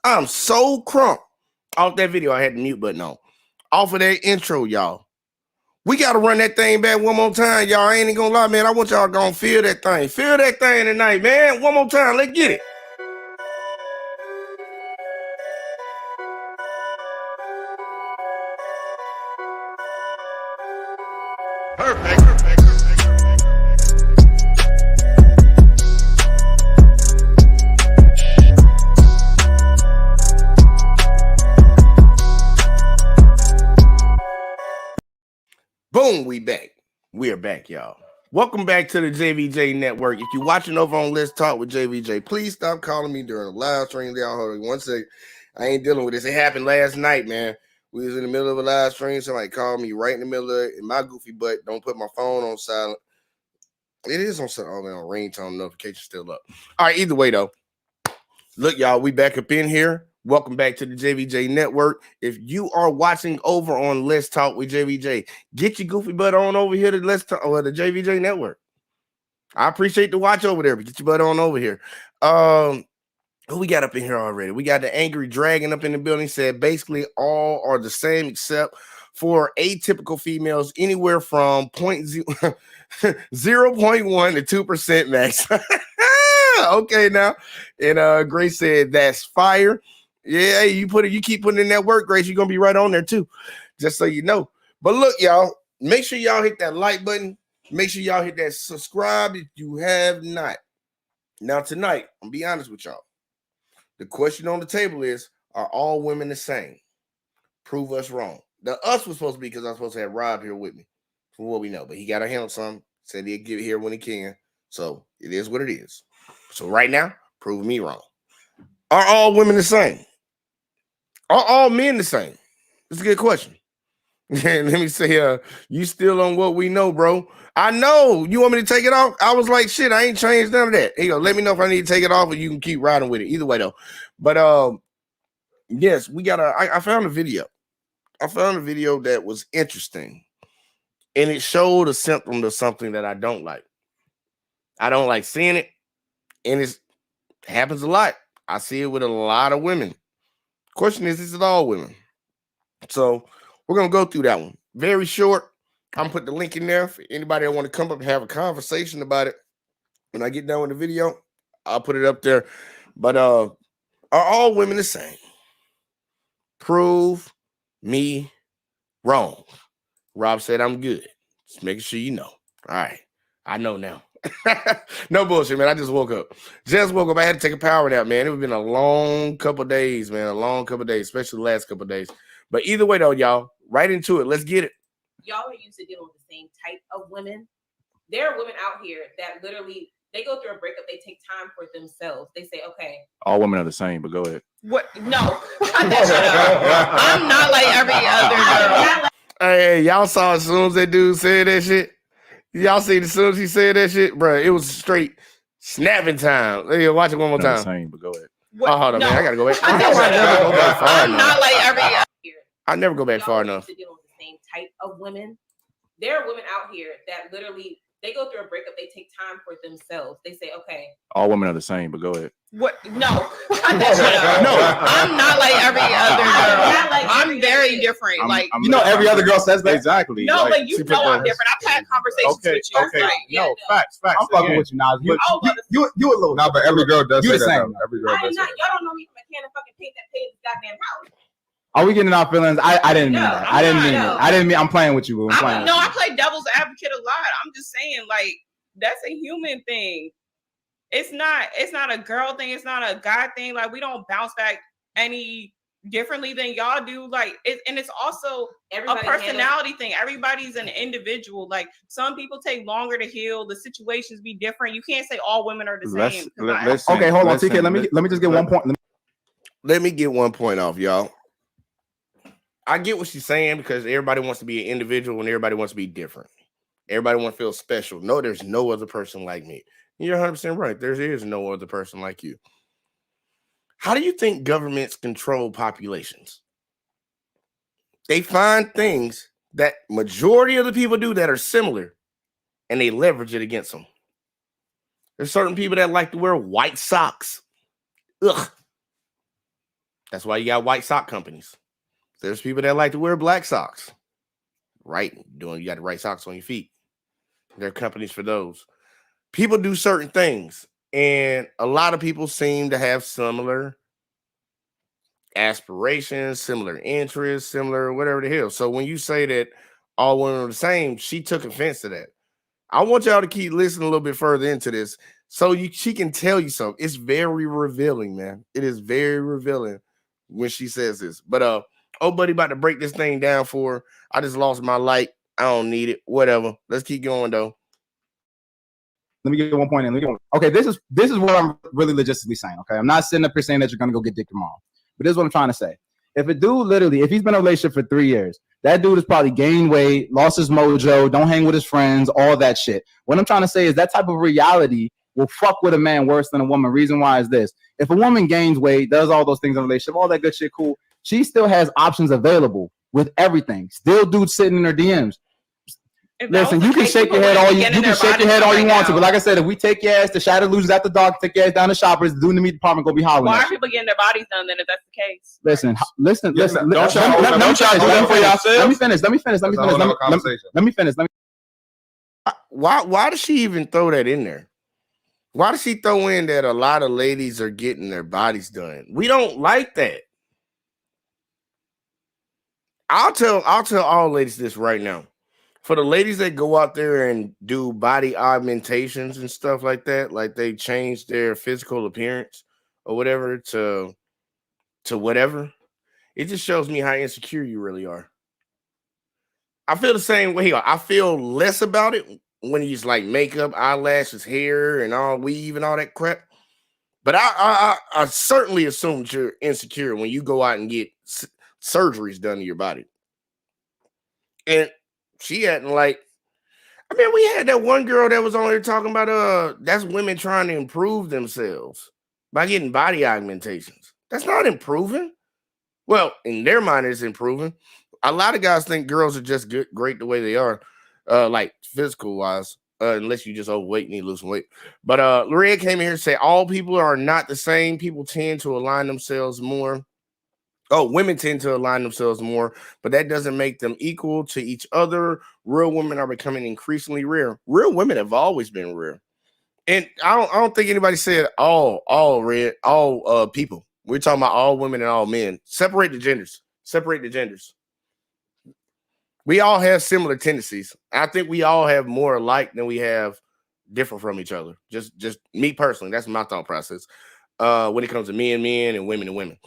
I'm so crunk off that video. I had the mute button on. Off of that intro, y'all. We got to run that thing back one more time, y'all. I ain't gonna lie, man. I want y'all to feel that thing. Feel that thing tonight, man. One more time. Let's get it. Perfect. Boom, we back. We are back, y'all. Welcome back to the JVJ Network. If you're watching over on Let's Talk with JVJ, please stop calling me during the live stream. Y'all hold on one second. I ain't dealing with this. It happened last night, man. We was in the middle of a live stream. Somebody called me right in the middle of it. And my goofy butt don't put my phone on silent. It is on silent. Oh, man, on ringtone notification still up. All right, either way, though. Look, y'all, we back up in here. Welcome back to the JVJ Network. If you are watching over on Let's Talk with JVJ, get your goofy butt on over here to Let's Talk or the JVJ Network. I appreciate the watch over there, but get your butt on over here. Who we got up in here already? We got the Angry Dragon up in the building. Said basically all are the same except for atypical females, anywhere from 0.1 to 2% max. Okay, now. And Grace said that's fire. Yeah, you keep putting in that work, Grace. You're gonna be right on there too, just so you know. But look, y'all, make sure y'all hit that like button. Make sure y'all hit that subscribe if you have not. Now, tonight, I'm gonna be honest with y'all. The question on the table is: are all women the same? Prove us wrong. The us was supposed to be because I'm supposed to have Rob here with me, from what we know, but he got to handle something. Said he'd get here when he can. So it is what it is. So right now, prove me wrong. Are all women the same? Are all men the same? That's a good question. Let me say, you still on what we know, bro. I know. You want me to take it off? I was like, shit, I ain't changed none of that. Hey, let me know if I need to take it off or you can keep riding with it. Either way, though. But yes, we got I found a video. I found a video that was interesting. And it showed a symptom of something that I don't like. I don't like seeing it. And it happens a lot. I see it with a lot of women. Question is it all women? So we're going to go through that one. Very short. I'm going to put the link in there for anybody that want to come up and have a conversation about it. When I get done with the video, I'll put it up there. But are all women the same? Prove me wrong. Rob said I'm good. Just making sure you know. All right. I know now. No bullshit, man. I just woke up. I had to take a power nap, man. It's been a long couple of days, man. A long couple of days, especially the last couple of days. But either way, though, y'all, right into it. Let's get it. Y'all are used to dealing with the same type of women. There are women out here that literally they go through a breakup. They take time for themselves. They say, okay. All women are the same, but go ahead. What? No, I'm not like every other girl. Hey, y'all saw as soon as that dude said that shit. Y'all see as soon as he said that shit, bro. It was straight snapping time. Hey, watch it one more time. The same, but go ahead. What? Oh, hold on, no. man. I gotta go back. I never go back far I'm enough. not like every other here. I never go back far enough. To deal with the same type of women. There are women out here that literally they go through a breakup. They take time for themselves. They say, okay. All women are the same, but go ahead. What? No, I'm not like every other girl. I'm very different. Every other girl says that. Exactly. No, like, but you know I'm different. I've had conversations with you. Okay. No, facts. I'm fucking with you now. You a little. No, but every girl does. You say the same. That, every girl I am does. not. Y'all don't know me from a can of fucking paint that paid this goddamn house. Are we getting our feelings? I didn't mean that. I didn't mean. I'm playing with you. I play devil's advocate a lot. I'm just saying, like, that's a human thing. It's not a girl thing. It's not a guy thing. Like, we don't bounce back any differently than y'all do. Like, and it's also a personality thing. Everybody's an individual. Like, some people take longer to heal. The situations be different. You can't say all women are the same. Okay, hold on, TK. Let me just get 1 point. Let me get 1 point off, y'all. I get what she's saying because everybody wants to be an individual and everybody wants to be different. Everybody wants to feel special. No, there's no other person like me. You're 100% right. There is no other person like you. How do you think governments control populations? They find things that majority of the people do that are similar, and they leverage it against them. There's certain people that like to wear white socks. Ugh. That's why you got white sock companies. There's people that like to wear black socks. Right? You got the right socks on your feet. There are companies for those. People do certain things, and a lot of people seem to have similar aspirations, similar interests, similar whatever the hell. So when you say that all women are the same, she took offense to that. I want y'all to keep listening a little bit further into this so she can tell you something. It's very revealing, man. It is very revealing when she says this. But buddy about to break this thing down for her. I just lost my light. I don't need it. Whatever. Let's keep going though. Let me get 1 point in. Okay, this is what I'm really logistically saying. Okay, I'm not sitting up here saying that you're gonna go get dick tomorrow, but this is what I'm trying to say. If a dude if he's been in a relationship for 3 years, that dude has probably gained weight, lost his mojo, don't hang with his friends, all that shit. What I'm trying to say is that type of reality will fuck with a man worse than a woman. Reason why is this: if a woman gains weight, does all those things in a relationship, all that good shit, cool. She still has options available with everything. Still, dudes sitting in her DMs. Listen, you can shake your head all you want to, but like I said, if we take your ass to Chattanooga's at the dark, take your ass down to Shoppers, doing the meat department, gonna be hollering. Why are people getting their bodies done then if that's the case? Listen. Don't try. Let me finish. Why does she even throw that in there? Why does she throw in that a lot of ladies are getting their bodies done? We don't like that. I'll tell all ladies this right now. For the ladies that go out there and do body augmentations and stuff like that, like they change their physical appearance or whatever to whatever, it just shows me how insecure you really are. I feel the same way. I feel less about it when you use like makeup, eyelashes, hair, and all weave and all that crap. But I certainly assume that you're insecure when you go out and get surgeries done to your body. And she acting like, we had that one girl that was on here talking about that's women trying to improve themselves by getting body augmentations. That's not improving. Well, in their mind, it's improving. A lot of guys think girls are just great the way they are, like physical wise, unless you just overweight and need to lose some weight. But Lorraine came in here and said all people are not the same. People tend to align themselves more. Women tend to align themselves more, but that doesn't make them equal to each other. Real women are becoming increasingly rare. Real women have always been rare. And I don't think anybody said all people. We're talking about all women and all men. Separate the genders. We all have similar tendencies. I think we all have more alike than we have different from each other. Just me personally, that's my thought process. When it comes to men and women and women.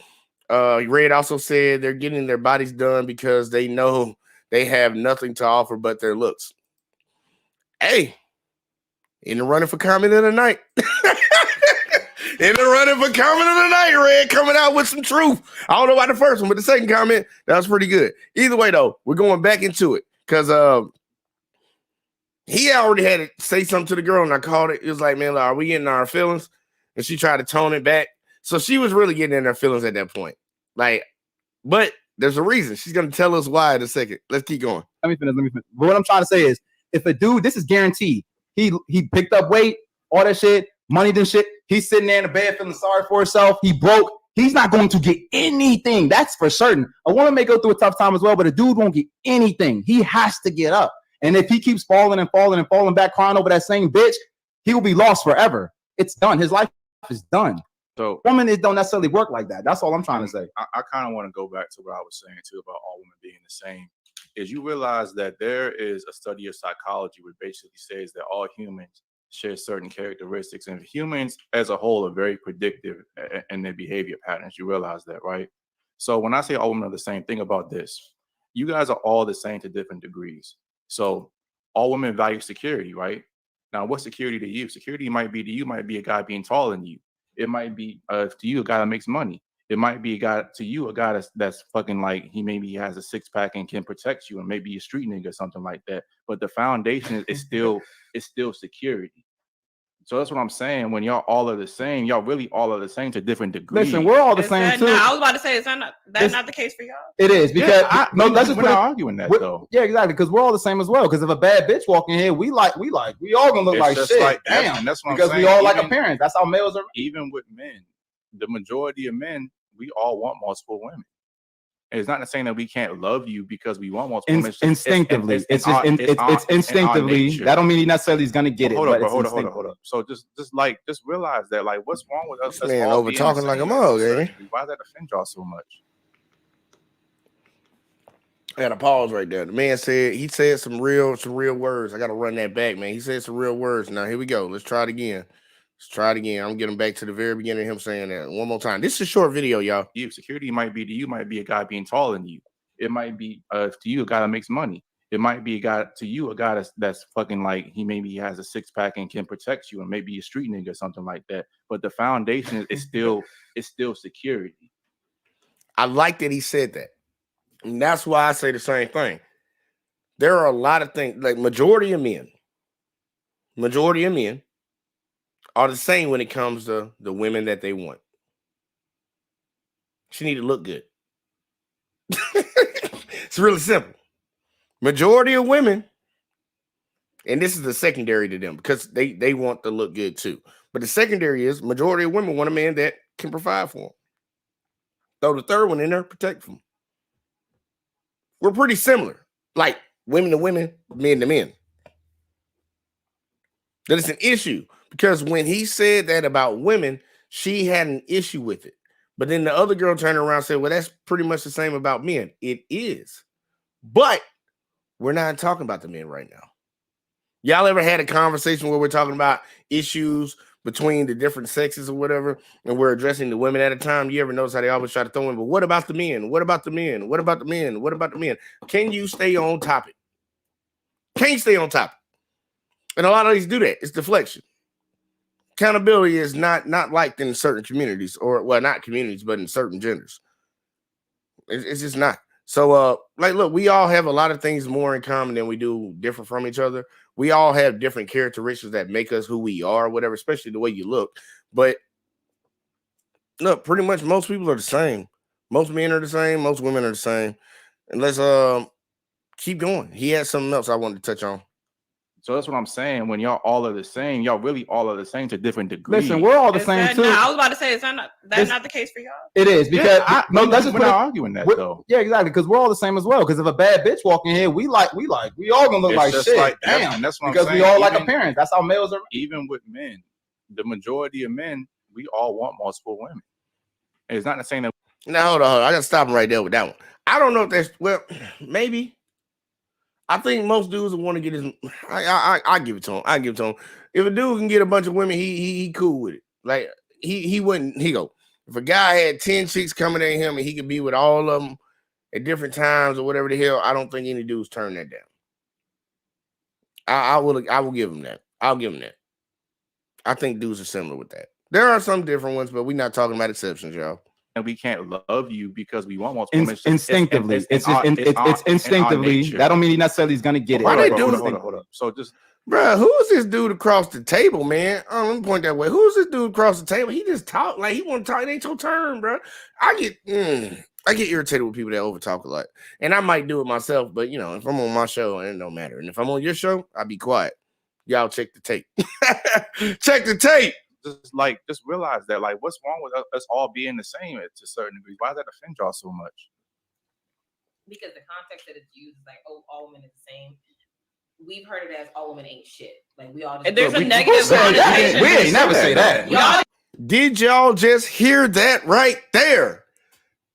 Red also said they're getting their bodies done because they know they have nothing to offer but their looks. Hey, In the running for comment of the night. In the running for comment of the night, Red coming out with some truth. I don't know about the first one, but the second comment, that was pretty good. Either way, though, we're going back into it because he already had to say something to the girl, and I called it. It was like, man, are we getting our feelings? And she tried to tone it back. So she was really getting in her feelings at that point. Like, but there's a reason. She's going to tell us why in a second. Let's keep going. Let me finish. But what I'm trying to say is, if a dude, this is guaranteed. He picked up weight, all that shit, money and shit. He's sitting there in the bed feeling sorry for himself. He broke. He's not going to get anything. That's for certain. A woman may go through a tough time as well, but a dude won't get anything. He has to get up. And if he keeps falling back, crying over that same bitch, he will be lost forever. It's done. His life is done. So women don't necessarily work like that. That's all I'm trying to say. I kind of want to go back to what I was saying too about all women being the same. Is you realize that there is a study of psychology which basically says that all humans share certain characteristics, and humans as a whole are very predictive in their behavior patterns. You realize that, right? So when I say all women are the same, think about this. You guys are all the same to different degrees. So all women value security, right? Now, what's security to you? Security might be to you might be a guy being taller than you. It might be to you a guy that makes money. It might be a guy that's fucking like he maybe has a 6-pack and can protect you, and maybe a street nigga or something like that. But the foundation is still security. So that's what I'm saying. When y'all all are the same, y'all really all are the same to different degrees. Listen, we're all the same too. I was about to say, is that not the case for y'all? It is because let's just put not arguing that though. Yeah, exactly. Because we're all the same as well. Because if a bad bitch walk in here, we all gonna look like shit. Like, damn, that's what I'm because saying. we all like appearance. That's how males are. Even with men, the majority of men, we all want multiple women. And it's not saying that we can't love you because we want multiple women. Instinctively, it's instinctively. That don't mean he necessarily is gonna get it. Hold up. So just realize that, like, what's wrong with us? This man over talking like a mug, eh? Why does that offend y'all so much? I got to pause right there. The man said some real words. I got to run that back, man. He said some real words. Now here we go. Let's try it again. I'm getting back to the very beginning of him saying that one more time. This is a short video, y'all. Security might be to you might be a guy being taller than you. It might be to you a guy that makes money. It might be a guy that's fucking like he maybe has a 6-pack and can protect you, and maybe a street nigga or something like that. But the foundation is still security. I like that he said that. And that's why I say the same thing. There are a lot of things, like majority of men are the same when it comes to the women that they want. She need to look good. It's really simple. Majority of women, and this is the secondary to them because they want to look good too. But the secondary is majority of women want a man that can provide for them. Throw the third one in there, protect them. We're pretty similar, like women to women, men to men. That is an issue because when he said that about women, she had an issue with it. But then the other girl turned around and said, well, that's pretty much the same about men. It is. But we're not talking about the men right now. Y'all ever had a conversation where we're talking about issues between the different sexes or whatever, and we're addressing the women at a time? You ever notice how they always try to throw in, but what about the men? What about the men? What about the men? What about the men? Can you stay on topic? Can't stay on topic. And a lot of these do that. It's deflection. Accountability is not liked in certain communities, or well, not communities, but in certain genders. It's just not. So, look, we all have a lot of things more in common than we do different from each other. We all have different characteristics that make us who we are, whatever, especially the way you look. But look, pretty much most people are the same. Most men are the same. Most women are the same. And let's keep going. He had something else I wanted to touch on. So that's what I'm saying. When y'all all are the same, y'all really all are the same to different degrees. Listen, we're all the same too. I was about to say, is that not the case for y'all? It is because let's just we're not arguing that though. Yeah, exactly. Because we're all the same as well. Because if a bad bitch walk in here, we all gonna look like shit. Like, damn, that's what because I'm saying. We all like appearance. That's how males are. Even with men, the majority of men, we all want multiple women. And it's not saying that. Now hold on. I gotta stop him right there with that one. I don't know if that's maybe. I think most dudes will want to get his. I give it to him. I give it to him. If a dude can get a bunch of women, he cool with it. Like he wouldn't. He go. If a guy had 10 chicks coming at him and he could be with all of them at different times or whatever the hell, I don't think any dudes turn that down. I will give him that. I'll give him that. I think dudes are similar with that. There are some different ones, but we're not talking about exceptions, y'all. And we can't love you because we want multiple women. Instinctively, it's instinctively. That don't mean he necessarily is gonna get it. Why they do hold up. So just, bro, who is this dude across the table, man? Let me point that way. Who's this dude across the table? He just talk like he want to talk. It ain't your turn, bro. I get irritated with people that overtalk a lot, and I might do it myself. But you know, if I'm on my show, it don't matter. And if I'm on your show, I'll be quiet. Y'all check the tape. Check the tape. Just realize that, like, what's wrong with us all being the same to a certain degree? Why does that offend y'all so much? Because the context that it's used is like, oh, all women are the same. We've heard it as all women ain't shit. Like we all just there's a negative connotation. We ain't never say that. Did y'all just hear that right there?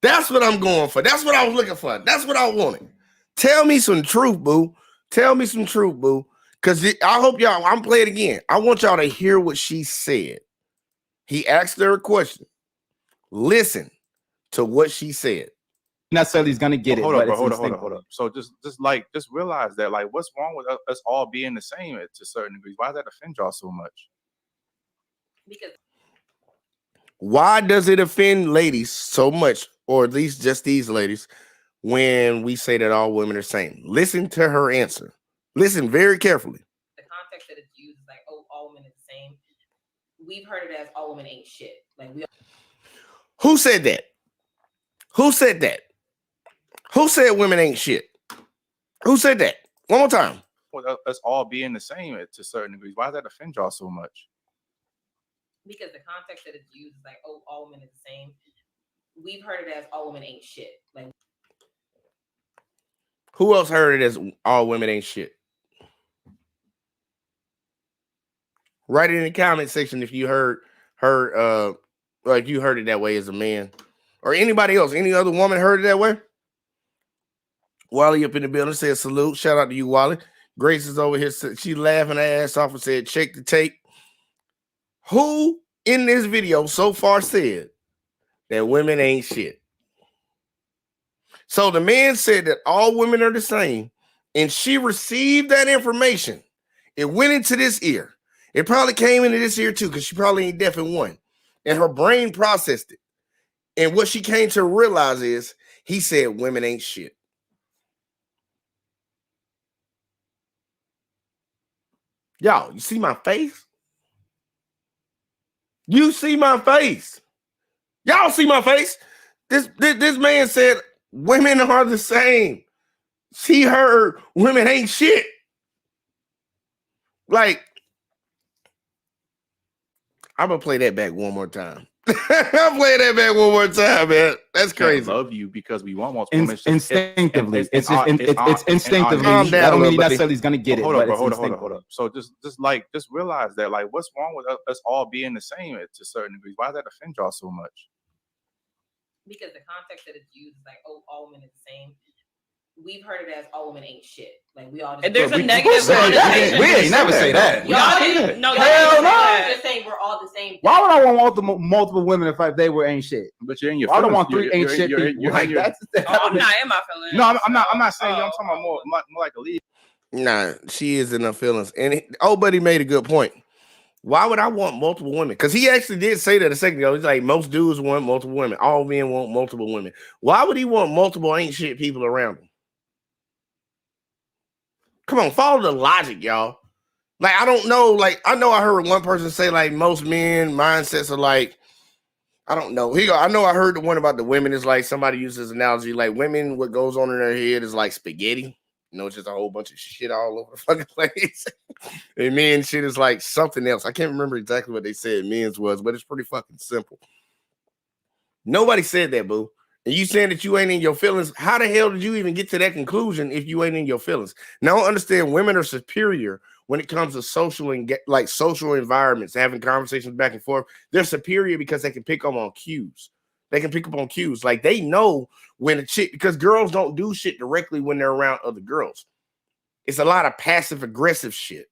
That's what I'm going for. That's what I was looking for. That's what I wanted. Tell me some truth, boo. Tell me some truth, boo. Because I hope y'all, I'm playing it again. I want y'all to hear what she said. He asked her a question. Listen to what she said. Necessarily is gonna get it. Hold up. So just realize that, like, what's wrong with us all being the same to a certain degree? Why does that offend y'all so much? Because why does it offend ladies so much, or at least just these ladies, when we say that all women are the same? Listen to her answer. Listen very carefully. The context that it's used is like, oh, all women are the same. We've heard it as all women ain't shit. Like we. Who said that? Who said that? Who said women ain't shit? Who said that? One more time. Well, us all being the same to a certain degree. Why does that offend y'all so much? Because the context that it's used is like, oh, all women are the same. We've heard it as all women ain't shit. Like who else heard it as all women ain't shit? Write it in the comment section if you heard like you heard it that way as a man, or anybody else. Any other woman heard it that way? Wally up in the building said salute. Shout out to you, Wally. Grace is over here. She laughing her ass off and said, check the tape. Who in this video so far said that women ain't shit? So the man said that all women are the same, and she received that information. It went into this ear. It probably came into this ear too, because she probably ain't deaf in one. And her brain processed it. And what she came to realize is he said women ain't shit. Y'all, you see my face? You see my face? Y'all see my face? This man said women are the same. She heard women ain't shit. Like, I'm gonna play that back one more time. I'm playing that back one more time, man. That's crazy. I love you because we want multiple women. Instinctively, it's instinctively. Calm down, I don't mean he buddy. necessarily is gonna get it. Hold up. So just realize that, like, what's wrong with us all being the same to a certain degree? Why does that offend y'all so much? Because the context that it's used is like, oh, all women are the same. We've heard it as all women ain't shit. Like we all just There's a negative connotation. We ain't never say that. Y'all didn't. No, Hell no. Just saying we're all the same. Why would I want multiple women if they were ain't shit? But you're in your. I don't want three ain't shit people. I'm not in my feelings. No, I'm not saying you. I'm talking about more like a lead. Nah, she is in her feelings. And old buddy made a good point. Why would I want multiple women? Because he actually did say that a second ago. He's like, most dudes want multiple women. All men want multiple women. Why would he want multiple ain't shit people around him? Come on, follow the logic, y'all. Like, I don't know. Like, I know I heard one person say, like, most men mindsets are like, I don't know. I know I heard the one about the women is like, somebody uses this analogy, like women, what goes on in their head is like spaghetti. You know, it's just a whole bunch of shit all over the fucking place. And men shit is like something else. I can't remember exactly what they said men's was, but it's pretty fucking simple. Nobody said that, boo. And you saying that you ain't in your feelings, how the hell did you even get to that conclusion if you ain't in your feelings? Now, I understand women are superior when it comes to social and like social environments, having conversations back and forth. They're superior because they can pick up on cues. They can pick up on cues. Like they know when a chick, because girls don't do shit directly when they're around other girls. It's a lot of passive aggressive shit.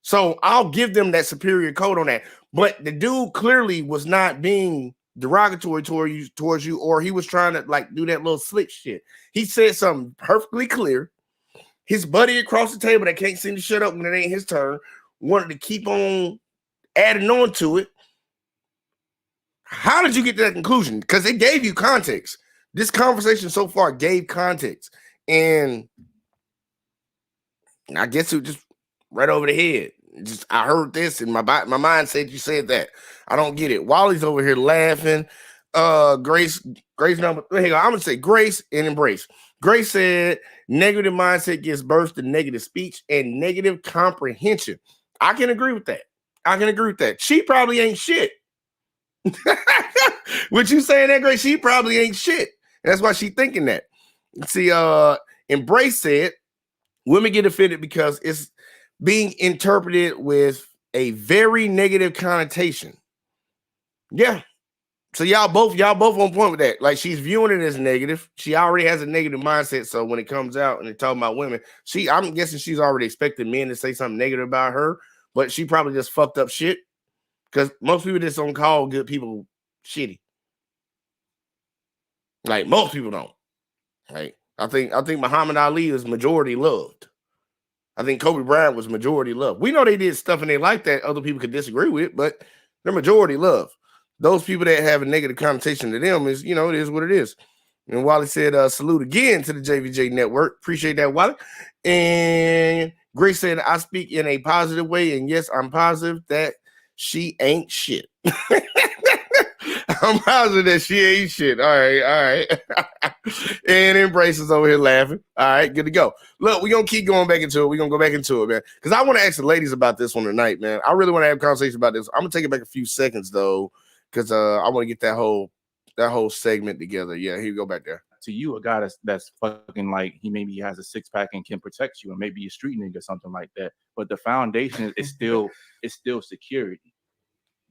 So I'll give them that superior code on that. But the dude clearly was not being derogatory towards you, or he was trying to like do that little slick shit. He said something perfectly clear. His buddy across the table that can't seem to shut up when it ain't his turn wanted to keep on adding on to it. How did you get to that conclusion? Because it gave you context. This conversation so far gave context. And I guess it was just right over the head. Just I heard this and my mind said you said that. I don't get it. Wally's over here laughing. Grace number. Hang on, I'm gonna say Grace and Embrace. Grace said negative mindset gives birth to negative speech and negative comprehension. I can agree with that. She probably ain't shit. What you saying that, Grace? She probably ain't shit. That's why she thinking that. See, Embrace said women get offended because it's being interpreted with a very negative connotation. Yeah. So y'all both on point with that. Like she's viewing it as negative. She already has a negative mindset. So when it comes out and they're talking about women, I'm guessing she's already expecting men to say something negative about her, but she probably just fucked up shit. Because most people that's on call good people shitty. Like most people don't. Right? I think Muhammad Ali is majority loved. I think Kobe Bryant was majority loved. We know they did stuff and they like that other people could disagree with, but they're majority loved. Those people that have a negative connotation to them is, it is what it is. And Wally said, salute again to the JVJ network. Appreciate that, Wally. And Grace said, I speak in a positive way. And yes, I'm positive that she ain't shit. I'm positive that she ain't shit. All right. And Embrace is over here laughing. All right, good to go. Look, we're going to keep going back into it. We're going to go back into it, man. Because I want to ask the ladies about this one tonight, man. I really want to have a conversation about this. I'm going to take it back a few seconds, though, because I want to get that whole segment together. Yeah, here you go back there. To you, a guy that's fucking like he has a 6-pack and can protect you, and maybe a street nigga or something like that. But the foundation is still security.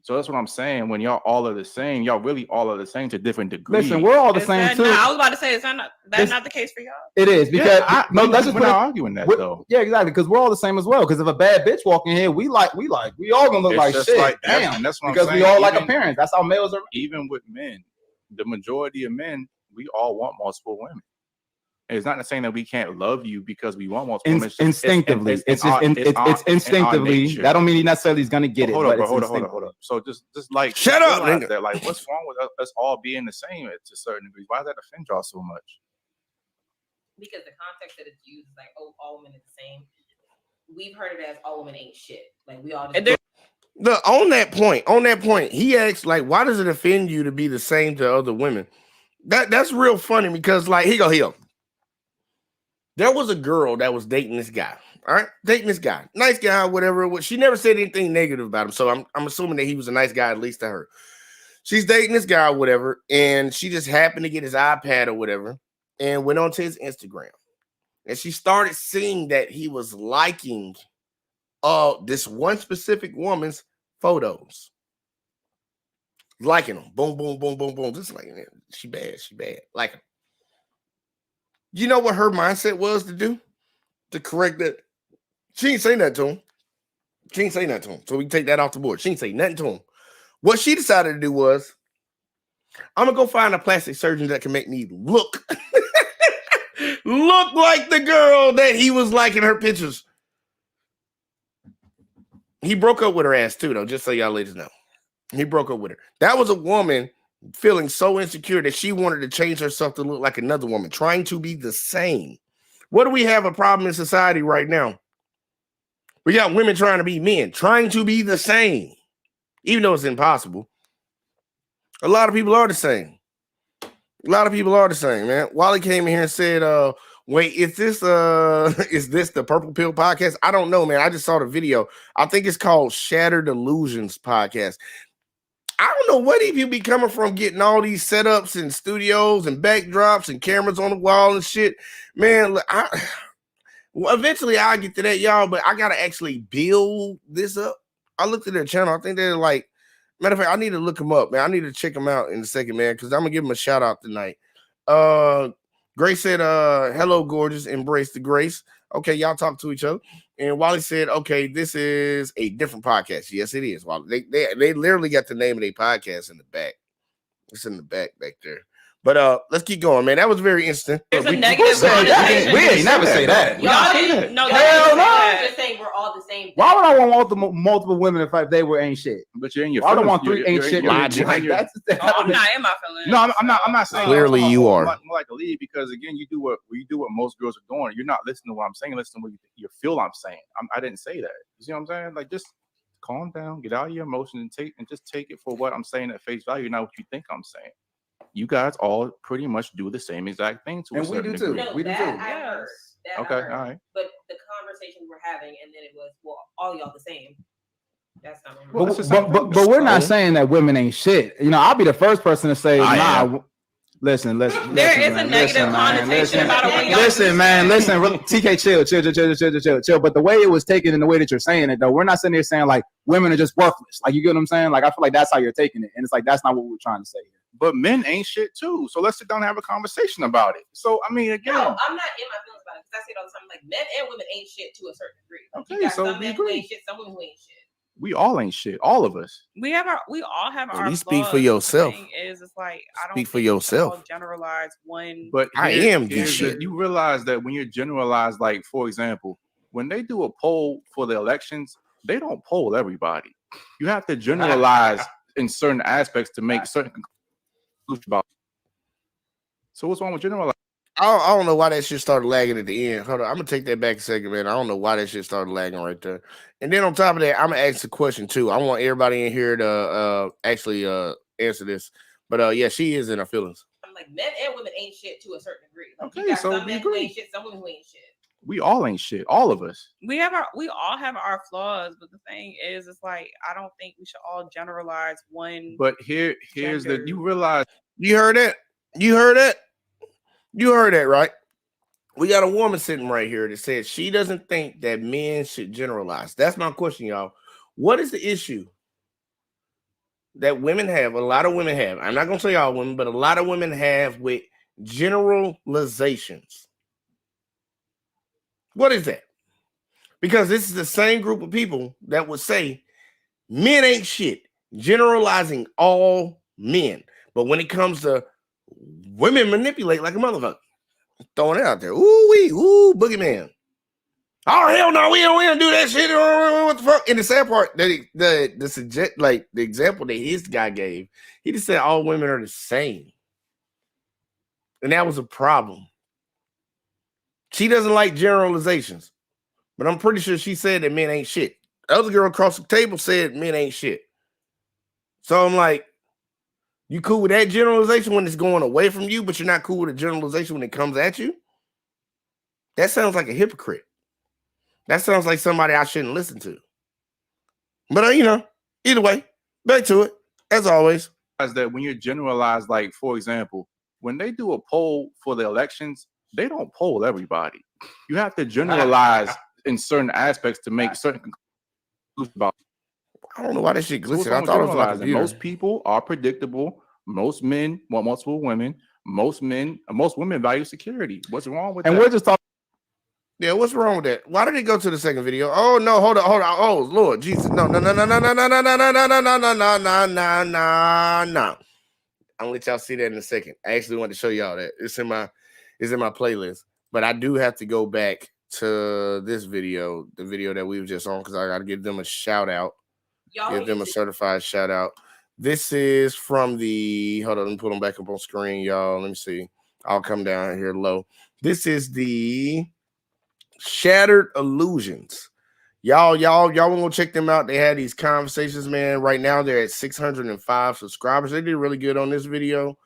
So that's what I'm saying. When y'all all are the same, y'all really all are the same to different degrees. Listen, we're all the same too. I was about to say, is that not the case for y'all? It is because we're not arguing that though. Yeah, exactly. Because we're all the same as well. Because if a bad bitch walk in here, we all gonna look like shit. Like, damn, that's what because I'm saying. We all like appearance. That's how males are. Even with men, the majority of men, we all want multiple women. And it's not saying that we can't love you because we want multiple women. Instinctively, it's instinctively. That don't mean he necessarily is gonna get it. Hold up. So just like shut up, nigga. That, like, what's wrong with us all being the same to certain degrees? Why does that offend y'all so much? Because the context that it's used is like, oh, all women are the same. We've heard it as all women ain't shit. Like we all just look on that point. He asked, like, why does it offend you to be the same to other women? That's real funny because, like, here. There was a girl that was dating this guy. All right, dating this guy, nice guy, whatever. She never said anything negative about him, so I'm assuming that he was a nice guy at least to her. She's dating this guy, whatever, and she just happened to get his iPad or whatever, and went onto his Instagram, and she started seeing that he was liking this one specific woman's photos, liking them, boom, boom, boom, boom, boom, just like she bad, like him. You know what her mindset was to do? To correct that. She didn't say nothing to him. So we can take that off the board. She didn't say nothing to him. What she decided to do was, I'm going to go find a plastic surgeon that can make me look like the girl that he was liking her pictures. He broke up with her ass too, though, just so y'all ladies know. He broke up with her. That was a woman feeling so insecure that she wanted to change herself to look like another woman, trying to be the same. What do we have a problem in society right now? We got women trying to be men, trying to be the same, even though it's impossible. A lot of people are the same. Man. Wally came in here and said, wait, is this the Purple Pill podcast? I don't know, man. I just saw the video. I think it's called Shattered Illusions podcast. I don't know where these people be coming from getting all these setups and studios and backdrops and cameras on the wall and shit. Man, look, eventually I'll get to that, y'all, but I got to actually build this up. I looked at their channel. I think they're like, matter of fact, I need to look them up, man. I need to check them out in a second, man, because I'm going to give them a shout out tonight. Grace said, hello, gorgeous. Embrace the grace. Okay, y'all talk to each other. And Wally said, okay, this is a different podcast. Yes, it is. Wally. They literally got the name of their podcast in the back. It's in the back there. But let's keep going, man. That was very interesting. There's a We- negative said that? connotation. We ain't never say that. Y'all didn't. No, Hell y'all didn't say no. that. I'm just saying we're all the same. Why would I want multiple women if they were ain't shit? But you're in your Why would I feelings. want 3 You're- ain't you're- shit? you're- Logic. you're- Like, you're- that's Oh, I'm not in my feelings. No, I'm not saying. Clearly you are. More like a lead because again, you do what most girls are doing. You're not listening to what I'm saying. Listen to what you feel I'm saying. I didn't say that. You see what I'm saying? Like just calm down, get out of your emotions, and just take it for what I'm saying at face value, not what you think I'm saying. You guys all pretty much do the same exact thing to a And we certain do too. degree. No, We do that too. I heard. That I Okay, heard. all right. But the conversation we're having, and then it was, well, all y'all the same. That's not what Well, we're that's just But we're not So- saying that women ain't shit. You know, I'll be the first person to say, I nah. am. Listen. There is a negative connotation about it when y'all Listen, do man. that. Listen, TK, chill. But the way it was taken and the way that you're saying it, though, we're not sitting there saying like women are just worthless. Like, you get what I'm saying? Like, I feel like that's how you're taking it, and it's like that's not what we're trying to say here. But men ain't shit too. So let's sit down and have a conversation about it. So I mean, again, No, I'm not in my feelings about it because I say it all the time. Like men and women ain't shit to a certain degree. Like, Okay, you got so some we men who agree. ain't shit, some women who ain't shit. we all ain't shit. All of us. We all have Well, our you speak for flaws. yourself. The thing is, it's like I don't Speak for think we should all yourself. generalize one. But I am the here's shit. you realize that when you're generalized, like for example, when they do a poll for the elections, they don't poll everybody. You have to generalize in certain aspects to make certain conclusions about. So what's wrong with generalizing? I don't know why that shit started lagging at the end. Hold on, I'm gonna take that back a second, man. I don't know why that shit started lagging right there. And then on top of that, I'm gonna ask a question too. I want everybody in here to actually answer this. But yeah, she is in her feelings. I'm like men and women ain't shit to a certain degree. Like Okay, you got so some we men who agree. ain't shit, some women who ain't shit. We all ain't shit. All of us. We all have our flaws, but the thing is, it's like I don't think we should all generalize one. But here's Gender. the you realize You heard that? You heard that? You heard that, right? We got a woman sitting right here that says she doesn't think that men should generalize. That's my question, y'all. What is the issue that women have? A lot of women have. I'm not gonna say all women, but a lot of women have with generalizations. What is that? Because this is the same group of people that would say men ain't shit, generalizing all men. But when it comes to women, manipulate like a motherfucker, throwing it out there. Ooh, boogeyman. Oh hell no, we don't do that shit. What the fuck? And the sad part, the example that his guy gave, he just said all women are the same, and that was a problem. She doesn't like generalizations, but I'm pretty sure she said that men ain't shit. The other girl across the table said men ain't shit. So I'm like, you cool with that generalization when it's going away from you, but you're not cool with a generalization when it comes at you? That sounds like a hypocrite. That sounds like somebody I shouldn't listen to. But either way, back to it, as always. that when you're generalized, like for example, when they do a poll for the elections, they don't poll everybody. You have to generalize in certain aspects to make certain conclusions about. I don't know why that shit So what's glitched. I wrong with thought it was like a generalizing? computer. Most people are predictable. Most men want multiple women. Most women value security. What's wrong with And that? we're just talking. Yeah, what's wrong with that? Why did it go to the second video? Oh no, hold on. Oh Lord Jesus. No. I'm gonna let y'all see that in a second. I actually want to show y'all that. It's in my playlist. But I do have to go back to this video, the video that we were just on, because I gotta give them a shout out. Y'all Give them a need to- certified shout out. This is from the hold on, let me put them back up on screen, y'all. Let me see. I'll come down here low. This is the Shattered Illusions. Y'all want to go check them out. They had these conversations, man. Right now they're at 605 subscribers. They did really good on this video.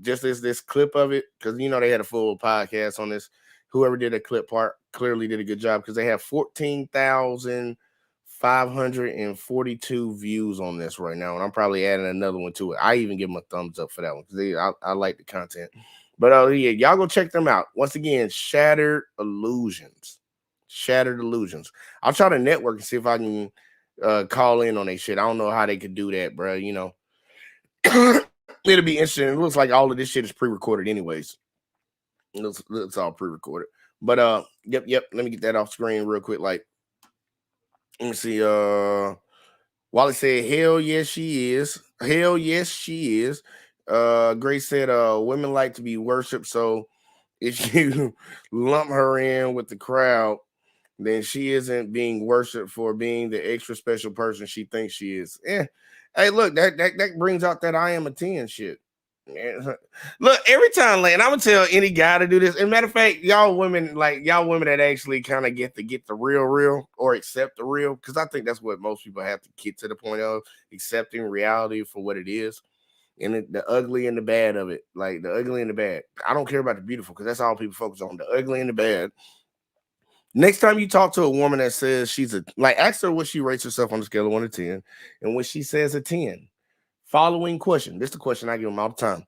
Just this clip of it, because they had a full podcast on this. Whoever did a clip part clearly did a good job, because they have 14,542 views on this right now, and I'm probably adding another one to it. I even give them a thumbs up for that one, because I like the content. But yeah, y'all go check them out. Once again, Shattered Illusions. Shattered Illusions. I'll try to network and see if I can call in on their shit. I don't know how they could do that, bro. It'll be interesting. It looks like all of this shit is pre-recorded anyways. It's all pre-recorded. But yep. Let me get that off screen real quick. Like, let me see. Wally said, hell yes, she is. Hell yes, she is. Grace said, women like to be worshipped, so if you lump her in with the crowd, then she isn't being worshipped for being the extra special person she thinks she is. Yeah. Hey, look, that brings out that I am a 10 shit. Yeah. Look, every time, like, and I'm gonna tell any guy to do this. And matter of fact, y'all women that actually kind of get the real or accept the real, because I think that's what most people have to get to the point of accepting reality for what it is. And the ugly and the bad of it, like the ugly and the bad. I don't care about the beautiful because that's all people focus on, the ugly and the bad. Next time you talk to a woman that says she's ask her what she rates herself on the scale of 1 to 10. And when she says a 10, following question. This is the question I give them all the time.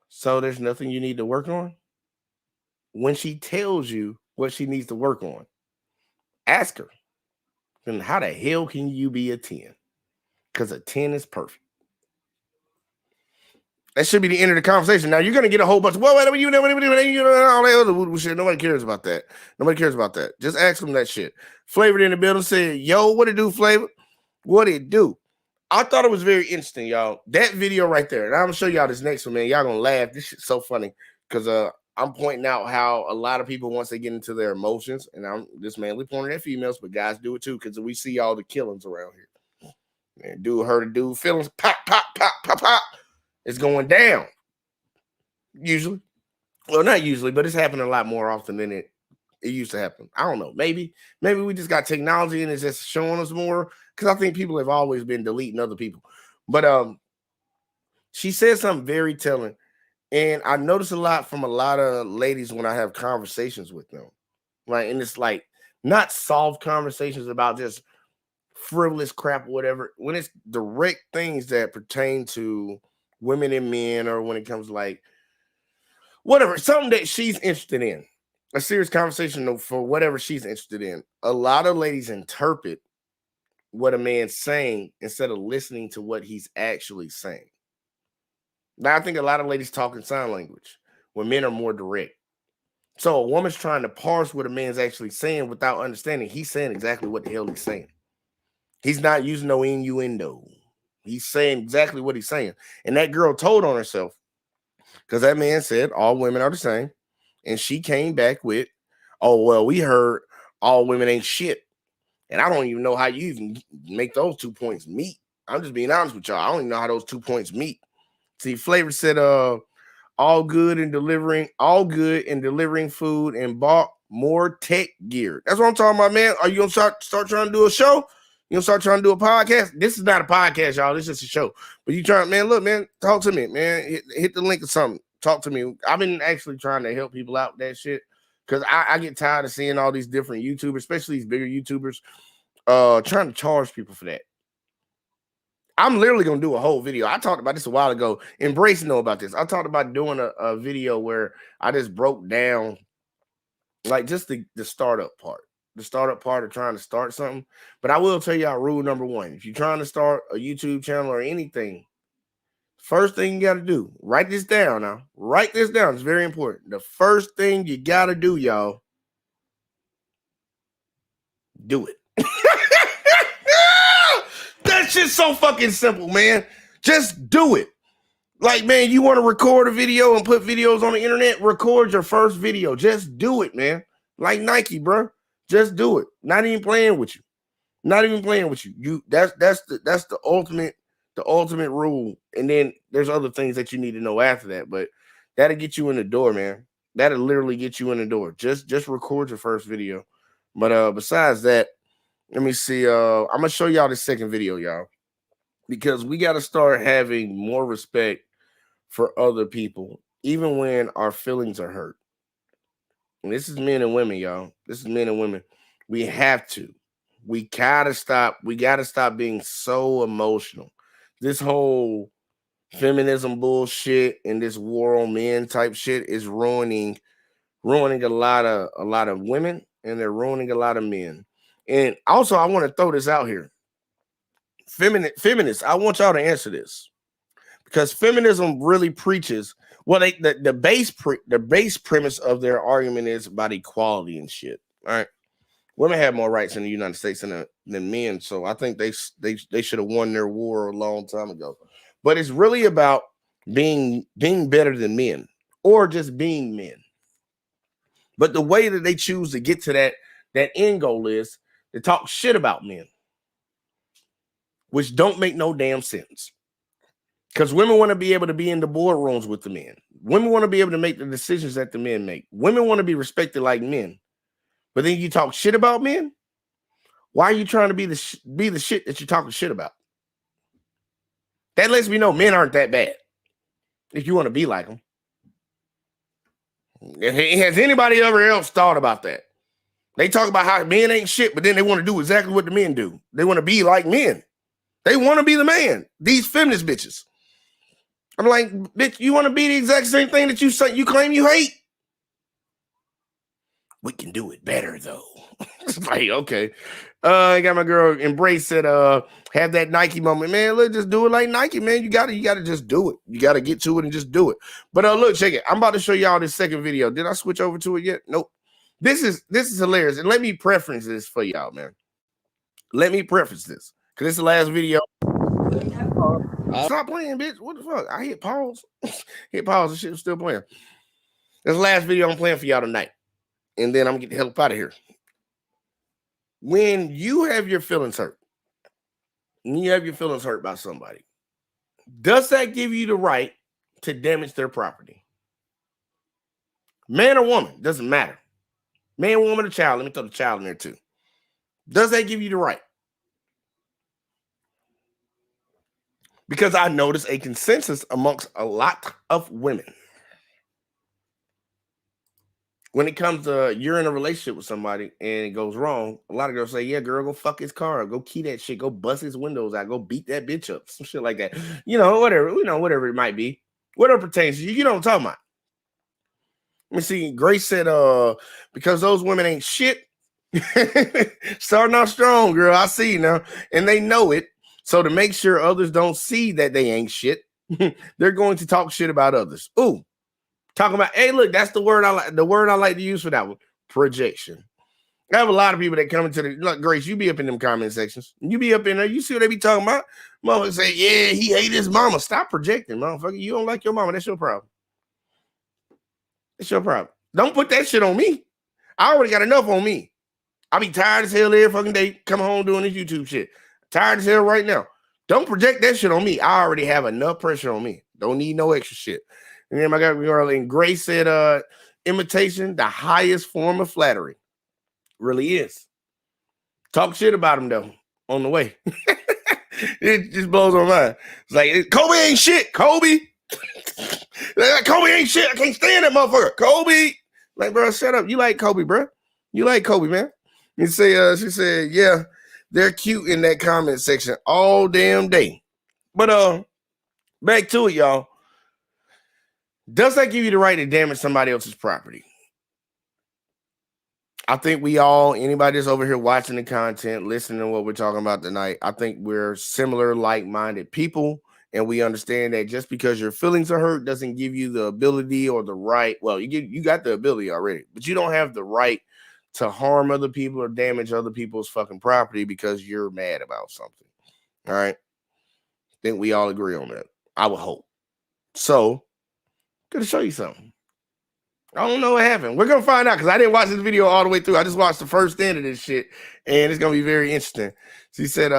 So there's nothing you need to work on? When she tells you what she needs to work on, ask her, then how the hell can you be a 10? Because a 10 is perfect. That should be the end of the conversation. Now you're gonna get a whole bunch of all that other shit. Nobody cares about that. Nobody cares about that. Just ask them that shit. Flavored in the building said, "Yo, what it do, Flavor? What it do?" I thought it was very interesting, y'all. That video right there, and I'm gonna show y'all this next one, man. Y'all gonna laugh. This shit's so funny because I'm pointing out how a lot of people, once they get into their emotions, and I'm this mainly pointing at females, but guys do it too because we see all the killings around here. Man, dude hurt a dude, feelings pop, pop, pop, pop, pop. It's going down. Usually. Well, not usually, but it's happening a lot more often than it used to happen. I don't know. Maybe we just got technology and it's just showing us more. Because I think people have always been deleting other people. But she said something very telling. And I notice a lot from a lot of ladies when I have conversations with them. Like, and it's like not soft conversations about just frivolous crap or whatever. When it's direct things that pertain to women and men, or when it comes to like whatever, something that she's interested in, a serious conversation for whatever she's interested in. A lot of ladies interpret what a man's saying instead of listening to what he's actually saying. Now, I think a lot of ladies talk in sign language when men are more direct. So a woman's trying to parse what a man's actually saying without understanding he's saying exactly what the hell he's saying. He's not using no innuendo. He's saying exactly what he's saying. And that girl told on herself because that man said all women are the same. And she came back with, oh, well, we heard all women ain't shit. And I don't even know how you even make those 2 points meet. I'm just being honest with y'all. I don't even know how those 2 points meet. See, Flavor said, all good in delivering food and bought more tech gear. That's what I'm talking about, man. Are you gonna start trying to do a show? You gonna start trying to do a podcast? This is not a podcast, y'all. This is just a show. But you trying, man, look, man, talk to me, man. Hit the link or something. Talk to me. I've been actually trying to help people out with that shit. Because I get tired of seeing all these different YouTubers, especially these bigger YouTubers, trying to charge people for that. I'm literally going to do a whole video. I talked about this a while ago. Embrace know about this. I talked about doing a video where I just broke down like just the startup part. The startup part of trying to start something. But I will tell y'all rule number one. If you're trying to start a YouTube channel or anything, first thing you got to do, write this down now. Write this down. It's very important. The first thing you got to do, y'all, do it. That shit's so fucking simple, man. Just do it. Like, man, you want to record a video and put videos on the internet? Record your first video. Just do it, man. Like Nike, bro. Just do it. Not even playing with you. Not even playing with you. That's the ultimate rule. And then there's other things that you need to know after that, but that'll get you in the door, man. That'll literally get you in the door. Just record your first video. But besides that, let me see. I'm gonna show y'all the second video, y'all, because we got to start having more respect for other people, even when our feelings are hurt. And this is men and women, y'all. This is men and women. We have to. We gotta stop. We gotta stop being so emotional. This whole feminism bullshit and this war on men type shit is ruining a lot of women, and they're ruining a lot of men. And also, I want to throw this out here. Feminists, I want y'all to answer this, because feminism really preaches, well, the base premise of their argument is about equality and shit. All right, women have more rights in the United States than men, so I think they should have won their war a long time ago. but it's really about being better than men or just being men. But the way that they choose to get to that end goal is to talk shit about men, which don't make no damn sense. Because women want to be able to be in the boardrooms with the men. Women want to be able to make the decisions that the men make. Women want to be respected like men. But then you talk shit about men? Why are you trying to be the shit that you're talking shit about? That lets me know men aren't that bad. If you want to be like them. Has anybody ever else thought about that? They talk about how men ain't shit, but then they want to do exactly what the men do. They want to be like men. They want to be the man. These feminist bitches. I'm like, bitch, you want to be the exact same thing that you claim you hate? We can do it better, though. It's like, okay. I got my girl Embrace said, have that Nike moment. Man, let's just do it like Nike, man. You gotta just do it. You gotta get to it and just do it. But look, check it. I'm about to show y'all this second video. Did I switch over to it yet? Nope. This is hilarious. And let me preference this for y'all, man. Let me preface this. Because this is the last video. Stop playing, bitch. What the fuck? I hit pause. Hit pause. The shit was still playing. This is the last video I'm playing for y'all tonight. And then I'm gonna get the hell up out of here. When you have your feelings hurt, by somebody, does that give you the right to damage their property? Man or woman, doesn't matter. Man, woman, or child. Let me throw the child in there too. Does that give you the right? Because I notice a consensus amongst a lot of women. When it comes to you're in a relationship with somebody and it goes wrong, a lot of girls say, yeah, girl, go fuck his car up, go key that shit, go bust his windows out, go beat that bitch up, some shit like that. Whatever it might be, whatever pertains to you, you know what I'm talking about. Let me see. Grace said, because those women ain't shit. Starting off strong, girl. I see you now. And they know it. So to make sure others don't see that they ain't shit, they're going to talk shit about others. Ooh. Talking about, hey, look, that's the word I like. The word I like to use for that one, projection. I have a lot of people that come into look, Grace, you be up in them comment sections. You be up in there. You see what they be talking about? Mama say, yeah, he hate his mama. Stop projecting, motherfucker. You don't like your mama. That's your problem. It's your problem. Don't put that shit on me. I already got enough on me. I be tired as hell every fucking day. Come home doing this YouTube shit. Tired as hell right now. Don't project that shit on me. I already have enough pressure on me. Don't need no extra shit. And then my girl and Grace said, imitation, the highest form of flattery. Really is. Talk shit about him, though, on the way. It just blows my mind. It's like, Kobe ain't shit. Kobe. Kobe ain't shit. I can't stand that motherfucker. Kobe. Like, bro, shut up. You like Kobe, bro. You like Kobe, man. You say, she said, yeah, they're cute in that comment section all damn day. But back to it, y'all. Does that give you the right to damage somebody else's property? I think we all, anybody that's over here watching the content, listening to what we're talking about tonight, I think we're similar, like-minded people, and we understand that just because your feelings are hurt doesn't give you the ability or the right. Well, you got the ability already, but you don't have the right to harm other people or damage other people's fucking property because you're mad about something. All right? I think we all agree on that. I would hope. So, gonna show you something. I don't know what happened. We're gonna find out because I didn't watch this video all the way through. I just watched the first end of this shit, and it's gonna be very interesting. She said,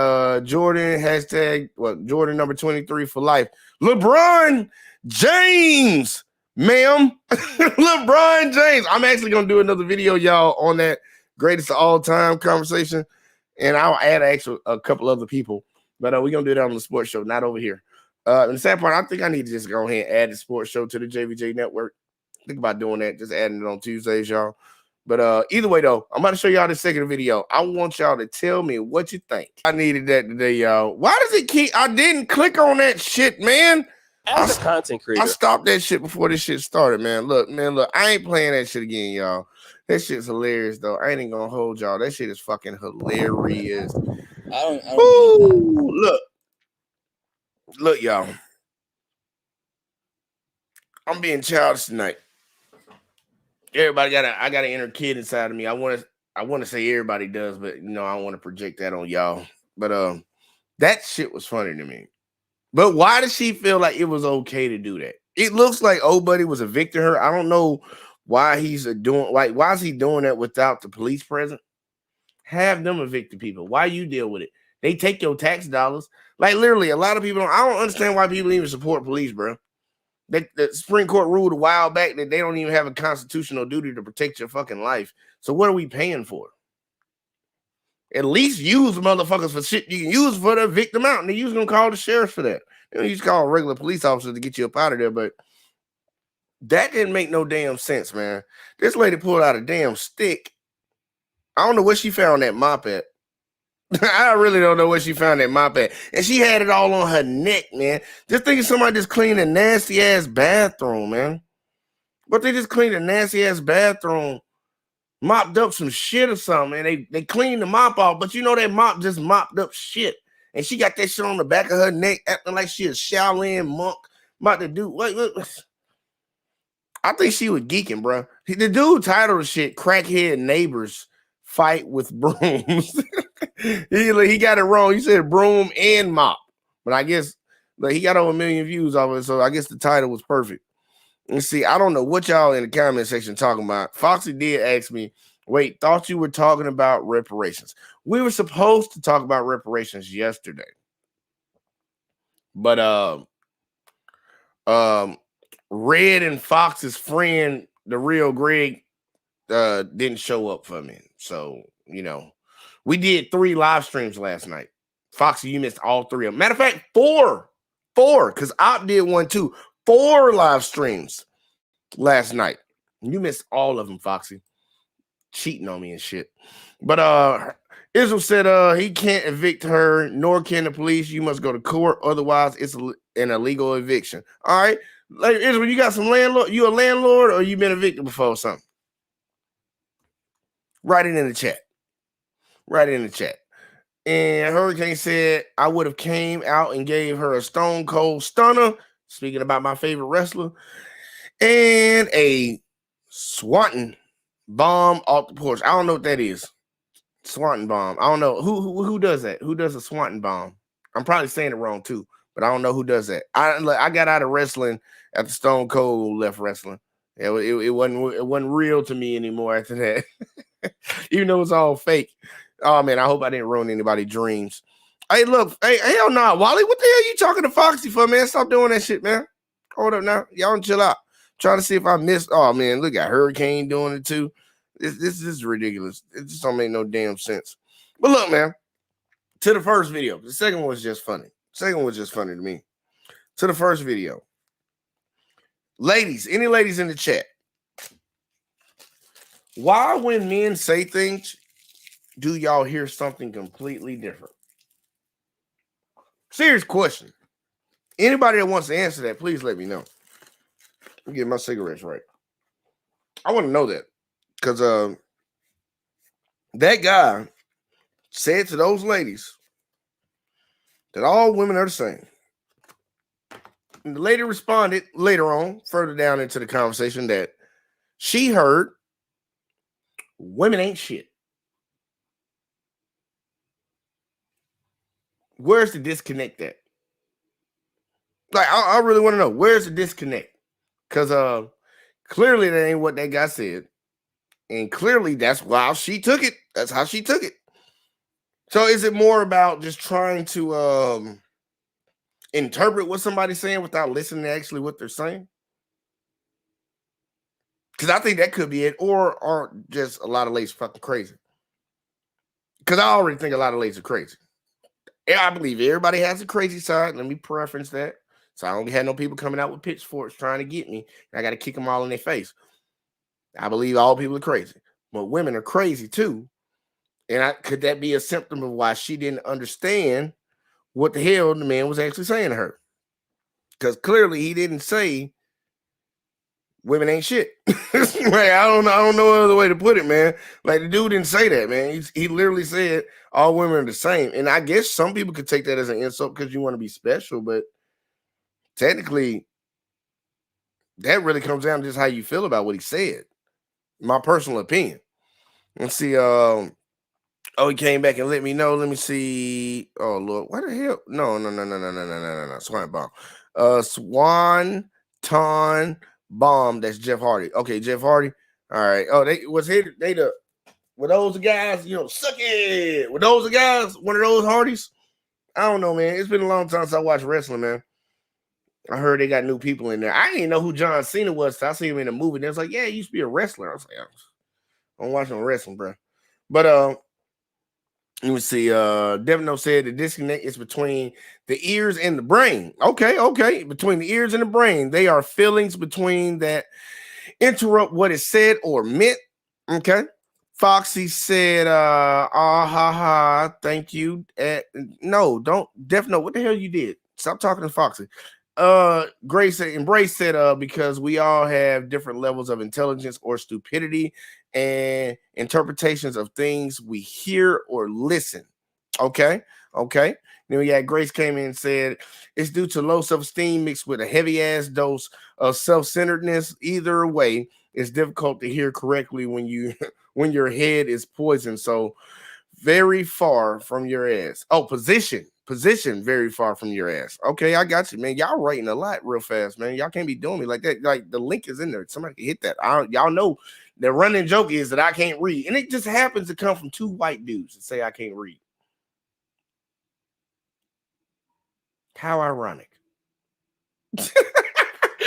Jordan hashtag Jordan number 23 for life. LeBron James, ma'am. LeBron James. I'm actually gonna do another video, y'all, on that greatest of all time conversation, and I'll add a couple other people. But we're gonna do that on the sports show, not over here. And the sad part, I think I need to just go ahead and add the sports show to the JVJ network. Think about doing that, just adding it on Tuesdays, y'all. But either way, though, I'm about to show y'all this second video. I want y'all to tell me what you think. I needed that today, y'all. Why does it keep? I didn't click on that shit, man. As a content creator, I stopped that shit before this shit started, man. Look, I ain't playing that shit again, y'all. That shit's hilarious, though. I ain't even gonna hold y'all. That shit is fucking hilarious. I don't Look, y'all. I'm being childish tonight. Everybody I got an inner kid inside of me. I want to say everybody does, but I don't want to project that on y'all. But that shit was funny to me. But why does she feel like it was okay to do that? It looks like old buddy was evicting her. I don't know why he's doing why is he doing that without the police present? Have them evict the people. Why you deal with it? They take your tax dollars. Like literally, a lot of people I don't understand why people even support police, bro. The Supreme Court ruled a while back that they don't even have a constitutional duty to protect your fucking life. So what are we paying for? At least use motherfuckers for shit you can use for the victim out. And they use gonna call the sheriff for that. You know, you just call a regular police officer to get you up out of there, but that didn't make no damn sense, man. This lady pulled out a damn stick. I don't know where she found that mop at. I really don't know where she found that mop at. And she had it all on her neck, man. Just thinking somebody just cleaned a nasty ass bathroom, man. But they just cleaned a nasty ass bathroom, mopped up some shit or something, and they cleaned the mop off. But you know that mop just mopped up shit. And she got that shit on the back of her neck, acting like she a Shaolin monk about to do what? I think she was geeking, bro. The dude titled the shit "Crackhead Neighbors Fight with Brooms." he got it wrong. He said broom and mop, but I guess he got over 1 million views off it, so I guess the title was perfect. And see, I don't know what y'all in the comment section talking about. Foxy did ask me, wait, thought you were talking about reparations. We were supposed to talk about reparations yesterday. But Red and Fox's friend, the real Greg, didn't show up for me. So, you know, we did 3 live streams last night. Foxy, you missed all 3 of them. Matter of fact, 4, because Op did one too. 4 live streams last night. You missed all of them, Foxy. Cheating on me and shit. But Israel said he can't evict her, nor can the police. You must go to court, otherwise it's an illegal eviction. All right, like Israel, you got some landlord. You a landlord, or you been evicted before or something? Write it in the chat. Write it in the chat. And Hurricane said I would have came out and gave her a stone cold stunner. Speaking about my favorite wrestler, and a Swanton bomb off the porch. I don't know what that is. Swanton bomb. I don't know who does that. Who does a Swanton bomb? I'm probably saying it wrong too, but I don't know who does that. I got out of wrestling after Stone Cold left wrestling. It wasn't real to me anymore after that, even though it's all fake. Oh man, I hope I didn't ruin anybody's dreams. Hey, look, hey, hell nah, Wally. What the hell you talking to Foxy for, man? Stop doing that shit, man. Hold up now. Y'all chill out. Trying to see if I missed. Oh man, look at Hurricane doing it too. This is ridiculous. It just don't make no damn sense. But look, man, to the first video. The second one was just funny. Second one was just funny to me. To the first video. Ladies, any ladies in the chat? Why, when men say things, do y'all hear something completely different? Serious question. Anybody that wants to answer that, please let me know. Let me get my cigarettes right. I want to know that. Because that guy said to those ladies that all women are the same. And the lady responded later on, further down into the conversation, that she heard women ain't shit. Where's the disconnect at? Like, I really want to know, where's the disconnect? Because clearly that ain't what that guy said. And clearly that's how she took it. That's how she took it. So is it more about just trying to interpret what somebody's saying without listening to actually what they're saying? Because I think that could be it. Or just a lot of ladies fucking crazy. Because I already think a lot of ladies are crazy. Yeah, I believe everybody has a crazy side. Let me preference that. So I don't have no people coming out with pitchforks trying to get me. And I got to kick them all in their face. I believe all people are crazy. But women are crazy too. And could that be a symptom of why she didn't understand what the hell the man was actually saying to her? Because clearly he didn't say women ain't shit. Like, I don't know no other way to put it, man. Like, the dude didn't say that, man. He literally said all women are the same. And I guess some people could take that as an insult because you want to be special, but technically that really comes down to just how you feel about what he said. My personal opinion. Let's see. Oh, he came back and let me know. Let me see. Oh Lord, what the hell? No. Swan bomb. Swan bomb. That's Jeff Hardy. Okay, Jeff Hardy. All right. Oh, they was here. They were those guys, suck it. Were those the guys, one of those Hardys? I don't know, man. It's been a long time since I watched wrestling, man. I heard they got new people in there. I didn't know who John Cena was. So I seen him in a movie. They was like, yeah, he used to be a wrestler. I was like, I'm watching wrestling, bro. But let me see. Devino said the disconnect is between the ears and the brain. Okay. Between the ears and the brain. They are feelings between that interrupt what is said or meant. Okay. Foxy said, thank you. No, don't Devino, what the hell you did? Stop talking to Foxy. Grace said, Embrace said, because we all have different levels of intelligence or stupidity and interpretations of things we hear or listen. Okay. Then we got Grace came in and said it's due to low self-esteem mixed with a heavy ass dose of self-centeredness. Either way, it's difficult to hear correctly when your head is poisoned. So very far from your ass. Oh, position very far from your ass. Okay, I got you, man. Y'all writing a lot real fast, man. Y'all can't be doing me like that. Like the link is in there. Somebody can hit that. Y'all know the running joke is that I can't read, and it just happens to come from two white dudes that say I can't read. How ironic. They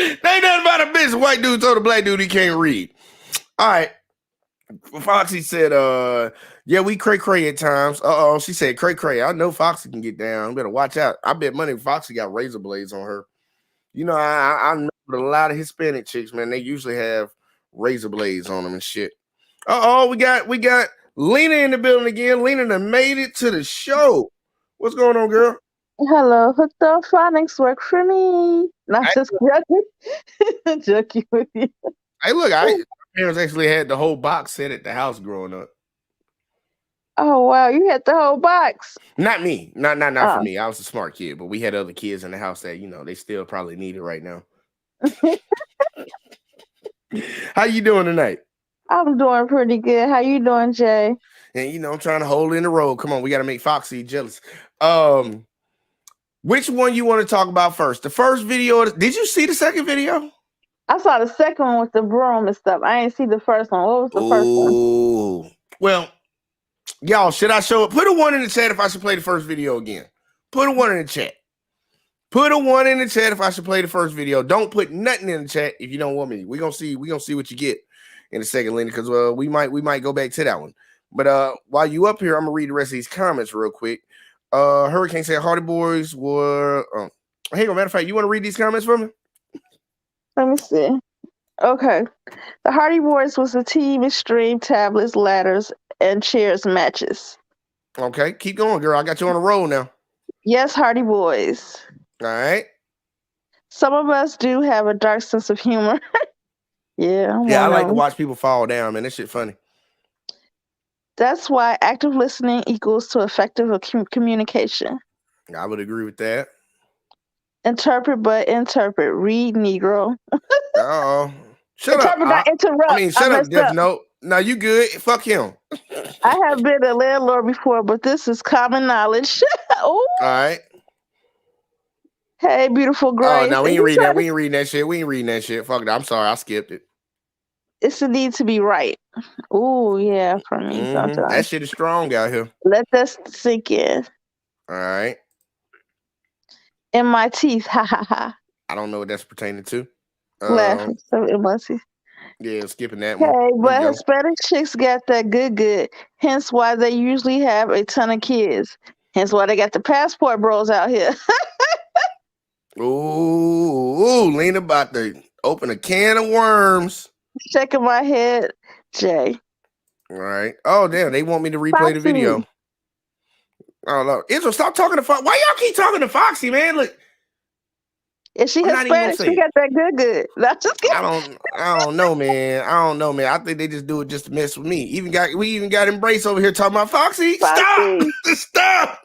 ain't nothing about a bitch. White dude told a black dude he can't read. All right. Foxy said, yeah, we cray at times. She said cray. I know Foxy can get down. Better watch out. I bet money Foxy got razor blades on her. I know a lot of Hispanic chicks, man. They usually have razor blades on them and shit. We got Lena in the building again. Lena done made it to the show. What's going on, girl? Hello, Hooked Phonics work for me. Not just joking with you. Hey, look, my parents actually had the whole box set at the house growing up. Oh wow, you had the whole box. Not me, not for me. I was a smart kid, but we had other kids in the house that they still probably need it right now. How you doing tonight? I'm doing pretty good. How you doing, Jay? And I'm trying to hold in the road. Come on, we got to make Foxy jealous. Which one you want to talk about first? The first video? Did you see the second video? I saw the second one with the broom and stuff. I didn't see the first one. What was the first one? Well, y'all, should I show it? Put a 1 in the chat if I should play the first video again. Put a 1 in the chat. Put a 1 in the chat if I should play the first video. Don't put nothing in the chat if you don't want me. We're gonna see what you get in a second, Lenny, because we might go back to that one. But while you up here, I'm gonna read the rest of these comments real quick. Hurricane said Hardy Boys were hang on, matter of fact, you want to read these comments for me? Let me see. Okay. The Hardy Boys was a team extreme tablets, ladders, and chairs matches. Okay, keep going, girl. I got you on a roll now. Yes, Hardy Boys. All right. Some of us do have a dark sense of humor. Yeah, I like to watch people fall down, man. That shit funny. That's why active listening equals to effective communication. I would agree with that. Interpret, but interpret. Read, Negro. Shut interpret, up. Not interrupt. I mean, shut up, Death Note. No, you good. Fuck him. I have been a landlord before, but this is common knowledge. All right. Hey, beautiful Grace. Oh, no, we ain't reading that. We ain't reading that shit. We ain't reading that shit. Fuck it. I'm sorry. I skipped it. It's a need to be right. Oh, yeah, for me sometimes. That shit is strong out here. Let that sink in. All right. In my teeth. Ha, ha, ha. I don't know what that's pertaining to. Laughing. So in my teeth. Yeah, skipping that one. Hey, but Hispanic chicks got that good. Hence why they usually have a ton of kids. Hence why they got the passport bros out here. Ooh, Lena about to open a can of worms. Shaking my head, Jay. All right. Oh, damn. They want me to replay the video. Oh, no. Israel, stop talking to Foxy. Why y'all keep talking to Foxy, man? Look. Is she Hispanic? She got that good. Not just kidding. I don't know, man. I think they just do it just to mess with me. We even got Embrace over here talking about Foxy. Stop.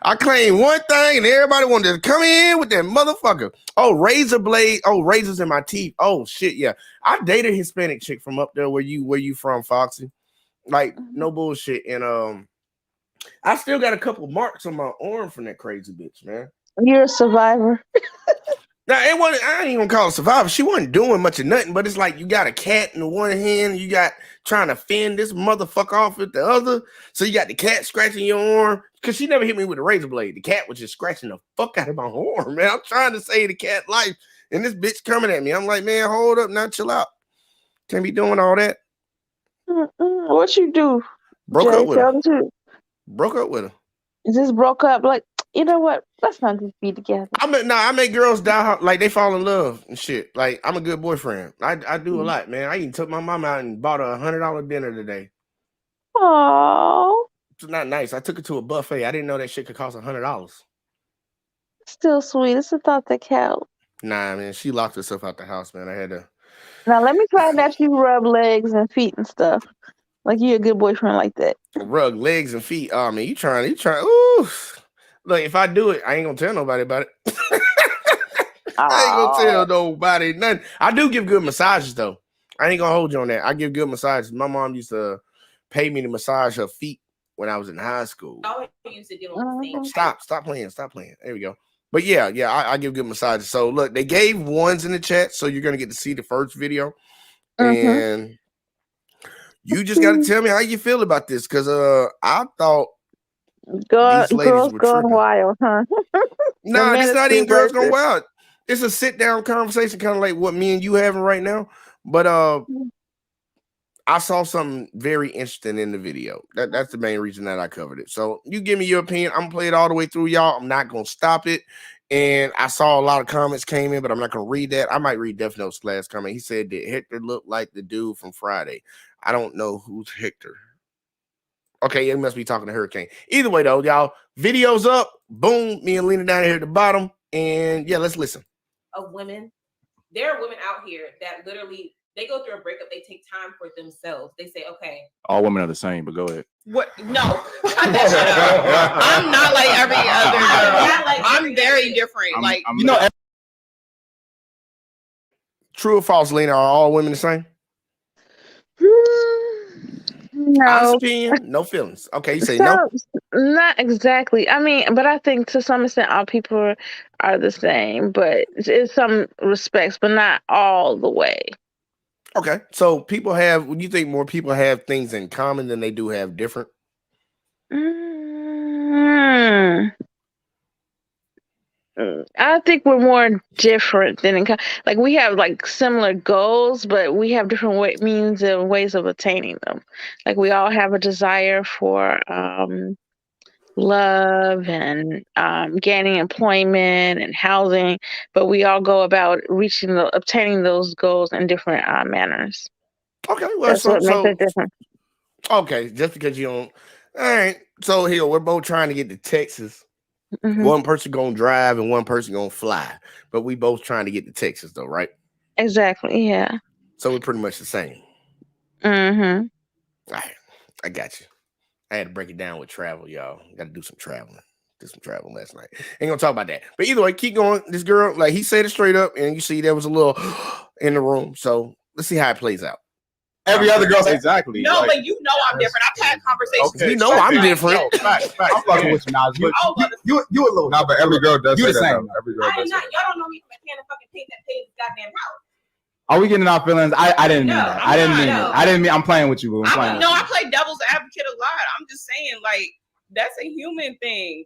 I claim one thing and everybody wanted to come in with that motherfucker. Oh, razor blade. Oh, razors in my teeth. Oh shit, yeah. I dated a Hispanic chick from up there where you from, Foxy. Like no bullshit. And I still got a couple marks on my arm from that crazy bitch, man. You're a survivor. Now it wasn't. I ain't even gonna call it survivor. She wasn't doing much of nothing, but it's like you got a cat in the one hand, you got trying to fend this motherfucker off with the other. So you got the cat scratching your arm because she never hit me with a razor blade. The cat was just scratching the fuck out of my arm, man. I'm trying to save the cat life, and this bitch coming at me. I'm like, man, hold up, now chill out. Can't be doing all that. What you do? Broke Jay, up with tell her. the truth. Broke up with her. Just broke up. Like, you know what? Let's not just be together. I make girls die like they fall in love and shit. Like I'm a good boyfriend. I do a lot, man. I even took my mom out and bought her $100 dinner today. Oh, It's not nice. I took her to a buffet. I didn't know that shit could cost $100. still sweet. It's a thought that counts. Nah, man, she locked herself out the house, man. I had to Now let me find out you rub legs and feet and stuff. Like you're a good boyfriend like that. rug legs and feet. Oh man, you trying? Ooh, look, if I do it, I ain't gonna tell nobody about it. I ain't gonna tell nobody nothing. I do give good massages though. I ain't gonna hold you on that. I give good massages. My mom used to pay me to massage her feet when I was in high school. I always used to deal with the same. Stop playing. There we go. But yeah, I give good massages. So look, they gave ones in the chat, so you're gonna get to see the first video, and you just gotta tell me how you feel about this, because I thought girls were going tripping. wild, huh? Nah, it's not even girls going versus- wild. It's a sit down conversation, kind of like what me and you having right now. But I saw something very interesting in the video. That's the main reason that I covered it. So you give me your opinion. I'm gonna play it all the way through, y'all. I'm not gonna stop it. And I saw a lot of comments came in, but I'm not gonna read that. I might read Death Note's last comment. He said that Hector looked like the dude from Friday. I don't know who's Hector. Okay, it must be talking to Hurricane. Either way, though, y'all, videos up. Boom, me and Lena down here at the bottom. And yeah, let's listen. Of women, there are women out here that literally they go through a breakup. They take time for themselves. They say, okay, All women are the same, but go ahead. What? No, cut that shit out. I'm not like every other girl. Not like I'm every very other- different. Like I'm You know, True or false, Lena? Are all women the same? No, Honest opinion, no feelings. Okay, you say no. Not exactly. I mean, but I think to some extent all people are the same, but in some respects, but not all the way. Okay, so people have. Would you think more people have things in common than they do have different? I think we're more different than like we have like similar goals, but we have different means and ways of attaining them. Like we all have a desire for love and gaining employment and housing, but we all go about obtaining those goals in different manners. Okay, well, That's what makes it different. Okay, just because you don't. All right, so here we're both trying to get to Texas. Mhm. One person gonna drive and one person gonna fly, but we both trying to get to Texas though, right? Exactly. Yeah. So we're pretty much the same. Mm-hmm. All right, I got you. I had to break it down with travel, y'all. Got to do some traveling. Did some traveling last night. Ain't gonna talk about that. But either way, keep going. This girl, like he said it straight up, and you see there was a little in the room. So let's see how it plays out. Every other girl. Exactly. no, like- but you know I'm different. I've had conversations. Okay, You know I'm fact, different. no, fact, I'm fucking with you now. Oh, but You a little. Nah, but every girl does You say the that. same. though. Every girl I am does say not. that. Y'all don't know me from a can of fucking paint that paid this goddamn house. Are we getting our feelings? I didn't mean No, that. I'm I didn't not, mean no. it. I didn't mean. I'm playing with you. I'm playing. I play devil's advocate a lot. I'm just saying, like, that's a human thing.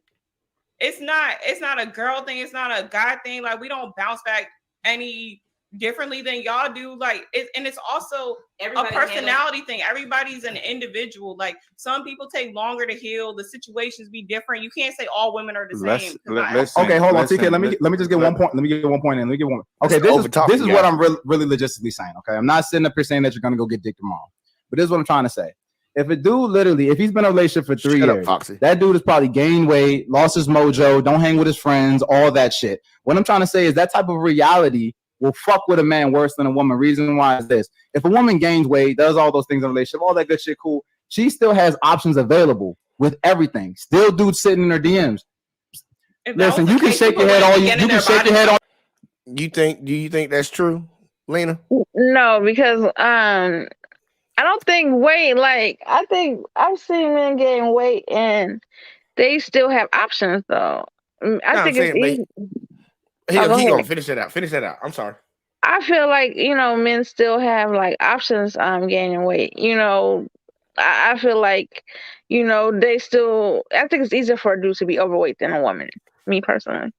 It's not a girl thing. It's not a guy thing. Like, we don't bounce back any differently than y'all do. Like, and it's also Everybody a personality thing. Everybody's an individual. Like, some people take longer to heal. The situations be different. You can't say all women are the same. Okay, hold on, TK. Let me just get one point. Let me get one point in. Let me get one. Okay, Let's this is overtalk, what I'm really logistically saying. Okay, I'm not sitting up here saying that you're gonna go get dick tomorrow, but this is what I'm trying to say. If a dude literally, if he's been in a relationship for 3 Shut up, years, Foxy. that dude has probably gained weight, lost his mojo, don't hang with his friends, all that shit. What I'm trying to say is that type of reality will fuck with a man worse than a woman. Reason why is this: if a woman gains weight, does all those things in a relationship, all that good shit, cool. She still has options available with everything. Still, dudes sitting in her DMs. Listen, you can shake your head all you can shake your head all. Do you think that's true, Lena? No, because I don't think weight. Like I think I've seen men gain weight and they still have options though. I No, I'm think it's saying, but easy. Oh, go keep going. ahead. Finish that out. Finish that out. I'm sorry. I feel like men still have like options gaining weight. I feel like they still. I think it's easier for a dude to be overweight than a woman. Me personally.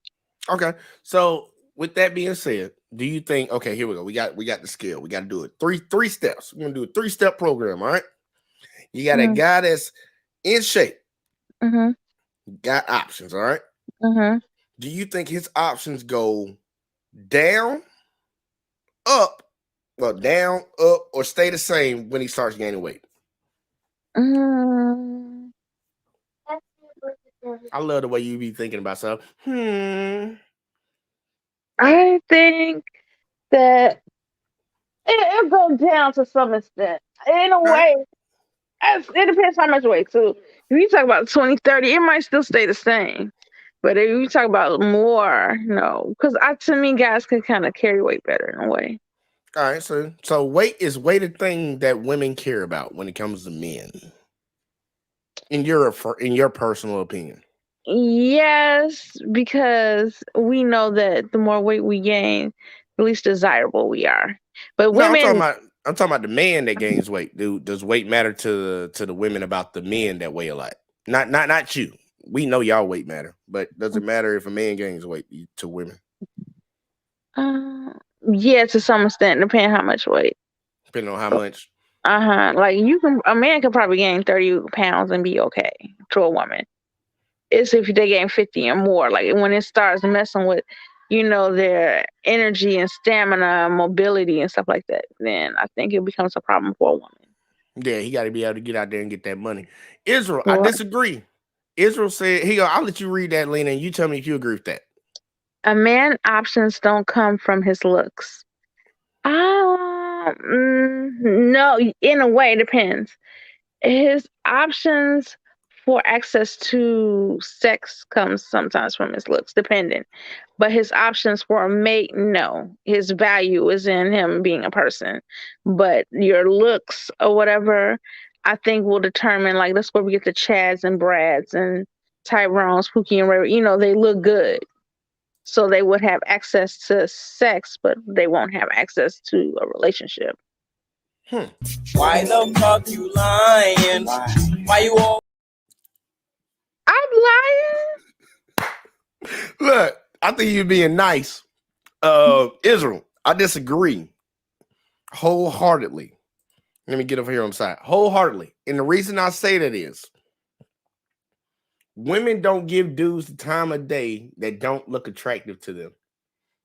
Okay. So with that being said, do you think? Okay, here we go. We got the scale. We got to do it three steps. We're gonna do a 3-step program. All right. You got a Mhm. guy that's in shape. Mhm. Got options. All right. Mhm. Do you think his options go down, up, down, up, or stay the same when he starts gaining weight? Mm. I love the way you be thinking about stuff. I think that it goes down to some extent. In a All right. way, it depends how much weight too. If you talk about 20, 30, it might still stay the same. But if you talk about more, no, because to me, guys can kind of carry weight better in a way. All right. So weight is a thing that women care about when it comes to men. In your personal opinion. Yes, because we know that the more weight we gain, the least desirable we are. But No, women, I'm talking about the man that gains weight. Does weight matter to the women about the men that weigh a lot? Not you. We know y'all weight matter, but does it matter if a man gains weight to women? uh, yeah, to some extent, depending how much weight. Depending on how much. Like a man could probably gain 30 pounds and be okay to a woman. It's if they gain 50 or more. Like when it starts messing with, their energy and stamina, mobility and stuff like that, then I think it becomes a problem for a woman. Yeah, he got to be able to get out there and get that money. Israel, I Well, disagree. Israel said, "Here, I'll let you read that, Lena, and you tell me if you agree with that." a man options don't come from his looks. No, in a way, it depends. His options for access to sex comes sometimes from his looks, depending. But his options for a mate, no. His value is in him being a person. But your looks or whatever, I think will determine, like, that's where we get the Chads and Brads and Tyrones, Pookie and Ray. They look good. So they would have access to sex, but they won't have access to a relationship. Why the fuck you lying? Why you all? I'm lying. Look, I think you're being nice. Israel, I disagree wholeheartedly. Let me get over here on the side. Wholeheartedly. And the reason I say that is women don't give dudes the time of day that don't look attractive to them.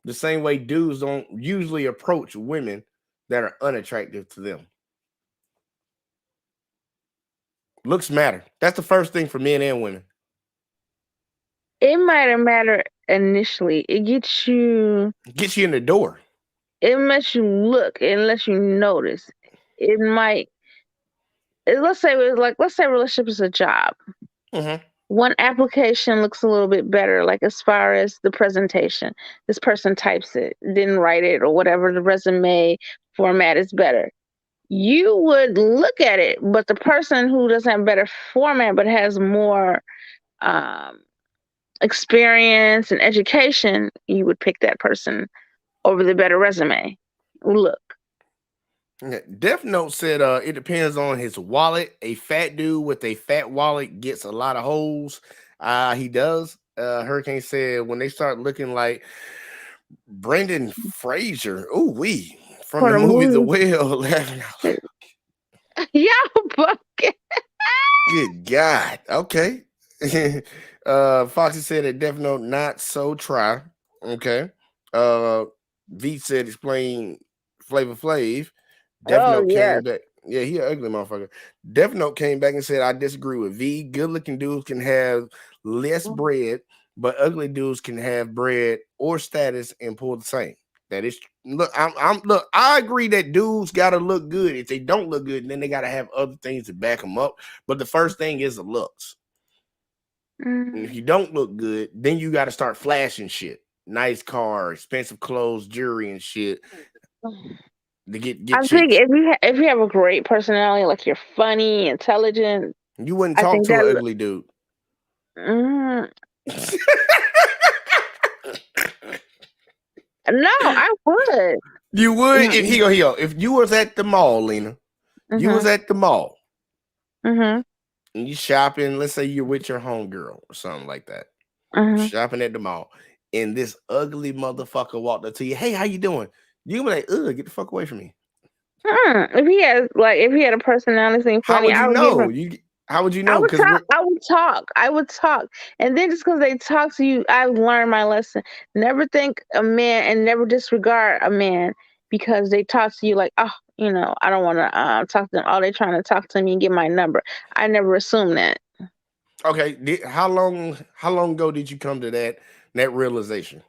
The same way dudes don't usually approach women that are unattractive to them. Looks matter. That's the first thing for men and women. It might have mattered initially. It gets you in the door. It makes you look. It lets you notice. It might. Let's say relationship is a job. Mm-hmm. One application looks a little bit better, like as far as the presentation. This person types it, didn't write it, or whatever. The resume format is better. You would look at it, but the person who doesn't have better format but has more experience and education, you would pick that person over the better resume. Look. Death Note said it depends on his wallet. A fat dude with a fat wallet gets a lot of holes. He does. Hurricane said when they start looking like Brendan Fraser, from the movie The Whale, laughing out loud. Y'all bucket. Good God. Okay. Foxy said at Death Note not so try. Okay. V said explain Flavor Flav. Death Note came back. Yeah, he an ugly motherfucker. Death Note came back and said, I disagree with V. Good looking dudes can have less bread, but ugly dudes can have bread or status and pull the same. That is look, I agree that dudes gotta look good. If they don't look good, then they gotta have other things to back them up. But the first thing is the looks. And if you don't look good, then you gotta start flashing shit. Nice car, expensive clothes, jewelry, and shit. to get I think chicks. if you have a great personality, like you're funny, intelligent, You wouldn't I talk think to an that. ugly dude. Mm, no, I would. You would if he go. If you was at the mall, Lena, you was at the mall Mm-hmm. and you shopping. Let's say you're with your homegirl or something like that. Mm-hmm. Shopping at the mall, and this ugly motherfucker walked up to you. Hey, how you doing? You be like, ugh, get the fuck away from me. If he had a personality thing How funny, would I you would give know? him. How would you I know? would Because talk. I would talk. And then just because they talk to you, I've learned my lesson. Never think a man and never disregard a man because they talk to you like, oh, I don't want to talk to them. Oh, they trying to talk to me and get my number. I never assume that. okay, how long ago did you come to that realization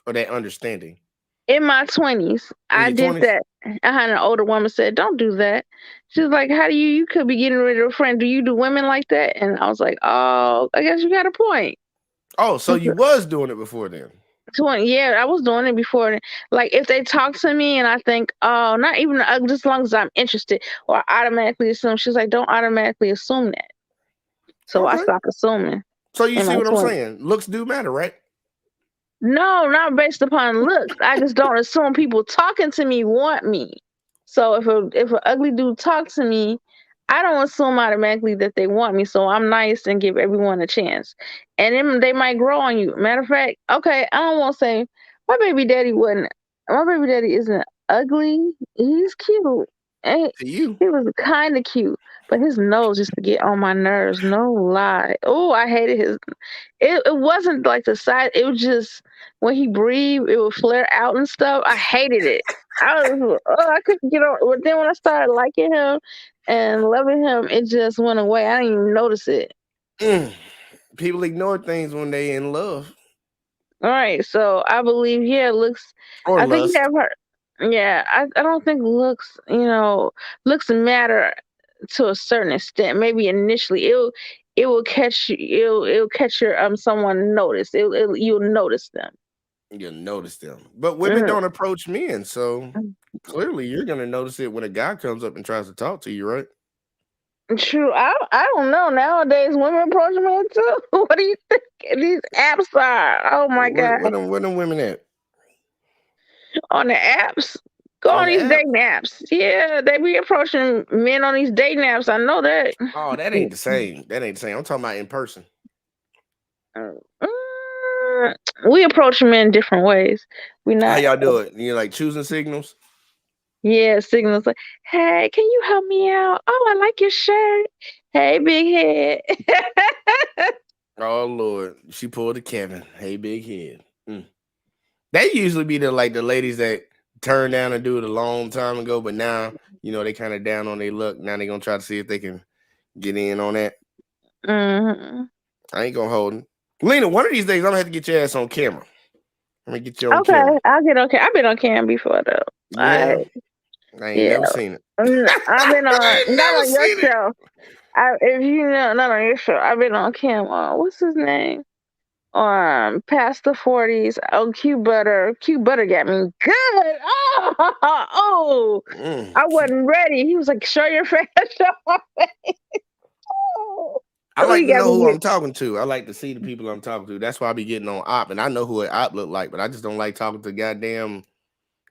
or that understanding? In my 20s, I your did 20s? that. I had an older woman said, "Don't do that." She's like, "How do you could be getting rid of a friend? Do you do women like that?" And I was like, "Oh, I guess you got a point." Oh, so you was doing it before then. 20, yeah, I was doing it before then. Like if they talk to me and I think, oh, not even just as long as I'm interested, or I automatically assume. She's like, "Don't automatically assume that." So I Okay. stopped assuming. So you in see my what I'm 20s. saying? Looks do matter, right? No, not based upon looks. I just don't assume people talking to me want me. So if an ugly dude talks to me, I don't assume automatically that they want me. So I'm nice and give everyone a chance. And then they might grow on you. Matter of fact, okay, I don't want to say my baby daddy isn't ugly. He's cute. And To you. he was kind of cute, but his nose used to get on my nerves. No lie. Oh, I hated his. It wasn't like the size. It was just when he breathed, it would flare out and stuff. I hated it. I couldn't get on. But then when I started liking him and loving him, it just went away. I didn't even notice it. People ignore things when they in love. All right, so I believe looks. Or I think lust. you have her. Yeah, I don't think looks. Looks matter to a certain extent. Maybe initially, it will catch you. It'll catch your someone notice. You'll notice them. You'll notice them. But women don't approach men, so clearly you're gonna notice it when a guy comes up and tries to talk to you, right? True. I don't know. Nowadays, women approach men too. What do you think these apps are? Oh my god! Where them women at? On the apps. Go on these dating apps. Yeah, they be approaching men on these dating apps. I know that. Oh, that ain't the same. That ain't the same. I'm talking about in person. We approach men different ways. We not. How y'all do it? You like choosing signals? Yeah, signals like, hey, can you help me out? Oh, I like your shirt. Hey, big head. Oh Lord, she pulled a Kevin. Hey, big head. They usually be the ladies that turned down and do it a long time ago, but now they kind of down on their luck. Now they gonna try to see if they can get in on that. Mm-hmm. I ain't gonna hold it. Lena, one of these days I'm gonna have to get your ass on camera. I'm gonna get you on okay, camera. I'll get on camera. I've been on camera before though. Yeah. I ain't never seen it. I've been on not on your show. If you know, not on your show. I've been on camera. What's his name? Past the 40s. Oh, Q Butter. Q Butter got me good. Oh, I wasn't ready. He was like, show your face. Show my face. I like to know who I'm talking to. I like to see the people I'm talking to. That's why I be getting on op, and I know who an op look like, but I just don't like talking to goddamn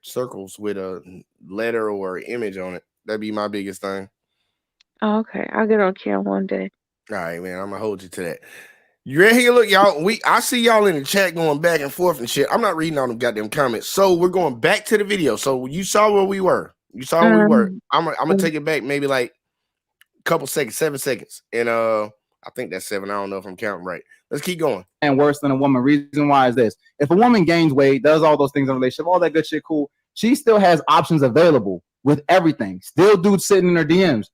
circles with a letter or an image on it. That'd be my biggest thing. Oh, okay, I'll get on camera one day. All right, man. I'm gonna hold you to that. You ready? Here, look, y'all. I see y'all in the chat going back and forth and shit. I'm not reading all them goddamn comments. So we're going back to the video. So you saw where we were. You saw where we were. I'm gonna take it back maybe like a couple seconds, 7 seconds, and I think that's 7. I don't know if I'm counting right. Let's keep going. And worse than a woman. Reason why is this: if a woman gains weight, does all those things in a relationship, all that good shit, cool. She still has options available with everything. Still, dudes sitting in her DMs.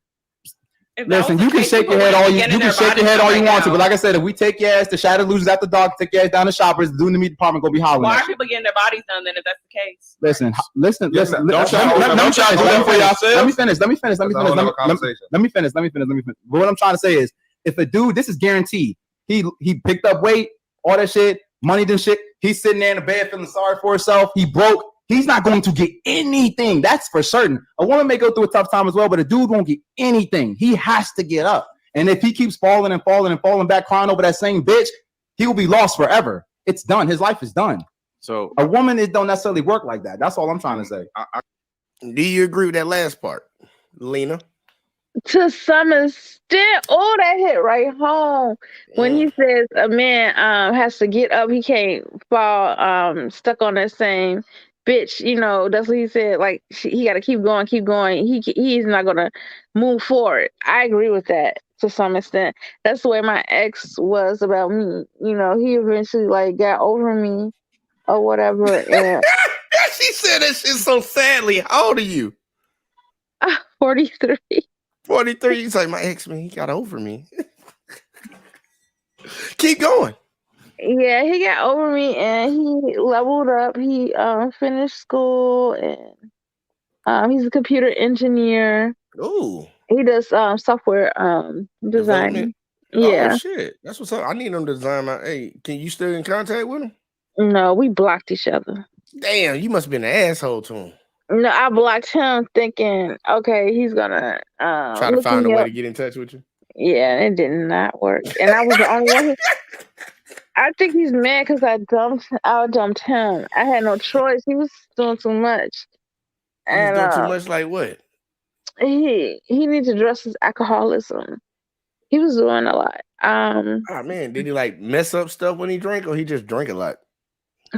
Listen, you can shake your head all you can shake your head all you want to, but like I said, if we take your ass to Shadow Losers at the dog, take your ass down to Shoppers, doing the meat department, go be hollering. Why are people getting their bodies done then if that's the case? Listen. Don't try to do that for yourself. Let me finish. Let me finish. But what I'm trying to say is, if a dude, this is guaranteed. He picked up weight, all that shit, money, this shit. He's sitting there in the bed feeling sorry for himself. He broke. He's not going to get anything. That's for certain. A woman may go through a tough time as well, but a dude won't get anything. He has to get up. And if he keeps falling and falling and falling back, crying over that same bitch, he will be lost forever. It's done. His life is done. So a woman, it don't necessarily work like that. That's all I'm trying to say. Do you agree with that last part, Lena? To some extent, oh, that hit right home when he says a man has to get up, he can't fall stuck on that same bitch. You know, that's what he said. Like he got to keep going. He's not gonna move forward. I agree with that to some extent. That's the way my ex was about me. You know, he eventually like got over me or whatever. And she said that shit so sadly. How old are you? 43. 43. He's like, my ex, man, he got over me. Keep going. Yeah, he got over me and he leveled up. He finished school and he's a computer engineer. Ooh. He does software design. Yeah. Oh shit. That's what's up. I need him to design my can you still in contact with him? No, we blocked each other. Damn, you must have been an asshole to him. No, I blocked him thinking, okay, he's gonna try to find a way to get in touch with you. Yeah, it did not work. And I was the only one I think he's mad because I dumped him. I had no choice. He was doing too much. He was doing too much like what? He needs to address his alcoholism. He was doing a lot. Oh man, did he like mess up stuff when he drank, or he just drank a lot?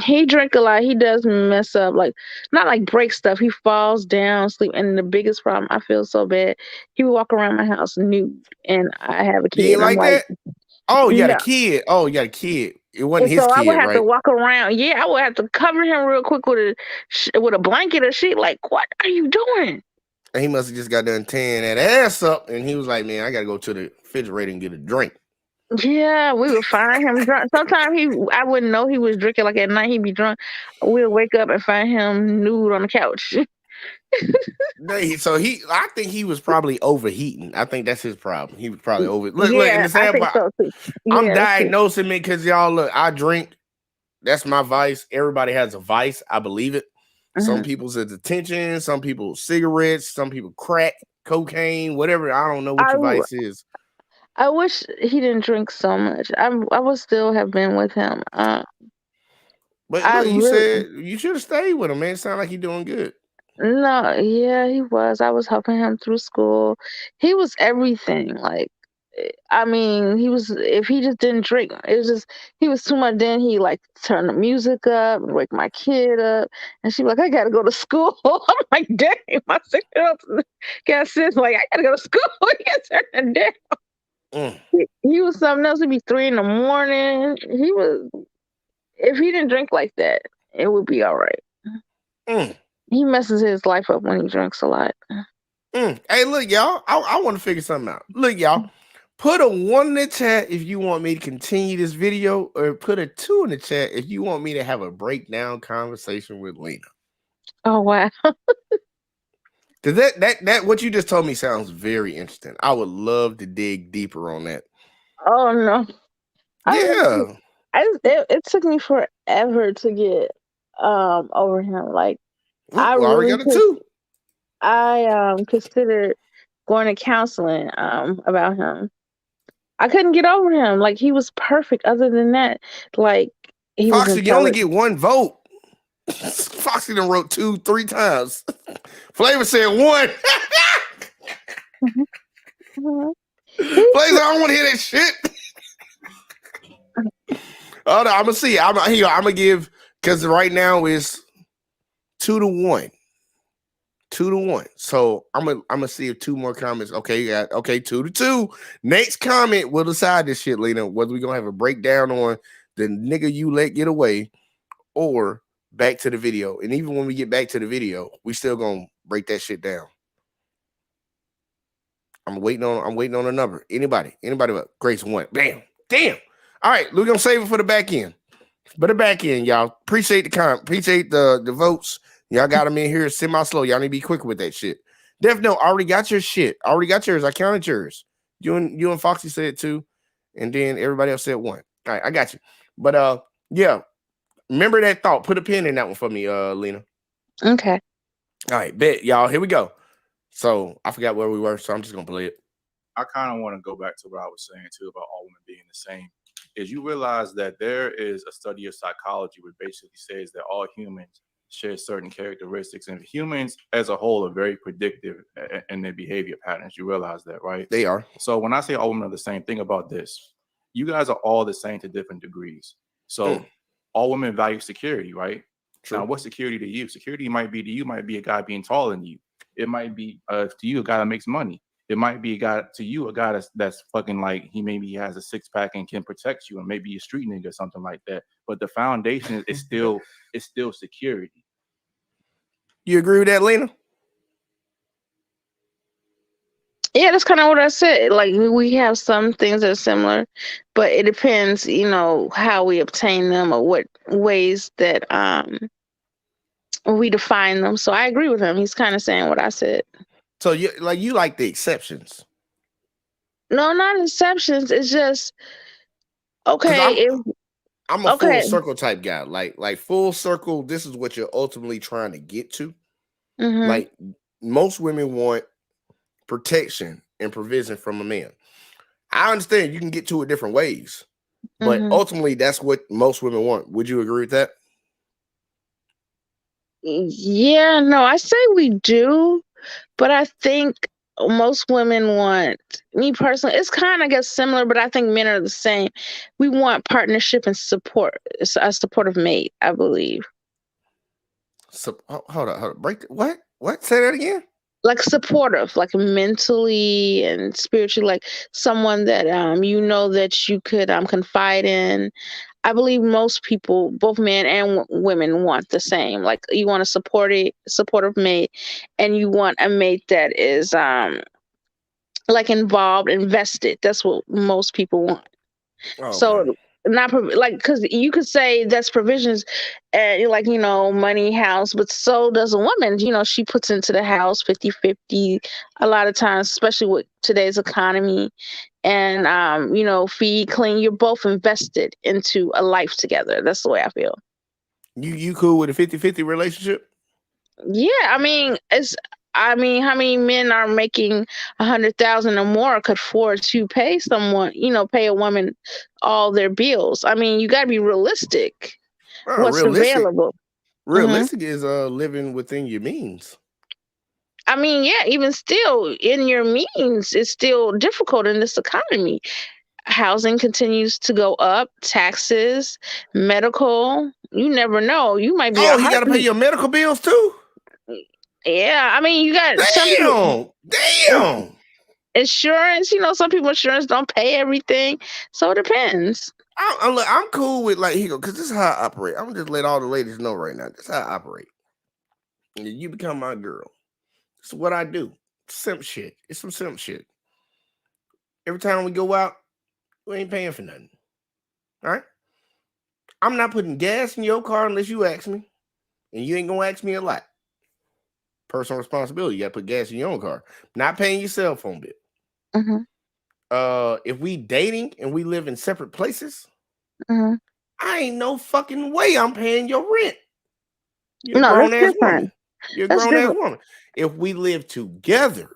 He drank a lot. He does mess up, like not like break stuff. He falls down, sleep. And the biggest problem, I feel so bad. He would walk around my house nude, and I have a kid. You like that? Oh, you got a kid. Oh, you got a kid. It wasn't his kid, right? So I would have to walk around. Yeah, I would have to cover him real quick with a blanket or shit. Like, what are you doing? And he must have just got done tearing that ass up, and he was like, "Man, I gotta go to the refrigerator and get a drink." Yeah, we would find him drunk. Sometimes I wouldn't know he was drinking. Like at night, he'd be drunk. We'll wake up and find him nude on the couch. So I think he was probably overheating. I think that's his problem. He was probably over. Look, yeah, and the sad part, so too. I'm diagnosing it because y'all look. I drink. That's my vice. Everybody has a vice. I believe it. Some people's it's attention. Some people cigarettes. Some people crack, cocaine, whatever. I don't know what your vice is. I wish he didn't drink so much. I would still have been with him. But you said you should have stayed with him, man. It sounds like he's doing good. No, yeah, he was. I was helping him through school. He was everything. Like, I mean, if he just didn't drink, it was just, he was too much. Then he like turn the music up and wake my kid up. And she was like, I got to go to school. I'm like, dang, my 6-year-old got sis, like, I got to go to school. He got to turn it down. He was something else. It'd be 3 a.m. If he didn't drink like that, it would be all right. He messes his life up when he drinks a lot. Hey, look, y'all. I want to figure something out. Look, y'all. Put a 1 in the chat if you want me to continue this video, or put a 2 in the chat if you want me to have a breakdown conversation with Lena. Oh wow. Cause that what you just told me sounds very interesting. I would love to dig deeper on that. Oh no. Yeah. It took me forever to get over him. Like I already got a 2. I considered going to counseling about him. I couldn't get over him. Like he was perfect. Other than that, like he Foxy, was you only get 1 vote. Foxy done wrote 2, 3 times. Flavor said 1. Flavor, I don't want to hear that shit. I'm gonna see. I'm gonna give, because right now is 2-1. 2-1. So I'm gonna see if 2 more comments. Okay, you got 2-2. Next comment will decide this shit, Lena. Whether we're gonna have a breakdown on the nigga you let get away, or back to the video. And even when we get back to the video, we still gonna break that shit down. I'm waiting on a number. Anybody but Grace 1. Damn. All right, we're gonna save it for the back end. But the back end, y'all. Appreciate the votes. Y'all got them in here semi-slow. Y'all need to be quicker with that shit. Def Note, I already got your shit. I already got yours. I counted yours. You and Foxy said 2, and then everybody else said 1. All right, I got you. But yeah. Remember that thought. Put a pin in that one for me, Lena. Okay. All right, bet y'all. Here we go. So I forgot where we were, so I'm just gonna play it. I kind of want to go back to what I was saying too about all women being the same. Is you realize that there is a study of psychology which basically says that all humans share certain characteristics, and humans as a whole are very predictive in their behavior patterns. You realize that, right? They are. So when I say all women are the same, think about this. You guys are all the same to different degrees. So all women value security, right? True. Now, what's security to you? Security might be to you might be a guy being taller than you. It might be to you a guy that makes money. It might be a guy to you, a guy that's fucking like he maybe has a 6-pack and can protect you, and maybe a street nigga or something like that. But the foundation is still security. You agree with that, Lena? Yeah, that's kind of what I said. Like we have some things that are similar, but it depends, how we obtain them or what ways that we define them. So I agree with him. He's kind of saying what I said. So you like the exceptions? No, not exceptions. It's just okay. I'm a full circle type guy. Like full circle. This is what you're ultimately trying to get to. Mm-hmm. Like most women want protection and provision from a man. I understand you can get to it different ways, but ultimately that's what most women want. Would you agree with that? Yeah, no, I say we do, but I think most women want, me personally, it's kind of, I guess, similar, but I think men are the same. We want partnership and support. It's a supportive mate, I believe. So hold on. What? Say that again. Like supportive, like mentally and spiritually, like someone that that you could confide in. I believe most people, both men and women, want the same. Like you want a supportive mate, and you want a mate that is like involved, invested. That's what most people want. Okay. So not like, because you could say that's provisions, like money, house, but so does a woman. She puts into the house 50-50 a lot of times, especially with today's economy. And feed, clean. You're both invested into a life together. That's the way I feel. You cool with a 50-50 relationship? Yeah, I mean, how many men are making 100,000 or more could afford to pay someone, pay a woman all their bills? I mean, you got to be realistic. What's available? Realistic is living within your means. I mean, yeah, even still in your means, it's still difficult in this economy. Housing continues to go up, taxes, medical. You never know. You might be. Oh, you got to pay your medical bills too? Yeah, I mean, you got damn. Insurance. Some people insurance don't pay everything, so it depends. I'm cool with because this is how I operate. I'm just let all the ladies know right now. This is how I operate. You become my girl. This is what I do. Simp shit. It's some simp shit. Every time we go out, we ain't paying for nothing. All right? I'm not putting gas in your car unless you ask me. And you ain't gonna ask me a lot. Personal responsibility. You gotta put gas in your own car. Not paying your cell phone bill. If we dating and we live in separate places, I ain't no fucking way I'm paying your rent. You're a grown-ass woman. You're a grown-ass woman. If we live together,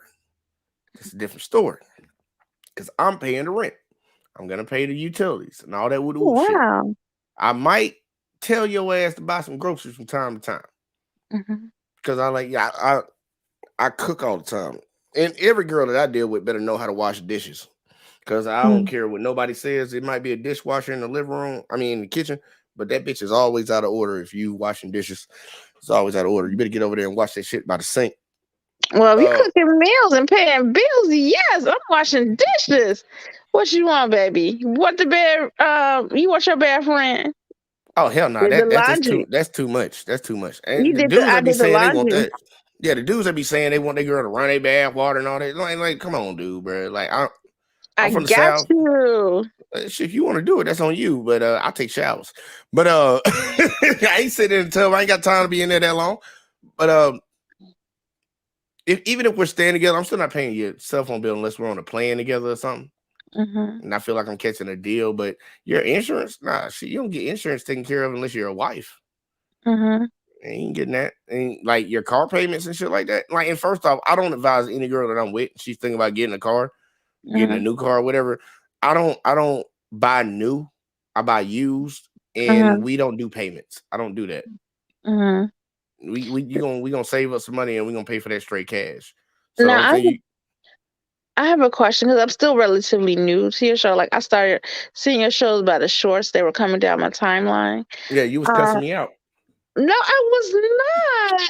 it's a different story. Because I'm paying the rent. I'm gonna pay the utilities and all that shit. I might tell your ass to buy some groceries from time to time. Because I cook all the time. And every girl that I deal with better know how to wash dishes. Because I don't care what nobody says. It might be a dishwasher in the living room, in the kitchen, but that bitch is always out of order. If you washing dishes, it's always out of order. You better get over there and wash that shit by the sink. Well, if you cooking meals and paying bills, yes, I'm washing dishes. What you want, baby? What you want your bed rent? Oh hell no, that's too much. That's too much. And the dudes that be saying they want that. Yeah, the dudes that be saying they want their girl to run their bath water and all that. Like, come on, dude, bro. Like, I'm from the South. If you want to do it, that's on you. But I'll take showers. But I ain't sitting in the tub. I ain't got time to be in there that long. But even if we're staying together, I'm still not paying your cell phone bill unless we're on a plane together or something. And I feel like I'm catching a deal. But your insurance, you don't get insurance taken care of unless you're a wife. ain't getting that. And like your car payments and shit like that. Like, and first off, I don't advise any girl that I'm with. She's thinking about getting a car, getting a new car, or whatever. I don't buy new. I buy used, and we don't do payments. I don't do that. We gonna save us some money, and we gonna pay for that straight cash. So Now, I have a question because I'm still relatively new to your show. Like, I started seeing your shows by the shorts. They were coming down my timeline. yeah, you was cussing me out. No, I was not.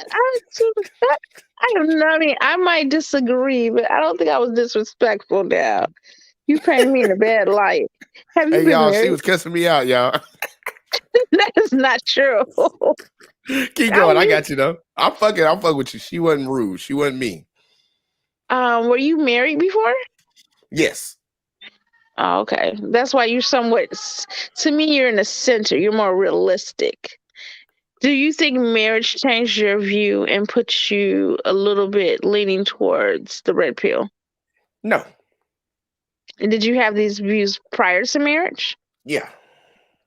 I don't know. I mean, I might disagree, but I don't think I was disrespectful now. You painted me in a bad light. Have you Hey, been y'all, married? she was cussing me out, y'all. That is not true. Keep going. I got you, though. I'm fucking with you. She wasn't rude. She wasn't mean. Were you married before? Yes. Oh, okay. That's why you're somewhat, to me, you're in the center. You're more realistic. Do you think marriage changed your view and put you a little bit leaning towards the red pill? No. And did you have these views prior to marriage? Yeah.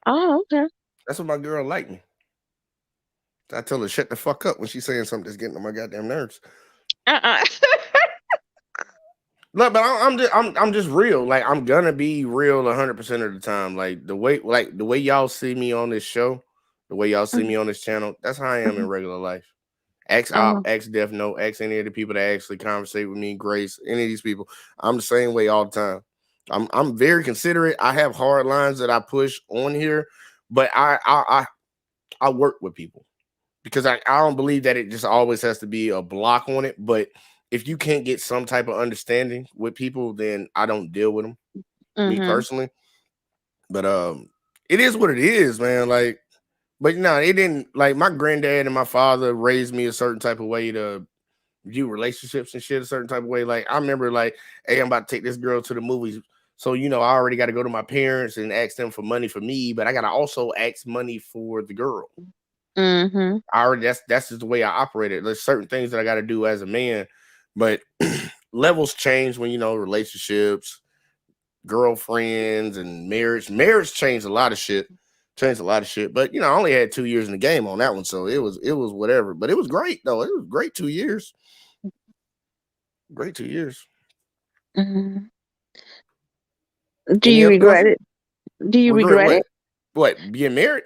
Oh, okay. That's what my girl liked me. I tell her shut the fuck up when she's saying something that's getting on my goddamn nerves. Look, but I'm just real. Like, I'm gonna be real 100% of the time. Like the way y'all see me on this show, the way y'all see me on this channel, that's how I am in regular life. Ask Op, ask Def Note, ask any of the people that actually conversate with me, Grace, any of these people. I'm the same way all the time. I'm very considerate. I have hard lines that I push on here, but I work with people because I don't believe that it just always has to be a block on it. But if you can't get some type of understanding with people, then I don't deal with them, me personally. But it is what it is, man. Like, but no, it didn't. Like, my granddad and my father raised me a certain type of way to view relationships and shit a certain type of way. Like, I remember, like, hey, I'm about to take this girl to the movies. So, I already got to go to my parents and ask them for money for me, but I got to also ask money for the girl. That's just the way I operated. There's certain things that I got to do as a man, but levels change when, relationships, girlfriends, and marriage changed a lot of shit. But I only had 2 years in the game on that one, so it was whatever. But it was great though. It was great 2 years. Great 2 years. Do you regret it? Do you regret it? What, being married?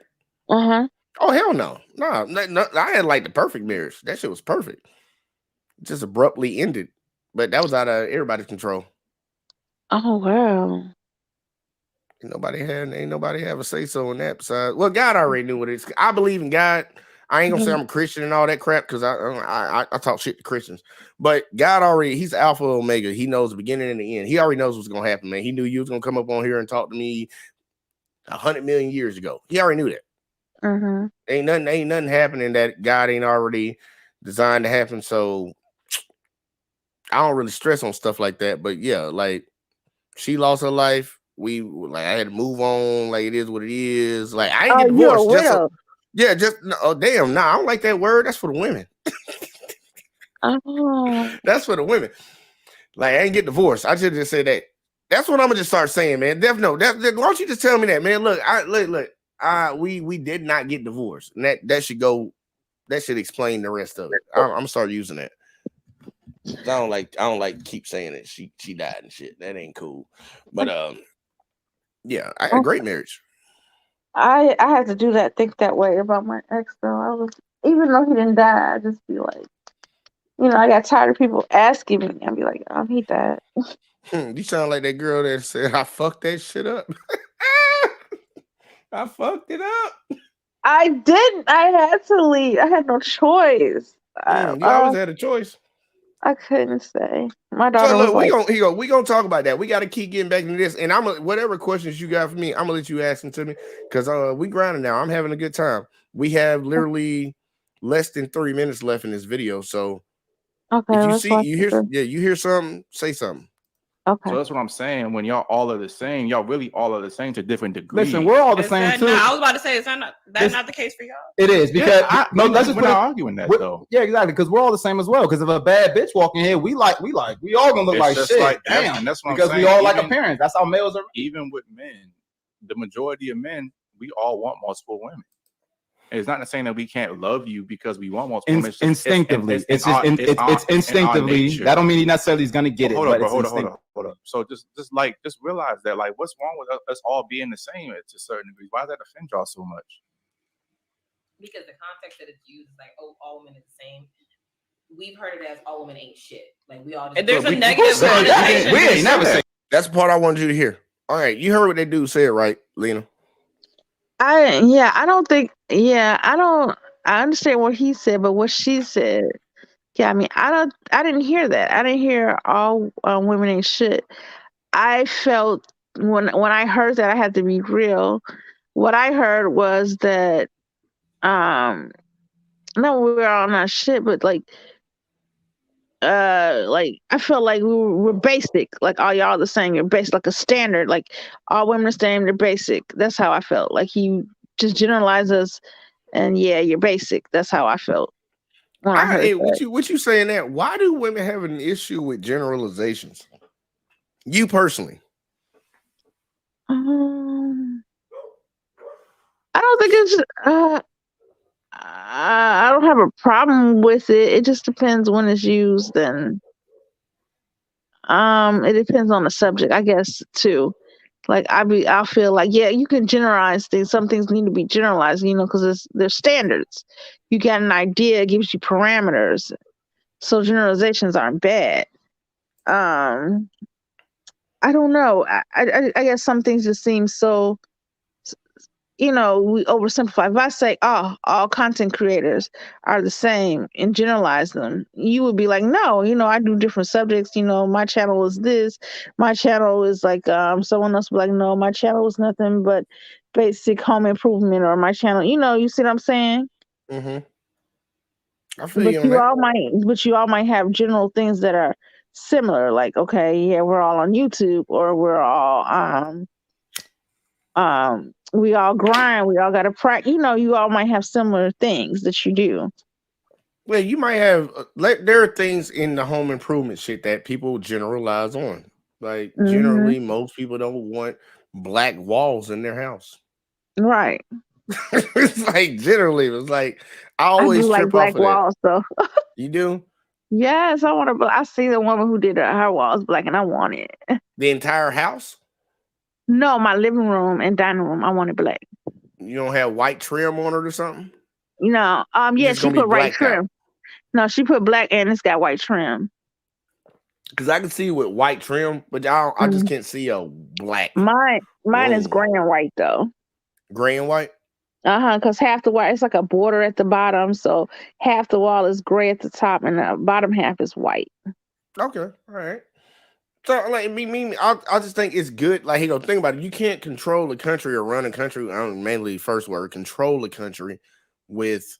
Oh, hell no. No, I had like the perfect marriage. That shit was perfect. It just abruptly ended. But that was out of everybody's control. Oh, wow. Ain't nobody have a say so in that. Besides, well, God already knew what it is. I believe in God. I ain't gonna say I'm a Christian and all that crap because I talk shit to Christians. But God already, he's Alpha Omega. He knows the beginning and the end. He already knows what's gonna happen, man. He knew you was gonna come up on here and talk to me 100 million years ago. He already knew that. Ain't nothing happening that God ain't already designed to happen. So I don't really stress on stuff like that. But yeah, like, she lost her life. I had to move on. Like, it is what it is. Like, I ain't get divorced. Damn. Nah, I don't like that word. That's for the women. That's for the women. Like, I ain't get divorced. I should just say that. That's what I'm gonna just start saying, man. Def no. Why don't you just tell me that, man? Look, we did not get divorced. And that should go. That should explain the rest of it. I'm gonna start using that. I don't like keep saying it. She died and shit. That ain't cool. But yeah, I had a great marriage. I had to do that, think that way about my ex though. Even though he didn't die, I just be like, I got tired of people asking me. I'd be like, he died. You sound like that girl that said I fucked that shit up. I fucked it up. I didn't. I had to leave. I had no choice. You always had a choice. I couldn't say. My daughter. So look, was we gonna talk about that. We got to keep getting back into this, and whatever questions you got for me, I'm gonna let you ask them to me because we grinding now. I'm having a good time. We have literally less than 3 minutes left in this video, so if you hear something, say something. Okay. So that's what I'm saying. When y'all all are the same, y'all really all are the same to different degrees. Listen, we're all the same too. No, I was about to say, is that not the case for y'all? It is because we're not arguing that though. Yeah, exactly. Because we're all the same as well. Because if a bad bitch walking here, we all gonna look like shit. Like, damn, that's what because I'm saying. We all like appearance. That's how males are. Even with men, the majority of men, we all want multiple women. It's not saying that we can't love you because we want multiple women. Instinctively, it's instinctively. That don't mean he necessarily is gonna get it. Hold up. So just realize that, like, what's wrong with us all being the same to certain degrees? Why does that offend y'all so much? Because the context that it's used is like, oh, all women is the same. We've heard it as all women ain't shit. Like we all just there's a negative connotation. We ain't never say. That's the part I wanted you to hear. All right, you heard what that dude said, right, Lena? I understand what he said, but what she said, yeah, I mean, I didn't hear that. I didn't hear all women ain't shit. I felt when I heard that, I had to be real. What I heard was that, no, we were all not shit, but like I felt like we're basic, like all y'all the same. You're basic, like a standard, like all women are the same. They're basic. That's how I felt. Like he just generalized us, and yeah, you're basic. That's how I felt. When I heard that. What you saying that? Why do women have an issue with generalizations? You personally? I don't think it's. I don't have a problem with it. It just depends when it's used, and it depends on the subject, I guess, too. Like I feel like, yeah, you can generalize things. Some things need to be generalized, because there's standards. You got an idea, it gives you parameters. So generalizations aren't bad. I don't know. I guess some things just seem so. We oversimplify. If I say, all content creators are the same and generalize them, you would be like, no, I do different subjects. My channel is this. My channel is like, someone else would be like, no, my channel is nothing but basic home improvement, or my channel, you see what I'm saying? Mm-hmm. I feel but you all might have general things that are similar. Like, okay, yeah, we're all on YouTube, or we're all, we all grind. We all got to practice. You all might have similar things that you do. Well, you might have. There are things in the home improvement shit that people generalize on. Like generally, most people don't want black walls in their house. Right. It's like generally, it's like I always like black walls, though. You do? Yes, I want to. I see the woman who did her walls black, and I want it. The entire house? No, my living room and dining room. I want it black. You don't have white trim on it or something? No. Yeah, she put white trim. Out. No, she put black and it's got white trim. Because I can see with white trim, but I just can't see a black. Mine is gray and white though. Gray and white? Because half the wall, it's like a border at the bottom, so half the wall is gray at the top, and the bottom half is white. Okay, all right. So, like, I just think it's good. Like, think about it. You can't control the country or run a country. Mainly, first word, control the country with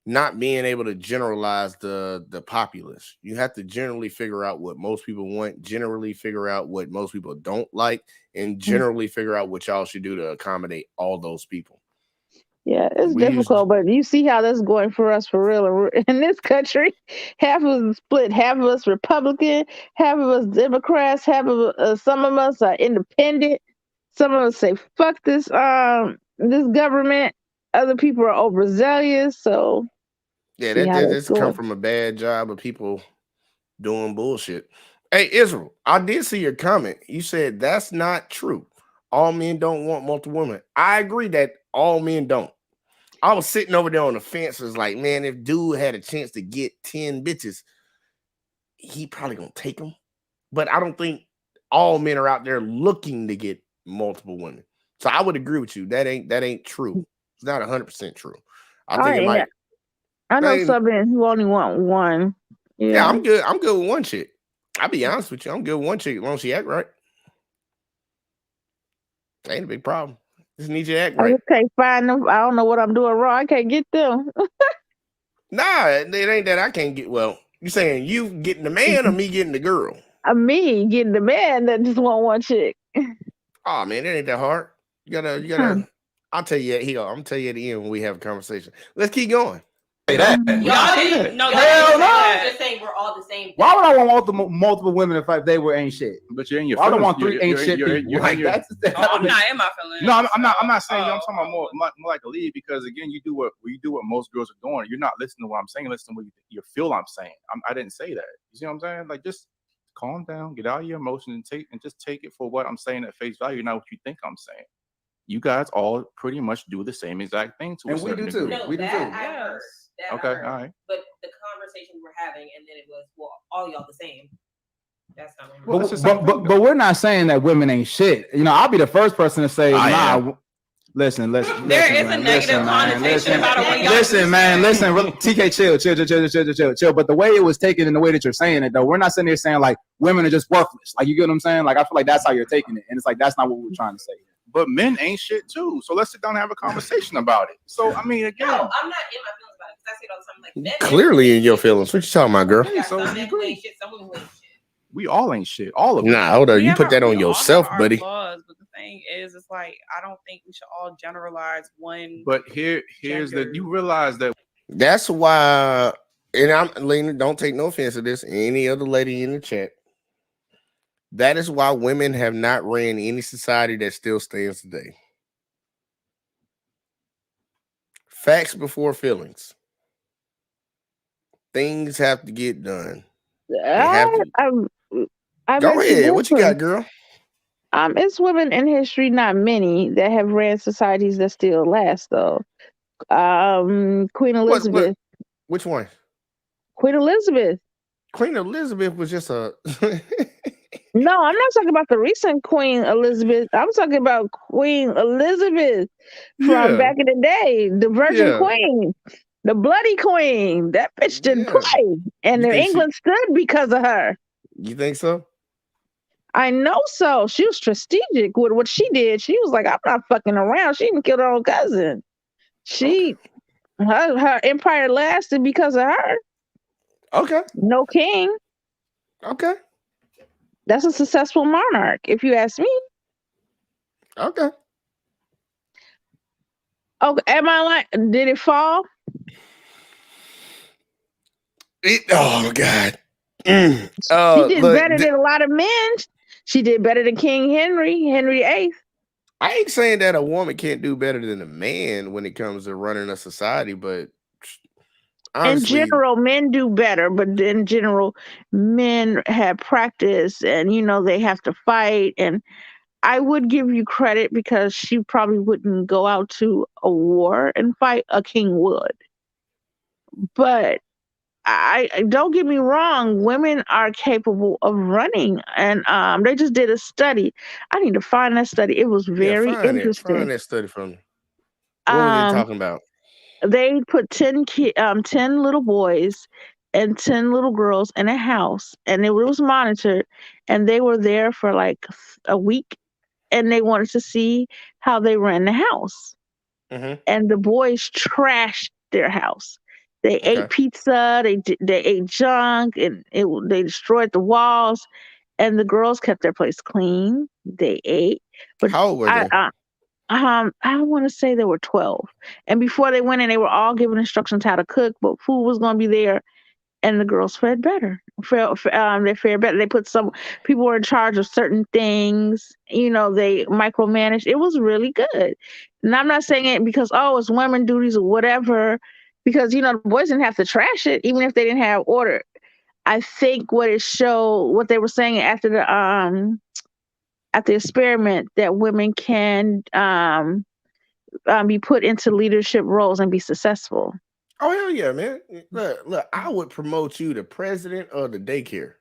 not being able to generalize the populace. You have to generally figure out what most people want, generally figure out what most people don't like, and generally figure out what y'all should do to accommodate all those people. Yeah, it's difficult, but you see how that's going for us for real. In this country, half of us split, half of us Republican, half of us Democrats, half of some of us are independent. Some of us say, fuck this government. Other people are overzealous, so... Yeah, that's come from a bad job of people doing bullshit. Hey, Israel, I did see your comment. You said that's not true. All men don't want multiple women. I agree that all men don't. I was sitting over there on the fence. Was like, man, if dude had a chance to get 10 bitches, he probably gonna take them. But I don't think all men are out there looking to get multiple women. So I would agree with you. That ain't true. It's not 100% true. I think it might. I know some men who only want one. Yeah, I'm good. I'm good with one chick. I'll be honest with you. I'm good with one chick as long as she act right. Ain't a big problem. Just need you to act right. I just can't find them. I don't know what I'm doing wrong. I can't get them. Nah, it ain't that I can't get. Well, you saying you getting the man or me getting the girl? Me getting the man that just want one chick. Oh man, it ain't that hard. You gotta. I'll tell you. I'm tell you at the end when we have a conversation. Let's keep going. Say that. Y'all didn't. No, Hell no. I'm just saying we're all the same. Why would I want multiple women if they were ain't shit? But you're in your I don't feelings. want 3 ain't shit people. You're Like, in your, that's I'm not in my feelings. no, I'm not saying. I'm talking about more like a lead, because again, you do what most girls are doing. You're not listening to what I'm saying. Listen to what you feel I'm saying. I didn't say that. You see what I'm saying? Like, just calm down, get out of your emotions, and just take it for what I'm saying at face value, not what you think I'm saying. You guys all pretty much do the same exact thing to a certain degree. too. No, We do that too. I heard. That Okay, I heard. all right. But the conversation we're having, and then it was, well, all y'all the same. That's not what Well, we're it's the same thing, But we're not saying that women ain't shit. You know, I'll be the first person to say, I nah. am. Listen. There is a negative connotation about it when y'all Listen, man. TK, chill. But the way it was taken and the way that you're saying it, though, we're not sitting there saying like women are just worthless. Like, you get what I'm saying? Like, I feel like that's how you're taking it, and it's like that's not what we're trying to say. But men ain't shit too. So let's sit down and have a conversation about it. So I mean, again, No, I'm not in my feelings about it because I see it all the time. Like, men Clearly in your feelings. What you talking about, girl? We got So some we men who agree. ain't shit, some women who ain't shit. we all ain't shit. All of us. Nah, hold on. We You have put that our- on we all yourself, have our buddy. flaws, but the thing is, it's like I don't think we should all generalize one. But here's Gender. you realize that That's why, and I'm Lena, don't take no offense to this. Any other lady in the chat. That is why women have not ran any society that still stands today. Facts before feelings. Things have to get done. have to- I Go beg to ahead. What you differ. got, girl? It's women in history, not many, that have ran societies that still last, though. Queen Elizabeth. Which one? Queen Elizabeth. Queen Elizabeth was just a. No, I'm not talking about the recent Queen Elizabeth. I'm talking about Queen Elizabeth from back in the day, the Virgin Yeah. Queen, the Bloody Queen. That bitch didn't Yeah. play, and You think England stood because of her. You think so? I know so. She was strategic with what she did. She was like, I'm not fucking around. She even killed her own cousin. Her empire lasted because of her. Okay. No king. Okay. That's a successful monarch, if you ask me. Okay. Okay, am I like, did it fall? Oh God. She did Look, better than a lot of men. She did better than King Henry VIII. I ain't saying that a woman can't do better than a man when it comes to running a society, but honestly, in general, men do better, but in general, men have practice and they have to fight. And I would give you credit because she probably wouldn't go out to a war and fight. A king would. But I don't get me wrong, women are capable of running, and they just did a study. I need to find that study. It was very find interesting. that study from me. What were they talking about? They put 10 little boys and 10 little girls in a house, and it was monitored, and they were there for like a week, and they wanted to see how they ran the house. Mhm. And the boys trashed their house. They ate pizza, they ate junk, and they destroyed the walls. And the girls kept their place clean. They ate. But How old were they? I want to say they were 12. And before they went in, they were all given instructions how to cook, but food was going to be there. And the girls fared better. They fared better. They put some people were in charge of certain things. They micromanaged. It was really good. And I'm not saying it because, it's women duties or whatever, because, the boys didn't have to trash it, even if they didn't have order. I think what they were saying after the experiment, that women can be put into leadership roles and be successful. Oh hell yeah, man! Look, I would promote you to president of the daycare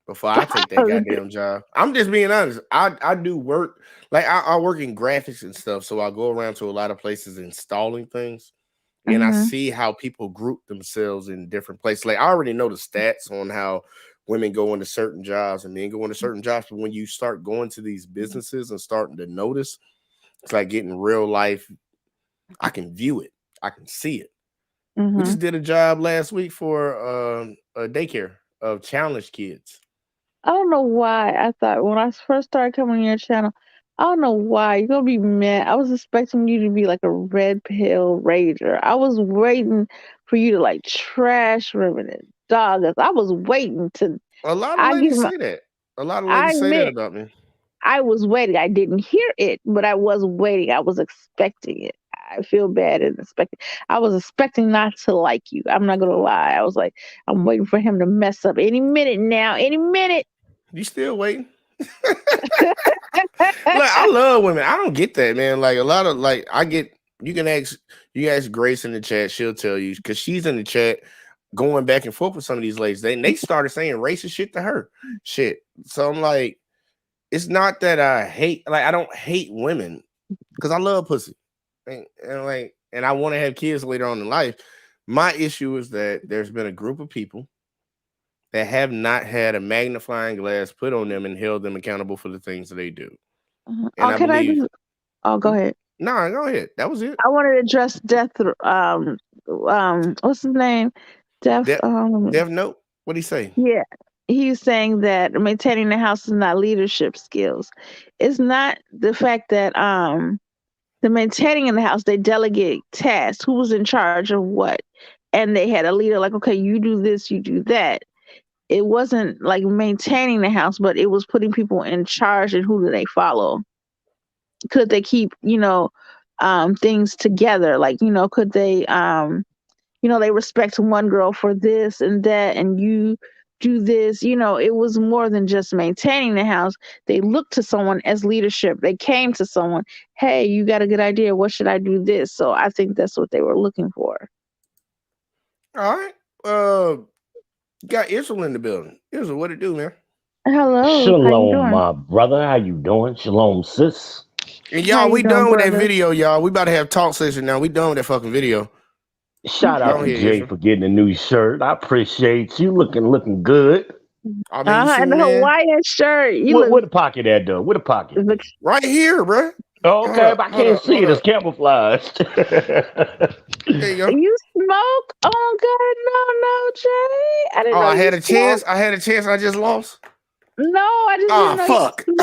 before I take that goddamn job. I'm just being honest. I do work, like I work in graphics and stuff, so I go around to a lot of places installing things, and I see how people group themselves in different places. Like I already know the stats on how women go into certain jobs and men go into certain jobs, but when you start going to these businesses and starting to notice, it's like getting real life. I can view it. I can see it. We just did a job last week for a daycare of challenged kids. I don't know why I thought when I first started coming on your channel, I don't know why. You're gonna be mad. I was expecting you to be like a red pill rager. I was waiting for you to like trash women and doggers. I was waiting to. A lot of I give ladies my. say that. A lot of I ladies say that admit about me. I was waiting. I didn't hear it, but I was waiting. I was expecting it. I feel bad and expecting. I was expecting not to like you. I'm not gonna lie. I was like, I'm waiting for him to mess up any minute now. Any minute. You still waiting? Look, I love women. I don't get that, man. Like a lot of like, I get. You ask Grace in the chat. She'll tell you because she's in the chat, going back and forth with some of these ladies. They started saying racist shit to her. Shit. So I'm like, it's not that I hate. Like I don't hate women because I love pussy, and I want to have kids later on in life. My issue is that there's been a group of people that have not had a magnifying glass put on them and held them accountable for the things that they do. And I Can believe. go ahead. No, go ahead. That was it. I wanted to address Death. What's his name? Death. Death Note. What'd he say? Yeah, he's saying that maintaining the house is not leadership skills. It's not the fact that the maintaining in the house, they delegate tasks. Who was in charge of what? And they had a leader like, okay, you do this, you do that. It wasn't like maintaining the house, but it was putting people in charge and who do they follow? Could they keep, things together? Like, could they, they respect one girl for this and that, and you do this. It was more than just maintaining the house. They looked to someone as leadership. They came to someone, hey, you got a good idea. What should I do this? So I think that's what they were looking for. All right. Got Israel in the building. Israel, what it do, man? Hello. Shalom, my brother. How you doing? Shalom, sis. And y'all, we done with that video, y'all. We about to have talk session now. We done with that fucking video. Shout out to Jay for getting a new shirt. I appreciate you. Looking good. I mean, and the Hawaiian shirt. Where the pocket at, though? Where the pocket? Right here, bro. Oh, okay, but I can't see it. It's camouflaged. There you go. You smoke? Oh God, no, Jay. I didn't know I had you a chance. smoked. I had a chance. I just lost. No, I just didn't know fuck. you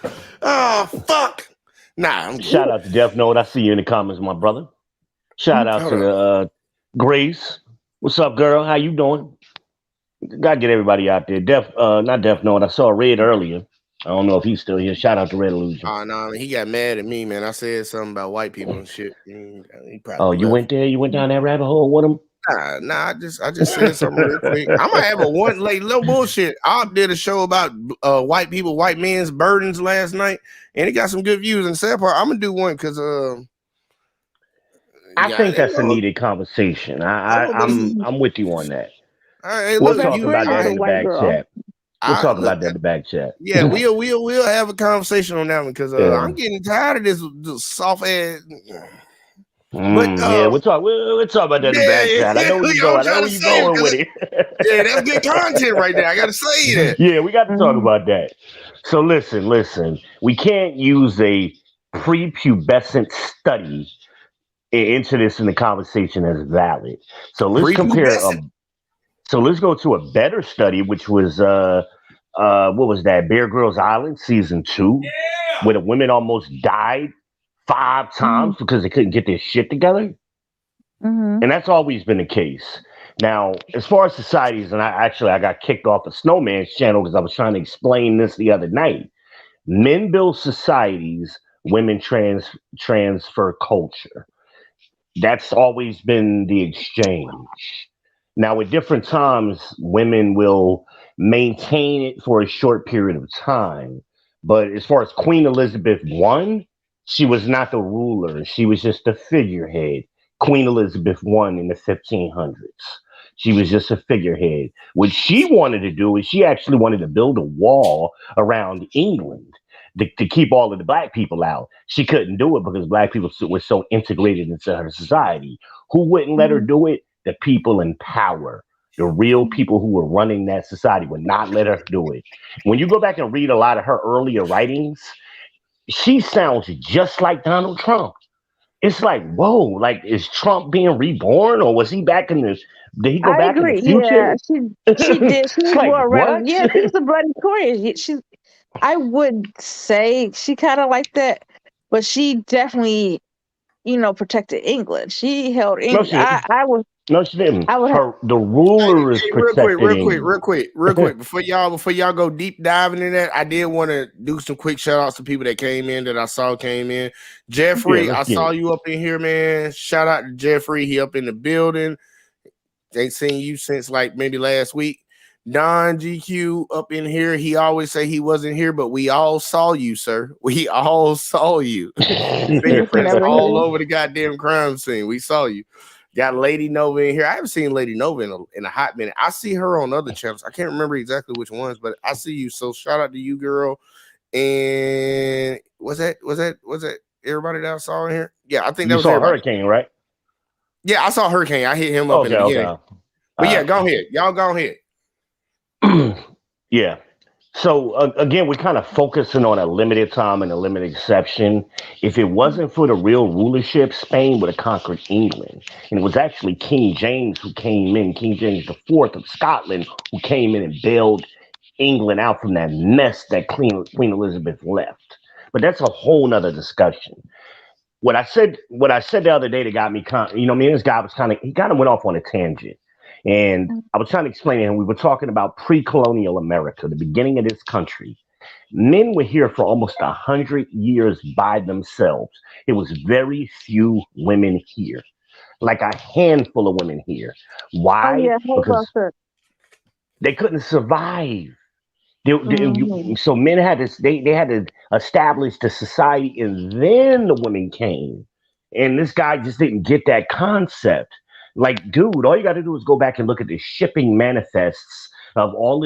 smoked. Oh fuck. Nah. Shout out to Death Note. I see you in the comments, my brother. Shout out to Grace. What's up, girl? How you doing? Gotta get everybody out there. Not Death Note. I saw Red earlier. I don't know if he's still here. Shout out to Red Illusion. Oh no, he got mad at me, man. I said something about white people and shit. He probably Oh, you went there? You went down that rabbit hole with him? Nah. I just said something real quick. I'm gonna have a one like little bullshit. I did a show about white people, white men's burdens last night, and it got some good views. And the sad part, I'm gonna do one because I think that's a needed conversation. I'm with you on that. We'll talk about that in the back chat. We'll talk about that in the back chat. Yeah, we'll have a conversation on that one because I'm getting tired of this soft ass. We'll talk about that in the back chat. I know where you're going with it. Yeah, that's good content right there. I gotta say that. Yeah, we got to talk about that. So listen. We can't use a prepubescent study into this in the conversation as valid. So let's compare. So let's go to a better study, which was what was that? Bear Grylls Island season 2, where the women almost died 5 times because they couldn't get their shit together. And that's always been the case. Now, as far as societies, and I got kicked off of Snowman's channel because I was trying to explain this the other night. Men build societies, women transfer culture. That's always been the exchange. Now, at different times, women will maintain it for a short period of time. But as far as Queen Elizabeth I, she was not the ruler. She was just a figurehead. Queen Elizabeth I in the 1500s. She was just a figurehead. What she wanted to do is she actually wanted to build a wall around England to keep all of the black people out. She couldn't do it because black people were so integrated into her society. Who wouldn't let her do it? The people in power, the real people who were running that society would not let her do it. When you go back and read a lot of her earlier writings, she sounds just like Donald Trump. It's like, whoa, like is Trump being reborn, or was he back in this? Did he go back in the future? Yeah, she did. She was like, more around. what? Yeah, she's a bloody Tory. She's I would say she kind of like that, but she definitely, protected England. She held No, England. she didn't. I would. No, she didn't. I would have. The Hey, ruler is hey, protected England. real quick. Before y'all go deep diving in that, I did want to do some quick shout outs to people that came in that I saw came in. Jeffrey, I let's get saw it. you up in here, man. Shout out to Jeffrey. He up in the building. Ain't seen you since like maybe last week. Don GQ up in here. He always say he wasn't here, but we all saw you, sir. We all saw you. Fingerprints Never all heard. over the goddamn crime scene. We saw you. Got Lady Nova in here. I haven't seen Lady Nova in a hot minute. I see her on other channels. I can't remember exactly which ones, but I see you. So shout out to you, girl. And was that everybody that I saw in here? Yeah, I think that You was saw everybody. Hurricane, right? Yeah, I saw Hurricane. I hit him up in the beginning. Okay. But yeah, go ahead. Y'all go ahead. Yeah. So again, we're kind of focusing on a limited time and a limited exception. If it wasn't for the real rulership, Spain would have conquered England. And it was actually King James who came in, King James IV of Scotland, who came in and bailed England out from that mess that Queen Elizabeth left. But that's a whole nother discussion. What I said the other day that got me, me and this guy he kind of went off on a tangent. And I was trying to explain to him, we were talking about pre-colonial America, the beginning of this country. Men were here for almost 100 years by themselves. It was very few women here, like a handful of women here. Why? Oh yeah, Because they couldn't survive. So men had to they had to establish the society, and then the women came. And this guy just didn't get that concept. Like, dude, all you got to do is go back and look at the shipping manifests of all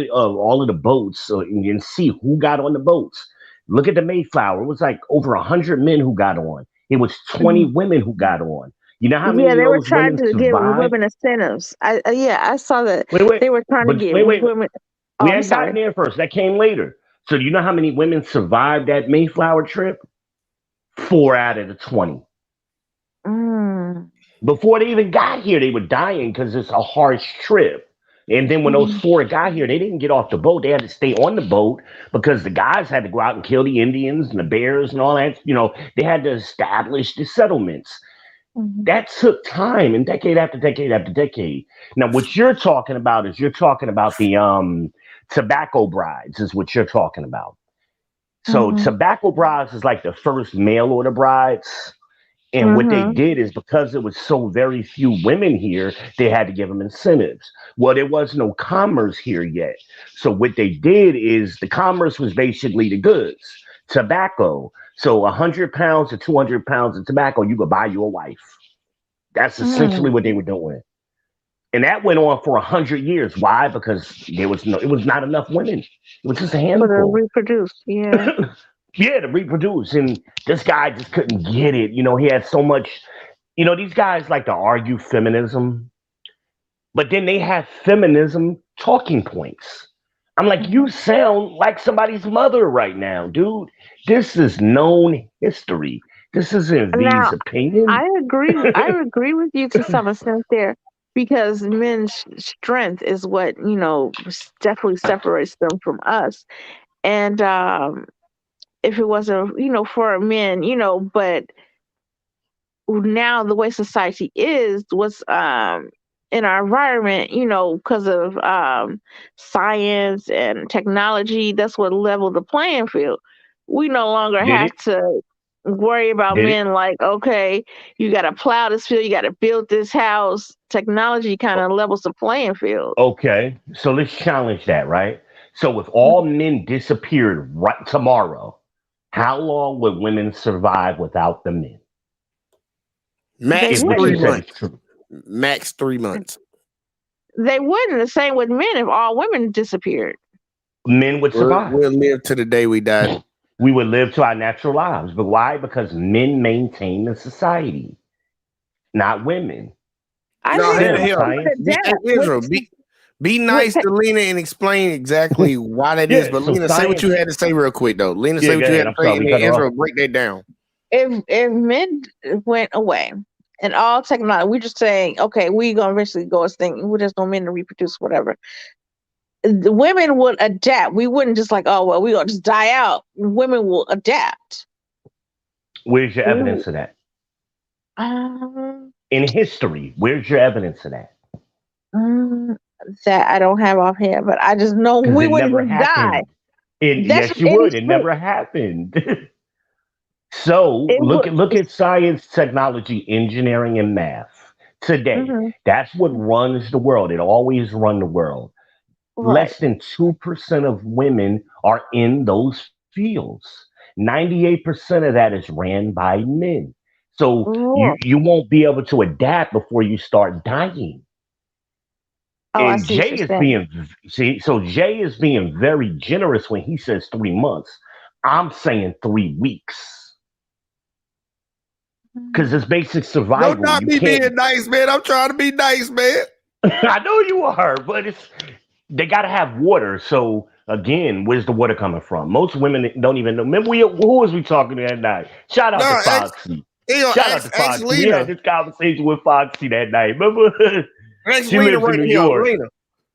of the boats, and see who got on the boats. Look at the Mayflower; it was like over 100 men who got on. It was 20 women who got on. You know how many Yeah, of they were those trying women to give survived? women incentives. I saw that. Wait, They were trying to give wait. women. Oh, We I'm hadn't gotten sorry. there first. That came later. So do you know how many women survived that Mayflower trip? 4 out of the 20. Mm. Before they even got here, they were dying because it's a harsh trip. And then when those 4 got here, they didn't get off the boat. They had to stay on the boat because the guys had to go out and kill the Indians and the bears and all that. They had to establish the settlements. That took time, and decade after decade after decade. Now, what you're talking about is the tobacco brides, is what you're talking about. So tobacco brides is like the first mail order brides. And what they did is, because there was so very few women here, they had to give them incentives. Well, there was no commerce here yet. So what they did is, the commerce was basically the goods, tobacco. So 100 pounds or 200 pounds of tobacco, you could buy your wife. That's essentially what they were doing. And that went on for 100 years. Why? Because it was not enough women. It was just a For to handful. reproduce. Yeah. Yeah, to reproduce. And this guy just couldn't get it. He had so much, these guys like to argue feminism, but then they have feminism talking points. I'm like, you sound like somebody's mother right now, dude. This is known history. This isn't Now, V's opinion. I agree with you to some extent there, because men's strength is what definitely separates them from us. And if it wasn't for men, but now the way society is, what's in our environment, because of science and technology, that's what leveled the playing field. We no longer Did have it? to worry about Did it? men like, okay, you got to plow this field, you got to build this house. Technology kind of levels the playing field. Okay, so let's challenge that, right? So if all men disappeared right tomorrow, how long would women survive without the men? Max If what 3 you said is months. true. Max 3 months. They wouldn't. The same with men if all women disappeared. Men would survive. We'll live to the day we die. We would live to our natural lives. But why? Because men maintain the society, not women. I No, think Israel, be nice to Lena and explain exactly why that is. Yeah, But so Lena, say what you had to say real quick, though. Lena, say what you had to say, and then Israel, break that down. If men went away and all technology, we're just saying, okay, we're gonna eventually go extinct. We're just no men to reproduce, whatever. the women would adapt. We wouldn't just like, oh well, we gonna just die out. Women will adapt. Where's your evidence of that? In history, where's your evidence of that? That I don't have offhand, but I just know we wouldn't die. Yes, you would. It never happened. So look at science, technology, engineering, and math today. That's what runs the world. It always run the world. Right. Less than 2% of women are in those fields. 98% of that is ran by men. So you won't be able to adapt before you start dying. And Jay is Jay is being very generous when he says 3 months. I'm saying 3 weeks. Because it's basic survival. Don't not be being nice, man. I'm trying to be nice, man. I know you are, but they gotta have water. So again, where's the water coming from? Most women don't even know. Remember, who was we talking to that night? Shout out to Foxy. Shout out to Foxy. We had this conversation with Foxy that night. Remember? She lives in New York.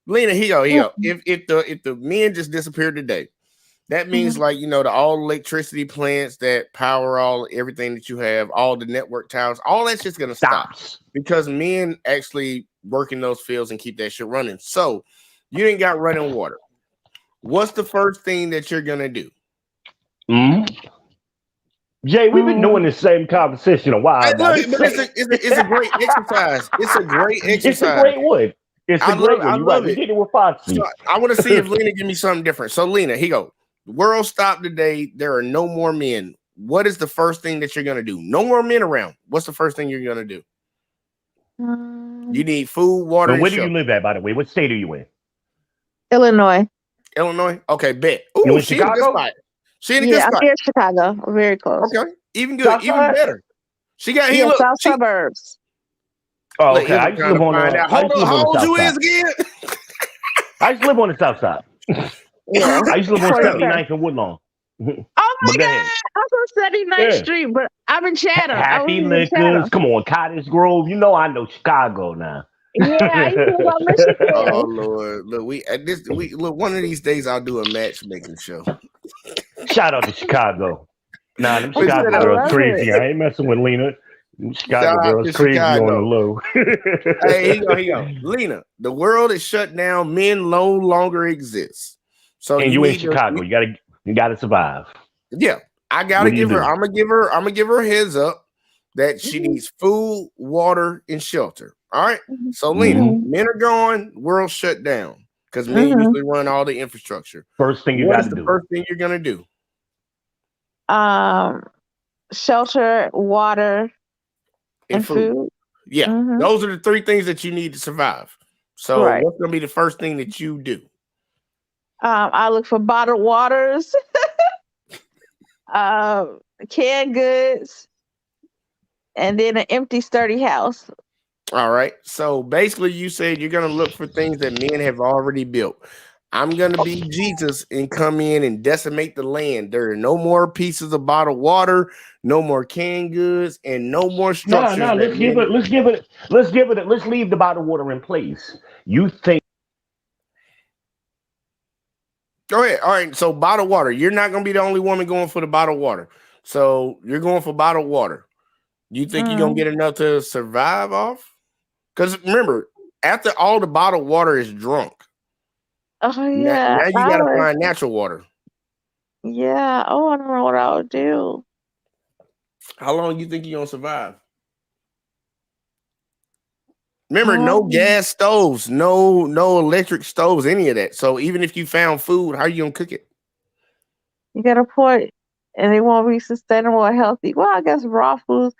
Lena, here you go. If the men just disappeared today, that means like, you know, all electricity plants that power everything that you have, all the network towers, all that's just gonna stop because men actually work in those fields and keep that shit running. So you ain't got running water. What's the first thing that you're gonna do? Jay, we've been doing this same conversation a while now. It's a great exercise. It's a great exercise. It's a great one. It's a great one. You're right. We did it with Foxy. So I want to see if Lena give me something different. So Lena, here you go. The world stopped today. There are no more men. What is the first thing that you're gonna do? No more men around. What's the first thing you're gonna do? You need food, water. And where do you live at, by the way? What state are you in? Illinois. Okay, bet. You in Chicago? She in a good spot. I'm here in Chicago. Very close. Okay, even good, even better. She got here. South suburbs. Oh, okay. I used to live on the south side. How old you is again? I used to live on the south side. Yeah. I used to live on 79th and Woodlawn. Oh my God! I'm on 79th Street, but I'm in Chatham. Happy Liquors. Come on, Cottage Grove. You know I know Chicago now. Yeah, I used to love Michigan. Oh Lord, look. One of these days I'll do a matchmaking show. Shout out to Chicago. Nah, them Chicago girls crazy. I ain't messing with Lena. Chicago girls crazy on the low. Hey, here you go. Lena, the world is shut down. Men no longer exist. So and you in Chicago. You gotta survive. Yeah. I gotta give her. I'm gonna give her a heads up that she needs food, water, and shelter. All right. So Lena, men are gone, world shut down. Because men usually run all the infrastructure. First thing you gotta do. First thing you're gonna do? Shelter, water, and food. Yeah, those are the 3 things that you need to survive. So what's gonna be the first thing that you do? I look for bottled waters, canned goods, and then an empty, sturdy house. All right. So basically, you said you're gonna look for things that men have already built. I'm gonna be Jesus and come in and decimate the land. There are no more pieces of bottled water, no more canned goods, and no more structure. No, let's leave the bottled water in place. You think? Go ahead. All right. So bottled water. You're not gonna be the only woman going for the bottled water. So you're going for bottled water. You think you're gonna get enough to survive off? Because remember, after all the bottled water is drunk. Oh yeah. Now you gotta find natural water. Yeah. Oh, I don't know what I would do. How long you think you're gonna survive? Remember, no gas stoves, no electric stoves, any of that. So even if you found food, how are you gonna cook it? You got a point, and it won't be sustainable or healthy. Well, I guess raw foods.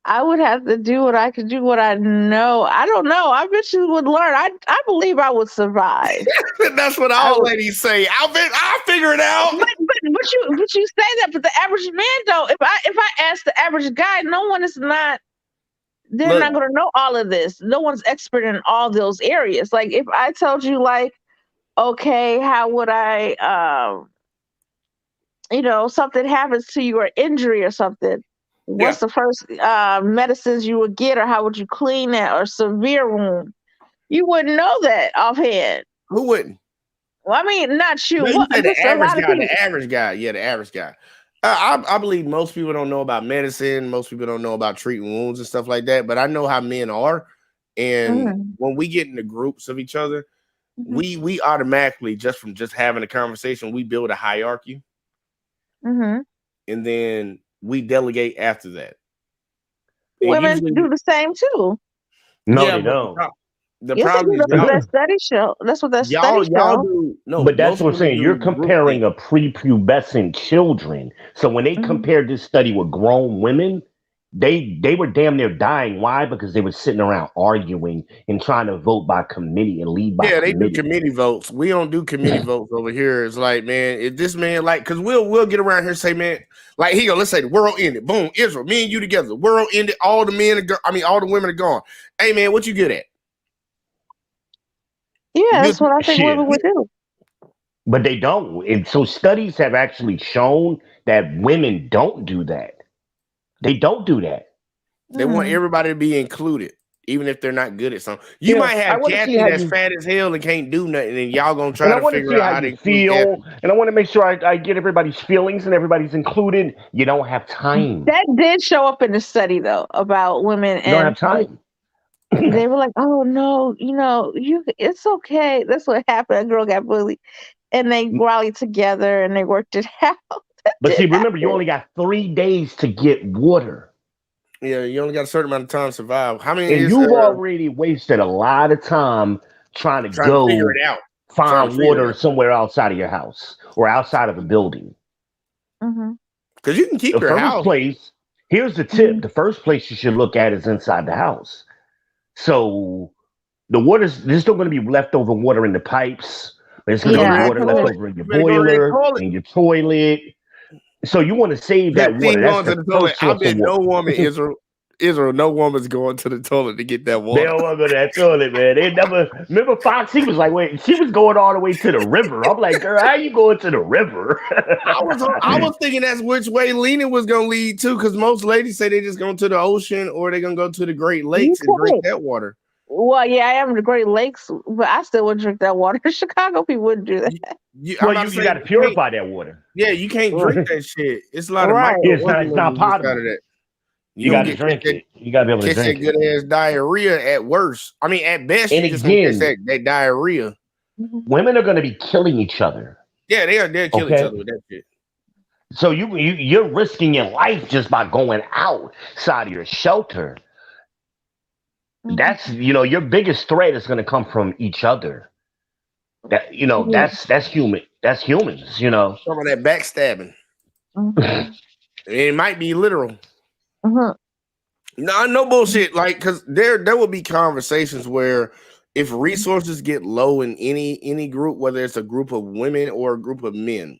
I would have to do what I could do, what I know. I don't know. I bet you would learn. I believe I would survive. That's what all ladies say. I'll figure it out. But you say that, but the average man don't. If I ask the average guy, no one is not. They're not going to know all of this. No one's expert in all those areas. Like if I told you, like, okay, how would I, something happens to you or injury or something. What's the first medicines you would get, or how would you clean that, or severe wound? You wouldn't know that offhand. Who wouldn't? Well, I mean, not you. No, you What? said the Just a average lot of guy. people. The average guy. Yeah, the average guy. I believe most people don't know about medicine. Most people don't know about treating wounds and stuff like that. But I know how men are, and when we get into groups of each other, we automatically just from just having a conversation, we build a hierarchy, and then we delegate after that. And Women usually, do the same too. No, yeah, they but don't. the Yes, they problem do. is That's what that study show. That's what that y'all study show. do no. But that's most what I'm women saying. do You're group comparing things. a prepubescent children. So when they compared this study with grown women, they were damn near dying. Why? Because they were sitting around arguing and trying to vote by committee and lead by Yeah, they do committee. committee votes. We don't do committee votes over here. It's like, man, if this man like, because we'll get around here and say, man, like he go, let's say the world ended. Boom, Israel, me and you together. The world ended. All the men are all the women are gone. Hey man, what you good at? Yeah, that's what I think Shit. women would do. But they don't. And so studies have actually shown that women don't do that. They don't do that. They want everybody to be included, even if they're not good at something. You Yeah, might I have wanna see Kathy how that's you- fat as hell and can't do nothing, and y'all gonna And try I to want to figure see out how how to you include feel, Kathy. and I want to make sure I get everybody's feelings and everybody's included. You don't have time. That did show up in the study though about women, You don't and have time. they were like, "Oh no, it's okay." That's what happened. A girl got bullied, and they rallied together and they worked it out. But see, remember, you only got 3 days to get water. Yeah, you only got a certain amount of time to survive. How many And is you've already wasted a lot of time trying to trying to go figure it out? Trying find to figure it water out. somewhere outside of your house or outside of a building. Because you can keep The your first house. place, here's the tip. The first place you should look at is inside the house. So there's still going to be leftover water in the pipes. There's going to Yeah, be water toilet. left over in your You better go to that boiler, toilet. in your toilet. So you want to save that water. 15 That's going to the the toilet. first I source bet of no water. woman, Israel, no woman's going to the toilet to get that They water. don't want to go to that toilet, man. They never remember Fox. He was like, wait, she was going all the way to the river. I'm like, girl, how you going to the river? I was thinking that's which way Lena was gonna lead to, because most ladies say they just going to the ocean or they're gonna go to the Great Lakes and drink that water. Well, yeah, I am in the Great Lakes, but I still would drink that water. Chicago people wouldn't do that. You got to purify that water. Yeah, you can't drink that shit. It's a lot of Right. It's not microorganisms potable. inside of that. You got to drink it. You got to be able to Catch that drink it. good ass diarrhea at worst. I mean, at best, And you just gonna catch again- that diarrhea. Women are going to be killing each other. Yeah, they're killing each Okay. other with that shit. So you're risking your life just by going outside of your shelter. That's your biggest threat is going to come from each other. That that's human. That's humans. Some of that backstabbing. It might be literal. No bullshit. Like, because there will be conversations where if resources get low in any group, whether it's a group of women or a group of men,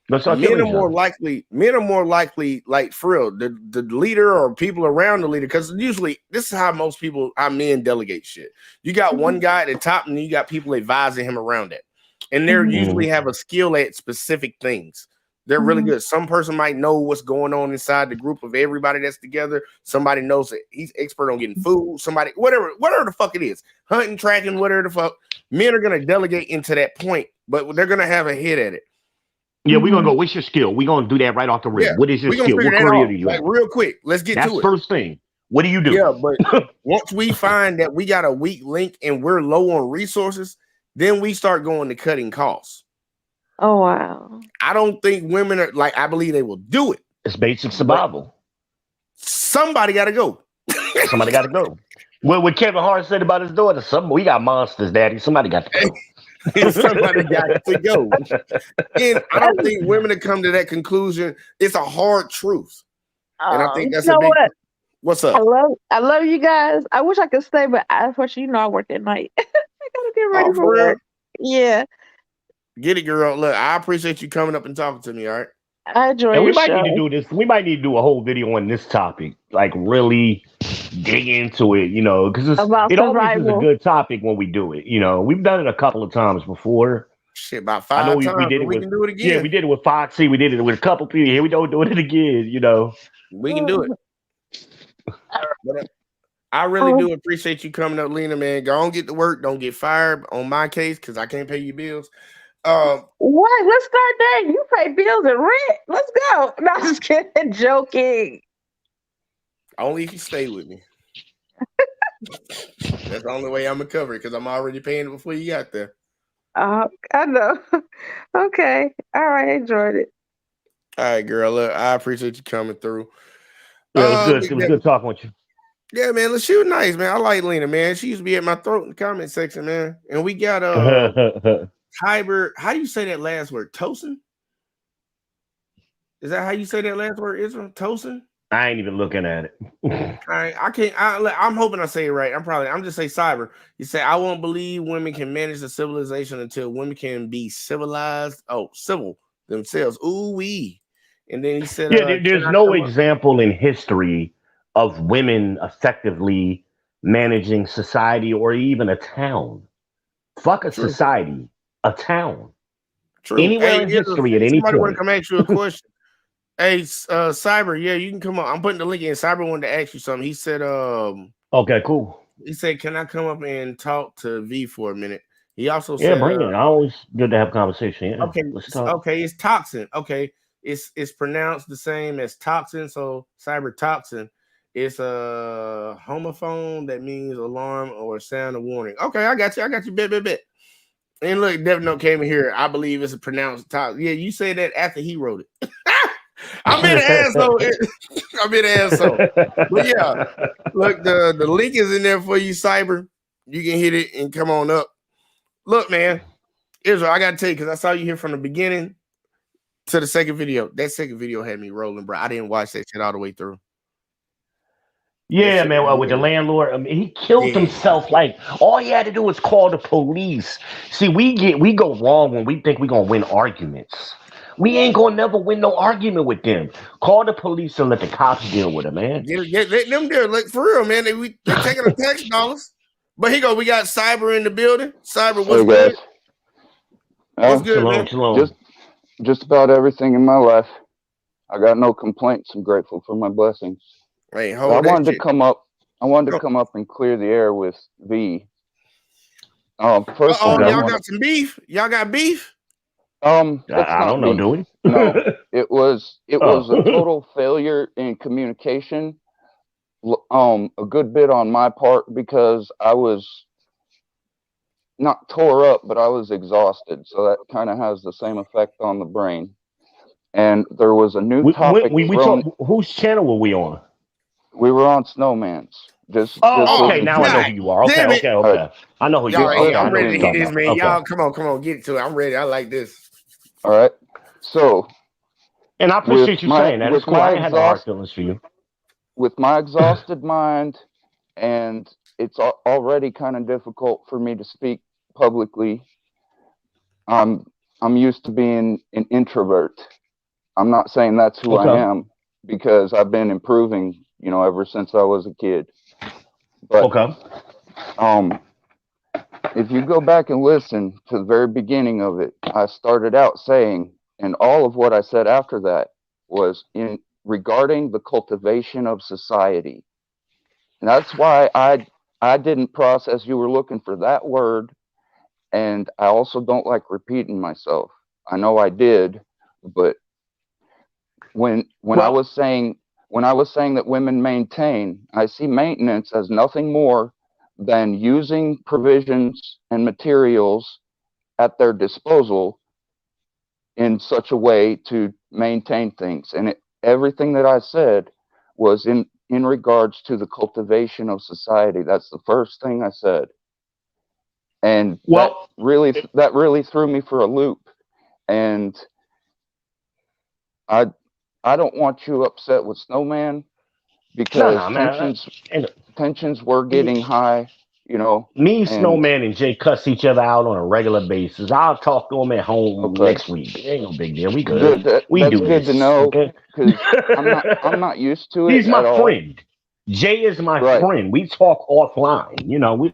men are more likely, like for real, the leader or people around the leader, because usually this is how men delegate shit. You got one guy at the top, and then you got people advising him around it, and they're usually have a skill at specific things. They're really good. Some person might know what's going on inside the group of everybody that's together. Somebody knows that he's expert on getting food. Somebody, whatever the fuck it is, hunting, tracking, whatever the fuck. Men are gonna delegate into that point, but they're gonna have a hit at it. Yeah, we're gonna go. What's your skill? We're gonna do that right off the rip. Yeah, What is your we're gonna skill? figure What that career out, do you like have? real quick. Let's get That's to it. first thing. What do you do? Yeah, but once we find that we got a weak link and we're low on resources, then we start going to cutting costs. Oh wow! I don't think women are like. I believe they will do it. It's basic survival. Somebody got to go. Somebody got to go. Well, what Kevin Hart said about his daughter, we got monsters, Daddy. Somebody got to go. Somebody got to go. And I don't think women have come to that conclusion. It's a hard truth, and I think that's you know a big. what? What's up? I love you guys. I wish I could stay, but unfortunately, I work at night. I gotta get ready for real? work. Yeah, Get it, girl. Look, I appreciate you coming up and talking to me. All right. I enjoy And we your might show. need to do this. We might need to do a whole video on this topic, like really dig into it, because About it always is a survival. good topic when we do it. We've done it a couple of times before. Shit, about I know 5 times. we did but it we with, can do it again. yeah, we did it with Foxy. We did it with a couple people. Here we don't do it again. We can do it. But I really do appreciate you coming up, Lena, man. Go on, get to work. Don't get fired on my case because I can't pay your bills. What? Let's start there. You pay bills and rent. Let's go. No, I'm just kidding. Joking. Only if you stay with me. That's the only way I'm gonna cover it because I'm already paying it before you got there. I know. Okay. All right. I enjoyed it. All right, girl. Look, I appreciate you coming through. Yeah, it was good. It was good talking with you. Yeah, man. Look, she was nice, man. I like Lena, man. She used to be at my throat in the comment section, man. And we got Tiber. How do you say that last word? Tosin? Is that how you say that last word, Israel? Tosin? I ain't even looking at it. All right, I can't. I'm hoping I say it right. I'm just say Cyber. You say I won't believe women can manage the civilization until women can be civilized. Oh, civil themselves. Ooh wee. And then he said, "Yeah, there's no example in history of women effectively managing society or even a town. Fuck a society, a town. True. Anywhere in history at any point." Want to come ask you a question? Hey, Cyber, yeah, you can come on. I'm putting the link in. Cyber wanted to ask you something. He said, okay, cool. He said, can I come up and talk to V for a minute? He also said, bring it. Always good to have a conversation. Yeah. Okay, okay, it's toxin. Okay, it's pronounced the same as toxin. So cyber toxin. It's a homophone that means alarm or sound of warning. Okay, I got you. Bet. And look, Devin came in here. I believe it's a pronounced toxin. Yeah, you say that after he wrote it. I'm in an asshole. But yeah, look, the link is in there for you, Cyber. You can hit it and come on up. Look, man, Israel, I gotta tell you, because I saw you here from the beginning to the second video. That second video had me rolling, bro. I didn't watch that shit all the way through. Yeah, man, with the landlord, I mean, he killed himself. Like, all he had to do was call the police. See, we go wrong when we think we're gonna win arguments. We ain't gonna never win no argument with them. Call the police and let the cops deal with it, man. Let them there, like for real, man. They're taking the tax dollars. But here we got Cyber in the building. Cyber, what's good? What's good, man? Shalom. Just about everything in my life. I got no complaints. I'm grateful for my blessings. Hey, I wanted to come up and clear the air with V. First y'all got some beef? Y'all got beef? I don't know, do we? No, it was a total failure in communication. A good bit on my part because I was not tore up, but I was exhausted. So that kind of has the same effect on the brain. And there was a new topic. Whose channel were we on? We were on Snowman's. Okay. Now I know who you are. Okay. Right. I know who you are. I'm ready to hit this, man. Okay. Y'all, come on, get to it. I'm ready. I like this. All right. So, and I appreciate you saying that. It's cool. I had no hard feelings for you. With my exhausted mind, and it's already kind of difficult for me to speak publicly. I'm used to being an introvert. I'm not saying that's who I am because I've been improving, ever since I was a kid. But if you go back and listen to the very beginning of it, I started out saying, and all of what I said after that was regarding the cultivation of society. And that's why I didn't process you were looking for that word. And I also don't like repeating myself. I know I did, but when I was saying that women maintain, I see maintenance as nothing more than using provisions and materials at their disposal in such a way to maintain things. And everything that I said was in regards to the cultivation of society. That's the first thing I said. And that really threw me for a loop. And I don't want you upset with Snowman because tensions were getting high, Me, Snowman, and Jay cuss each other out on a regular basis. I'll talk to him at home next week. It ain't no big deal. We good. That's good to know because I'm not used to it. He's my friend. Jay is my friend. We talk offline.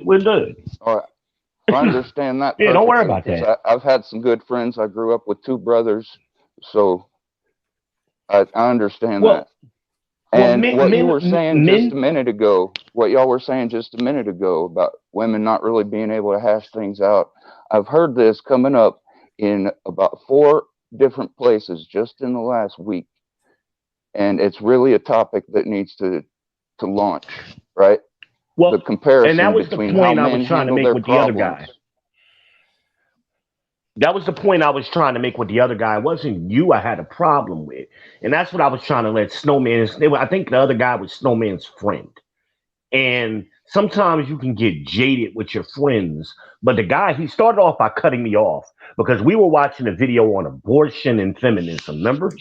We're good. All right. I understand that. Yeah, don't worry about that. I've had some good friends. I grew up with two brothers, so I understand that. And what you were saying just a minute ago, what y'all were saying just a minute ago about women not really being able to hash things out, I've heard this coming up in about 4 different places just in the last week. And it's really a topic that needs to launch, right? Well, the comparison and that was the between how point I men was trying to handle make their with the other problems. guy. That was the point I was trying to make with the other guy. It wasn't you I had a problem with. And that's what I was trying to let Snowman. I think the other guy was Snowman's friend. And sometimes you can get jaded with your friends. But the guy, he started off by cutting me off because we were watching a video on abortion and feminism, remember?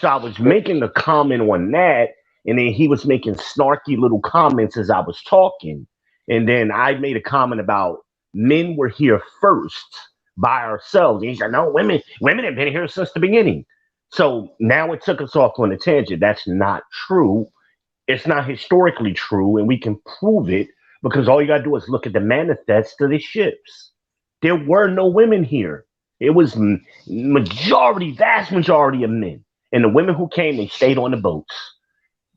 So I was making a comment on that. And then he was making snarky little comments as I was talking. And then I made a comment about men were here first by ourselves. And he said, no, women have been here since the beginning. So now it took us off on a tangent. That's not true. It's not historically true. And we can prove it because all you got to do is look at the manifest of the ships. There were no women here. It was vast majority of men. And the women who came, they stayed on the boats.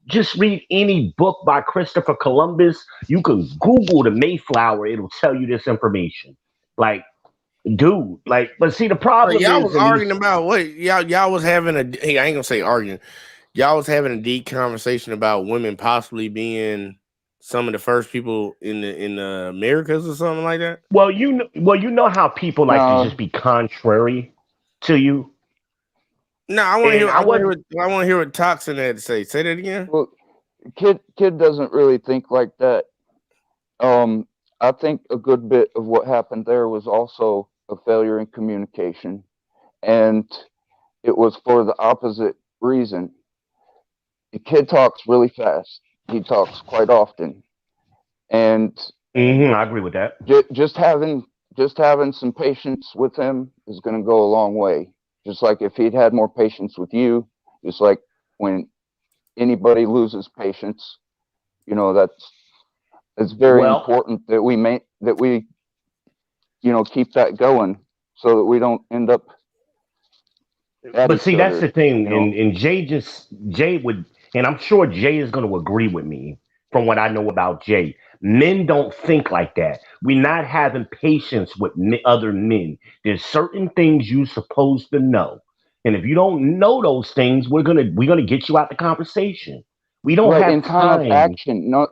Just read any book by Christopher Columbus. You can Google the Mayflower. It'll tell you this information. Like, dude, like, but see, the problem y'all is was arguing about what y'all was having hey, I ain't gonna say arguing. Y'all was having a deep conversation about women possibly being some of the first people in the Americas or something like that. Well, you know how people like to just be contrary to you. No, I want to hear. I want to hear what Toxin had to say. Say that again. Well, kid doesn't really think like that. I think a good bit of what happened there was also a failure in communication, and it was for the opposite reason. The kid talks really fast. He talks quite often, and I agree with that. Just having some patience with him is going to go a long way. Just like if he'd had more patience with you, just like when anybody loses patience, it's very important that we keep that going so that we don't end up. But see, that's the thing, and Jay would, and I'm sure Jay is going to agree with me from what I know about Jay. Men don't think like that. We're not having patience with other men. There's certain things you're supposed to know, and if you don't know those things, we're gonna get you out the conversation. We don't have in time of action. No,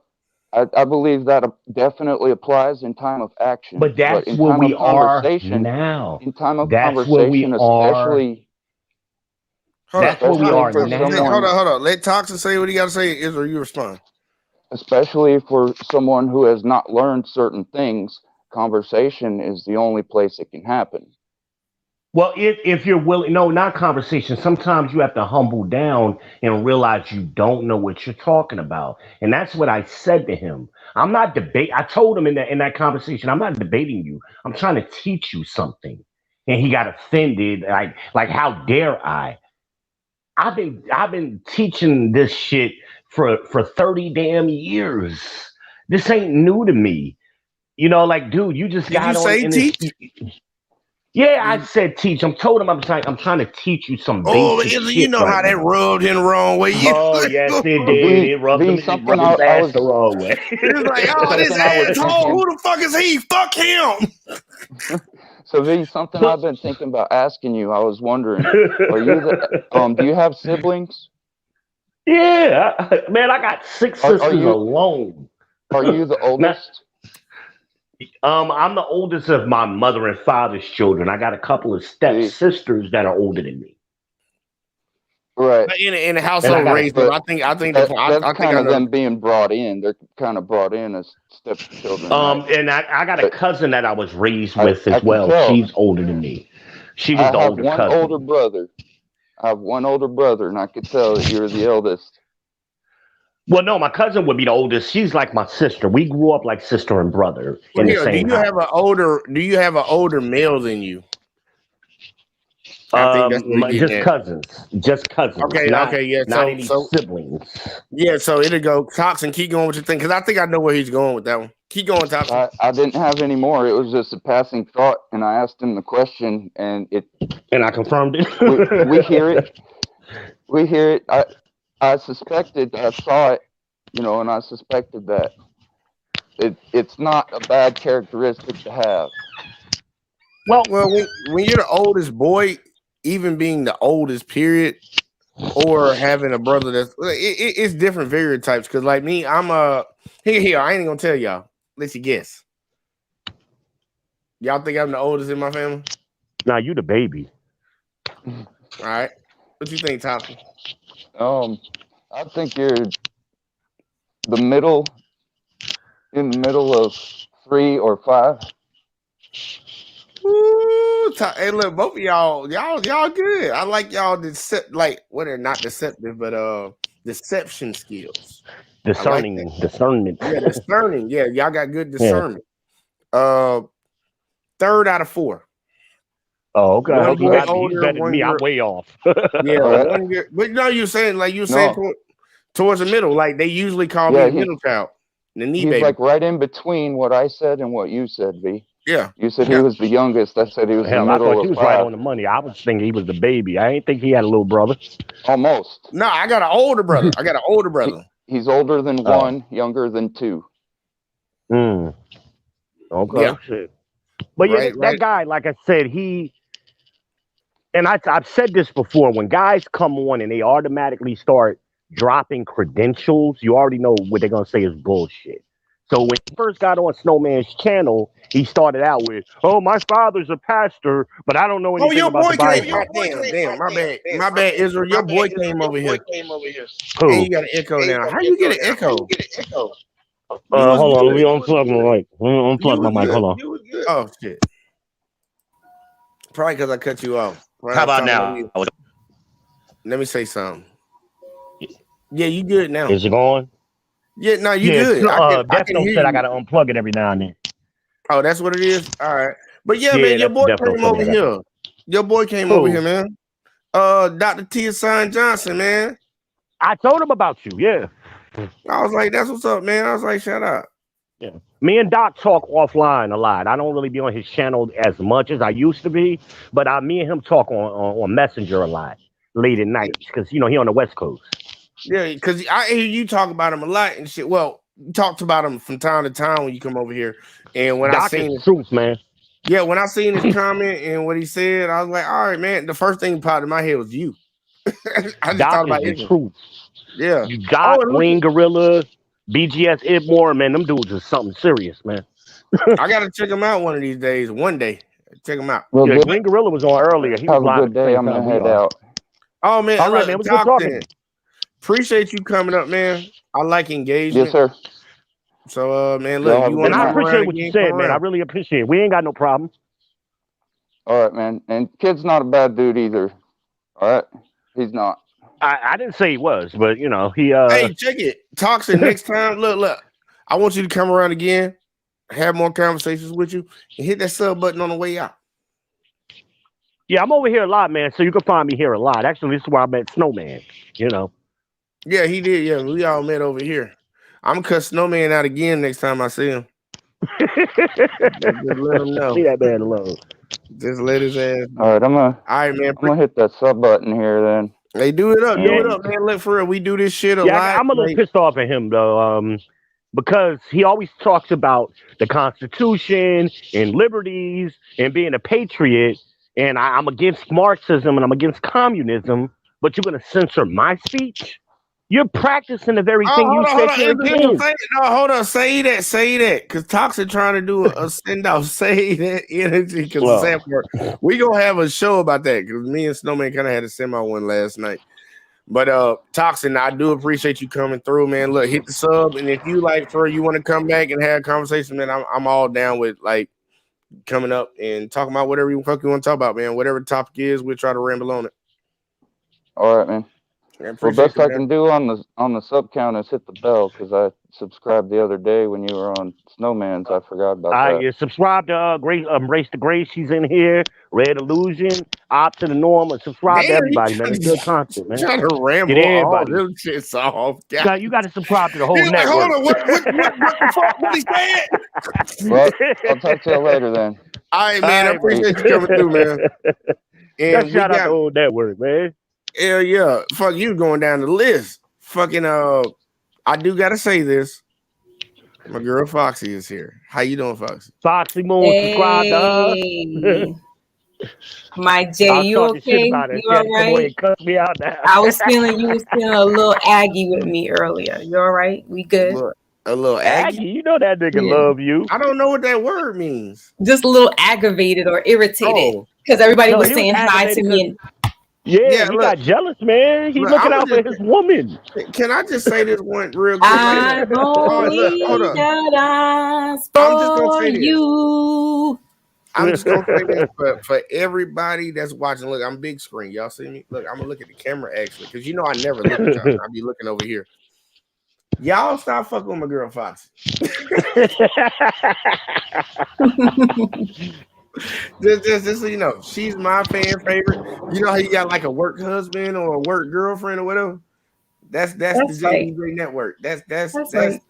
I believe that definitely applies in time of action. But that's where we are now. In time of that's conversation, where we especially. That's where we are now. Hold on. Let Toxin say what he got to say. Or you respond. Especially for someone who has not learned certain things, conversation is the only place it can happen. Well, if you're willing, no, not conversation. Sometimes you have to humble down and realize you don't know what you're talking about. And that's what I said to him. I'm not debating. I told him in that conversation, I'm not debating you. I'm trying to teach you something. And he got offended. Like how dare I? I've been teaching this shit for 30 damn years. This ain't new to me. Like, dude, you just got on. Did you say teach? Yeah, I said teach. I'm trying to teach you some basic shit. You know how that rubbed him the wrong way. Oh, yes, it did. It rubbed him his ass the wrong way. It's like, oh, this asshole. Who the fuck is he? Fuck him. So, V, something I've been thinking about asking you. I was wondering, are you do you have siblings? Yeah, man, I got 6 sisters alone. Are you the oldest? I'm the oldest of my mother and father's children. I got a couple of step sisters that are older than me. Right. In the household raised them. I think that's kind of them being brought in. They're kind of brought in as stepchildren. And I got a cousin that I was raised with as well. She's older than me. She was the older cousin. I have one older brother, and I could tell that you're the eldest. Well, no, my cousin would be the oldest. She's like my sister. We grew up like sister and brother in the same house. Do you have an older male than you? Just cousins. Okay, yeah. Not any siblings. Yeah, so it'll go. Toxin, keep going with your thing, because I think I know where he's going with that one. Keep going, Toxin. I didn't have any more. It was just a passing thought, and I asked him the question, and I confirmed it. we hear it. We hear it. I suspected. I saw it, and I suspected that it's not a bad characteristic to have. Well, when you're the oldest boy, even being the oldest, period, or having a brother that's it's different variant types. Because like me, I'm here. I ain't gonna tell y'all. Let you guess. Y'all think I'm the oldest in my family? Nah, you the baby. All right. What you think, Thompson? I think you're the middle, in the middle of 3 or 5. Ooh, hey, look, both of y'all good. I like y'all they're not deceptive, but deception skills. Discerning, discernment. Yeah, discerning. Yeah, y'all got good discernment. Yeah. 3rd out of 4. Oh, okay. One boy He's older, better than one me. girl. I'm way off. Yeah, 1 year. But no, you're saying towards the middle. Like they usually call me the middle child. The knee He's baby. like right in between what I said and what you said, V. Yeah. You said he was the youngest. I said he was Hell, the middle I thought you of was 5. right on the money. I was thinking he was the baby. I ain't think he had a little brother. Almost. No, I got an older brother. He's older than 1, younger than 2. Okay. Yeah. Shit. But yeah, that guy, like I said, I've said this before, when guys come on and they automatically start dropping credentials, you already know what they're going to say is bullshit. So when he first got on Snowman's channel, he started out with, "Oh, my father's a pastor, but I don't know anything about the Bible." Damn, my bad, Israel. Your boy came over here. Who? And you got an echo now. How you get an echo? Hold on, let me unplug my mic. Unplug my mic. Hold on. Oh shit. Probably because I cut you off. How about now? Let me say something. Yeah, you good now. Is it going? Yeah, no, you good. Death Note said I gotta unplug it every now and then. Oh, that's what it is? All right. But yeah, man, your boy came over here. Your boy came over here, man. Dr. Tia Sign Johnson, man. I told him about you, yeah. I was like, that's what's up, man. I was like, shout out. Yeah. Me and Doc talk offline a lot. I don't really be on his channel as much as I used to be, but me and him talk on Messenger a lot late at night because he on the West Coast. Yeah, because I hear you talk about him a lot and shit. Well, you talked about him from time to time when you come over here. And when Doc I seen is truth, man. Yeah, when I seen his comment and what he said, I was like, all right, man. The first thing that popped in my head was you. I just thought about the truth. Yeah. You got Green Gorilla, BGS Idmore, man. Them dudes is something serious, man. I gotta check him out one of these days. One day. Check him out. Well, Green Gorilla was on earlier. He was have a good day. I'm gonna head out. Oh man, all right, man. What's good talking? Appreciate you coming up, man. I like engagement. Yes, sir. So, man, look, you want to? I appreciate what you said, man. I really appreciate it. We ain't got no problem. All right, man. And kid's not a bad dude either. All right, he's not. I didn't say he was, but he. Hey, check it. Toxic. Next time, look. I want you to come around again, have more conversations with you, and hit that sub button on the way out. Yeah, I'm over here a lot, man. So you can find me here a lot. Actually, this is where I met Snowman. Yeah, he did. Yeah, we all met over here. I'm gonna cut Snowman out again next time I see him. Just let him know. Leave that man alone. Just let his ass. All right, all right, man. I'm gonna hit that sub button here then. Hey, do it up, man. Look, for real, we do this shit a lot. I'm a little pissed off at him though, because he always talks about the Constitution and liberties and being a patriot, and I'm against Marxism and I'm against communism, but you're gonna censor my speech? You're practicing the very thing you said you're against. Hold on, say that, because Toxic trying to do a send off. Say that energy, because we gonna have a show about that, because me and Snowman kind of had a semi one last night. But Toxic, I do appreciate you coming through, man. Look, hit the sub, and if you you want to come back and have a conversation, man, I'm all down with like coming up and talking about whatever you want to talk about, man. Whatever the topic is, we'll try to ramble on it. All right, man. Well, best I can do on the sub count is hit the bell, because I subscribed the other day when you were on Snowman's. I forgot about that. You subscribe to Grace, Embrace the Grace. She's in here. Red Illusion, Op to the Norm, and subscribe to everybody, man. It's good content, man. Trying to ramble Get everybody. all them shits off. You got to subscribe to the whole network. Hold on, what the fuck? What he said? Well, I'll talk to you later then. All right, man. I appreciate you coming through, man. And shout out the whole network, man. Hell yeah. Fuck you going down the list. Fucking I do gotta say this. My girl Foxy is here. How you doing, Foxy? Foxy Moon, subscribe to her. Hey, my Jay, I'll you talk shit okay? about it. You Yeah, all come away right? and cuss me out now. I was feeling you was feeling a little aggy with me earlier. You all right? We good? A little Aggie, aggy? you know that nigga Yeah. love you. I don't know what that word means. Just a little aggravated or irritated Oh, because everybody No, was he was saying hi to aggravated me. And yeah. he Look, got jealous, man. He look, looking I'ma out for just his woman. can I just say this one real quick? Like, I look, oh, look, hold only up. got eyes I'm just gonna for say this. you. I'm just gonna say this for everybody that's watching. Look, I'm big screen. Y'all see me? Look, I'm gonna look at the camera actually, because you know I never look at y'all. I be looking over here. Y'all stop fucking with my girl Foxy. just so you know, she's my fan favorite. You know how you got like a work husband or a work girlfriend or whatever? That's the right. JBJ network. That's right.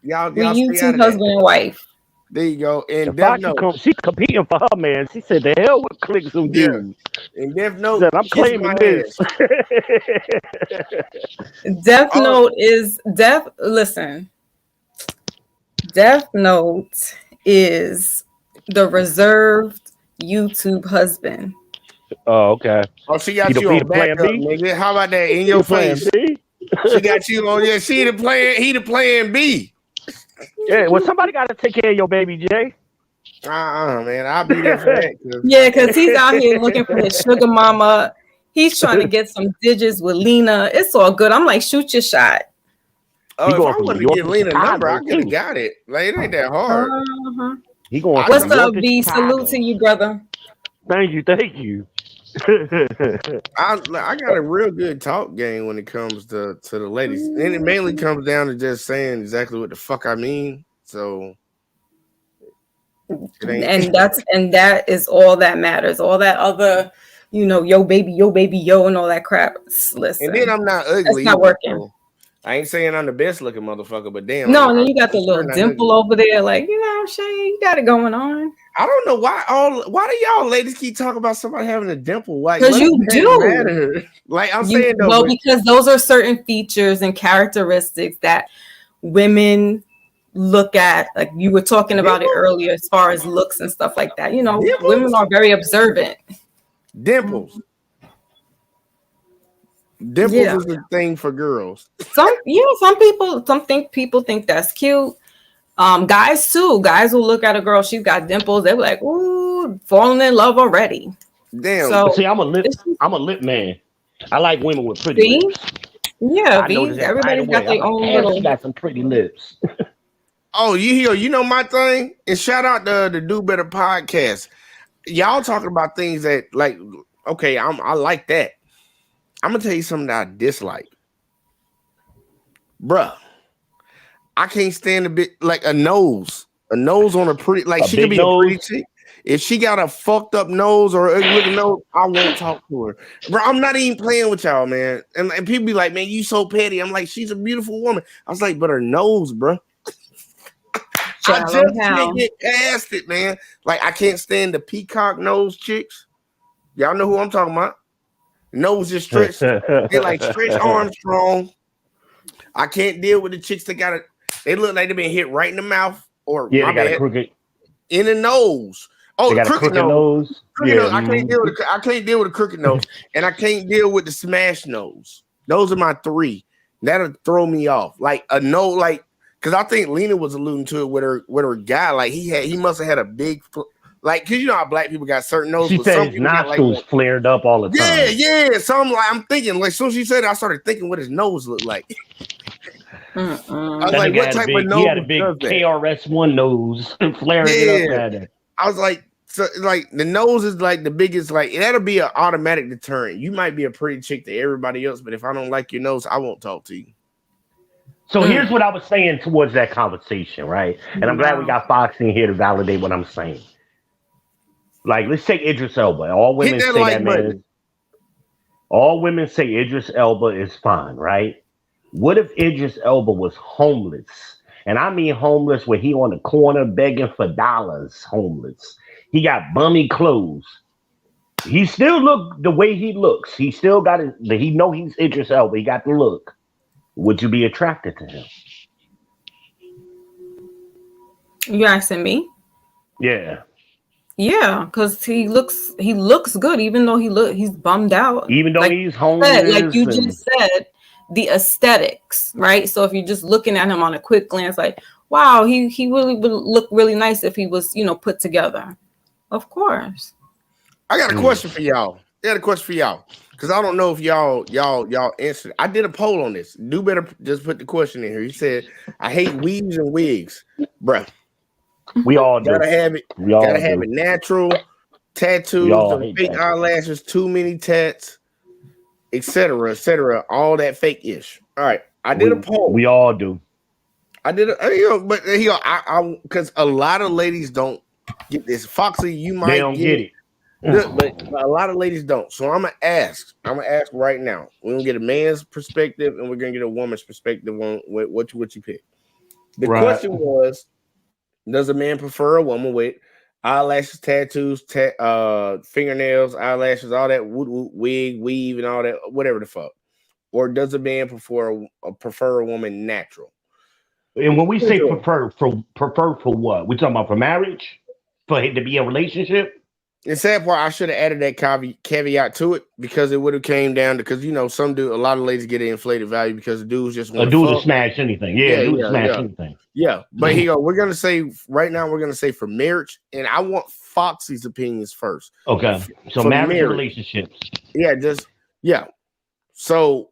y'all We stay you out two of that. husband and wife. There you go. And And Death Foxy Note. she's competing for her man. She said, "The hell with clicks and Yeah. views." And Death She Note, said, "I'm kiss claiming my this." ass. Death Oh, Note is Death. Listen, Death Note is the reserved YouTube husband. Oh, okay. oh, she He got the, you he on the plan backup, B. nigga. How about that in He your the plan face? B. She got you on. Yeah, she the plan. He the plan B. Yeah, well, somebody got to take care of your baby, Jay. Man, I'll be there for that. Yeah, because he's out here looking for his sugar mama. He's trying to get some digits with Lena. It's all good. I'm like, shoot your shot. Oh, He if going I from wanted New to York get to Lena number, I Chicago could have too. got it. Like, it ain't that hard. Uh-huh. He going I from What's New York up, to B? Chicago. Salute to you, brother. Thank you. I got a real good talk game when it comes to the ladies, and it mainly comes down to just saying exactly what the fuck I mean. So it ain't. And that is all that matters. All that other, yo baby, yo, and all that crap. Listen, And then I'm not ugly. it's not either, working. so I ain't saying I'm the best looking motherfucker, but damn, No, and then you got the I'm little not dimple ugly. over there, like I'm saying, you got it going on. I don't know why do y'all ladies keep talking about somebody having a dimple? Like, Because what you does that do. matter? Like I'm saying though, Well, because those are certain features and characteristics that women look at. Like you were talking about it earlier, as far as looks and stuff like that. Dimples? Women are very observant. Dimples. Dimples Yeah. is the thing for girls. Some people think that's cute. Guys too. Guys will look at a girl, she's got dimples. They're like, ooh, falling in love already. Damn. So See, I'm a lip man. I like women with pretty See? lips. Yeah, I noticed that right everybody's away. got their I'm like, own damn, little. she got some pretty lips. Oh, you know my thing? And shout out to the Do Better podcast. Y'all talking about things that like, okay, I like that. I'm gonna tell you something that I dislike. Bruh, I can't stand a bit like a nose on a pretty, like A she could big be a pretty nose? chick. If she got a fucked up nose or ugly looking nose, I won't talk to her. Bro, I'm not even playing with y'all, man. And people be like, man, you so petty. I'm like, she's a beautiful woman. I was like, but her nose, bro. I just can't get past it, man. Like, I can't stand the peacock nose chicks. Y'all know who I'm talking about. Nose is stretched. They like Stretch Armstrong. I can't deal with the chicks that got it. They look like they've been hit right in the mouth or Yeah, my they got bad, a crooked. in the nose. Oh, They the got a crooked crooked nose. Crooked Yeah, nose. I can't deal with I can't deal with a crooked nose, and I can't deal with the smash nose. Those are my three. That'll throw me off. Like a nose, like because I think Lena was alluding to it with her guy. Like he must have had a big like because you know how black people got certain noses. She But said some his people got nostrils like flared up all the time. yeah. So I'm thinking like as soon as she said it, I started thinking what his nose looked like. I was That like, nigga what had a type big, of nose he had a big does that? KRS-One nose flaring it up at it. I was like, so like the nose is like the biggest, like that'll be an automatic deterrent. You might be a pretty chick to everybody else, but if I don't like your nose, I won't talk to you. So here's what I was saying towards that conversation, right? And I'm glad we got Fox in here to validate what I'm saying. Like, let's take Idris Elba. All women say that man is, all women say Idris Elba is fine, right? What if Idris Elba was homeless? And I mean homeless where he on the corner begging for dollars, homeless. He got bummy clothes. He still look the way he looks. He still got it. He know he's Idris Elba. He got the look. Would you be attracted to him? You asking me? Yeah. Yeah, because he looks good, even though he's bummed out. Even though like he's homeless. like you just said, the aesthetics, right? So if you're just looking at him on a quick glance, like, wow, he really would look really nice if he was, put together. Of course. I got a question for y'all. Because I don't know if y'all answered. I did a poll on this. Do better just put the question in here. He said, I hate weaves and wigs. Bruh. We all do. Gotta have it. Gotta have it natural. Tattoos, fake eyelashes, too many tats, etc., etc. All that fake ish. All right. I did a poll. We all do. I did but because a lot of ladies don't get this. Foxy, you might They don't get it. But a lot of ladies don't. So I'm gonna ask right now. We're gonna get a man's perspective and we're gonna get a woman's perspective on what you pick. The question was, does a man prefer a woman with eyelashes, tattoos, fingernails, eyelashes, all that wig, weave, and all that, whatever the fuck? Or does a man prefer a woman natural? And when we say prefer for what? We talking about for marriage? For it to be a relationship? The sad part, I should have added that caveat to it because it would have came down to, because a lot of ladies get an inflated value because the dudes just want a dude to smash anything. Anything. Yeah, but we're gonna say right now, we're gonna say for marriage, and I want Foxy's opinions first. Okay, so marriage and relationships. Yeah. So,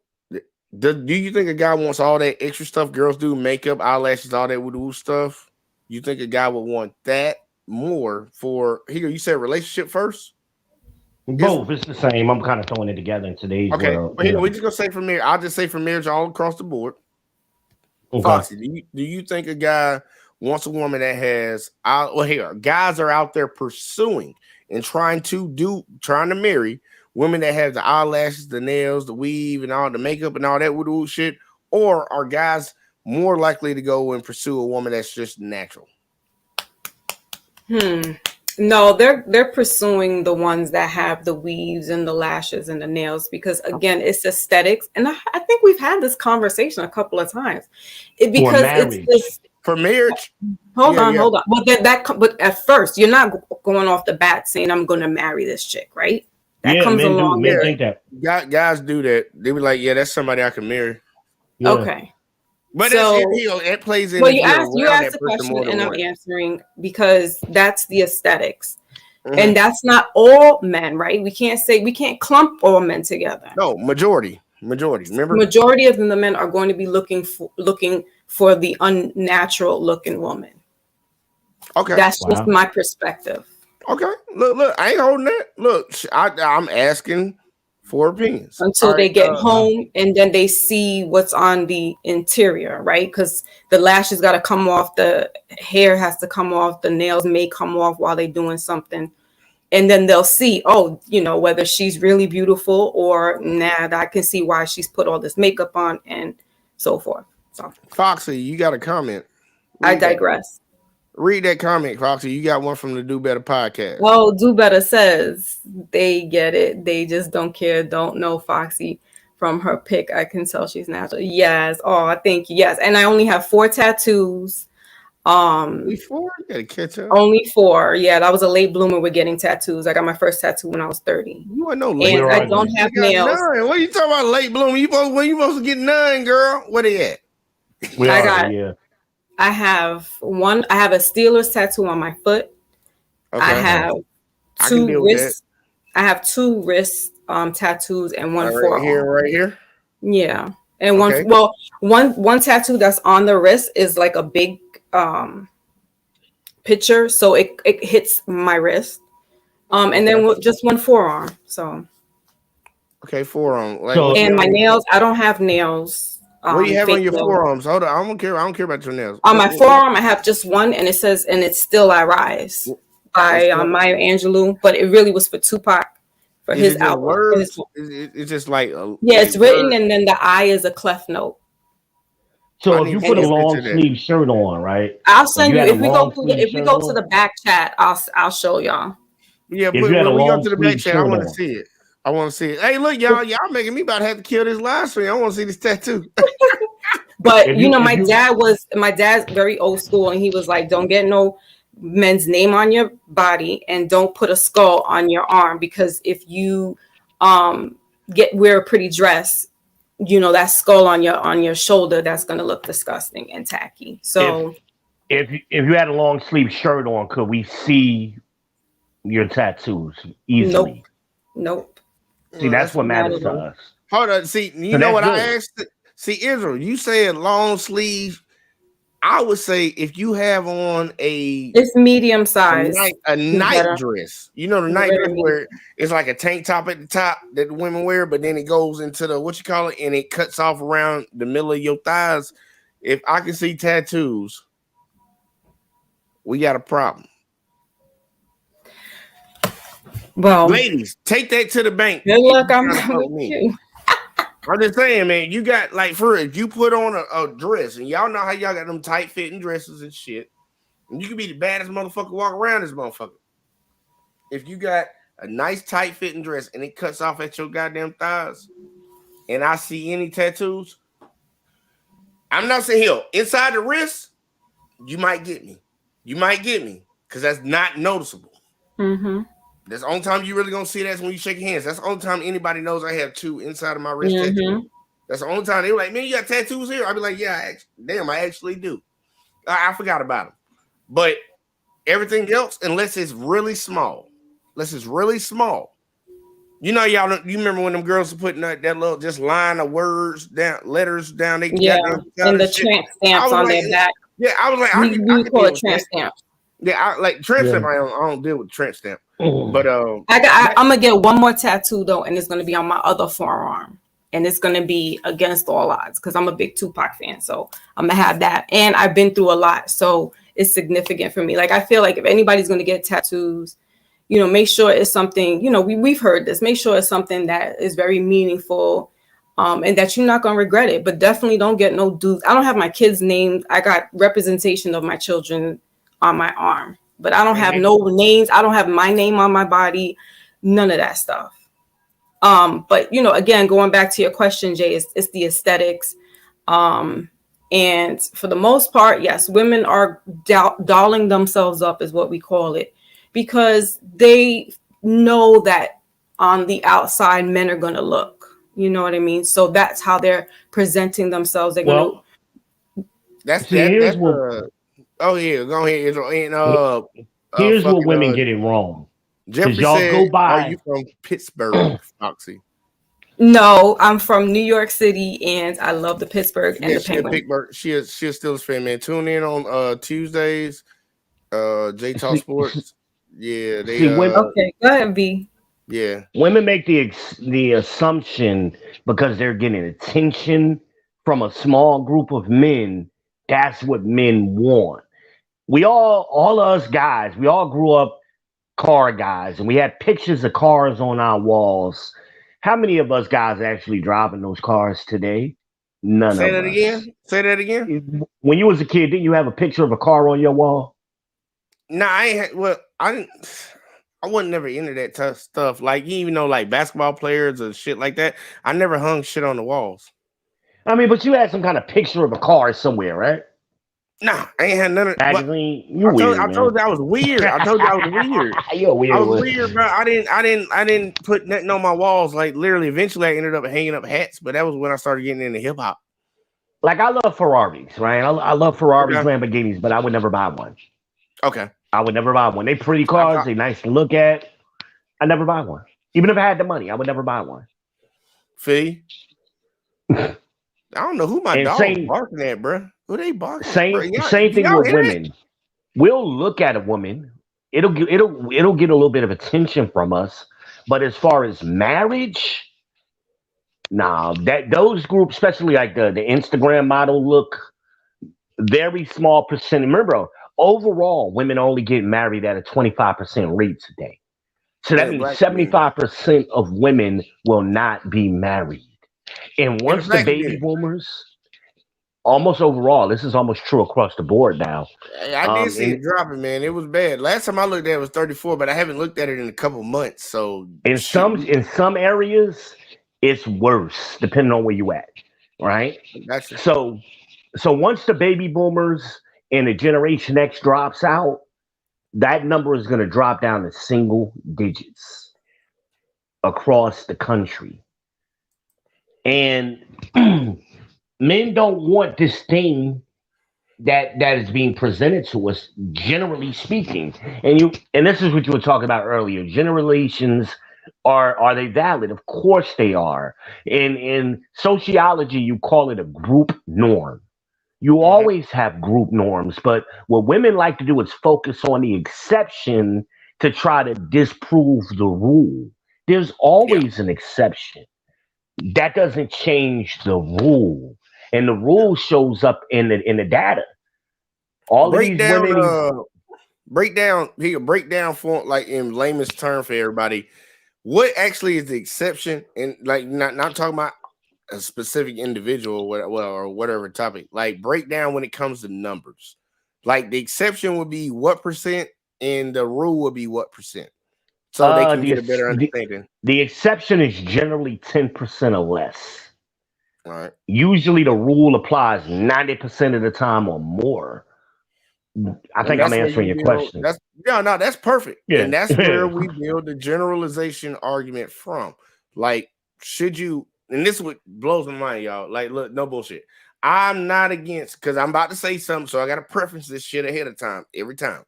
do you think a guy wants all that extra stuff girls do, makeup, eyelashes, all that woo stuff? You think a guy would want that more for you said relationship first? Both, it's the same. I'm kind of throwing it together in today's world. But we just gonna say for marriage. I'll just say for marriage all across the board. Okay. Foxy, do you think a guy wants a woman that has guys are out there pursuing and trying to marry women that have the eyelashes, the nails, the weave, and all the makeup and all that woo shit, or are guys more likely to go and pursue a woman that's just natural? No, they're pursuing the ones that have the weaves and the lashes and the nails because again, it's aesthetics. And I think we've had this conversation a couple of times. For marriage. Hold on. But at first, you're not going off the bat saying I'm going to marry this chick, right? That comes along. Men think that. Guys do that. They be like, yeah, that's somebody I can marry. Yeah. Okay. But it plays in. Well, you asked the question, and I'm answering because that's the aesthetics, and that's not all men, right? We can't clump all men together. No, majority. Remember, majority of the men are going to be looking for the unnatural looking woman. Okay, that's just my perspective. Okay, look, I ain't holding that. Look, I'm asking for opinions until they get home and then they see what's on the interior, right? Because the lashes got to come off, the hair has to come off, the nails may come off while they're doing something, and then they'll see, whether she's really beautiful or I can see why she's put all this makeup on and so forth. So, Foxy, you got a comment? I digress. Read that comment, Foxy. You got one from the Do Better podcast. Well, Do Better says they get it. They just don't care. Don't know Foxy from her pic. I can tell she's natural. Yes. Oh, thank you. Yes. And I only have 4 tattoos. Only 4? You gotta catch up. Only 4. Yeah, that was a late bloomer with getting tattoos. I got my first tattoo when I was 30. You want no late? And I don't have nails. 9. What are you talking about late bloomer? When you supposed to get 9, girl? Where they at? I have a Steelers tattoo on my foot. Okay. I have 2 wrists. I have 2 wrist tattoos and 1 forearm. Right here. Yeah, and one tattoo that's on the wrist is like a big picture, so it hits my wrist. And then just 1 forearm. So. Okay, forearm. And my nails, I don't have nails. What do you have on your forearms? Hold on, I don't care about your nails. On my forearm, I have just 1, and it says, "And it's Still I Rise" by Maya Angelou, but it really was for Tupac, for his album. Words? It's just like it's written, and then the I is a clef note. So if you put a long sleeve shirt on, right? I'll send you. If we go to the back chat, I'll show y'all. Yeah, but when we go to the back chat, I want to see it. I want to see it. Hey, look, y'all making me about to have to kill this live stream. I want to see this tattoo. But my dad's very old school, and he was like, don't get no men's name on your body, and don't put a skull on your arm, because if you wear a pretty dress, that skull on your shoulder, that's gonna look disgusting and tacky. So if you had a long sleeve shirt on, could we see your tattoos easily? Nope. See, that's what matters to us. Hold on. See, you know what I asked? See, Israel, you said long sleeve. I would say if you have on it's medium size, a night dress. You know the night dress where it's like a tank top at the top that the women wear, but then it goes into the and it cuts off around the middle of your thighs. If I can see tattoos, we got a problem. Well, ladies, take that to the bank. Good luck. I'm coming with you. I'm just saying, man, you got if you put on a dress, and y'all know how y'all got them tight fitting dresses and shit, and you can be the baddest motherfucker walk around this motherfucker. If you got a nice tight fitting dress and it cuts off at your goddamn thighs, and I see any tattoos, I'm not saying here inside the wrist, you might get me. You might get me because that's not noticeable. Mm-hmm. That's the only time you really gonna see that's when you shake hands. That's the only time anybody knows I have two inside of my wrist tattoo. That's the only time they were like, man, you got tattoos here? I'd be like, yeah, I actually do. I forgot about them. But everything else, unless it's really small, you know, you remember when them girls were putting that little just line of words down, letters down. And the tramp stamps on their back. Yeah, I was like, we call it tramp stamps. Yeah, I like tramp stamp. I don't deal with tramp stamp. But I'm gonna get one more tattoo though, and it's gonna be on my other forearm, and it's gonna be against all odds because I'm a big Tupac fan. So I'm gonna have that, and I've been through a lot, so it's significant for me. Like I feel like if anybody's gonna get tattoos, make sure it's something. We've heard this. Make sure it's something that is very meaningful, and that you're not gonna regret it. But definitely don't get no dudes. I don't have my kids' names. I got representation of my children on my arm, but I don't have no names. I don't have my name on my body, none of that stuff. But again, going back to your question, Jay, it's the aesthetics. And for the most part, yes, women are dolling themselves up is what we call it, because they know that on the outside, men are going to look, you know what I mean? So that's how they're presenting themselves. They're going to, oh yeah, go ahead. And, here's what women get it wrong. Jeffrey y'all said, go by. Are you from Pittsburgh, Foxy? No, I'm from New York City, and I love the Pittsburgh and the Penguins. She is still a Steelers fan, man. Tune in on Tuesdays, J Talk Sports. Yeah, they. Okay, go ahead, B. Yeah, women make the assumption because they're getting attention from a small group of men. That's what men want. We all of us guys, we all grew up car guys, and we had pictures of cars on our walls. How many of us guys are actually driving those cars today? None of us. Say that again. When you was a kid, didn't you have a picture of a car on your wall? No, I wasn't never into that tough stuff. Like, like basketball players or shit like that. I never hung shit on the walls. I mean, but you had some kind of picture of a car somewhere, right? Nah, I ain't had none of that. I told you I was weird. You're weird. I was weird, bro. I didn't put nothing on my walls. Like literally, eventually I ended up hanging up hats, but that was when I started getting into hip hop. Like I love Ferraris, right? I love Ferraris, Lamborghinis, but I would never buy one. Okay. I would never buy one. They pretty cars, they nice to look at. I never buy one. Even if I had the money, I would never buy one. Fee. I don't know who my dog is barking at, bro. Who they barking? Same thing with women. We'll look at a woman. It'll get a little bit of attention from us, but as far as marriage, nah. Those groups, especially like the Instagram model look, very small percent. Remember, overall, women only get married at a 25% rate today. So that means 75% of women will not be married. And once the baby boomers, almost overall, this is almost true across the board now. I did see it dropping, man. It was bad. Last time I looked at it was 34, but I haven't looked at it in a couple months. So in some areas, it's worse depending on where you at, right? Gotcha. So So once the baby boomers and the Generation X drops out, that number is going to drop down to single digits across the country. And men don't want this thing that is being presented to us, generally speaking. And this is what you were talking about earlier. Generations, are they valid? Of course they are. In sociology, you call it a group norm. You always have group norms, but what women like to do is focus on the exception to try to disprove the rule. There's always an exception. That doesn't change the rule, and the rule shows up in the data. All of these women. Break down for, like, in layman's term for everybody, what actually is the exception, and, like, not talking about a specific individual or whatever topic. Like, break down when it comes to numbers. Like, the exception would be what percent, and the rule would be what percent, so they can get a better understanding. The exception is generally 10% or less. All right. Usually, the rule applies 90% of the time or more. I think I'm answering your question. That's perfect. Yeah. And that's where we build the generalization argument from. Like, should you? And this is what blows my mind, y'all. Like, look, no bullshit. I'm not against, because I'm about to say something, so I got to preference this shit ahead of time, every time.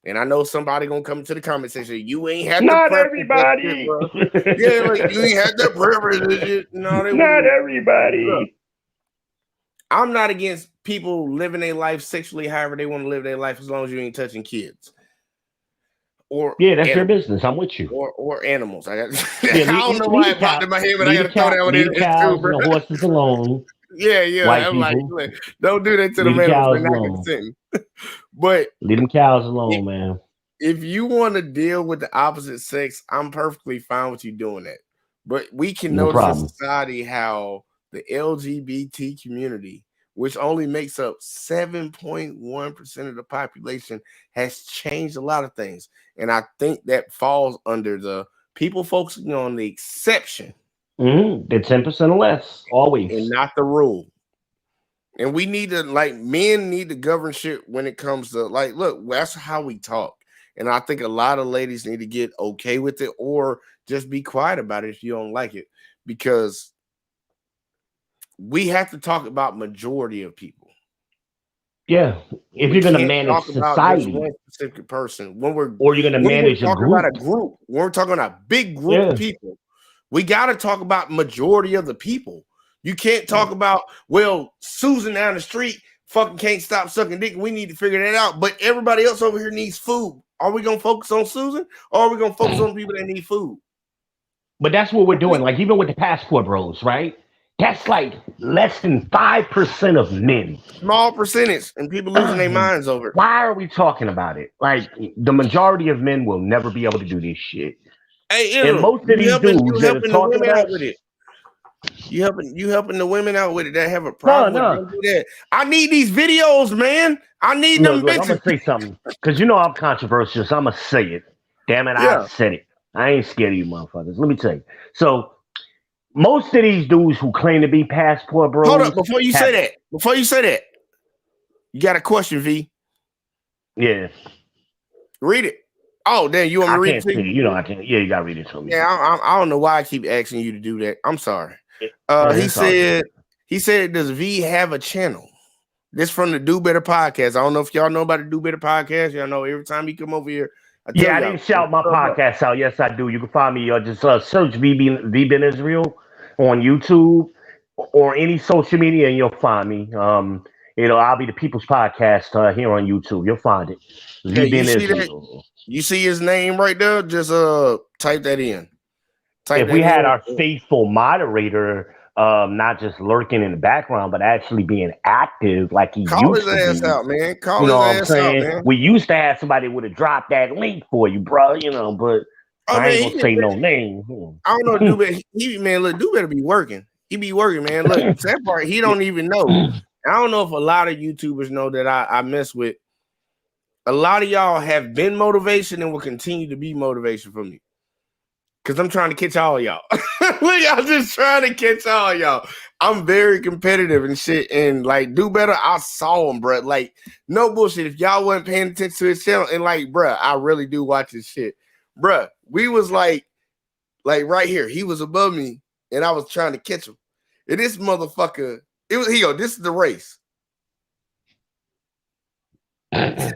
And I know somebody gonna come to the comment section. You ain't had not everybody. Shit, yeah, like, you ain't had the preference. No, not everybody. Look, I'm not against people living their life sexually however they want to live their life, as long as you ain't touching kids. Or that's your business. I'm with you. Or animals. I don't know why it popped in my head, but I got to throw that one in. Leave the cows and the horses alone. Yeah. I'm like, don't do that to the animals. They're not consenting. But leave them cows alone, man. If you want to deal with the opposite sex, I'm perfectly fine with you doing that. But we can notice in society how the LGBT community, which only makes up 7.1% of the population, has changed a lot of things. And I think that falls under the people focusing on the exception. The 10% or less, always. And not the rule. And we need to, like, men need to govern shit when it comes to, like, look, that's how we talk. And I think a lot of ladies need to get okay with it, or just be quiet about it if you don't like it. Because we have to talk about majority of people. Yeah, if you're going to manage society, one specific person, or you're going to manage a group. About a group, when we're talking about a big group of people, we got to talk about majority of the people. You can't talk about, well, Susan down the street fucking can't stop sucking dick. We need to figure that out. But everybody else over here needs food. Are we going to focus on Susan, or are we going to focus on people that need food? But that's what we're doing. Like, even with the passport bros, right? That's like less than 5% of men. Small percentage, and people losing their minds over it. Why are we talking about it? Like, the majority of men will never be able to do this shit. Hey, and most of these dudes that are talking about with it. You helping the women out with it that have a problem. No. With that. I need these videos, man. I need them bitches. I'm gonna say something, because you know I'm controversial, so I'm gonna say it. Damn it, I said it. I ain't scared of you motherfuckers. Let me tell you. So most of these dudes who claim to be passport bros. Hold up, before you say that, you got a question, V. Yeah. Read it. Oh, then you want me to read it to you? You know I can't. Yeah, you gotta read it to me. Yeah, I don't know why I keep asking you to do that. I'm sorry. He said, does V have a channel? This from the Do Better podcast. I don't know if y'all know about the Do Better podcast. Y'all know every time you come over here. I didn't shout my podcast out. Yes, I do. You can find me. Just search VBen Israel on YouTube or any social media, and you'll find me. I'll be the People's Podcast here on YouTube. You'll find it. VBen Israel. You see his name right there? Just type that in. If we had our faithful moderator, not just lurking in the background, but actually being active like he used to be. Call his ass out, man. Call his ass out, man. We used to have somebody would have dropped that link for you, bro. But I ain't gonna say no name. I don't know, Do Better. Look, Do Better be working. He be working, man. Look, that part he don't even know. I don't know if a lot of YouTubers know that I mess with. A lot of y'all have been motivation and will continue to be motivation for me. Cause I'm trying to catch all y'all. I'm just trying to catch all y'all. I'm very competitive and shit, and like do better. I saw him, bro. Like no bullshit. If y'all wasn't paying attention to his channel, and like, bro, I really do watch his shit, bro. We was like right here. He was above me, and I was trying to catch him. And this motherfucker, it was he go. This is the race. That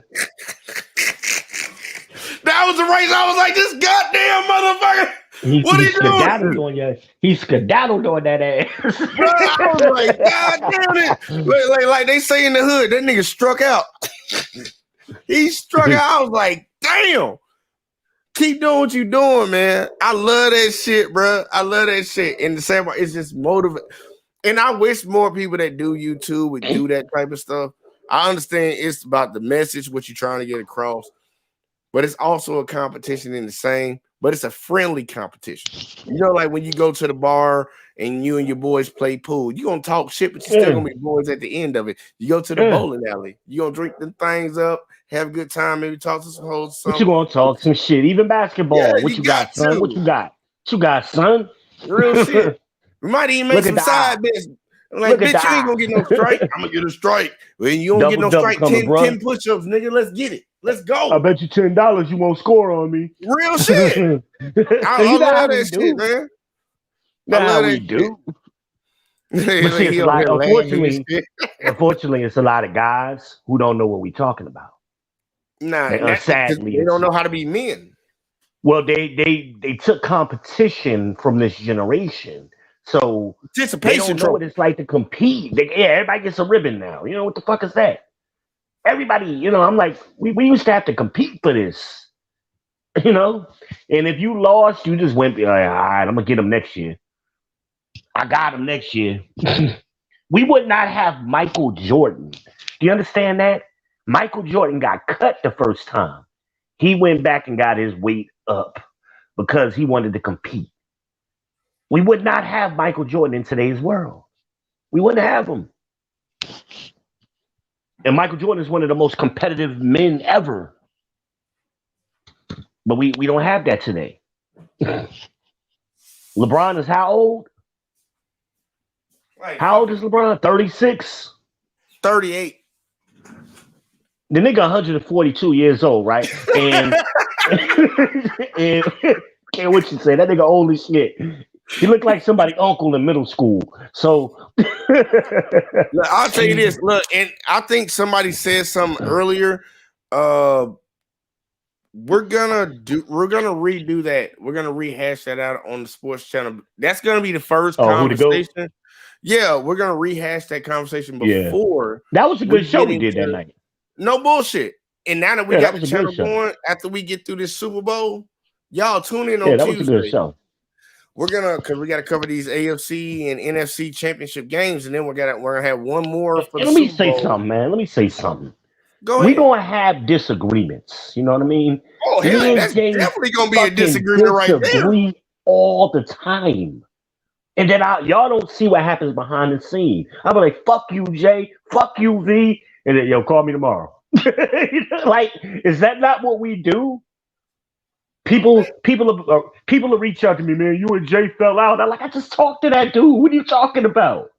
was the race. I was like, this goddamn motherfucker. What are you doing? He skedaddled on that ass. Bro, I was like, God damn it. Like they say in the hood, that nigga struck out. He struck out. I was like, damn. Keep doing what you doing, man. I love that shit, bro. I love that shit. And the same way, it's just motivating. And I wish more people that do YouTube would do that type of stuff. I understand it's about the message, what you're trying to get across. But it's also a competition in the same, but it's a friendly competition. You know, like when you go to the bar and you and your boys play pool, you're going to talk shit, but you're still going to be boys at the end of it. You go to the bowling alley, you're going to drink them things up, have a good time, maybe talk to some hoes. What you going to talk some shit? Even basketball. Yeah, what you got, son? What you got? What you got, son? Real shit. We might even make some side business. Like, bitch, you ain't going to get no strike. I'm going to get a strike. When you don't get no strike, 10 push-ups, nigga, let's get it. Let's go. I bet you $10 you won't score on me. Real shit. I love that shit, man. That's how we do. Unfortunately, it's a lot of guys who don't know what we're talking about. Nah, sadly, they don't know how to be men. Well, they took competition from this generation, so they don't know what it's like to compete. Everybody gets a ribbon now. You know what the fuck is that? Everybody, you know, I'm like, we used to have to compete for this, you know? And if you lost, you just went, all right, I'm going to get him next year. I got him next year. We would not have Michael Jordan. Do you understand that? Michael Jordan got cut the first time. He went back and got his weight up because he wanted to compete. We would not have Michael Jordan in today's world. We wouldn't have him. And Michael Jordan is one of the most competitive men ever. But we don't have that today. LeBron is how old? Right. How old is LeBron? 36? 38. The nigga 142 years old, right? And and what you say? That nigga old as shit. He looked like somebody's uncle in middle school. So look, I'll tell you this. Look, and I think somebody said something earlier. We're gonna redo that. We're gonna rehash that out on the sports channel. That's gonna be the first conversation. Yeah, we're gonna rehash that conversation before. That was a good show we did that night. No bullshit. And now that we got the channel going, after we get through this Super Bowl, y'all tune in on Tuesday. Was a good show. We're gonna cover these AFC and NFC championship games, and then we're gonna have one more for the Super Bowl. Let me say something, man. Let me say something. Go ahead. We're gonna have disagreements. You know what I mean? Oh, hell, that's definitely gonna be a disagreement right there. All the time. And then y'all don't see what happens behind the scene. I'll be like, fuck you, Jay, fuck you, V, and then call me tomorrow. Like, is that not what we do? People will reach out to me, man. You and Jay fell out. I'm like, I just talked to that dude. What are you talking about?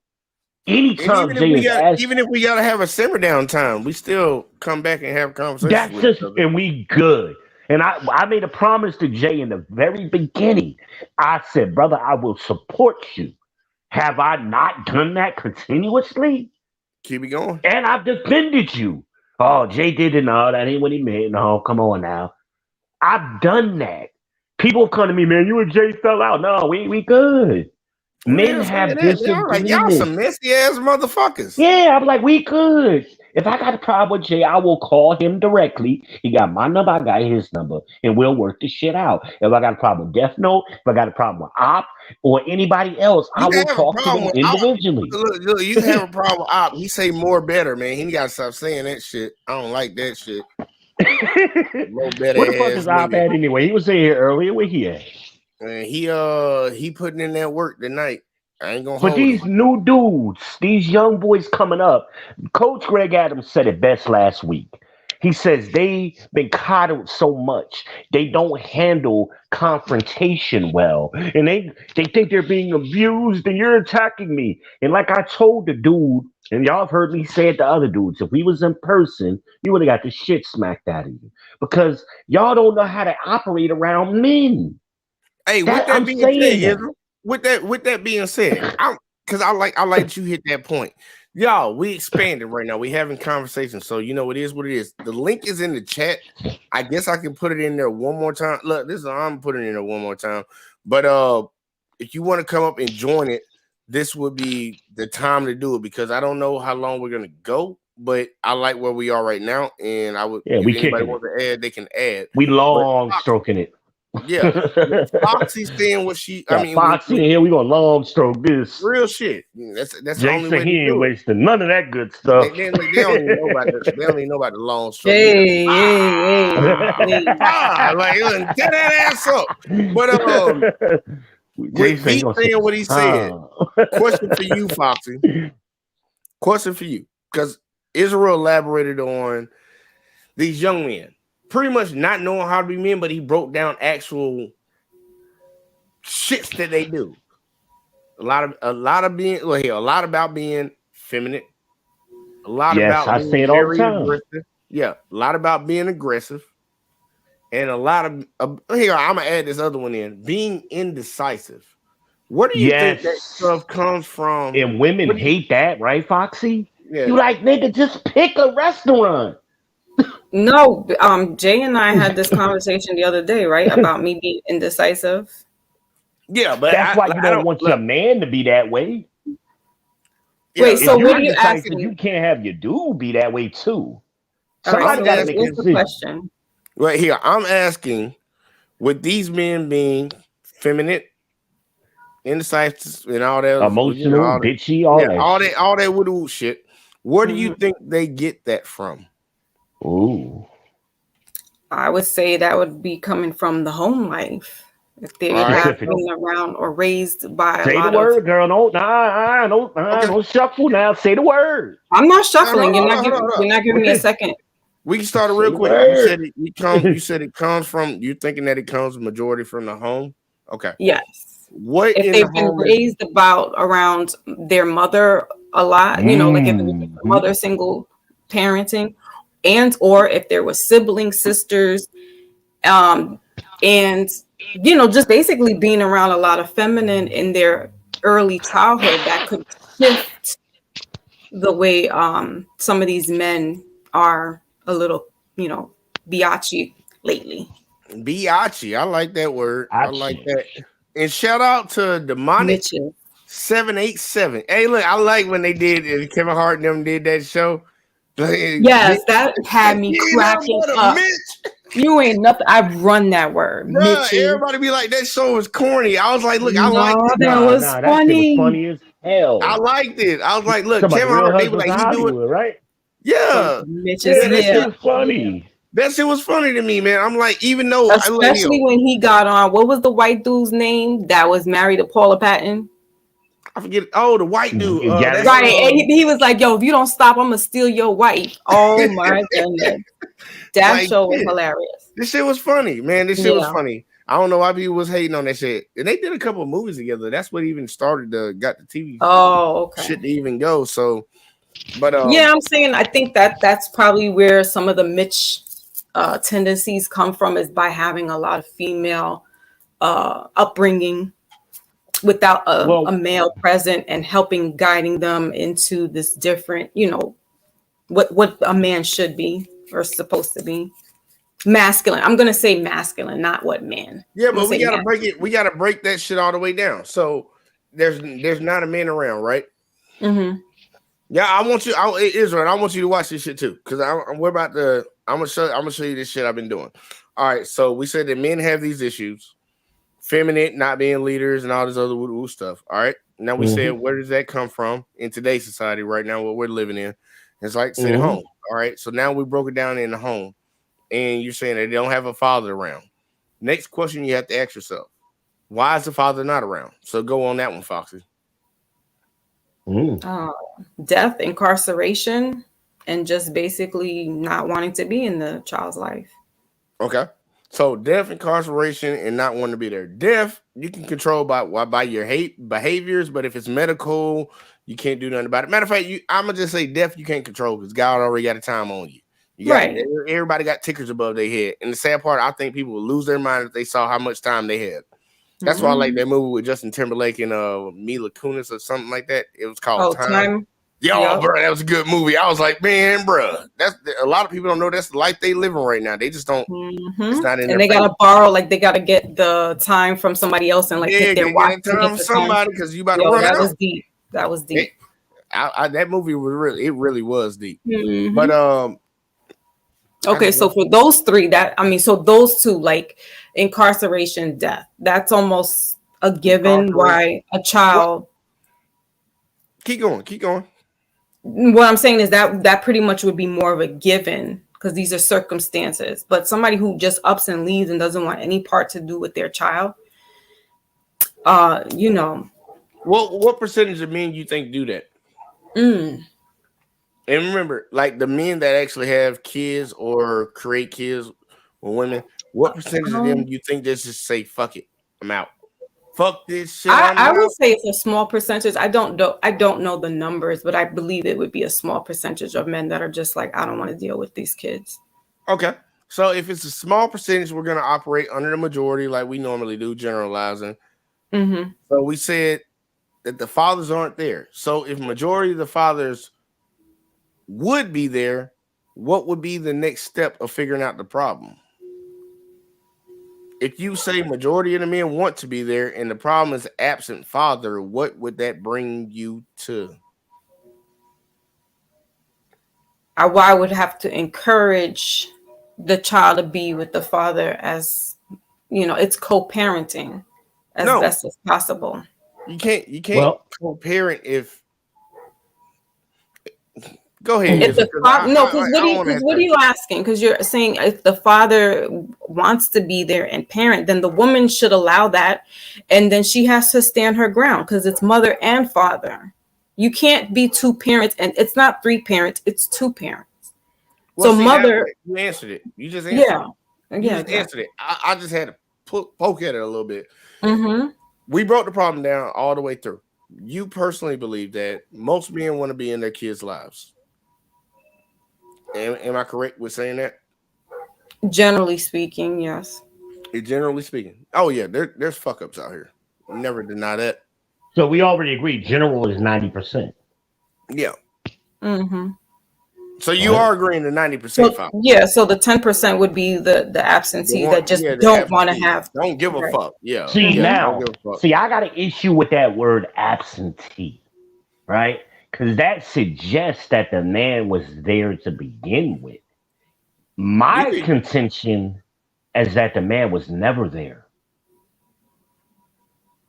Anytime even if we gotta have a simmer down time, we still come back and have conversations. And we good. And I made a promise to Jay in the very beginning. I said, brother, I will support you. Have I not done that continuously? Keep it going. And I've defended you. Oh, Jay did it. No, that ain't what he meant. No, come on now. I've done that. People come to me, man, you and Jay fell out. No, we good. Men have disagreements. Like, y'all some messy ass motherfuckers. Yeah, I'm like, we good. If I got a problem with Jay, I will call him directly. He got my number, I got his number, and we'll work this shit out. If I got a problem with Death Note, if I got a problem with Op or anybody else, I will talk to them individually. Look, you have a problem with Op. He say more better, man. He gotta stop saying that shit. I don't like that shit. What the fuck is Op at anyway? He was in here earlier. Where he at? And he putting in that work tonight. I ain't gonna. But these new dudes, these young boys coming up, Coach Greg Adams said it best last week. He says they've been coddled so much they don't handle confrontation well, and they think they're being abused, and you're attacking me. And like I told the dude, and y'all have heard me say it to other dudes, if we was in person, you would have got the shit smacked out of you because y'all don't know how to operate around men. Hey, with that being said, Israel, with that being said, because I like you hit that point. Y'all, we expanded right now. We having conversations, so you know it is what it is. The link is in the chat. I guess I can put it in there one more time. Look, I'm putting it in there one more time. But if you want to come up and join it, this would be the time to do it because I don't know how long we're gonna go, but I like where we are right now, and I would. Yeah, if we anybody kicking wants to add, they can add. We long stroking it. Yeah, Foxy's saying what she. I mean, Foxy in here. We gonna long stroke this. Real shit. That's the Jason, only way to he ain't do it. wasting none of that good stuff. They don't even know about the, they don't even know about the long stroke. Hey, Like tear that ass up. But with he saying what he said. Question for you, Foxy. Question for you, because Israel elaborated on these young men pretty much not knowing how to be men, but he broke down actual shits that they do. A lot about being feminine. A lot about I being say it all the very time. aggressive. Yeah, a lot about being aggressive, and a lot of here. I'm gonna add this other one in: being indecisive. Where do you think that stuff comes from? And women hate that, right, Foxy? Yeah. You like, nigga, just pick a restaurant. No, Jay and I had this conversation the other day, right, about me being indecisive. Yeah, but that's why you don't want your man to be that way. Wait, so what are you asking? You can't have your dude be that way too. Somebody got to make a decision. Right here, I'm asking: with these men being feminine, indecisive, and all that, emotional, bitchy, all that woo shit. Where do you think they get that from? Ooh, I would say that would be coming from the home life. If they have been around or raised by say a lot the word, of girl. Don't shuffle now. Say the word. I'm not shuffling. You're not giving me a second. We can start it real quick. You said it comes from. You're thinking that it comes majority from the home. Okay. Yes. What if they've been raised around their mother a lot? You know, like if it was a mother single parenting, and or if there were siblings, sisters, and just basically being around a lot of feminine in their early childhood, that could shift the way some of these men are a little, biatchy lately. Biatchy, I like that word. I like that. And shout out to Demonic 787. Hey, look, I like when they did Kevin Hart and them did that show. Yes, that had me cracking up. You ain't nothing. I've run that word. Bruh, everybody be like, that show was corny. I was like, look, I like it. That was funny. That was funny as hell. I liked it. I was like, look, Kevin Hart, they were like, he do it. Right? Yeah. That shit was funny. That shit was funny to me, man. I'm like, even though especially when he got on, what was the white dude's name that was married to Paula Patton? I forget. Oh, the white dude. Right. And he was like, yo, if you don't stop, I'm gonna steal your wife. Oh my goodness. That show was hilarious. This shit was funny, man. This shit was funny. I don't know why people was hating on that shit. And they did a couple of movies together. That's what even started got the TV shit to even go. So, but yeah, I'm saying I think that's probably where some of the Mitch tendencies come from, is by having a lot of female upbringing without a male present and guiding them into this different, what a man should be or supposed to be. Masculine. I'm gonna say masculine, not what man. Yeah, but we gotta break it. We gotta break that shit all the way down. So there's not a man around, right? Mm-hmm. Yeah, I want you, Israel. I want you to watch this shit too, because I'm gonna show you this shit I've been doing. All right, so we said that men have these issues, feminine, not being leaders, and all this other woo stuff. All right, now we said, where does that come from in today's society right now? What we're living in, it's like say the home. All right, so now we broke it down in the home, and you're saying that they don't have a father around. Next question you have to ask yourself: why is the father not around? So go on that one, Foxy. Death, incarceration, and just basically not wanting to be in the child's life. Okay. So death, incarceration, and not wanting to be there. Death, you can control by your hate behaviors, but if it's medical, you can't do nothing about it. Matter of fact, I'm gonna just say death you can't control because God already got a time on you. Everybody got tickers above their head. And the sad part, I think people would lose their mind if they saw how much time they had. That's why I like that movie with Justin Timberlake and Mila Kunis or something like that. It was called Time. Yo, bro, that was a good movie. I was like, man, bro, that's a lot of people don't know that's the life they living right now. They just don't. It's not in. And they gotta borrow, like they gotta get the time from somebody else and like hit their watch time from somebody because you about to run that out. was deep. That was deep. That movie was really was deep. But okay, so for those three, so those two, like incarceration, death, that's almost a given. Why a child? Well, keep going. What I'm saying is that pretty much would be more of a given because these are circumstances. But somebody who just ups and leaves and doesn't want any part to do with their child, what percentage of men you think do that? And remember, like the men that actually have kids or create kids with women, what percentage of them you think just say fuck it, I'm out? Fuck this shit. I would say it's a small percentage. I don't know the numbers, but I believe it would be a small percentage of men that are just like, I don't want to deal with these kids. Okay. So if it's a small percentage, we're going to operate under the majority like we normally do, generalizing. So we said that the fathers aren't there. So if majority of the fathers would be there, what would be the next step of figuring out the problem? If you say majority of the men want to be there and the problem is absent father, what would that bring you to? I would have to encourage the child to be with the father as, it's co-parenting as best as possible. You can't co-parent if. Go ahead. What are you asking? Because you're saying if the father wants to be there and parent, then the woman should allow that, and then she has to stand her ground because it's mother and father. You can't be two parents, and it's not three parents; it's two parents. Well, you answered it. You just answered it. You just answered it. I just had to poke at it a little bit. We broke the problem down all the way through. You personally believe that most men want to be in their kids' lives. Am I correct with saying that? Generally speaking, yes. Generally speaking. Oh, yeah. There's fuck ups out here. Never deny that. So we already agreed general is 90%. Yeah. So you are agreeing to 90%. Yeah, so the 10% would be the absentee that just don't want to have. Don't give a fuck. Yeah. See, I got an issue with that word absentee, right? Because that suggests that the man was there to begin with. My contention is that the man was never there.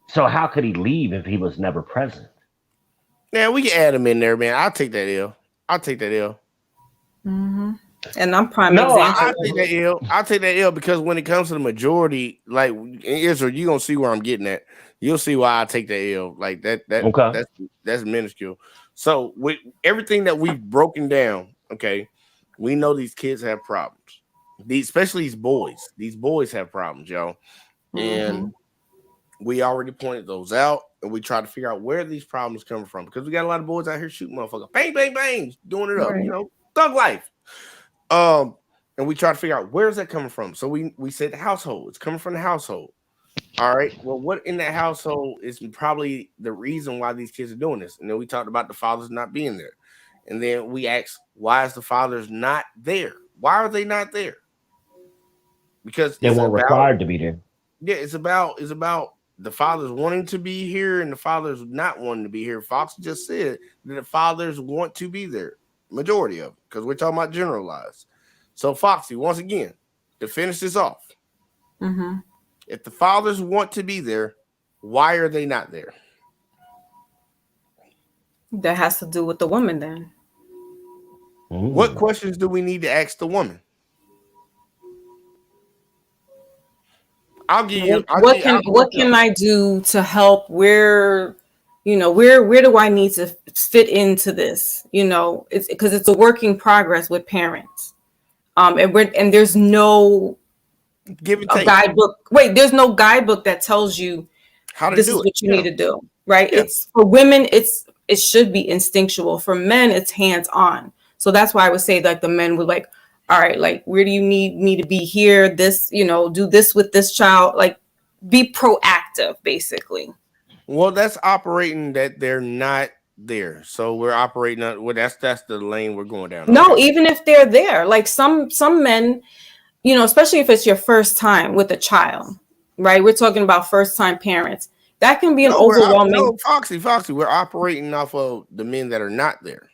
So how could he leave if he was never present? Yeah, we can add him in there, man. I'll take that L. And I'm prime example. I'll take that L because when it comes to the majority, like Israel, you're gonna see where I'm getting at. You'll see why I take that L. Like that's minuscule. So with everything that we've broken down, okay, we know these kids have problems. Especially these boys. These boys have problems, y'all. And we already pointed those out, and we try to figure out where these problems come from because we got a lot of boys out here shooting motherfuckers, bang, bang, bang, doing it up, thug life. And we try to figure out where's that coming from. So we said the household. It's coming from the household. All right. Well, what in that household is probably the reason why these kids are doing this? And then we talked about the fathers not being there. And then we asked, why is the fathers not there? Why are they not there? Because they weren't required to be there. Yeah, it's about the fathers wanting to be here and the fathers not wanting to be here. Fox just said that the fathers want to be there, majority of them, because we're talking about generalized. So, Foxy, once again, to finish this off, if the fathers want to be there, why are they not there? That has to do with the woman then. What questions do we need to ask the woman? I'll give you. What can I do to help? Where, where do I need to fit into this? It's because it's a work in progress with parents. And there's no give and take guidebook. Wait, there's no guidebook that tells you how to this do is it. what you need to do, right? Yeah. It's for women, it should be instinctual. For men, it's hands-on. So that's why I would say like the men would like, all right, like where do you need me to be here? This, do this with this child, like be proactive, basically. Well, that's operating that they're not there. So we're operating on that's the lane we're going down. No, even if they're there, like some men, especially if it's your first time with a child, right? We're talking about first-time parents. That can be an overwhelming. Foxy, we're operating off of the men that are not there.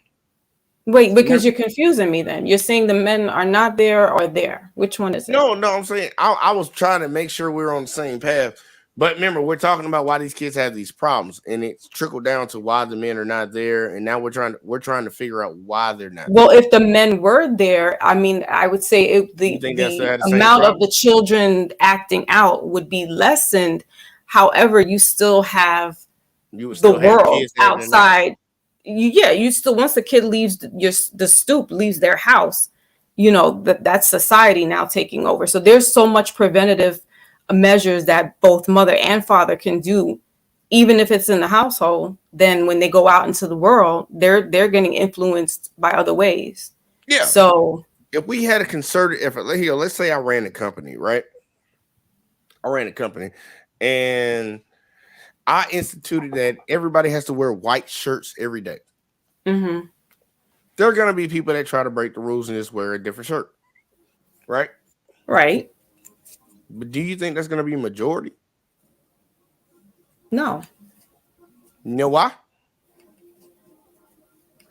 Wait, because you're confusing me then. You're saying the men are not there or there. Which one is it? No, I'm saying I was trying to make sure we're on the same path. But remember, we're talking about why these kids have these problems, and it's trickled down to why the men are not there. And now we're trying to figure out why they're not. Well, if the men were there, I mean, I would say the amount of the children acting out would be lessened. However, you still have the world outside. You still, once the kid leaves the stoop, leaves their house, that's society now taking over. So there's so much preventative measures that both mother and father can do, even if it's in the household. Then when they go out into the world, they're getting influenced by other ways. Yeah. So if we had a concerted effort, let's say I ran a company, right? I ran a company, and I instituted that everybody has to wear white shirts every day. Mm-hmm. There are going to be people that try to break the rules and just wear a different shirt, right? Right. But do you think that's going to be a majority? No. You know why?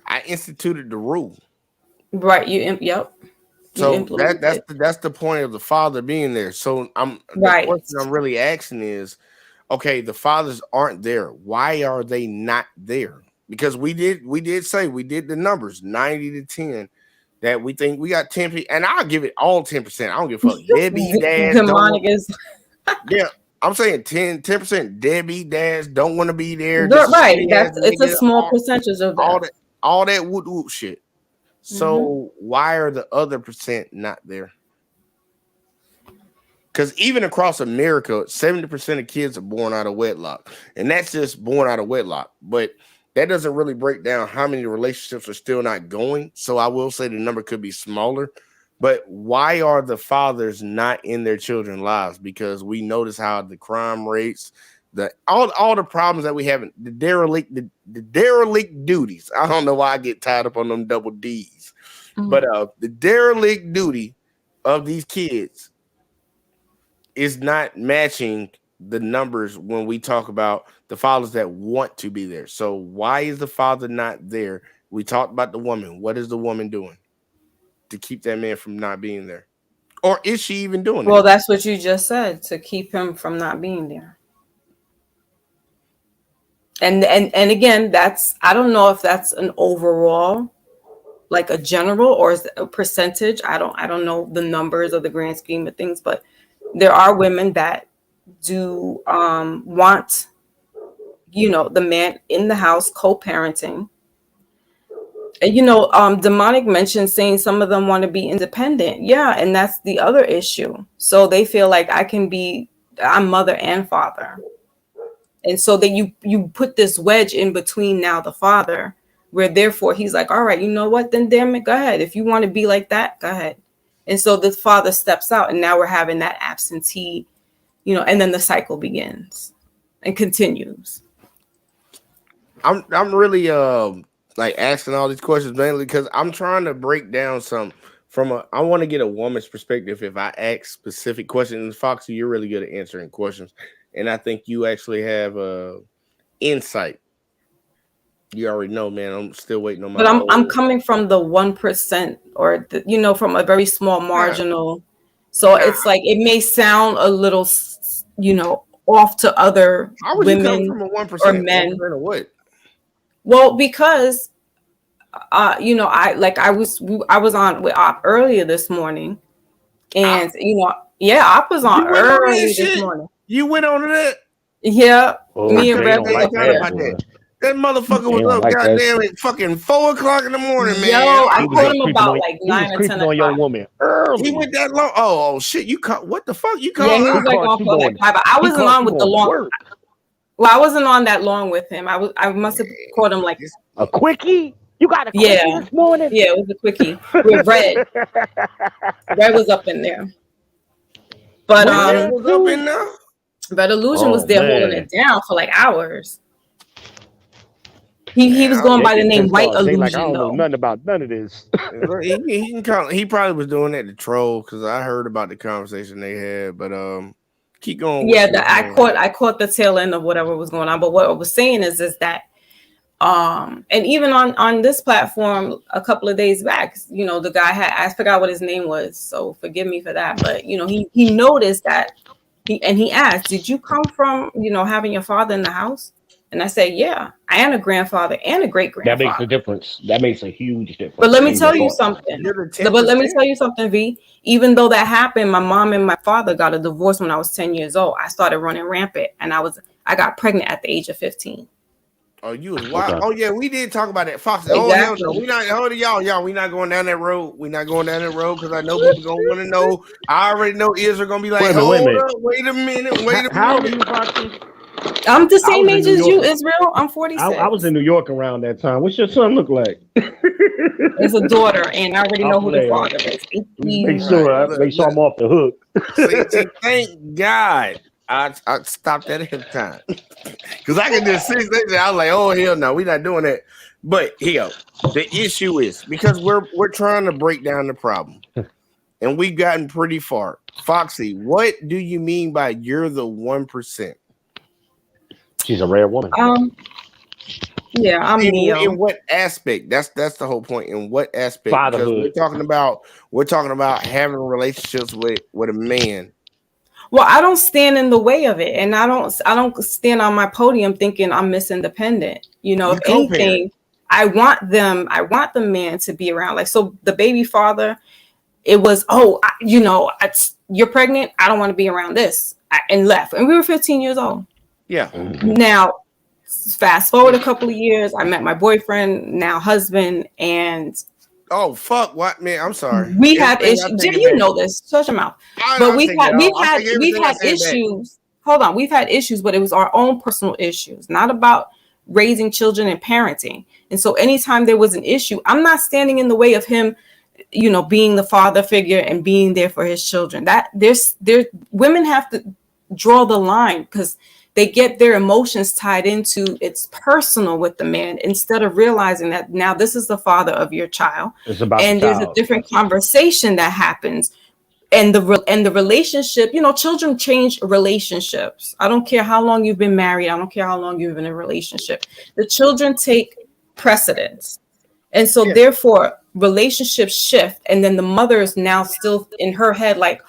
I instituted the rule. Right. Yep. So that's the point of the father being there. So the question I'm really asking is, okay, the fathers aren't there. Why are they not there? Because we did the numbers 90 to 10 that we think we got 10%, and I'll give it all 10%. I don't give a fuck. Deadbeat dads. Demonic is. Yeah, I'm saying 10% deadbeat dads don't want to be there. Right. It's a small percentage of that. All that woot woot shit. So why are the other percent not there? Because even across America, 70% of kids are born out of wedlock, and that's just born out of wedlock. But that doesn't really break down how many relationships are still not going. So I will say the number could be smaller. But why are the fathers not in their children's lives? Because we notice how the crime rates, all the problems that we have, the derelict duties. I don't know why I get tied up on them double D's, but the derelict duty of these kids is not matching the numbers when we talk about the fathers that want to be there. So why is the father not there? We talked about the woman. What is the woman doing to keep that man from not being there? Or is she even doing it? Well, that's what you just said, to keep him from not being there. And again, I don't know if that's an overall, like a general, or is it a percentage. I don't know the numbers or the grand scheme of things, but there are women that do want, the man in the house co-parenting. And, Demonic mentioned saying some of them want to be independent. Yeah, and that's the other issue. So they feel like I'm mother and father. And so that you put this wedge in between now the father, where therefore he's like, all right, you know what, then damn it, go ahead. If you want to be like that, go ahead. And so the father steps out, and now we're having that absentee, and then the cycle begins and continues. I'm really like asking all these questions mainly because I'm trying to break down I want to get a woman's perspective. If I ask specific questions, Foxy, you're really good at answering questions, and I think you actually have insight. You already know, man. I'm still waiting on my. But I'm coming from the 1%, or from a very small marginal. Yeah. So it's like it may sound a little, off to other women from a 1% or men. Or what? Well, because I was on with Op earlier this morning, and Op was on early this morning. You went on to that? Yeah, me and Rebecca. That motherfucker was up, like that goddamn it, fucking 4 o'clock in the morning, man. Yo, I He was caught him creeping about on- like he was 9 or creeping 10 on your o'clock. woman early. He went that long. Oh shit! You caught what the fuck? You caught? Yeah, he was He like caught on you for like going- 5. I he wasn't caught on you with the going to long. work. Well, I wasn't on that long with him. I must have caught him like A quickie? You got a quickie yeah, this morning? yeah. It was a quickie with Red. Red was up in there, but Red was up in there. Red Illusion was Oh, there holding man. it down for like hours. He was going by the name White They Illusion like, I don't know though. nothing about none of this. He can call, he probably was doing that to troll because I heard about the conversation they had. But keep going. Yeah, I caught the tail end of whatever was going on. But what I was saying is that and even on this platform a couple of days back, you know, the guy I forgot what his name was, so forgive me for that. But you know, he noticed that he asked, "Did you come from, you know, having your father in the house?" And I said, "Yeah, I am a grandfather and a great That makes grandfather." a difference. That makes a huge difference. But let me in tell your you thought. something. But let me tell you something, V. Even though that happened, my mom and my father got a divorce when I was 10 years old. I started running rampant, and I got pregnant at the age of 15. Oh, you was wild. Okay. Oh yeah, we did talk about that. Fox. Oh hell Exactly. no, we not. Hold on, y'all. We not going down that road. We not going down that road because I know people gonna want to know. I already know Israel gonna be like, Wait a minute, hold up, wait a How old are minute. you, Foxy? I'm the I same was in age New as you, York. Israel. I'm 46. I was in New York around that time. What's your son look like? There's a daughter, and I already know who the father is. Make sure I'm off the hook. See, thank God I stopped that ahead of time because I can just 6 days. I was like, oh hell no, we not doing that. But here, the issue is because we're trying to break down the problem, and we've gotten pretty far. Foxy, what do you mean by you're the 1%? She's a rare woman. Yeah, I'm Neo. In what aspect? That's the whole point. In what aspect? Because Fatherhood. we're talking about having relationships with a man. Well, I don't stand in the way of it, and I don't stand on my podium thinking I'm Miss Independent. You know, You if anything, I want the man to be around. Like, so the baby father, it was, you're pregnant. I don't want to be around this, and left. And we were 15 years old. Yeah. Now, fast forward a couple of years, I met my boyfriend, now husband, and oh fuck, what man? I'm sorry. we have issues. Jim, you know this. Shut your mouth. But we've had issues. Hold on, we've had issues, but it was our own personal issues, not about raising children and parenting. And so, anytime there was an issue, I'm not standing in the way of him, you know, being the father figure and being there for his children. That women have to draw the line because they get their emotions tied into it's personal with the man instead of realizing that now this is the father of your child. It's about and the there's a child. different conversation that happens. And the relationship, you know, children change relationships. I don't care how long you've been married. I don't care how long you've been in a relationship. The children take precedence. And so therefore relationships shift. And then the mother is now still in her head like,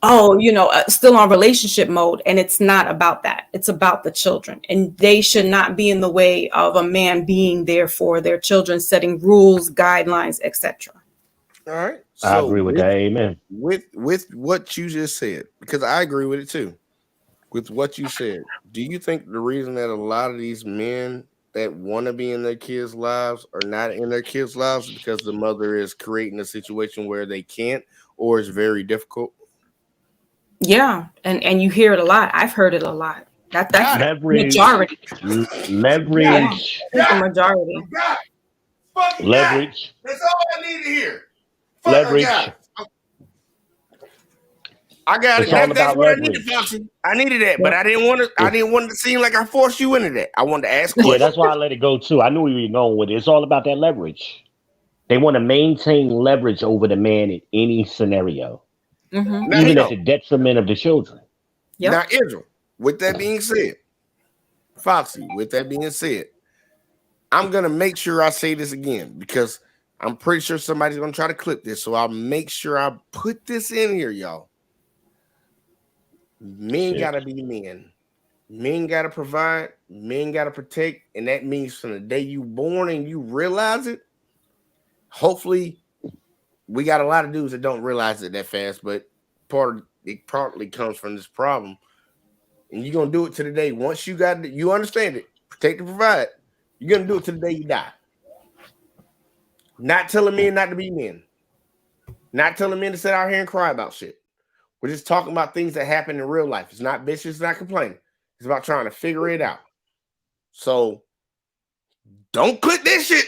oh, you know, still on relationship mode. And it's not about that. It's about the children. And they should not be in the way of a man being there for their children, setting rules, guidelines, etc. All right. I agree with that. Amen. With what you just said, because I agree with it too. With what you said, do you think the reason that a lot of these men that want to be in their kids' lives are not in their kids' lives is because the mother is creating a situation where they can't or it's very difficult? Yeah, and you hear it a lot. I've heard it a lot. That's leverage, majority. Leverage. Yeah, the majority. Leverage. That's all I need to hear. Leverage. I got it. It's all That's about what I leverage. needed, Foxy. I needed that, but I didn't want it to seem like I forced you into that. I wanted to ask questions. Yeah, that's why I let it go too. I knew we were going with it. It's all about that leverage. They want to maintain leverage over the man in any scenario, even at the detriment of the children. Now, Israel, with that being said, Foxy, with that being said, I'm going to make sure I say this again because I'm pretty sure somebody's going to try to clip this. So I'll make sure I put this in here, y'all. Men got to be men. Men got to provide. Men got to protect. And that means from the day you born and you realize it, hopefully we got a lot of dudes that don't realize it that fast, but it partly comes from this problem. And you're going to do it to the day. Once you got it, you understand it. Take the provide. You're gonna do it till the day you die. Not telling men not to be men. Not telling men to sit out here and cry about shit. We're just talking about things that happen in real life. It's not bitches, it's not complaining. It's about trying to figure it out. So don't click that shit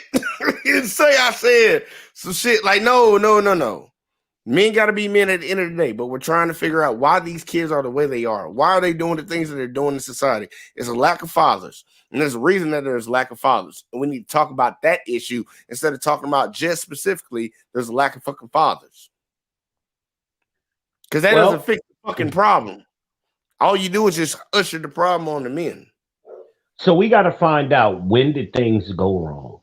and say I said some shit like no. Men got to be men at the end of the day, but we're trying to figure out why these kids are the way they are. Why are they doing the things that they're doing in society? It's a lack of fathers. And there's a reason that there's a lack of fathers. And we need to talk about that issue instead of talking about just specifically there's a lack of fucking fathers. Because that doesn't fix the fucking problem. All you do is just usher the problem on the men. So we got to find out, when did things go wrong?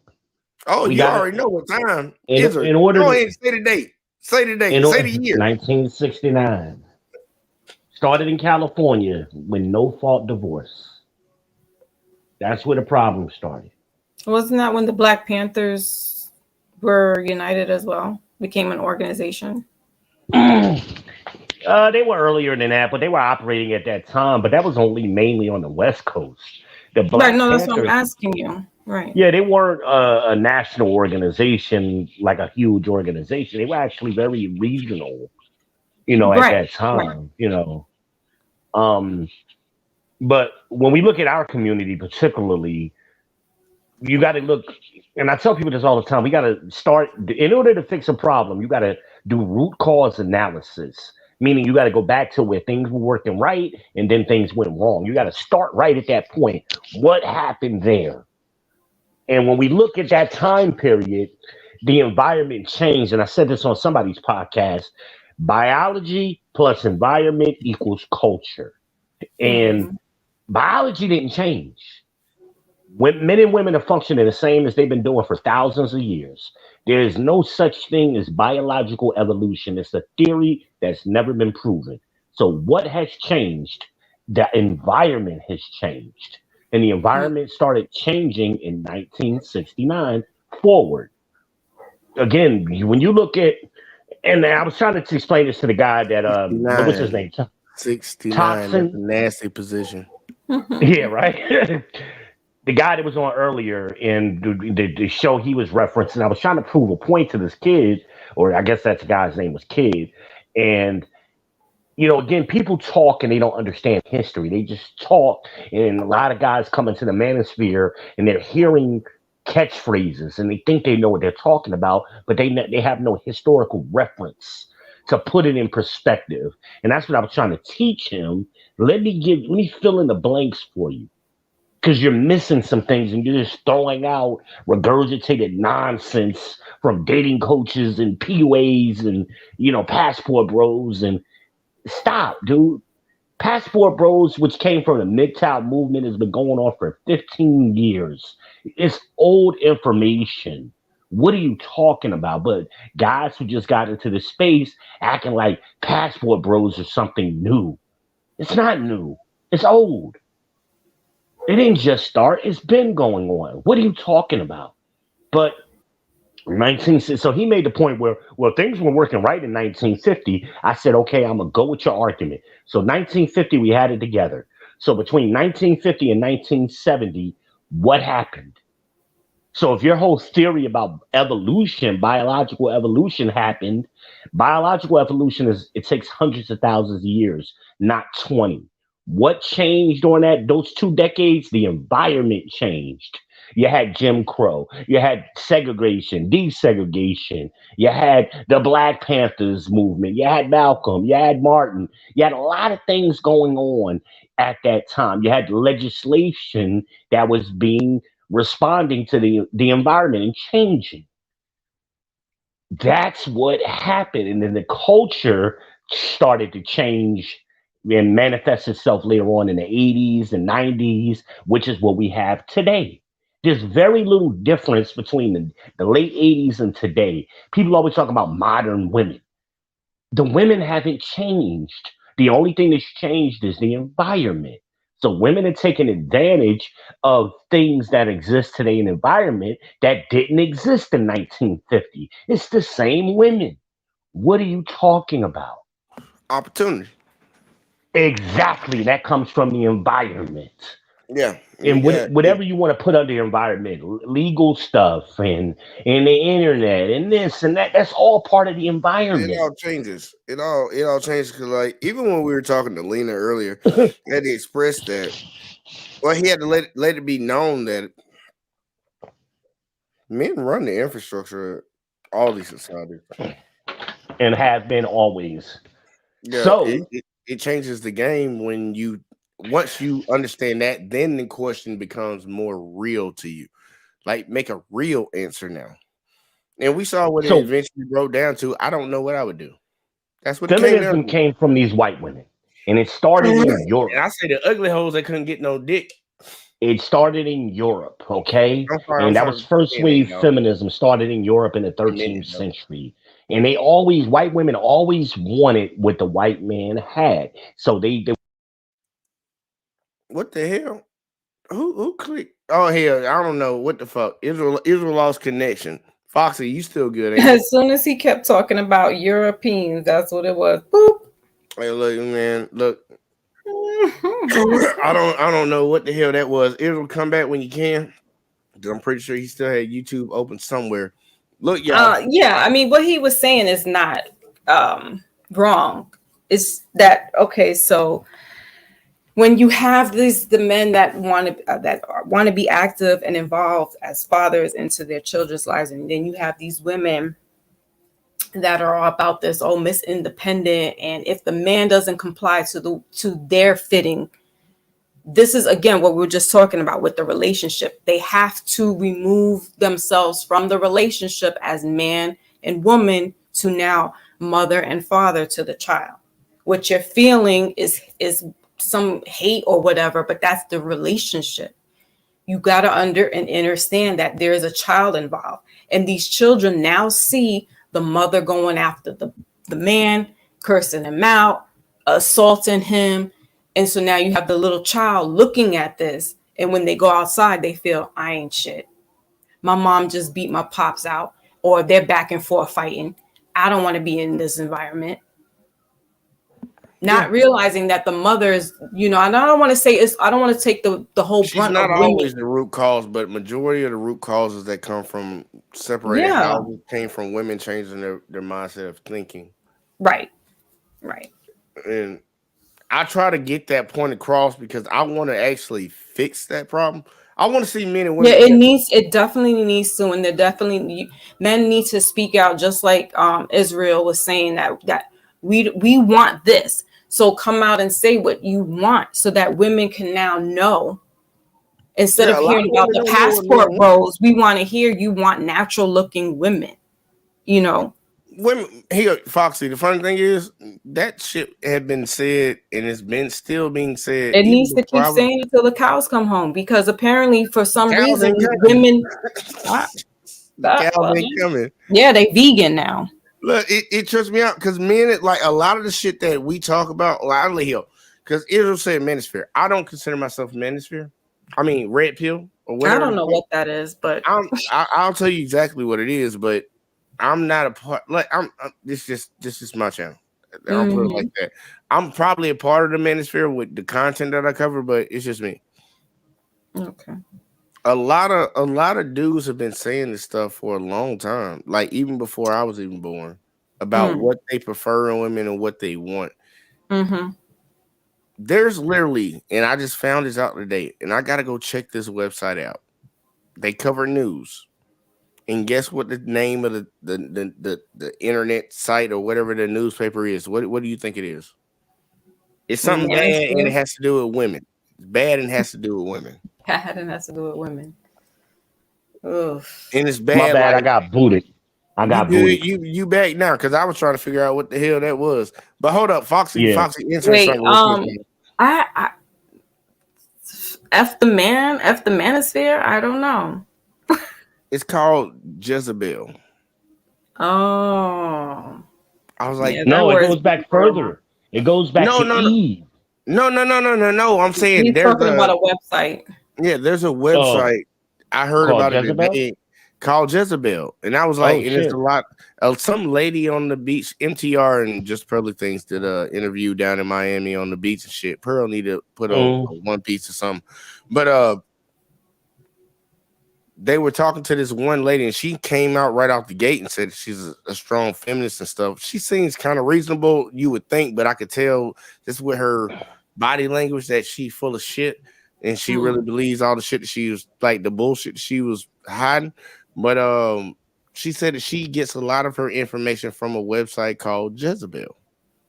Oh, you already know what time. In order go ahead and say the date. Say the date. Say the year. 1969. Started in California when no-fault divorce. That's where the problem started. Wasn't that when the Black Panthers were united as well? Became an organization? They were earlier than that, but they were operating at that time. But that was only mainly on the West Coast. The Black Panthers, that's what I'm asking you. Right. Yeah, they weren't a national organization, like a huge organization. They were actually very regional, at that time, But when we look at our community particularly, you got to look, and I tell people this all the time, we got to start, in order to fix a problem, you got to do root cause analysis, meaning you got to go back to where things were working right and then things went wrong. You got to start right at that point. What happened there? And when we look at that time period, the environment changed. And I said this on somebody's podcast, biology plus environment equals culture. And biology didn't change. When men and women are functioning the same as they've been doing for thousands of years. There is no such thing as biological evolution. It's a theory that's never been proven. So what has changed? The environment has changed. And the environment started changing in 1969 forward. Again, when you look at, and I was trying to explain this to the guy that, what was his name? 69, Toxin. that's a nasty position. Yeah, right? The guy that was on earlier in the show he was referencing, I was trying to prove a point to this kid, or I guess that the guy's name was Kid. And again, people talk and they don't understand history. They just talk, and a lot of guys come into the manosphere and they're hearing catchphrases and they think they know what they're talking about, but they have no historical reference to put it in perspective. And that's what I was trying to teach him. Let me fill in the blanks for you, because you're missing some things and you're just throwing out regurgitated nonsense from dating coaches and PUAs and passport bros. And stop, dude. Passport Bros, which came from the MGTOW movement, has been going on for 15 years. It's old information. What are you talking about? But guys who just got into the space acting like Passport Bros are something new. It's not new. It's old. It didn't just start. It's been going on. What are you talking about? But so he made the point where, things were working right in 1950. I said, okay, I'm going to go with your argument. So 1950, we had it together. So between 1950 and 1970, what happened? So if your whole theory about evolution, biological evolution happened, biological evolution it takes hundreds of thousands of years, not 20. What changed during those 2 decades? The environment changed. You had Jim Crow. You had segregation, desegregation. You had the Black Panthers movement. You had Malcolm. You had Martin. You had a lot of things going on at that time. You had legislation that was responding to the environment and changing. That's what happened. And then the culture started to change and manifest itself later on in the 80s and 90s, which is what we have today. There's very little difference between the late 80s and today. People always talk about modern women. The women haven't changed. The only thing that's changed is the environment. So women are taking advantage of things that exist today in the environment that didn't exist in 1950. It's the same women. What are you talking about? Opportunity. Exactly. That comes from the environment. Yeah. And Yeah. whatever you want to put under the environment, legal stuff and the internet and this and that, that's all part of the It environment. all changes. It all changes because, like, even when we were talking to Lena earlier, he had to express that. Well, he had to let it be known that men run the infrastructure of all these societies. And have been always. Yeah, So it changes the game when once you understand that, then the question becomes more real to you. Like, make a real answer now. And we saw what it eventually broke down to. I don't know what I would do. That's what feminism came from these white women, and it started in Europe. And I say the ugly hoes that couldn't get no dick. It started in Europe, okay? And that was first wave feminism started in Europe in the 13th century. And white women always wanted what the white man had. So they what the hell? Who clicked? Oh hell, I don't know what the fuck. Israel lost connection. Foxy, you still good? Ain't you? As soon as he kept talking about Europeans, that's what it was. Boop. Hey, look, man, look. I don't know what the hell that was. Israel, come back when you can. I'm pretty sure he still had YouTube open somewhere. Look, y'all. Yeah, I mean, what he was saying is not wrong. It's that okay? So when you have the men that want to be active and involved as fathers into their children's lives, and then you have these women that are all about this Miss Independent, and if the man doesn't comply to their fitting, this is again what we were just talking about with the relationship. They have to remove themselves from the relationship as man and woman to now mother and father to the child. What you're feeling is some hate or whatever, but that's the relationship. You got to understand that there is a child involved, and these children now see the mother going after the man, cursing him out, assaulting him. And so now you have the little child looking at this. And when they go outside, they feel, I ain't shit. My mom just beat my pops out, or they're back and forth fighting. I don't want to be in this environment. Not realizing that the mothers, and I don't want to say I don't want to take the whole She's brunt not of always women. the root cause, but majority of the root causes that come from separated houses came from women changing their mindset of thinking. Right. And I try to get that point across because I want to actually fix that problem. I want to see men and women. Yeah, it definitely needs to, and men need to speak out, just like Israel was saying that we want this. So come out and say what you want so that women can now know. Instead of hearing about the passport bros, we want to hear you want natural looking women, Women here, Foxy. The funny thing is that shit had been said and it's still being said. It needs to keep saying it till the cows come home, because apparently for some reason women cows ain't coming. Yeah, they vegan now. Look, it trips me out because men, like a lot of the shit that we talk about, loudly here, because Israel said manosphere. I don't consider myself manosphere. I mean, red pill or whatever. I don't know what that is, but I'll tell you exactly what it is. But I'm not a part. Like this is my channel. I'll put it like that. I'm probably a part of the manosphere with the content that I cover, but it's just me. Okay. A lot of dudes have been saying this stuff for a long time, like even before I was even born, about what they prefer in women and what they want. Mm-hmm. There's literally, and I just found this out today, and I gotta go check this website out. They cover news, and guess what the name of the internet site or whatever the newspaper is? What do you think it is? It's something bad, and it has to do with women. It's bad and has to do with women. Bad and has to do with women. Ugh. And it's bad. My bad, like, I got booted. Booted. You back now because I was trying to figure out what the hell that was. But hold up, Foxy answering Wait, something. I F the manosphere. I don't know. It's called Jezebel. Oh, I was like, no, it goes back further. It goes back to Eve. No. I'm saying he's talking about a website. Yeah, there's a website. I heard about it today called Jezebel, and I was like, and shit. it's a lot of some lady on the beach, MTR and Just Public Things did a interview down in Miami on the beach and shit. Pearl need to put on a one piece or something, but they were talking to this one lady, and she came out right out the gate and said she's a strong feminist and stuff. She seems kind of reasonable, you would think, but I could tell just with her body language that she's full of shit, and she really believes all the shit that she was like the bullshit she was hiding. But she said that she gets a lot of her information from a website called Jezebel.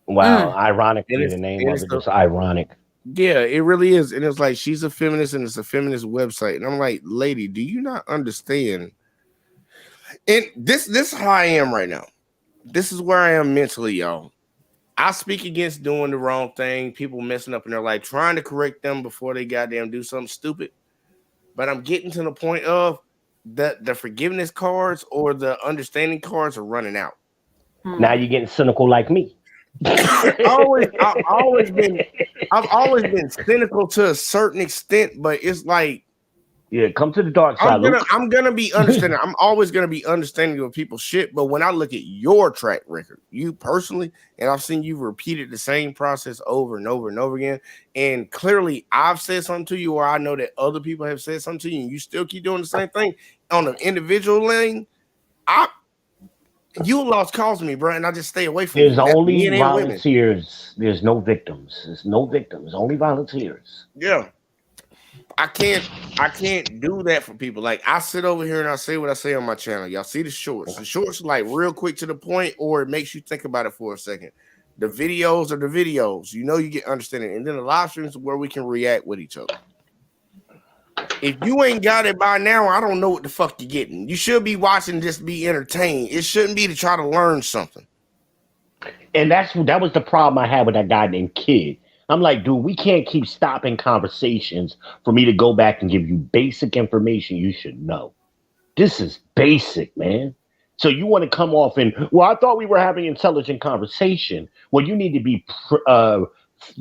Wow, ironically, the name of it is ironic. Yeah, it really is. And it's like she's a feminist and it's a feminist website. And I'm like, lady, do you not understand? And this is how I am right now. This is where I am mentally, y'all. I speak against doing the wrong thing, people messing up in their life, trying to correct them before they goddamn do something stupid. But I'm getting to the point of the forgiveness cards or the understanding cards are running out. Now you're getting cynical like me. I've always been cynical to a certain extent, but it's like, yeah, come to the dark side. I'm gonna be understanding. I'm always gonna be understanding of people's shit. But when I look at your track record, you personally, and I've seen you repeated the same process over and over and over again, and clearly I've said something to you, or I know that other people have said something to you, and you still keep doing the same thing on an individual lane. You lost cause me, bro, and I just stay away from There's you. only volunteers. There's no victims. There's no victims. Only volunteers. Yeah. I can't do that for people. Like, I sit over here and I say what I say on my channel. Y'all see the shorts. The shorts are like real quick to the point, or it makes you think about it for a second. The videos are the videos. You know, you get understanding. And then the live streams are where we can react with each other. If you ain't got it by now, I don't know what the fuck you're getting. You should be watching just be entertained. It shouldn't be to try to learn something. And that was the problem I had with that guy named Kid. I'm like, dude, we can't keep stopping conversations for me to go back and give you basic information you should know. This is basic, man. So you want to come off and, well, I thought we were having intelligent conversation. Well, you need to be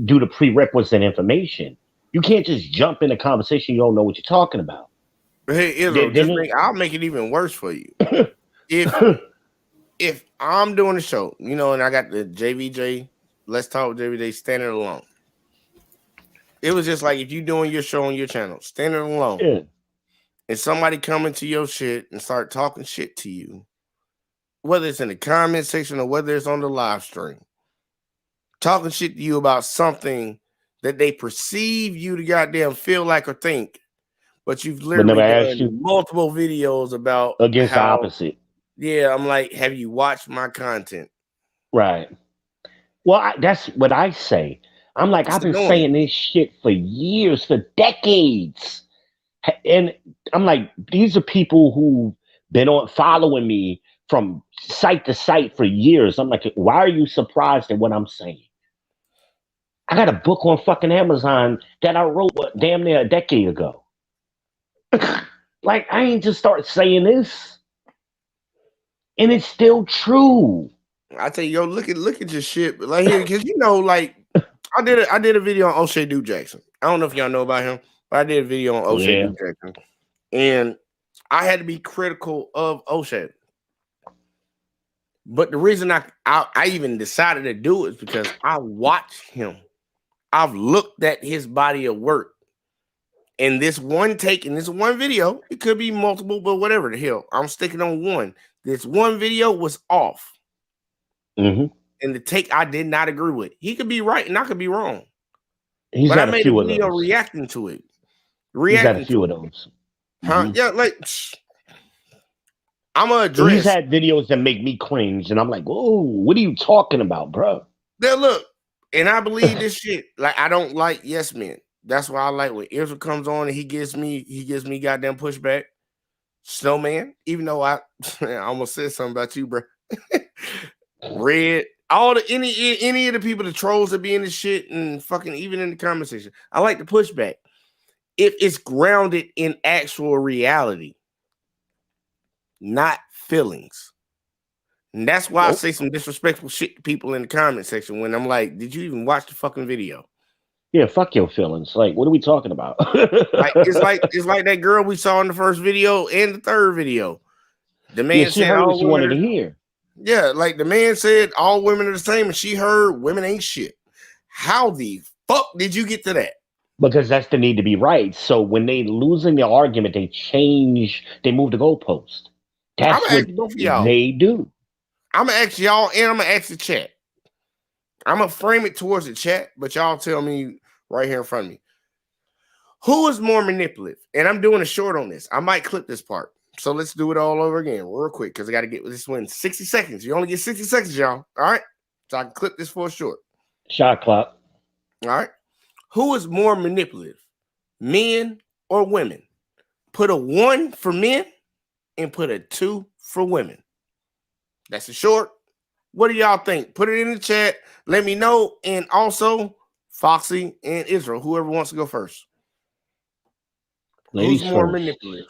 do the prerequisite information. You can't just jump in a conversation you don't know what you're talking about. Hey, Izzo, I'll make it even worse for you. If I'm doing a show, you know, and I got the JVJ, Let's Talk with JVJ standing alone. It was just like if you doing your show on your channel, standing alone, and somebody coming to your shit and start talking shit to you, whether it's in the comment section or whether it's on the live stream, talking shit to you about something that they perceive you to goddamn feel like or think, but you've literally done multiple videos about against the opposite. Yeah, I'm like, have you watched my content? Right. Well, that's what I say. I'm like, I've been saying this shit for years, for decades. And I'm like, these are people who've been following me from site to site for years. I'm like, why are you surprised at what I'm saying? I got a book on fucking Amazon that I wrote damn near a decade ago. Like, I ain't just start saying this. And it's still true. I tell you, yo, look at your shit, like here, because you know, like I did a video on O'Shea Duke Jackson. I don't know if y'all know about him, but I did a video on O'Shea Duke Jackson, and I had to be critical of O'Shea. But the reason I even decided to do it is because I watched him. I've looked at his body of work, and this one take in this one video, it could be multiple, but whatever the hell, I'm sticking on one. This one video was off. Mm-hmm. And the take I did not agree with. He could be right and I could be wrong. He's but got I made a few a video of those. reacting to it. He's got a few of those. Huh? Mm-hmm. Yeah, like I'm gonna address. He's had videos that make me cringe, and I'm like, "Whoa, what are you talking about, bro?" Now look, and I believe this shit. Like, I don't like yes men. That's why I like when Israel comes on and he gives me goddamn pushback. Snowman, even though I almost said something about you, bro. Red, all the any of the people, the trolls that be in the shit and fucking even in the comment section. I like the pushback if it's grounded in actual reality, not feelings. And that's why I say some disrespectful shit to people in the comment section when I'm like, did you even watch the fucking video? Yeah, fuck your feelings. Like, what are we talking about? It's like that girl we saw in the first video and the third video. The man she said heard what all she women wanted to are, hear. yeah, like the man said all women are the same, and she heard women ain't shit. How the fuck did you get to that? Because that's the need to be right. So when they losing the argument, they move the goalpost. I'm That's gonna what ask both of y'all. they do. I'm gonna ask y'all, and I'm gonna ask the chat. I'm gonna frame it towards the chat, but y'all tell me right here in front of me. Who is more manipulative? And I'm doing a short on this. I might clip this part. So let's do it all over again real quick because I got to get this one in 60 seconds. You only get 60 seconds, y'all. All right. So I can clip this for a short. Shot clock. All right. Who is more manipulative? Men or women? Put a 1 for men and put a 2 for women. That's a short. What do y'all think? Put it in the chat. Let me know. And also, Foxy and Israel, whoever wants to go first. Ladies Who's more first. manipulative?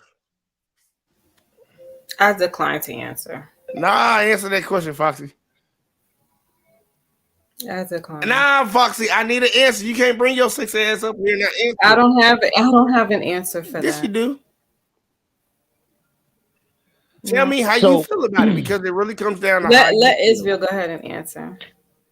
I decline to answer. Nah, answer that question, Foxy. I decline. Nah, Foxy, I need an answer. You can't bring your 6 ass up here and not answer. I don't have an answer for Yes, that. you do. Tell No. me how So- you feel about it because it really comes down to how Let you feel. Israel go ahead and answer.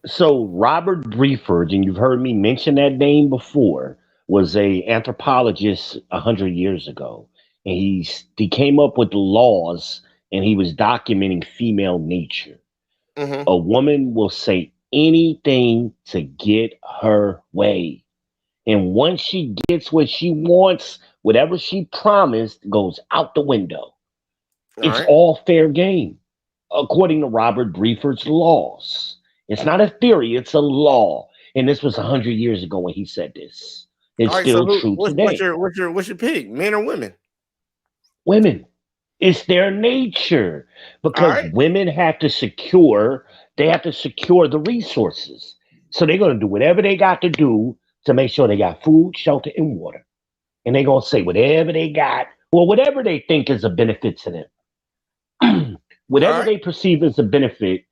So Robert Brieford, and you've heard me mention that name before, was a anthropologist 100 years ago, and he came up with laws, and he was documenting female nature. Mhm. A woman will say anything to get her way, and once she gets what she wants, whatever she promised goes out the window. It's right. all fair game, according to Robert Brieford's laws. It's not a theory, it's a law. And this was 100 years ago when he said this. It's All right, still so true what's today. your pick? Men or women? Women. It's their nature because right. women have to secure the resources. So they're going to do whatever they got to do to make sure they got food, shelter, and water. And they're going to say whatever they got, or whatever they think is a benefit to them. Whatever right. they perceive as a benefit.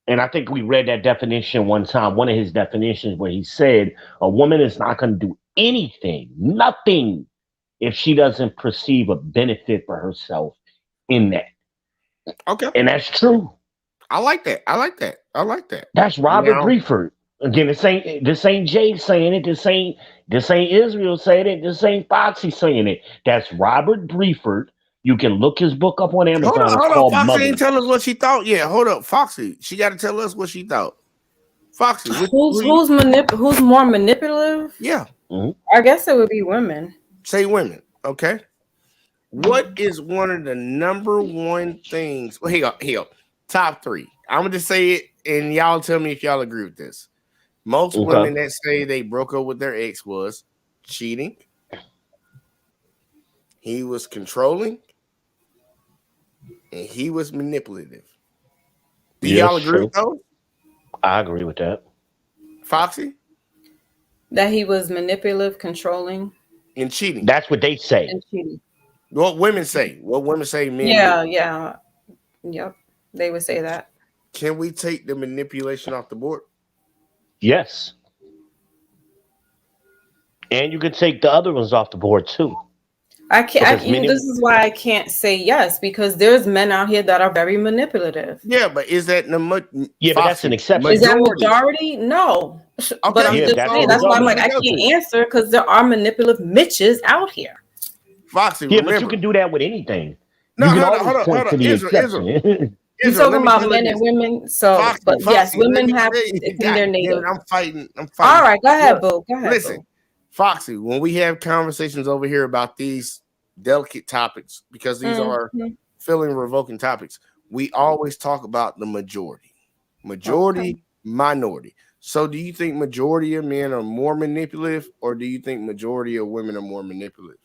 And I think we read that definition one time, one of his definitions, where he said a woman is not going to do anything, nothing, if she doesn't perceive a benefit for herself in that. Okay. And that's true. I like that. I like that. I like that. That's Robert Now- Brieford. Again, this ain't Jay saying it. This ain't Israel saying it. This ain't Foxy saying it. That's Robert Brieford. You can look his book up on Amazon. Hold It's on. called Foxy Mother. ain't tell us what she thought. Yeah, hold up. Foxy, she got to tell us what she thought. Foxy, Who's more manipulative? Yeah, I guess it would be women. say women. Okay. What is one of the number one things? Well, here, top 3. I'm gonna just say it, and y'all tell me if y'all agree with this. Most Okay. women that say they broke up with their ex was cheating. He was controlling, and he was manipulative. Do Yes, y'all agree with those? I agree with that. Foxy? That he was manipulative, controlling, And cheating. That's what they say. and cheating. What women say. What women say men do. Yeah. Yep. They would say that. Can we take the manipulation off the board? Yes. And you can take the other ones off the board too. Because This is why I can't say yes, because there's men out here that are very manipulative. Yeah, but is that but that's an exception. Is that majority? No. But I'm just saying, that's why I'm like, I can't answer because there are manipulative Mitches out here. Foxy, yeah, remember. but you can do that with anything. No, you can hold always on, point to the exception. You're talking about men and women, so Foxy, but yes, women let me have say- it's in God their damn it, native. I'm fighting. All right, go ahead, Look, boo. Go ahead. Listen, Boo. Foxy, when we have conversations over here about these delicate topics, because these are feeling revoking topics, we always talk about the majority, minority. So do you think majority of men are more manipulative, or do you think majority of women are more manipulative?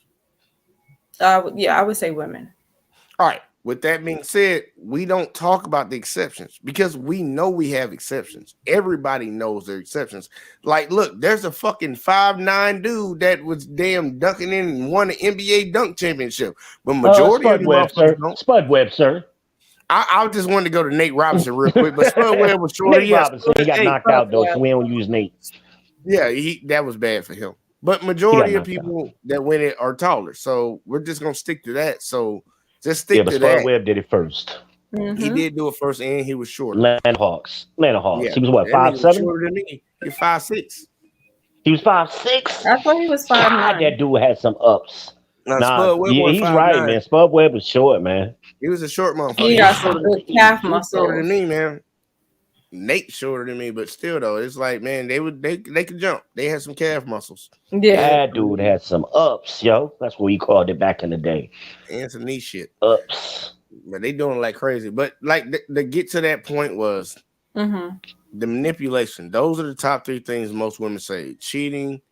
Yeah, I would say women. All right. With that being said, we don't talk about the exceptions because we know we have exceptions. Everybody knows there are exceptions. Like, look, there's a fucking 5'9" dude that was damn dunking in and won the NBA dunk championship. But majority of the motherfuckers don't. Spud Webb, sir. I just wanted to go to Nate Robinson real quick, but Spud Webb was short. Nate Robinson, he got knocked out though, so we don't use Nate. Yeah, that was bad for him. But majority of people that win it are taller. So we're just gonna stick to that. So Just stick but to Spud that. Webb did it first. He did do it first, and he was shorter. Atlanta Hawks. Yeah, He was what, that nigga was 5'7"? shorter than me. You're 5'6". He was 5'6". I thought he was God, 5'9". that dude had some ups. Now, Nah, Spud Webb yeah, was he's 5'9". right, man. Spud Webb was short, man. He was a short motherfucker. He got some good calf He was shorter than muscles. me, man. Nate shorter than me, but still though, it's like, man, they could jump. They had some calf muscles. Yeah. That dude had some ups, yo. That's what we called it back in the day. And some knee shit. Ups. But they doing it like crazy. But like to get to that point was the manipulation. Those are the top 3 things most women say: cheating,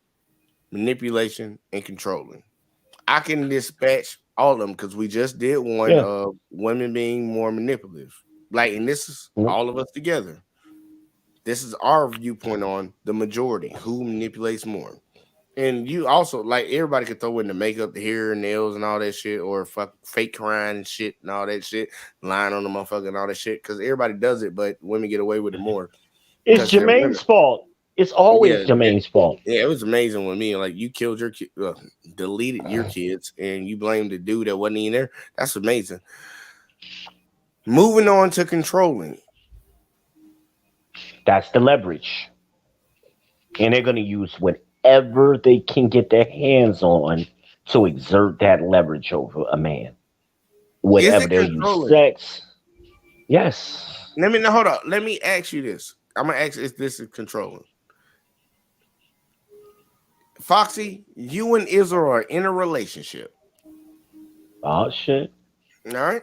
manipulation, and controlling. I can dispatch all of them because we just did one of women being more manipulative. Like, and this is all of us together. This is our viewpoint on the majority who manipulates more. And you also, like, everybody could throw in the makeup, the hair, nails, and all that shit, or fake crying and shit and all that shit, lying on the motherfucker and all that shit, because everybody does it, but women get away with it more. It's Jermaine's fault. It's always Jermaine's fault. Yeah, it was amazing with me. Like, you killed your kid, deleted your kids, and you blamed the dude that wasn't even there. That's amazing. Moving on to controlling. That's the leverage. And they're going to use whatever they can get their hands on to exert that leverage over a man. Whatever they use sex. Yes. Hold on. Let me ask you this. I'm going to ask if this is controlling. Foxy, you and Israel are in a relationship. Oh, shit. All right.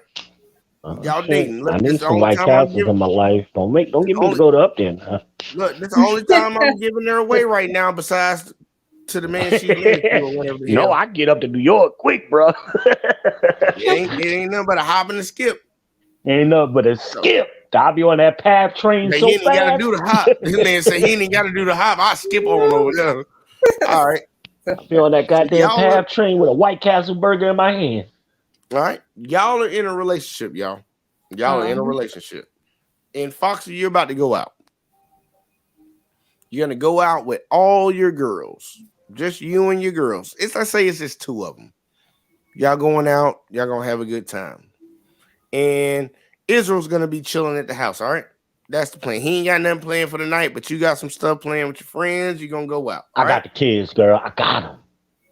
Y'all dating. I need some White Castles in my life. Don't get me to go to up then. Huh? Look, this is the only time I'm giving her away right now, besides to the man she's married to or whatever. No, I get up to New York quick, bro. it ain't nothing but a hop and a skip. Ain't nothing but a skip. I'll be on that PATH train so he ain't fast. Gotta do the hop. This man said he ain't got to do the hop. I skip on over there. All right. I'll be on that goddamn PATH train with a White Castle burger in my hand. All right. Y'all are in a relationship, y'all. Y'all are in a relationship. And Foxy, you're about to go out. You're going to go out with all your girls. Just you and your girls. Let's say it's just 2 of them. Y'all going out. Y'all going to have a good time. And Israel's going to be chilling at the house, all right? That's the plan. He ain't got nothing planned for the night, but you got some stuff playing with your friends. You're going to go out. I got the kids, girl. I got them.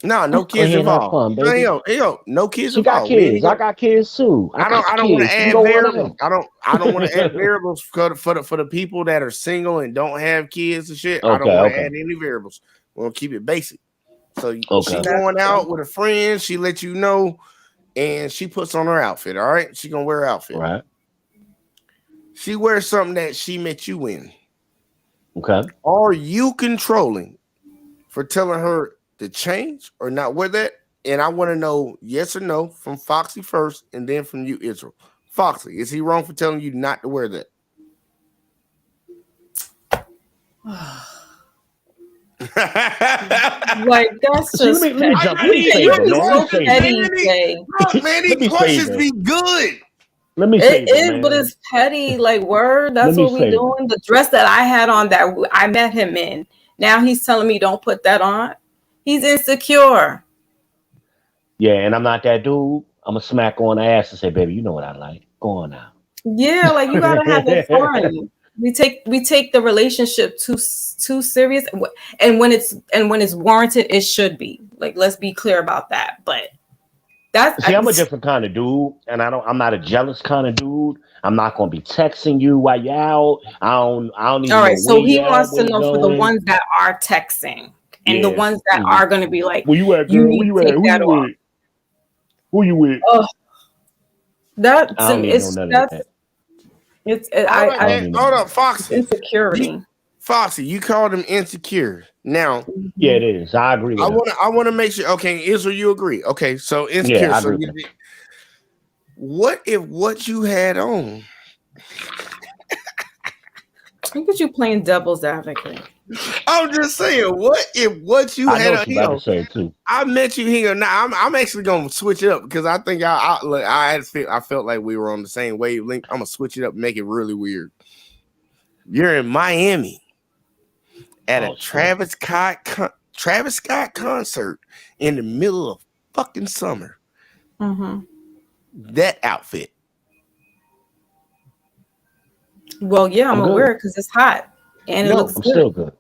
No kids involved. Fun, baby. Hey, no kids involved. You got kids. I got kids too. I don't want to add variables. I don't want to add variables for the people that are single and don't have kids and shit. I don't want to add any variables. We'll keep it basic. So she going out with a friend. She let you know, and she puts on her outfit. All right, she gonna wear her outfit. Right. She wears something that she met you in. Okay. Are you controlling for telling her to change or not wear that? And I want to know yes or no from Foxy first, and then from you, Israel. Foxy, is he wrong for telling you not to wear that? Like, that's just Man, these questions be good. Let me say it is, but it's petty. Like, word. That's what we doing. The dress that I had on that I met him in. Now he's telling me don't put that on. He's insecure. Yeah, and I'm not that dude. I'm gonna smack on the ass and say, "Baby, you know what I like. Go on now." Yeah, like you gotta have it fun. We take the relationship too serious, and when it's warranted, it should be. Like, let's be clear about that. But I'm a different kind of dude, and I'm not a jealous kind of dude. I'm not gonna be texting you while you're out. I don't even. All right, so he wants to know for the ones that are texting and the ones that are gonna be like, "Where you at, girl? Where you at? Who you with?" Oh, that's hold up, Foxy. Insecurity. Foxy, you called him insecure. Now, yeah, it is. I agree with I want to make sure. Okay, Israel, you agree? Okay, so insecure. Yeah, I so agree. what if what you had on? Look at you playing devil's advocate. I'm just saying, what if what you had on? About to say too. I met you here. Now I'm actually gonna switch it up because I think I felt like we were on the same wavelength. I'm gonna switch it up, and make it really weird. You're in Miami at a Travis Scott concert in the middle of fucking summer. Mm-hmm. that outfit? Well, yeah, I'm I'm aware good. because it's hot and it No, looks I'm good. still good.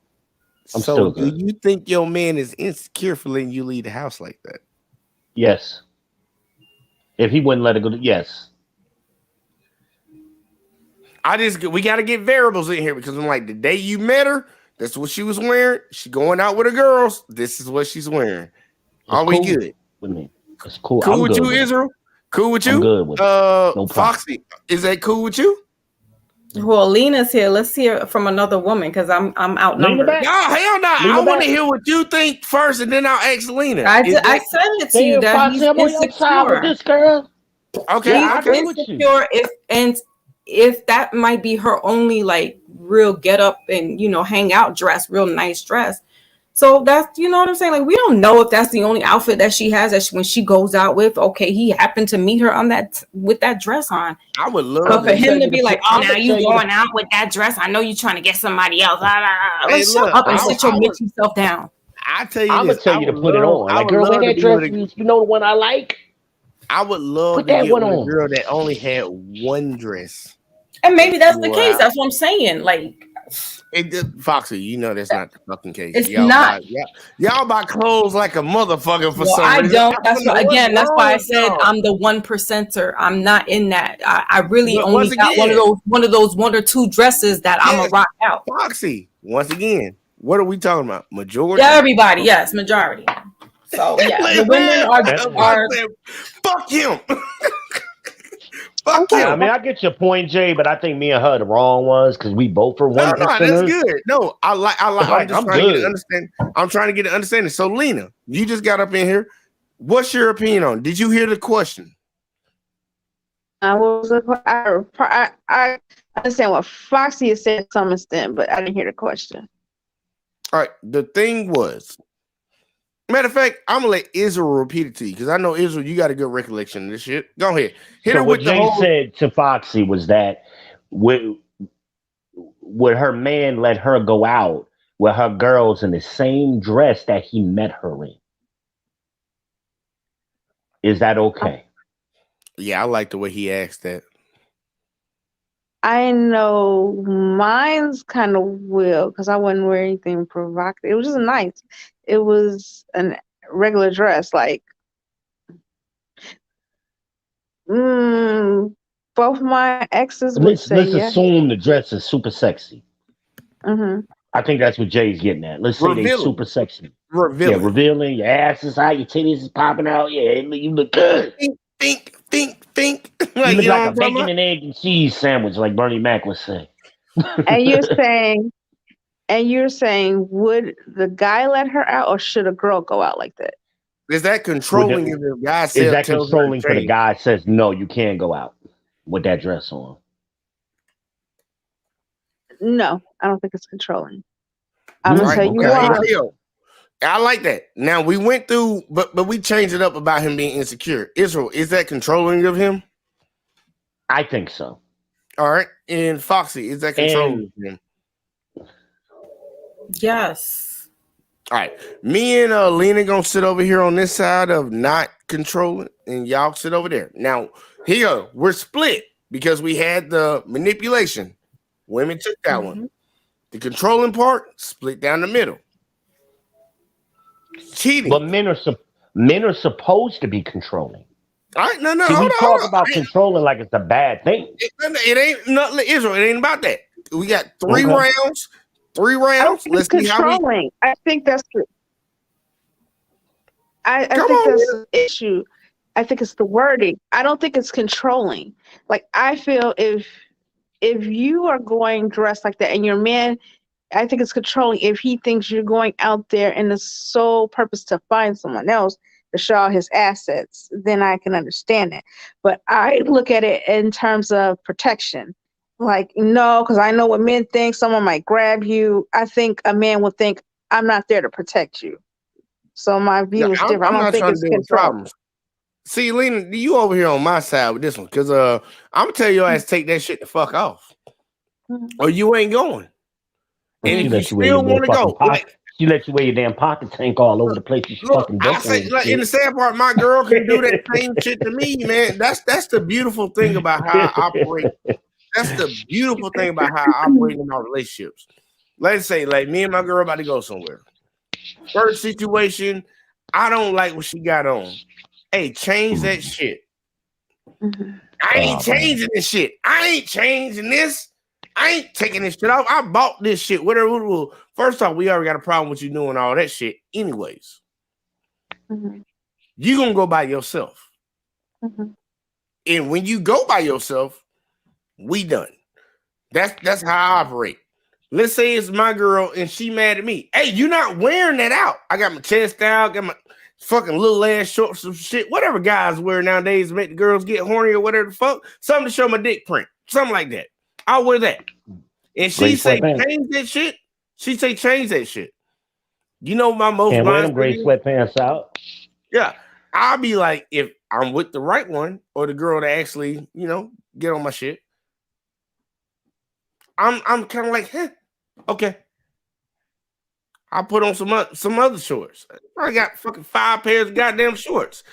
I'm So, still do good. you think your man is insecure for letting you leave the house like that? Yes. If he wouldn't let it go, yes. We got to get variables in here because I'm like, the day you met her, that's what she was wearing. She going out with her girls. This is what she's wearing. Are we cool good? with me. It's cool. Cool I'm with good you, with it. Israel? Cool with you? I'm good with it. No problem. Foxy, is that cool with you? Well, Lena's here. Let's hear from another woman because I'm outnumbered. back. No, hell no. I Lena want to back. hear what you think first, and then I'll ask Lena. I Is said that- it to you Damn, that Foxy, he's I'm on your side with insecure. this girl. okay, Yeah, I He's agree with you. insecure if that might be her only like real get up and hang out dress, real nice dress. So that's what I'm saying. Like we don't know if that's the only outfit that she has when she goes out with. Okay, he happened to meet her on that with that dress on. I would love But for him to be like, "Oh, I'ma now you tell you going out with that dress? I know you trying to get somebody else." Like, Hey, shut look, up and I sit your would- bitchy self down. I tell you I'm gonna this. tell I you to would put it love- on. I Like, would girl, wear love to that be dress. with a- You know the one I like. I would love Put to that get one with a on. girl that only had one dress. And maybe that's the Wow. case. That's what I'm saying. Like, Foxy, you know that's not the fucking case. It's not. Y'all buy clothes like a motherfucker for well, some I reason. don't. I That's don't why. know Again, what's that's why I wrong with said y'all. I'm the 1%er. I'm not in that. I really But only once got again- one of those 1 or 2 dresses that I'm a Yes. rock out. Foxy, once again, what are we talking about? Majority? Yeah, everybody. Yes, majority. So yeah, the women are Fuck him. Fuck I him. mean, I get your point, Jay, but I think me and her are the wrong ones because we both are No, 1%. that's good. No, I like. I'm Right, just I'm trying to get good. an understanding. I'm trying to get an understanding. So, Lena, you just got up in here. What's your opinion on? Did you hear the question? I understand what Foxy is saying to some extent, but I didn't hear the question. All right. The thing was, matter of fact, I'm gonna let Israel repeat it to you because I know Israel, you got a good recollection of this shit. Go ahead. Hit So her what with the Jay whole. said to Foxy was that would her man let her go out with her girls in the same dress that he met her in? Is that okay? Yeah, I like the way he asked that. I know mine's kind of will because I wouldn't wear anything provocative. It was just nice. It was a regular dress, like both my exes would Let's say yeah. assume the dress is super sexy. Mm-hmm. I think that's what Jay's getting at. Let's say they Revealing. super sexy. Revealing. Yeah, revealing. Your ass is out, your titties is popping out. Yeah, you look good. Think. You Like, look you know like what a I'm talking bacon and egg and cheese sandwich, like Bernie Mac was saying. And you're saying, would the guy let her out, or should a girl go out like that? Is that controlling if the guy Is that tells her to controlling for the change? guy says no, you can't go out with that dress on? No, I don't think it's controlling. I'm gonna Right, tell you okay. why. Yo, I like that. Now we went through, but we changed it up about him being insecure. Israel, is that controlling of him? I think so. All right. And Foxy, is that controlling of him? yes. All right. Me and Lena gonna sit over here on this side of not controlling, and y'all sit over there. Now, here we're split because we had the manipulation. Women took that one. The controlling part split down the middle. Cheating. But men are supposed to be controlling. All right, no, See, hold we on, talk about controlling like it's a bad thing. It ain't nothing, Israel. It ain't about that. We got three Okay. rounds. I don't think Let's it's see how we. controlling. I think that's the. I Come think on, that's the issue. I think it's the wording. I don't think it's controlling. Like I feel if you are going dressed like that and your man, I think it's controlling if he thinks you're going out there in the sole purpose to find someone else to show all his assets, then I can understand it. But I look at it in terms of protection. Like, no, because I know what men think. Someone might grab you. I think a man would think, I'm not there to protect you. So my view is different. I don't think it's control. problems. See, Lena, you over here on my side with this one, because I'm gonna tell your ass take that shit the fuck off, or you ain't going. And if you still want to go, She let you wear your damn pocket tank all over the place. You Look, fucking I say, like, in the sad part, my girl can do that same shit to me, man. That's the beautiful thing about how I operate. That's the beautiful thing about how I operate in my relationships. Let's say, like, me and my girl about to go somewhere. First situation, I don't like what she got on. Hey, change that shit. I ain't changing this shit. I ain't changing this. I ain't taking this shit off. I bought this shit. Whatever. First off, we already got a problem with you doing all that shit. Anyways, you gonna go by yourself. And when you go by yourself, we done. That's how I operate. Let's say it's my girl and she mad at me. Hey, you not wearing that out. I got my chest out, got my fucking little ass shorts, some shit. Whatever guys wear nowadays to make the girls get horny or whatever the fuck. Something to show my dick print. Something like that. I'll wear that. And she say change that shit. She say change that shit. You know my most and wear them gray sweatpants out. Yeah. I'll be like, if I'm with the right one or the girl that actually, you know, get on my shit. I'm kind of like, okay. I'll put on some other shorts. I got fucking 5 pairs of goddamn shorts.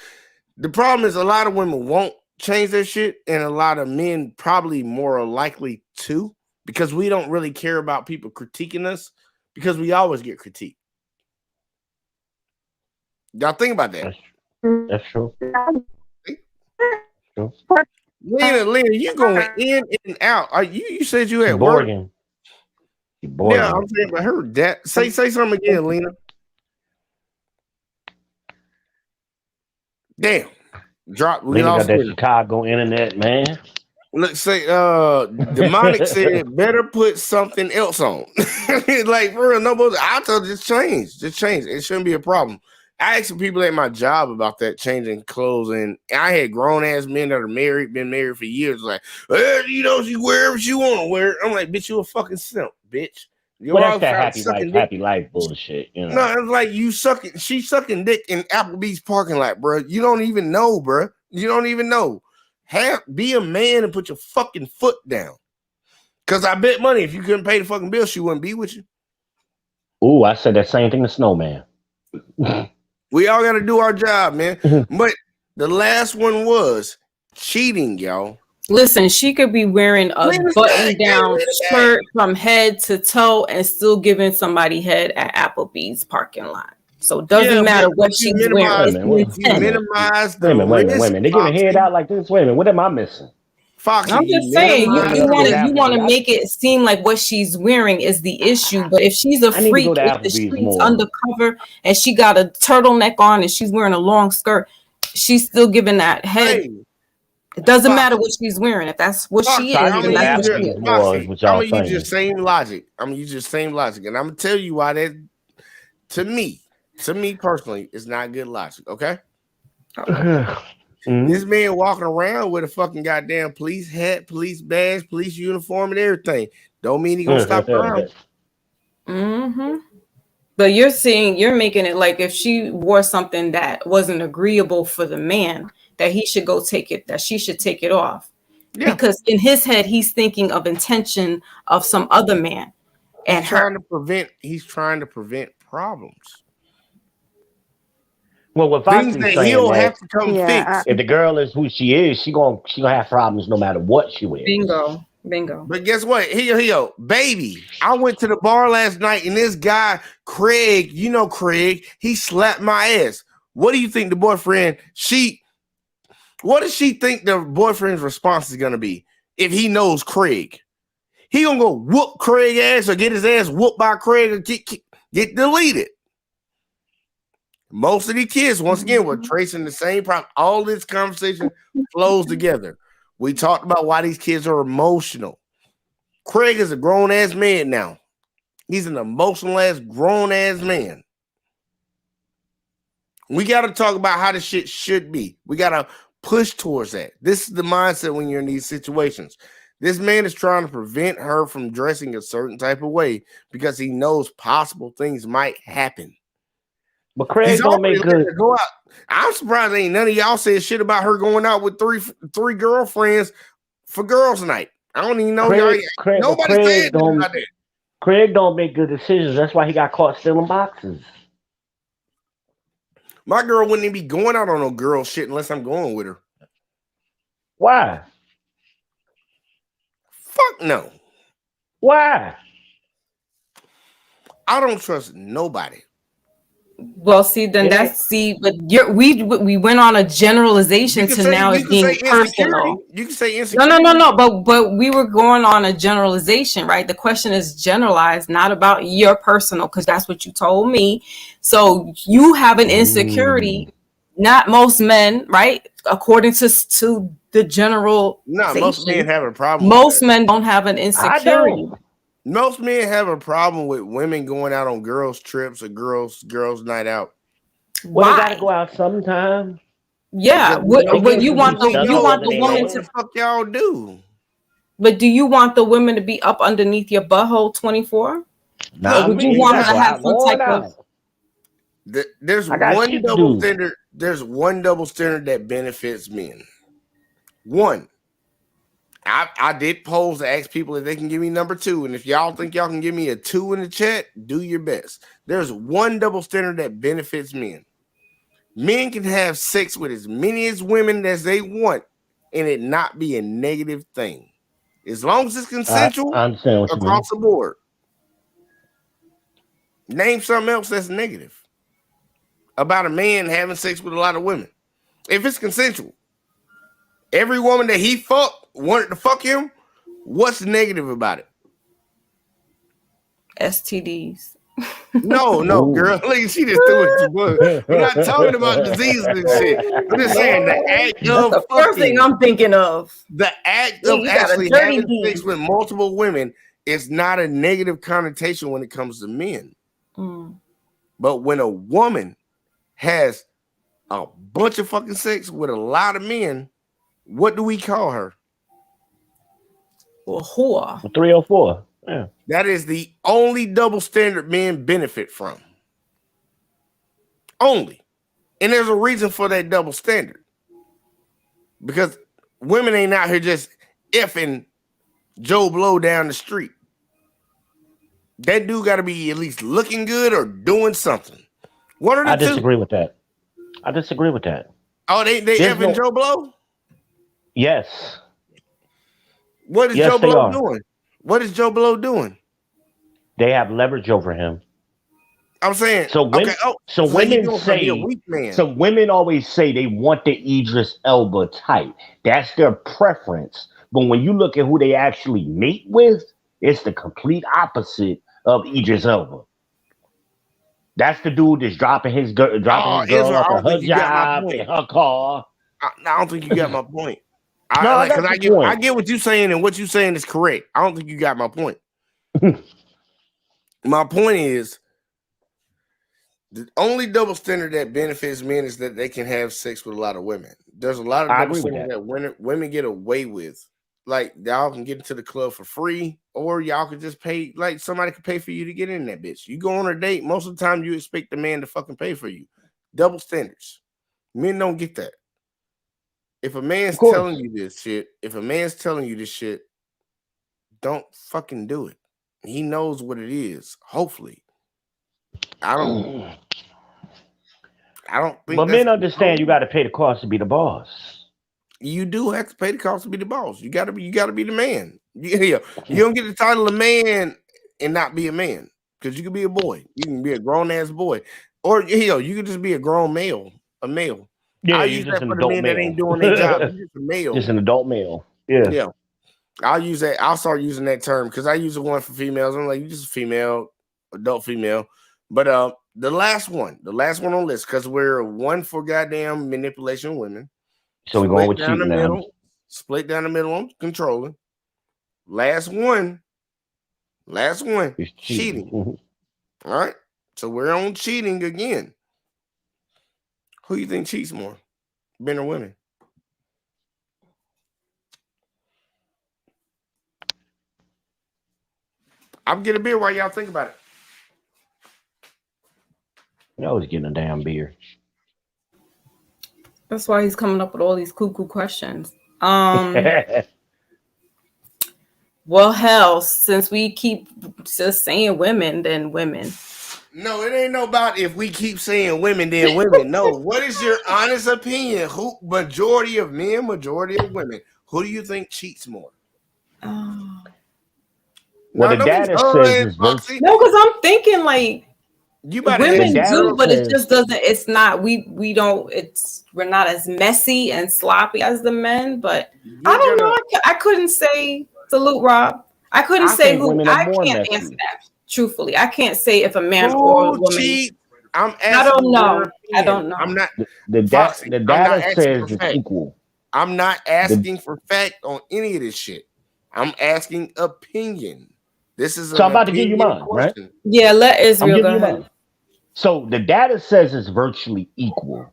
The problem is a lot of women won't change their shit, and a lot of men probably more likely to, because we don't really care about people critiquing us because we always get critiqued. Y'all think about that. That's true. Lena, you going in and out. You said you at work. Yeah, I'm saying, but I heard that. Say something again, Lena. Damn. Drop. We got that Chicago internet, man. Let's say Demonic said better put something else on. Like for real, nobody. I told you just change. It shouldn't be a problem. I asked some people at my job about that changing clothes, and I had grown ass men that are married, been married for years, like, you know, she wear what she want to wear. I'm like, bitch, you a fucking simp, bitch. Well, that's that happy life bullshit, you know. No, it's like she sucking dick in Applebee's parking lot, bro. You don't even know, bro. You don't even know. Be a man and put your fucking foot down. Cause I bet money if you couldn't pay the fucking bill, she wouldn't be with you. Ooh, I said that same thing to Snowman. We all got to do our job, man. But the last one was cheating, y'all. Listen, she could be wearing a button-down shirt from head to toe and still giving somebody head at Applebee's parking lot. So it doesn't matter what she's wearing. You minimize the wait a minute. They giving head out like this. Wait a minute. What am I missing? Foxy, I'm just saying, you want to make it seem like what she's wearing is the issue. But if she's a freak with the streets undercover and she got a turtleneck on and she's wearing a long skirt, she's still giving that head. Hey, it doesn't matter what she's wearing. If that's what she is, I'm gonna use your same logic. And I'm gonna tell you why that, to me personally, is not good logic. Okay. This man walking around with a fucking goddamn police hat, police badge, police uniform, and everything. Don't mean he gonna stop around. But you're making it like if she wore something that wasn't agreeable for the man, that he should go take it, that she should take it off. Yeah. Because in his head, he's thinking of intention of some other man. And he's trying to prevent problems. Well, what Foxy's saying he'll have to come fix. If the girl is who she is, she gonna have problems no matter what she wears. Bingo. But guess what? Here, baby. I went to the bar last night, and this guy, Craig, you know Craig, he slapped my ass. What do you think the boyfriend? What does she think the boyfriend's response is gonna be if he knows Craig? He gonna go whoop Craig ass or get his ass whooped by Craig and get deleted. Most of the kids, once again, were tracing the same problem. All this conversation flows together. We talked about why these kids are emotional. Craig is a grown-ass man now. He's an emotional-ass, grown-ass man. We got to talk about how the shit should be. We got to push towards that. This is the mindset when you're in these situations. This man is trying to prevent her from dressing a certain type of way because he knows possible things might happen. But Craig don't make good. Go out. I'm surprised ain't none of y'all said shit about her going out with three girlfriends for girls' night. I don't even know. Nobody said about that. Craig don't make good decisions. That's why he got caught stealing boxes. My girl wouldn't even be going out on no girl shit unless I'm going with her. Why? Fuck no. Why? I don't trust nobody. Well, see, then but we went on a generalization to now it's being personal. You can say insecurity. No. But we were going on a generalization, right? The question is generalized, not about your personal, because that's what you told me. So you have an insecurity. Not most men, right? According to the general. No, most men have a problem. Most men don't have an insecurity. Most men have a problem with women going out on girls' trips or girls' night out. Well, they gotta go out sometime. Yeah, but you want the woman what the fuck y'all do? But do you want the women to be up underneath your butthole 24? Nah, or would you want her to have some type of? There's one double standard. There's one double standard that benefits men. One. I did polls to ask people if they can give me number 2. And if y'all think y'all can give me a 2 in the chat, do your best. There's one double standard that benefits men. Men can have sex with as many as women as they want and it not be a negative thing. As long as it's consensual across the board. Name something else that's negative about a man having sex with a lot of women. If it's consensual, every woman that he fucked wanted to fuck him, what's negative about it? STDs. No, girl. Look, she just threw it to book. We're not talking about diseases and shit. I'm just saying the act of the first thing I'm thinking of. The act of actually having sex with multiple women is not a negative connotation when it comes to men. But when a woman has a bunch of fucking sex with a lot of men, what do we call her? A whore. 304. Yeah. That is the only double standard men benefit from. Only. And there's a reason for that double standard. Because women ain't out here just effing Joe Blow down the street. That dude got to be at least looking good or doing something. What are the two? I disagree with that. Oh, they effing Joe Blow? Yes. What is Joe Blow doing? What is Joe Blow doing? They have leverage over him. I'm saying so. Women always say they want the Idris Elba type. That's their preference. But when you look at who they actually mate with, it's the complete opposite of Idris Elba. That's the dude that's dropping his girl off at her job in her car. I don't think you got my point. I get what you're saying, and what you're saying is correct. I don't think you got my point. My point is the only double standard that benefits men is that they can have sex with a lot of women. There's a lot of double standards that women get away with. Like y'all can get into the club for free, or y'all can just pay. Like somebody could pay for you to get in that bitch. You go on a date, most of the time you expect the man to fucking pay for you. Double standards. Men don't get that. If a man's telling you this shit, don't fucking do it. He knows what it is. Hopefully, I don't think. But men understand you got to pay the cost to be the boss. You do have to pay the cost to be the boss. You got to be the man. You don't get the title of man and not be a man because you can be a boy. You can be a grown ass boy, or you can just be a grown male, a male. Yeah, I use that for the men that ain't doing their job. You're just a male. Just an adult male. Yeah. Yeah. I'll use that. I'll start using that term because I use the one for females. I'm like, you just a female, adult female. But the last one on the list, because we're one for goddamn manipulation of women. So we're going with cheating now. Split down the middle on controlling. Last one, is cheating. All right. So we're on cheating again. Who you think cheats more, men or women? I'm getting a beer while y'all think about it. I was getting a damn beer. That's why he's coming up with all these cuckoo questions. Well, hell, since we keep just saying women, then women. No, it ain't no about if we keep saying women, then women. No, what is your honest opinion? Who majority of men, majority of women? Who do you think cheats more? Oh. Well, the data says it's Foxy. No, because I'm thinking like you better women The do, data but it says- just doesn't. It's not. We don't. We're not as messy and sloppy as the men. But I don't know. I couldn't say. Salute, Rob. I couldn't I say think who. women are I more can't messy. answer that truthfully. I can't say if a man or a Who woman. cheat? I'm asking. I don't know. your I opinion. don't know. I'm not. The Foxy, I'm not data asking says for it's fact. equal. I'm not asking for fact on any of this shit. I'm asking opinion. This is So I'm about to give you opinion mine, right? question. Yeah, let I'm Israel giving go you ahead. mine. So the data says it's virtually equal,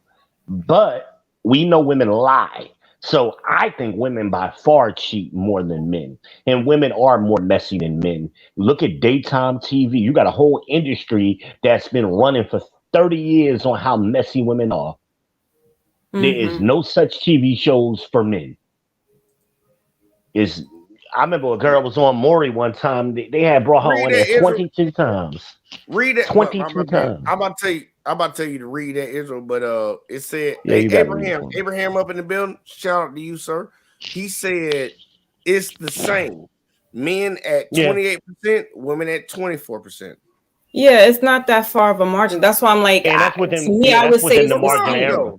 but we know women lie. So I think women by far cheat more than men, and women are more messy than men. Look at daytime TV. You got a whole industry that's been running for 30 years on how messy women are. There is no such TV shows for men. I remember a girl was on Maury one time. They had brought her Read on that, there Israel. 22 times. Read it. 22 times. I'm about to tell you to read that, Israel. But it said Yeah, you gotta read it for me. Abraham up in the building. Shout out to you, sir. He said it's the same. Men at 28%, women at 24%. Yeah, it's not that far of a margin. That's why I'm like, And that's to within me, I would that's say within the it's the margin of same. error.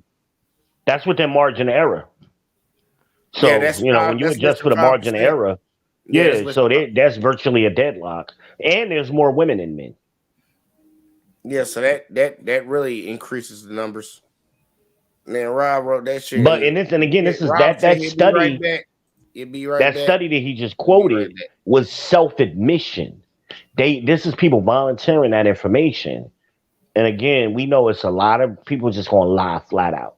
That's within margin of error. So Yeah, that's when you that's adjust for the less margin than of 5%. error, Yeah, that's virtually a deadlock. And there's more women than men. Yeah, so that really increases the numbers. Man, Rob wrote that shit. But this is Rob said that he'd study. Be right back. He'd be right That back. study that he just quoted was self-admission. This is people volunteering that information. And again, we know it's a lot of people just gonna lie flat out.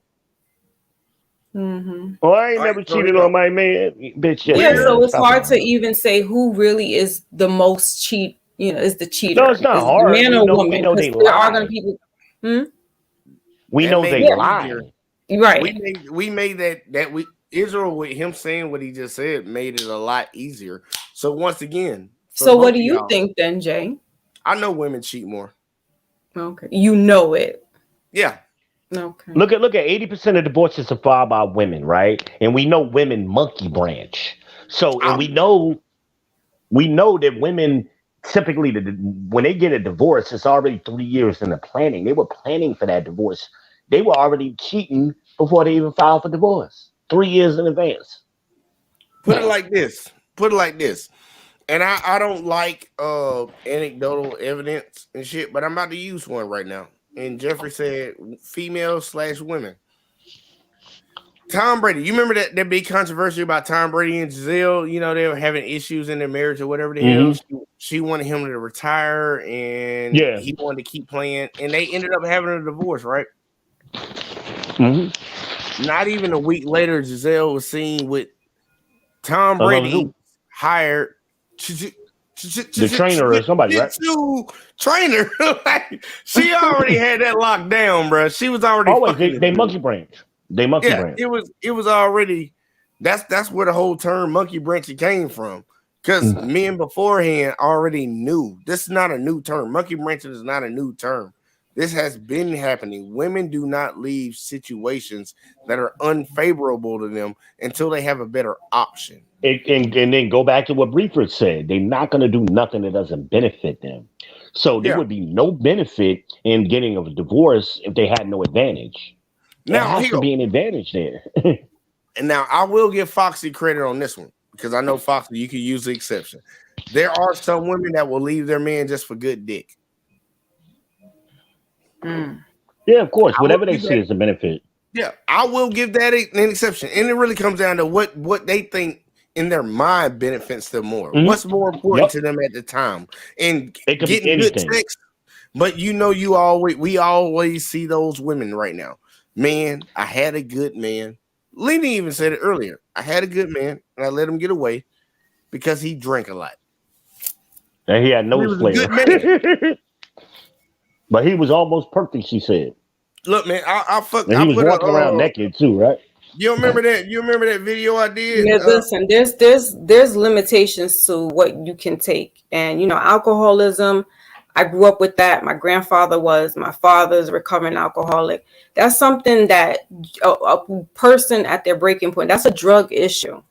Oh, I ain't never cheated on my man, bitch. Yeah, so it's Stop hard it. to even say who really is the most cheat. Is the cheater? No, it's not Is it hard. man We or know woman? they Because there are going lie. to people. We That know made they it lie. easier. Right. We made that we Israel with him saying what he just said made it a lot easier. So once again, for So both what do of you y'all, think then, Jay? I know women cheat more. Okay, you know it. Yeah. Okay. Look at 80% of divorces are filed by women, right? And we know women monkey branch. So and we know that women typically when they get a divorce, it's already 3 years in the planning. They were planning for that divorce. They were already cheating before they even filed for divorce. 3 years in advance. Put it like this. And I don't like anecdotal evidence and shit, but I'm about to use one right now. And Jeffrey said female/women. Tom Brady, you remember that big controversy about Tom Brady and Giselle? You know, they were having issues in their marriage or whatever the hell. She wanted him to retire and he wanted to keep playing, and they ended up having a divorce, right? Not even a week later, Giselle was seen with Tom Brady hired the trainer or somebody, right? Trainer. Like, she already had that locked down, bro. She was already they monkey branch. They monkey branch. It was already that's where the whole term monkey branch came from. Because men beforehand already knew. This is not a new term. Monkey branching is not a new term. This has been happening. Women do not leave situations that are unfavorable to them until they have a better option. And then go back to what Brieford said. They're not going to do nothing that doesn't benefit them. So there would be no benefit in getting a divorce if they had no advantage. There has to be an advantage there. And now I will give Foxy credit on this one because I know Foxy, you can use the exception. There are some women that will leave their man just for good dick. Yeah, of course. Whatever they see is a benefit. Yeah, I will give that an exception. And it really comes down to what they think in their mind benefits them more. What's more important to them at the time? And getting good sex. But we always see those women right now. Man, I had a good man. Lena even said it earlier. I had a good man and I let him get away because he drank a lot. And he had no flavor. But he was almost perfect, she said. Look, man, I And he was walking around naked too, right? You remember that? You remember that video I did? Listen, there's limitations to what you can take, and alcoholism. I grew up with that. My grandfather was. My father's a recovering alcoholic. That's something that a person at their breaking point. That's a drug issue.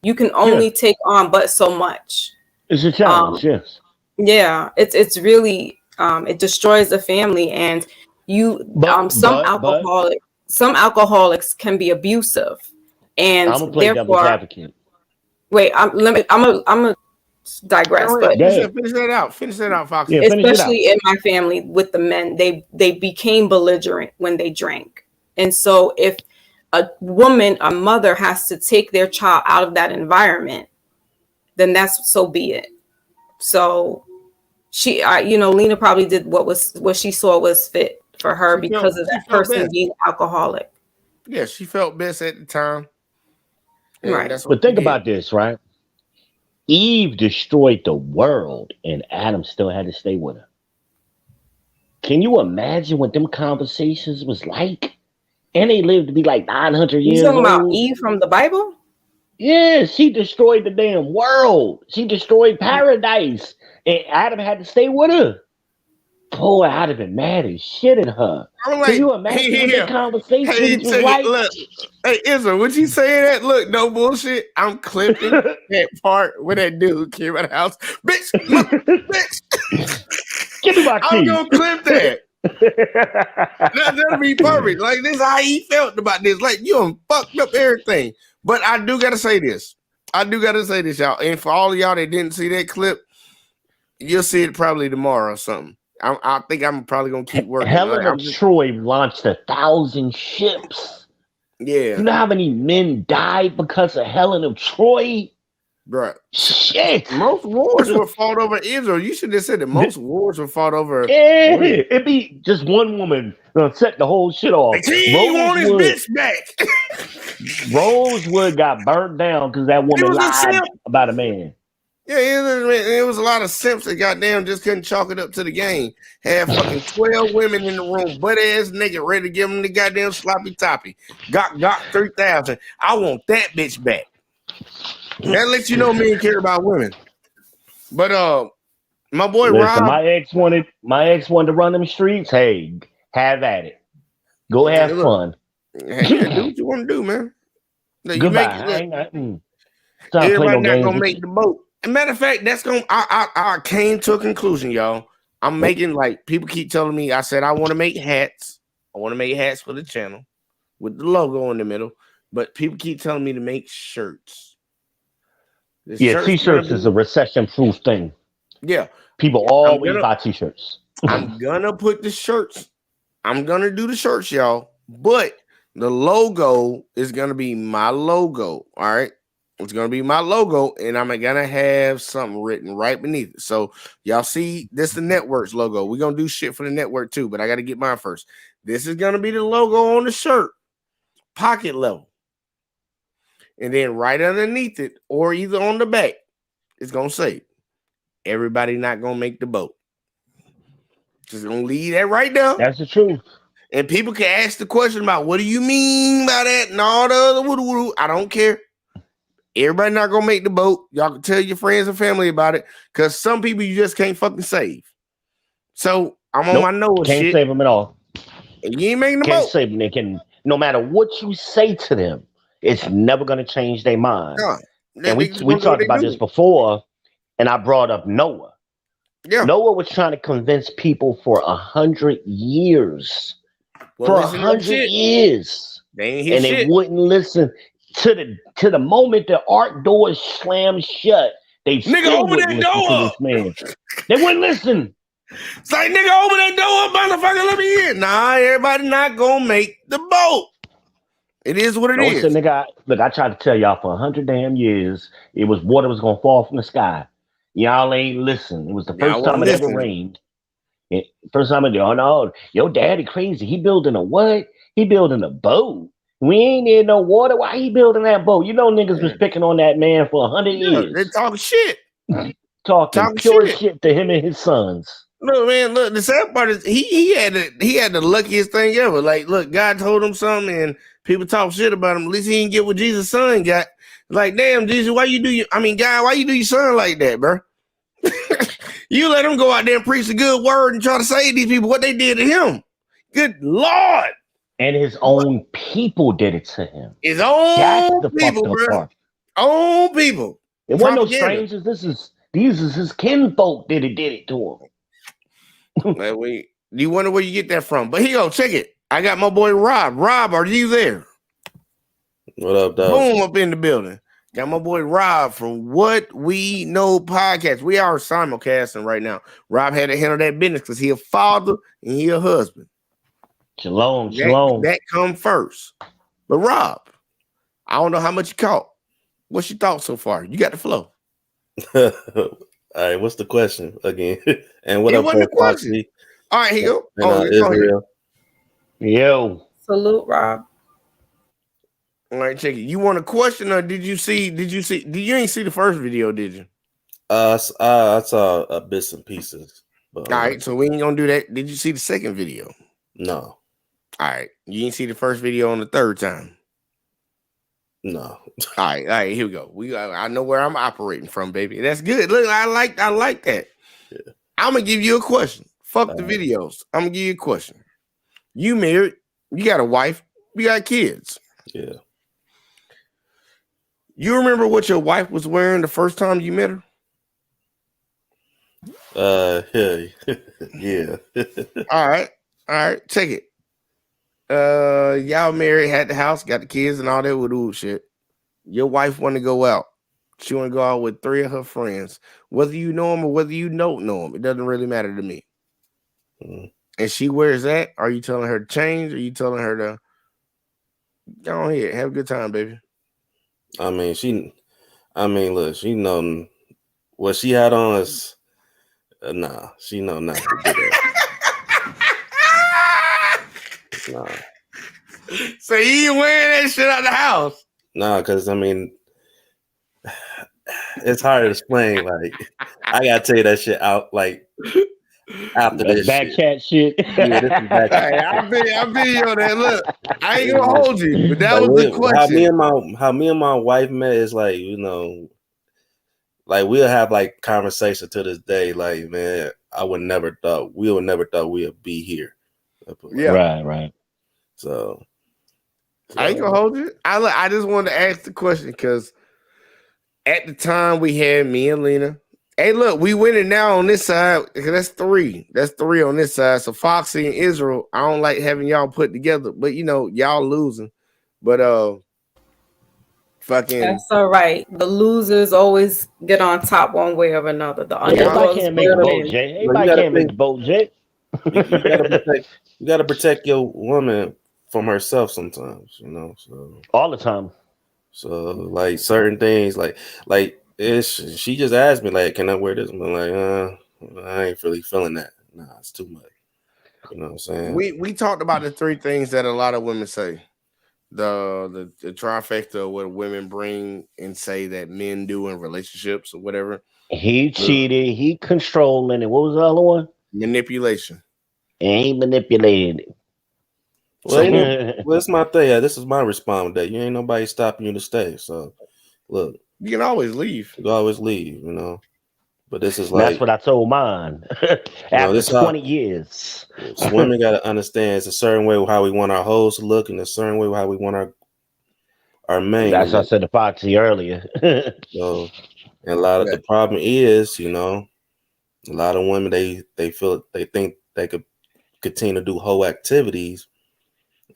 You can only take on but so much. It's a challenge, yes. Yeah, it's really it destroys the family, and some alcoholics can be abusive, and I'm gonna play devil's advocate. Wait, I'm gonna digress, but finish that out, Fox. Yeah, especially in my family with the men, they became belligerent when they drank, and so if a mother has to take their child out of that environment, then that's so be it. So Lena probably did what she saw was fit for her because of that person being alcoholic. Yeah, she felt best at the time. Right. But think about this, right? Eve destroyed the world and Adam still had to stay with her. Can you imagine what them conversations was like? And they lived to be like 900 years old. You talking about Eve from the Bible? Yeah, she destroyed the damn world. She destroyed paradise. And Adam had to stay with her. Boy, I'd have been mad as shit at her. Can you imagine what that conversation was like? Look, hey, Israel, what you saying that? Look, no bullshit. I'm clipping that part where that dude came out of the house. Bitch, look, bitch. Give me my keys. I'm going to clip that. That'll be perfect. Like, this is how he felt about this. Like, you done fucked up everything. But I do got to say this. Y'all. And for all of y'all that didn't see that clip, you'll see it probably tomorrow or something. I think I'm probably gonna keep working. Helen of Troy launched 1,000 ships. Yeah. You know how many men died because of Helen of Troy? Right. Shit. Most wars were fought over Israel. You should have said that most wars were fought over. Yeah, it'd be just one woman set the whole shit off. He ain't want his bitch back. Rosewood got burnt down because that woman lied about a man. Yeah, it was a lot of simps that goddamn just couldn't chalk it up to the game. Had fucking 12 women in the room, butt ass naked, ready to give them the goddamn sloppy toppy. Got 3,000. I want that bitch back. That lets you know men care about women. But my boy Rob, my ex wanted to run them streets. Hey, have at it. Go have fun. Hey, do what you want to do, man. Goodbye. Everybody not gonna make the boat. As a matter of fact, that's gonna. I came to a conclusion, y'all. I'm making people keep telling me. I said I want to make hats. I want to make hats for the channel with the logo in the middle. But people keep telling me to make shirts. T-shirts is a recession-proof thing. Yeah, people always buy T-shirts. I'm gonna put the shirts. I'm gonna do the shirts, y'all. But the logo is gonna be my logo. All right. It's going to be my logo, and I'm going to have something written right beneath it. So y'all see, this is the network's logo. We're going to do shit for the network too, but I got to get mine first. This is going to be the logo on the shirt, pocket level. And then right underneath it, or either on the back, it's going to say, everybody not going to make the boat. Just going to leave that right there. That's the truth. And people can ask the question about, what do you mean by that? And all the other woo-doo-woo-doo. I don't care. Everybody not gonna make the boat. Y'all can tell your friends and family about it, because some people you just can't fucking save. So I'm on my nose. Can't save them at all. And you ain't making the boat. Can't save them. They can, no matter what you say to them, it's never gonna change their mind. And we talked about this before, and I brought up Noah. Yeah, Noah was trying to convince people for 100 years. For 100 years, they wouldn't listen. To the moment the ark doors slammed shut, they still open that door. Man. They wouldn't listen. It's like, nigga, open that door, motherfucker, let me in. Nah, everybody not gonna make the boat. It is what it is. Nigga, look, I tried to tell y'all for 100 damn years, it was water was gonna fall from the sky. Y'all ain't listen. It was the first time it ever rained. First time no, your daddy crazy. He building a what? He building a boat. We ain't in no water. Why he building that boat? You know niggas was picking on that man for 100 years. They talking shit. Talking pure shit to him and his sons. Look, man, look, the sad part is he had the luckiest thing ever. Like, look, God told him something and people talk shit about him. At least he didn't get what Jesus' son got. Like, damn, Jesus, why you do God, why you do your son like that, bro? You let him go out there and preach a good word and try to save these people what they did to him. Good Lord. And his own people did it to him. His own That's the people, fucked up bro. part. Own people. It wasn't no Propaganda. strangers. These is his kinfolk did it to him. Like, you wonder where you get that from. But here you go, check it. I got my boy Rob. Rob, are you there? What up, dog? Boom, up in the building. Got my boy Rob from What We Know Podcast. We are simulcasting right now. Rob had to handle that business because he a father and he a husband. Shalom, shalom. That come first. But Rob, I don't know how much you caught. What's your thoughts so far? You got the flow. All right, what's the question again? And what It up, wasn't a question. Foxy? All right, here you go. And, Israel. Yo. Salute, Rob. All right, check it. You want a question or did you ain't see the first video, did you? I saw bits and pieces. But, all right, so we ain't gonna do that. Did you see the second video? No. All right. You didn't see the first video on the third time. No. All right, here we go. I know where I'm operating from, baby. That's good. Look, I like that. Yeah. I'm gonna give you a question. Fuck the videos. I'm gonna give you a question. You married, you got a wife, you got kids. Yeah. You remember what your wife was wearing the first time you met her? Yeah. All right, check it. Y'all married, had the house, got the kids and all that with shit. Your wife want to go out. She want to go out with 3 of her friends. Whether you know them or whether you don't know them, it doesn't really matter to me. Mm. And she wears that. Are you telling her to change? Or are you telling her to go on here, have a good time, baby? I mean, look, she know what she had on is nah, she know not to do that. Nah. So you ain't wearing that shit out the house? Nah, because I mean, it's hard to explain. Like, I gotta tell you that shit out. Like, after That's this back chat shit. Yeah, this is back chat. Hey, I'll be on that. Look, I ain't gonna hold you, but that like, was the question. How me and my wife met is like, like we'll have like conversation to this day. Like, man, we would never thought we'd be here. Yeah, right. So I ain't gonna hold you. I just wanted to ask the question because at the time we had me and Lena. Hey, look, we winning now on this side. That's 3. That's 3 on this side. So Foxy and Israel, I don't like having y'all put together, but y'all losing. But fucking That's all right. The losers always get on top one way or another. The Everybody can't make the boat, Jay. Everybody can't make the boat, Jay. You gotta protect your woman from herself sometimes, So all the time. So like certain things, like she just asked me, like, can I wear this? I'm like, I ain't really feeling that. Nah, it's too much. You know what I'm saying? we talked about the 3 things that a lot of women say. The trifecta of what women bring and say that men do in relationships or whatever. He cheated, he controlling, and what was the other one? Manipulation. And he manipulated it. Well, it's my thing. Yeah, this is my response to that. You ain't nobody stopping you to stay. So look. You can always leave. You can always leave, But this is like that's what I told mine. After 20 years. So women gotta understand it's a certain way how we want our hoes to look and a certain way how we want our men. That's what I said to Foxy earlier. So and a lot of the problem is, a lot of women they think they could continue to do whole activities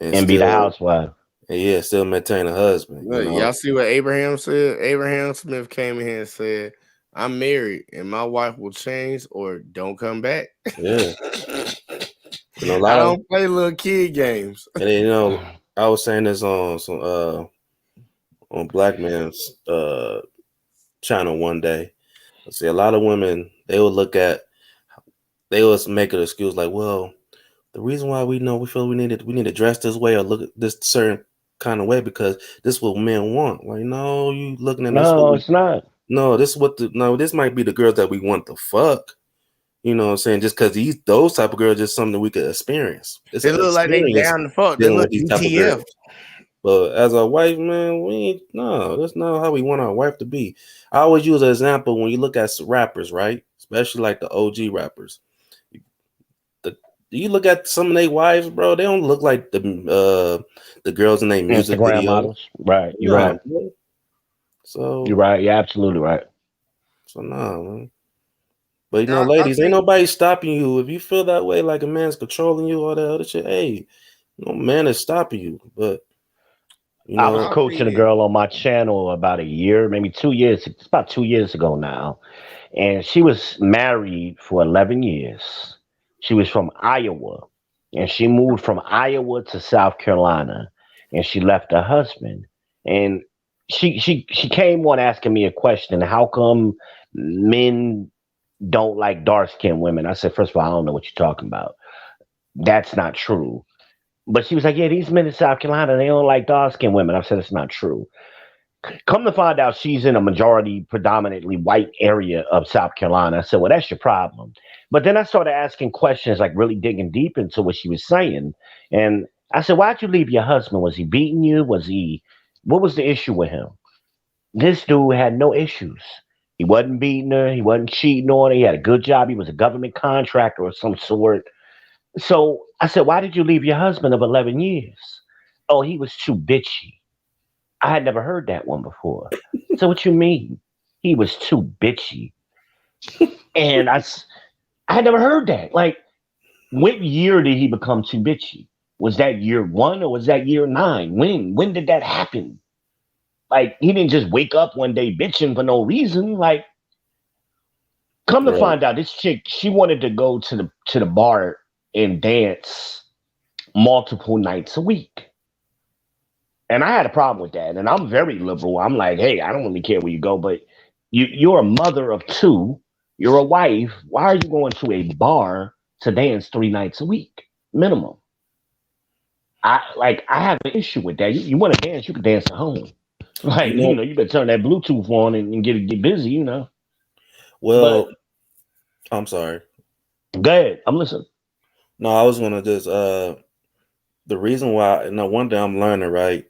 and be the housewife. And still maintain a husband. Look, y'all see what Abraham said? Abraham Smith came in here and said, I'm married and my wife will change or don't come back. Yeah. I don't play little kid games. And then, I was saying this on Black Man's channel one day. I see a lot of women, they will make an excuse like, well, the reason why we feel we need to dress this way or look at this certain kind of way because this is what men want. Like, no, you looking at this. No, it's not. No, this might be the girls that we want to fuck. You know what I'm saying? Just because those type of girls just something we could experience. It's They an look like they experience down the fuck. They dealing look with these type of UTF. girls. But as a wife, man, that's not how we want our wife to be. I always use an example when you look at rappers, right? Especially like the OG rappers. You look at some of their wives, bro, they don't look like the girls in their music Instagram video. models. Right. You're No, right. bro. So You're right. You're absolutely right. So no, man. But you No, know, I ladies, ain't think nobody stopping you. If you feel that way, like a man's controlling you, all that other shit, hey, no man is stopping you. But you I was know, I coaching a think girl on my channel about a year, maybe 2 years. It's about 2 years ago now. And she was married for 11 years. She was from Iowa. And she moved from Iowa to South Carolina. And she left her husband. And she came on asking me a question. How come men don't like dark skinned women? I said, first of all, I don't know what you're talking about. That's not true. But she was like, yeah, these men in South Carolina, they don't like dark skinned women. I said, it's not true. Come to find out, she's in a majority, predominantly white area of South Carolina. I said, well, that's your problem. But then I started asking questions, like really digging deep into what she was saying. And I said, why'd you leave your husband? Was he beating you? What was the issue with him? This dude had no issues. He wasn't beating her. He wasn't cheating on her. He had a good job. He was a government contractor of some sort. So I said, why did you leave your husband of 11 years? Oh, he was too bitchy. I had never heard that one before. So what you mean? He was too bitchy. And I had never heard that. Like, what year did he become too bitchy? Was that year 1 or was that year 9? When did that happen? Like, he didn't just wake up one day bitching for no reason. Like, come to find out, this chick, she wanted to go to the bar and dance multiple nights a week. And I had a problem with that. And I'm very liberal. I'm like, hey, I don't really care where you go, but you're a mother of 2. You're a wife. Why are you going to a bar to dance 3 nights a week minimum? I have an issue with that. You want to dance, you can dance at home. Like, you better turn that Bluetooth on and get busy, Well, But I'm sorry. Go ahead. I'm listening. No, I was gonna just the reason why, one thing I'm learning, right,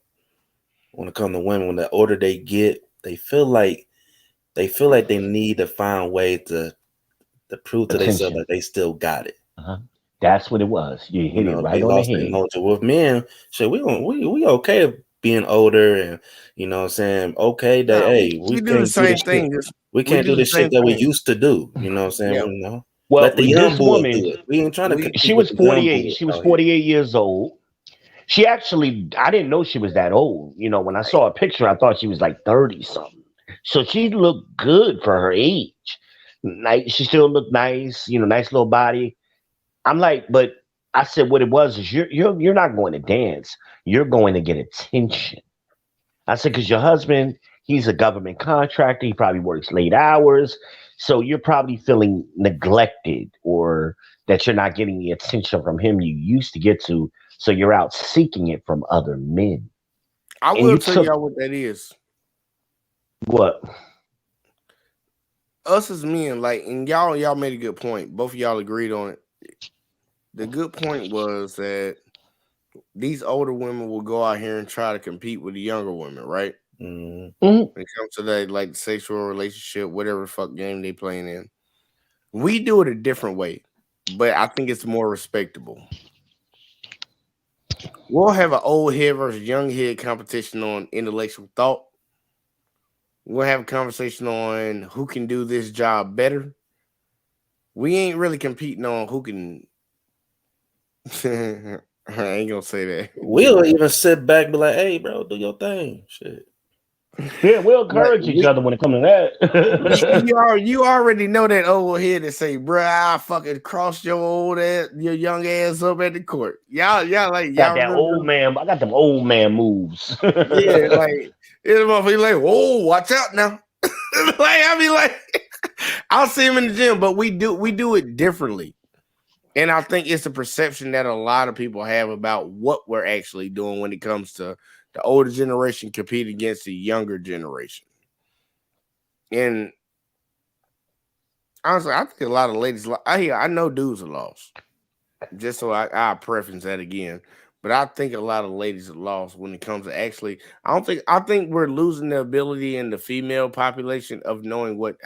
when it comes to women, when the older they get, they feel like they need to find a way to prove to themselves that they still got it. That's what it was. You hit it right They on the lost their head. mojo. With men, shit, we okay being older, and you know what I'm saying, okay that hey, we do the can't do same this thing. shit. We can't do the shit that we used to do. You know what I'm saying? Yeah. You know, Well, let the young this boy woman, do it. We ain't trying to compete she with was the young 48. boys She was out here. 48 years old. She actually, I didn't know she was that old. When I saw a picture, I thought she was like 30 something. So she looked good for her age. She still looked nice, nice little body. I'm like, but I said what it was is you're not going to dance. You're going to get attention. I said, because your husband, he's a government contractor. He probably works late hours. So you're probably feeling neglected or that you're not getting the attention from him you used to get to. So you're out seeking it from other men. I will tell y'all what that is. What? Us as men, like, and y'all made a good point. Both of y'all agreed on it. The good point was that these older women will go out here and try to compete with the younger women, right? Mm-hmm. When it comes to that, like, sexual relationship, whatever the fuck game they playing in. We do it a different way, but I think it's more respectable. We'll have an old head versus young head competition on intellectual thought. We'll have a conversation on who can do this job better. We ain't really competing on who can. I ain't gonna say that. We'll even sit back and be like, hey, bro, do your thing. Shit. Yeah, we'll encourage each other when it comes to that. you already know that old head that say, bruh, I fucking cross your old ass, your young ass up at the court. Y'all like got y'all that old man. I got them old man moves. Yeah, like it's motherfucker like, whoa, watch out now. I'll see him in the gym, but we do it differently. And I think it's a perception that a lot of people have about what we're actually doing when it comes to the older generation competing against the younger generation. And Honestly, I think a lot of ladies. I know dudes are lost. Just so I preference that again, but I think a lot of ladies are lost when it comes to actually. I think we're losing the ability in the female population of knowing what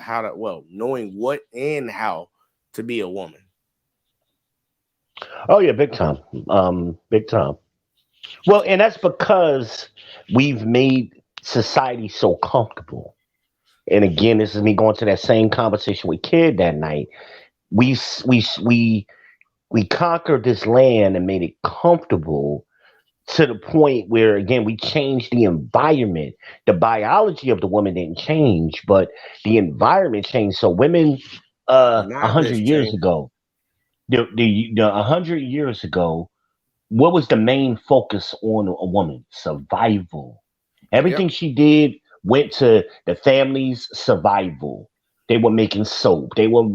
and how to be a woman. Oh yeah, big time. Big time. Well, and that's because we've made society so comfortable. And again, this is me going to that same conversation with Kid that night. We conquered this land and made it comfortable to the point where, again, we changed the environment. The biology of the woman didn't change, but the environment changed. So women, 100 years ago, the 100 years ago, what was the main focus on a woman? Survival. Everything she did went to the family's survival. They were making soap. They were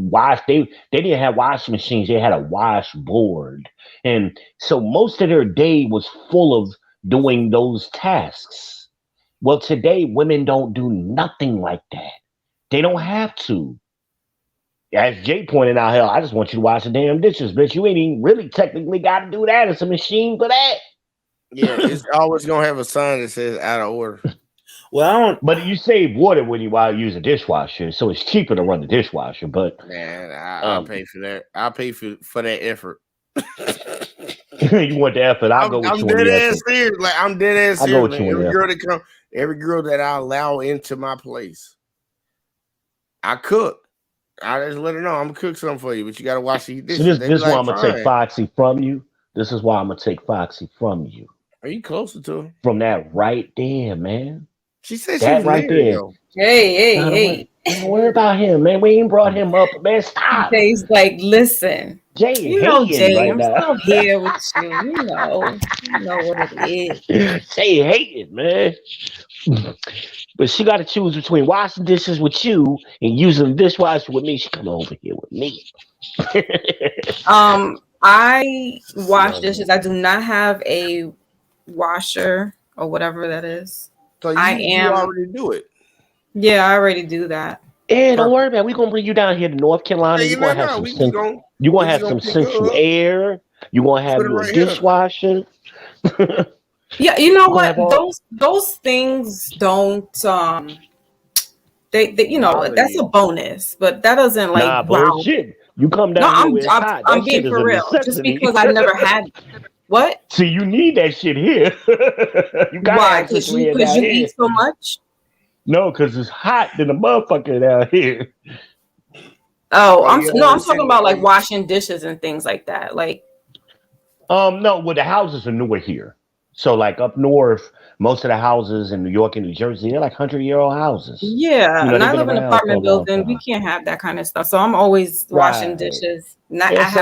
they didn't have washing machines. They had a washboard. And so most of their day was full of doing those tasks. Well, today women don't do nothing like that. They don't have to. As Jay pointed out, hell, I just want you to wash the damn dishes, bitch. You ain't even really technically got to do that. It's a machine for that. Yeah, it's always gonna have a sign that says out of order. Well, I don't. But you save water when you use a dishwasher, so it's cheaper to run the dishwasher. But man, I'll pay for that. I'll pay for that effort. You want the effort? I'll go with you. I'm dead ass serious. Like I'm dead ass serious. Every girl that I allow into my place, I cook. I just let her know I'm gonna cook something for you, but you gotta wash the dishes. So this is why I'm gonna take Foxy from you. This is why I'm gonna take Foxy from you. Are you closer to her? From that right there, man. She said that she was right married, there. though. Hey. Don't worry about him, man. We ain't brought him up, man. Stop. He's like, listen, Jay, Jay, right I'm now. still here with you. You know what it is. Jay hating, man. But she got to choose between washing dishes with you and using the dishwasher with me. She come over here with me. I wash dishes. I do not have a washer or whatever that is. So you already do it. Yeah, I already do that. Yeah, don't worry about it. We're gonna bring you down here to North Carolina. You're gonna have some central air. You're gonna have your dishwasher. Yeah, you know what? Those things don't they you know that's a bonus, but that doesn't like nah, bullshit. You come down here. I'm being for real. Just because I never had what? See, you need that shit here. You got why? Because you eat so much. No, because it's hot than a motherfucker down here. Oh, I'm talking about like washing dishes and things like that. Like, no, well, the houses are newer here. So, like up north, most of the houses in New York and New Jersey, they're like 100-year-old houses. Yeah, and I live in an apartment building. We can't have that kind of stuff. So I'm always washing dishes. That's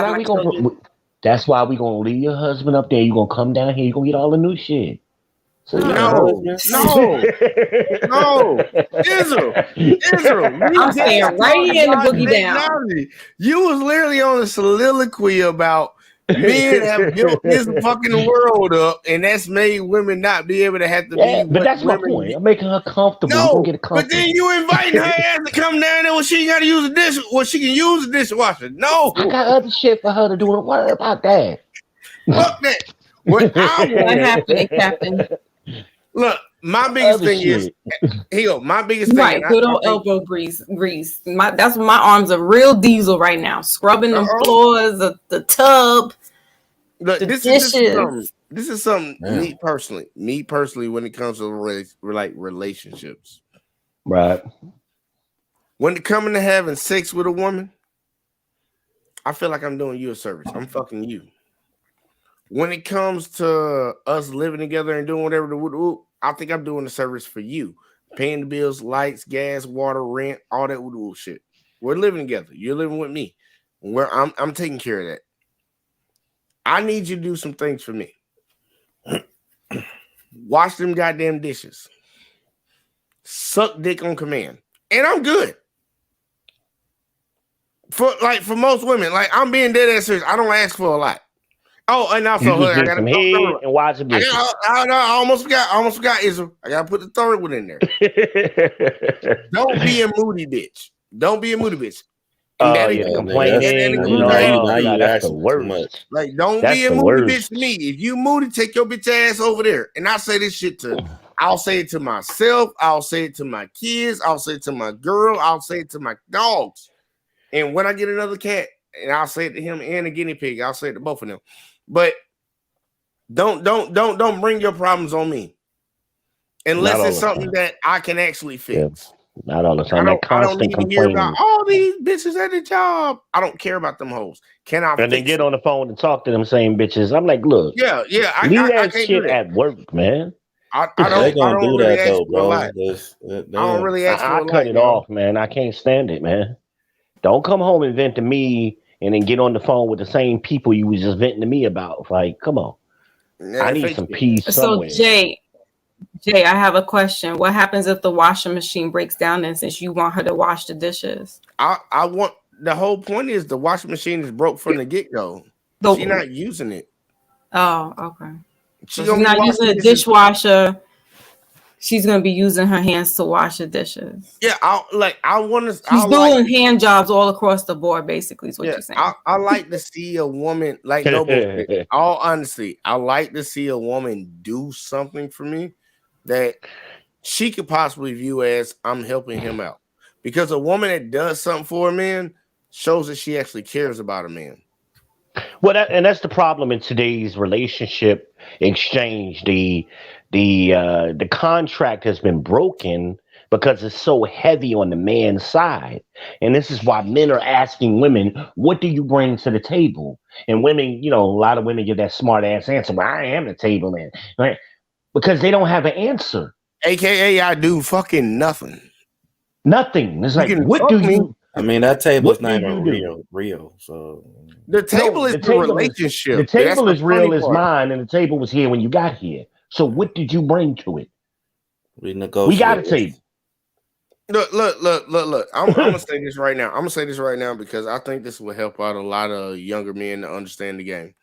why we're gonna leave your husband up there. You're gonna come down here. You're gonna get all the new shit. So, no, Israel. I'm staying right here in the boogie down. You was literally on a soliloquy about men have built this fucking world up, and that's made women not be able to have to be. But that's my point. I'm making her comfortable. No, get comfortable. But then you inviting her ass to come down there when she got to use a dish. Well, she can use a dishwasher. No, I got other shit for her to do. Don't worry about that. Fuck that. What happening, Captain? Look, my biggest thing is my biggest thing. Right, good old elbow grease. That's my arms are real diesel right now. Scrubbing the floors, the tub. Look, the dishes. This is something me personally, when it comes to relationships. Right. When it comes to having sex with a woman, I feel like I'm doing you a service. I'm fucking you. When it comes to us living together and doing whatever, I think I'm doing a service for you. Paying the bills, lights, gas, water, rent, all that shit. We're living together. You're living with me. I'm taking care of that. I need you to do some things for me. Wash them goddamn dishes. Suck dick on command. And I'm good. For most women, like I'm being dead ass serious. I don't ask for a lot. Oh, and also I got some head and watch the dishes. I almost forgot Israel. I gotta put the third one in there. Don't be a moody bitch. And that Yeah, includes, complaining. that Now includes her energy. that's the worst. Like, don't That's be a the moody worst. bitch to me. If you moody, take your bitch ass over there. And I say this shit I'll say it to myself. I'll say it to my kids. I'll say it to my girl. I'll say it to my dogs. And when I get another cat, and I'll say it to him and a guinea pig, I'll say it to both of them. But don't bring your problems on me. Unless it's something that I can actually fix. Not all the time. That I don't constant need to hear complaining. about all these bitches at the job. I don't care about them hoes. Can I And then get on the phone and talk to them same bitches. I'm like, look, Yeah, leave I that can't shit do that. at work, man. I They don't gonna do really that ask though, for a bro. lot. I don't really ask for I a lot. cut it off, man. I can't stand it, man. Don't come home and vent to me and then get on the phone with the same people you was just venting to me about. Like, come on. Yeah, I need some peace So somewhere. Jay, I have a question. What happens if the washing machine breaks down and since you want her to wash the dishes? I want the whole point is the washing machine is broke from the get-go. She's not using it. Oh, okay. She's So she's not using a dishwasher. She's gonna be using her hands to wash the dishes. Yeah, I want to. She's doing hand jobs all across the board, basically, is what you're saying. I like to see a woman, like, no bullshit. All honesty, I like to see a woman do something for me that she could possibly view as I'm helping him out. Because a woman that does something for a man shows that she actually cares about a man. Well, that's the problem in today's relationship exchange. The contract has been broken because it's so heavy on the man's side, and this is why men are asking women, "What do you bring to the table?" And women, a lot of women give that smart ass answer, "Well, I am the table man," right? Because they don't have an answer. AKA, I do fucking nothing. Nothing. It's like, what fuck do me. you? I mean, that table's What not do even you do? real. So The table is the relationship. The table That's is the real funny as part. mine, and the table was here when you got here. So what did you bring to it? we We got a table. Look. I'm gonna say this right now. I'm gonna say this right now because I think this will help out a lot of younger men to understand the game.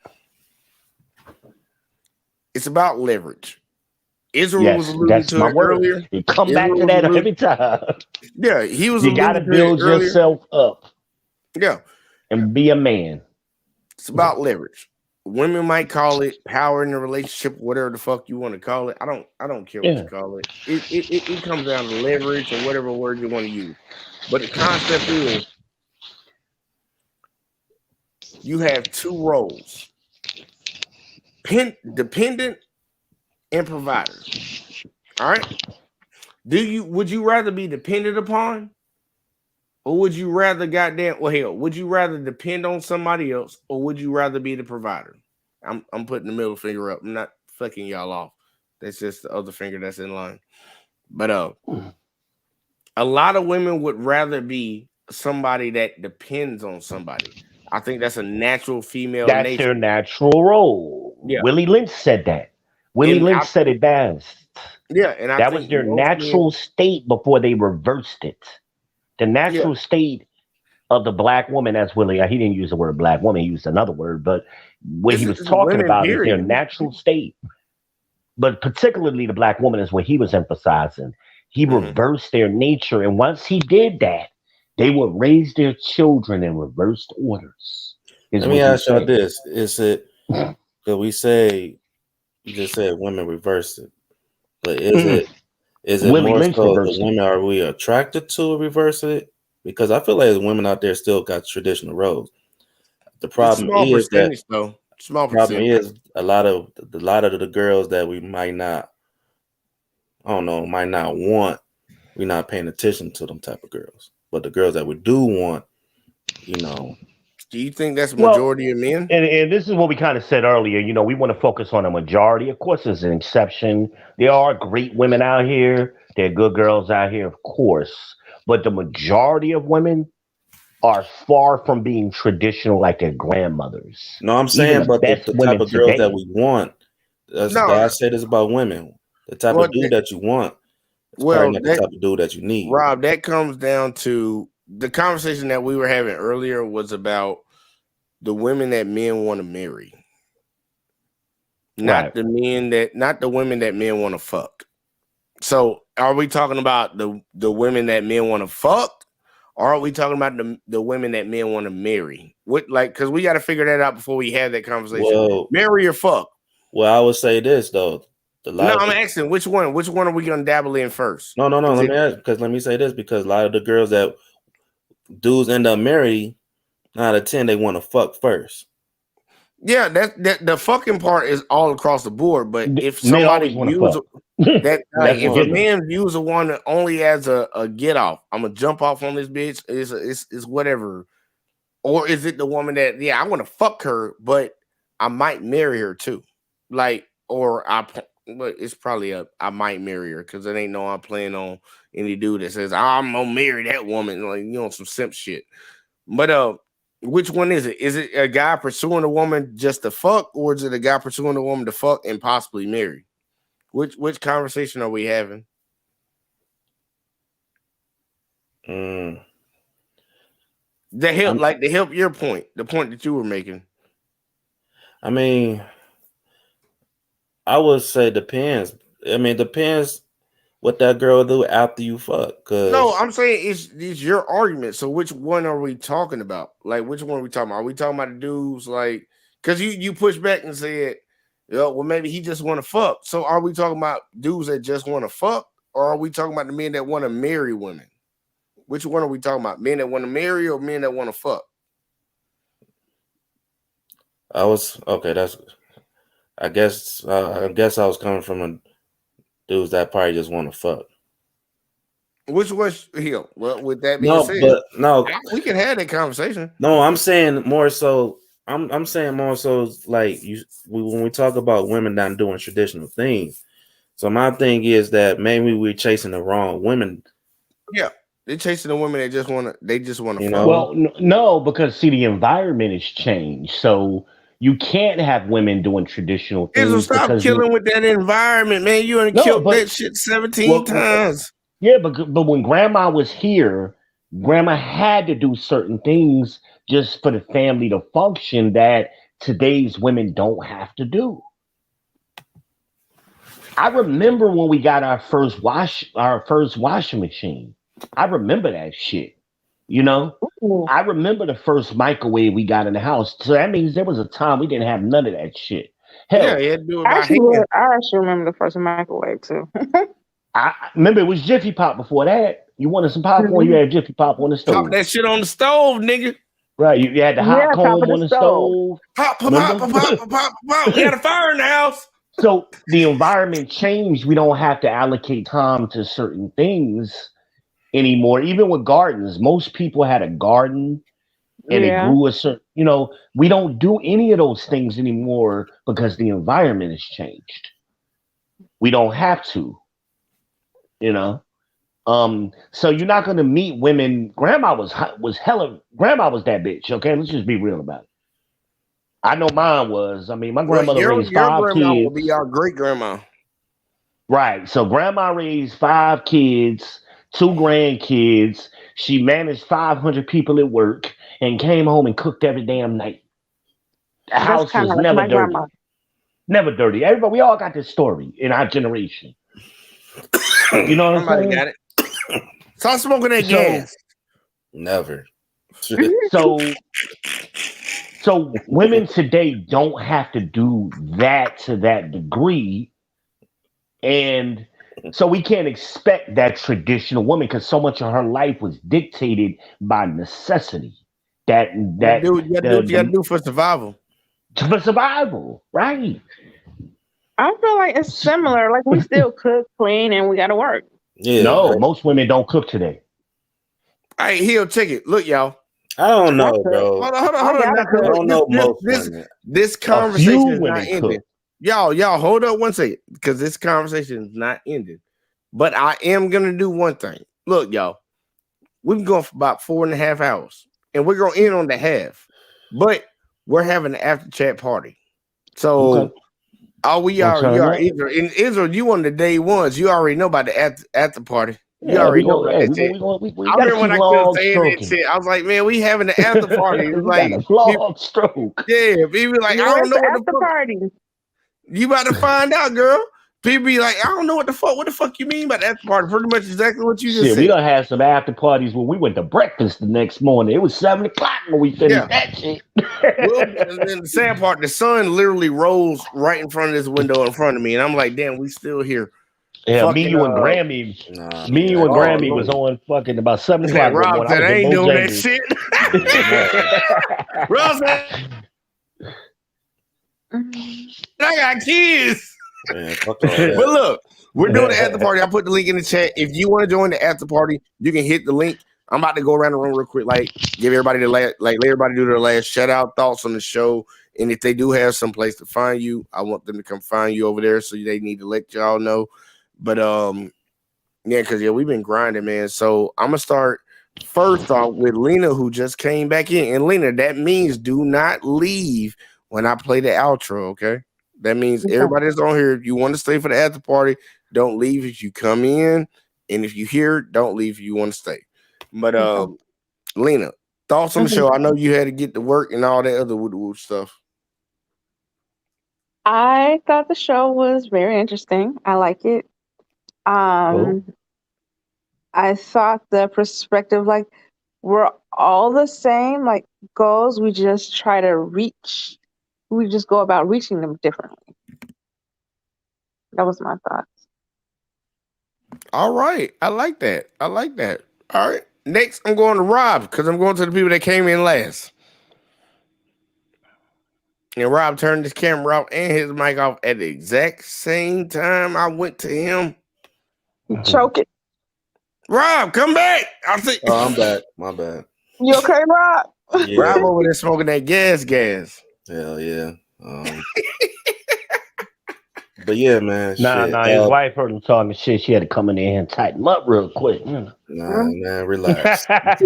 It's about leverage. Israel was alluding That's to my it word. earlier. You come back Israel to was that alluding- every time. Yeah, he was. You got to alluding build it earlier. yourself up. Yeah, and be a man. It's about leverage. Women might call it power in the relationship, whatever the fuck you want to call it. I don't care what you call it. It comes down to leverage or whatever word you want to use. But the concept is you have two roles: dependent and provider. All right. Would you rather be dependent upon, or would you rather would you rather depend on somebody else, or would you rather be the provider? I'm putting the middle finger up. I'm not fucking y'all off. That's just the other finger that's in line. But a lot of women would rather be somebody that depends on somebody. I think that's a natural female That's nature. their natural role. Yeah. Willie Lynch said that. Willie Lynch said it best. Yeah, and that was their natural state before they reversed it. The natural state of the black woman, as Willie, he didn't use the word black woman, he used another word, but what he was talking about is their natural state. But particularly the black woman is what he was emphasizing. He reversed their nature, and once he did that, they would raise their children in reversed orders. Let me ask y'all this: is it that we say you just said women reverse it, but is it Willie more Lynch so the reversed it. women are we attracted to reverse it? Because I feel like the women out there still got traditional roles. The problem is that problem is a lot of the girls that we might not want, we're not paying attention to them type of girls. But the girls that we do want, Do you think that's a majority of men? And this is what we kind of said earlier. We want to focus on a majority. Of course, there's an exception. There are great women out here. There are good girls out here, of course. But the majority of women are far from being traditional like their grandmothers. No, I'm saying, but the type of girls that we want. I say this about women. The type of dude that you want. It's probably not the type of dude that you need. Rob, that comes down to the conversation that we were having earlier was about the women that men want to marry. Not the women that men want to fuck. So are we talking about the women that men want to fuck, or are we talking about the women that men want to marry? What, like, because we got to figure that out before we have that conversation. Well, marry or fuck? Well, I would say this though. No, I'm asking which one. Which one are we gonna dabble in first? No. Let me say this because a lot of the girls that dudes end up marrying, 9 out of 10 they want to fuck first. Yeah, that the fucking part is all across the board. But if somebody views that, like, if a man views a woman only as a get off, I'm gonna jump off on this bitch. It's whatever. Or is it the woman that I want to fuck her, but I might marry her too, like, but it's probably I might marry her because it ain't no I'm playing on any dude that says I'm gonna marry that woman, like, some simp shit. But which one is it? Is it a guy pursuing a woman just to fuck, or is it a guy pursuing a woman to fuck and possibly marry? Which conversation are we having? To help your point, the point that you were making. I mean, I would say depends. I mean, depends what that girl do after you fuck. No, I'm saying it's your argument. So which one are we talking about? Like, which one are we talking about? Are we talking about the dudes, like, because you pushed back and said, well, maybe he just want to fuck. So are we talking about dudes that just want to fuck, or are we talking about the men that want to marry women? Which one are we talking about? Men that want to marry or men that want to fuck? I guess I was coming from a dudes that probably just want to fuck. Which was Hill? Well, with that being said, we can have that conversation. No, I'm saying more so. I'm saying more so like when we talk about women not doing traditional things. So my thing is that maybe we're chasing the wrong women. Yeah, they're chasing the women that just want to. Fuck. Well, no, because see, the environment has changed, so you can't have women doing traditional things. So stop killing with that environment, man. You done killed that shit 17 times. Yeah, but when grandma was here, grandma had to do certain things just for the family to function that today's women don't have to do. I remember when we got our first washing machine. I remember that shit. I remember the first microwave we got in the house. So that means there was a time we didn't have none of that shit. Hell, I actually remember the first microwave too. I remember it was Jiffy Pop before that. You wanted some popcorn, you had Jiffy Pop on the stove. Pop that shit on the stove, nigga. Right, you had the hot comb on the stove. Pop. We got a fire in the house. So the environment changed. We don't have to allocate time to certain things anymore. Even with gardens, most people had a garden and it grew a certain, we don't do any of those things anymore because the environment has changed. We don't have to, so you're not going to meet women. Grandma was that bitch. Okay. Let's just be real about it. I know mine was. I mean, my grandmother raised 5 kids. Your grandma will be our great grandma. Right. So grandma raised 5 kids, 2 grandkids. She managed 500 people at work and came home and cooked every damn night. The house was never dirty. Grandma. Never dirty. Everybody, we all got this story in our generation. You know what I'm saying? Got it. Stop smoking that gas. Never. So women today don't have to do that to that degree. And so we can't expect that traditional woman because so much of her life was dictated by necessity. You gotta do for survival. For survival, right. I feel like it's similar. Like we still cook, clean, and we gotta work. Yeah. No, most women don't cook today. All right, Hill, check it. Look, y'all. I don't know, bro. Hold on. I don't know most this conversation is not ending. Y'all, hold up one second, because this conversation is not ending. But I am gonna do one thing. Look, y'all, we've been going for about 4.5 hours, and we're gonna end on the half. But we're having an after chat party. So you Israel, you on the day ones. You already know about the after party. You already know about that. I remember when I kept saying that shit. I was like, man, we having the after party. It was like stroke. Yeah, people like, I don't know what the fuck. Party. You about to find out, girl. People be like, I don't know what the fuck you mean by the after party. Pretty much exactly what you just Shit, said. we done had some after parties where we went to breakfast the next morning. It was 7 o'clock when we finished that shit. Well, and then the sad part, the sun literally rose right in front of this window in front of me, and I'm like, damn, we still here. Yeah, me, you, and Grammy. Me, you, and Grammy was on fucking about 7 o'clock. Rob said, I ain't doing that shit. Rob said, I got kids. Man, fuck all that. But look, we're doing the after party. I put the link in the chat. If you want to join the after party, you can hit the link. I'm about to go around the room real quick, like give everybody the last, like let everybody do their last shout out thoughts on the show. And if they do have some place to find you, I want them to come find you over there. So they need to let y'all know. But yeah, because we've been grinding, man. So I'm gonna start first off with Lena, who just came back in. And Lena, that means do not leave when I play the outro, okay? That means everybody that's on here, if you want to stay for the after party, don't leave if you come in. And if you hear, don't leave if you want to stay. But Lena, thoughts on the show? I know you had to get to work and all that other wood stuff. I thought the show was very interesting. I like it. I thought the perspective, like, we're all the same, like, goals. We just try to reach. We just go about reaching them differently. That was my thoughts. All right. I like that. All right. Next, I'm going to Rob because I'm going to the people that came in last. And Rob turned his camera off and his mic off at the exact same time I went to him. Choke it. Rob, come back. I'll see. Oh, I'm back. My bad. You okay, Rob? Yeah. Rob over there smoking that gas. Hell yeah. But yeah, man. Nah, his wife heard him talking shit. She had to come in there and tighten him up real quick. Nah, man, relax. But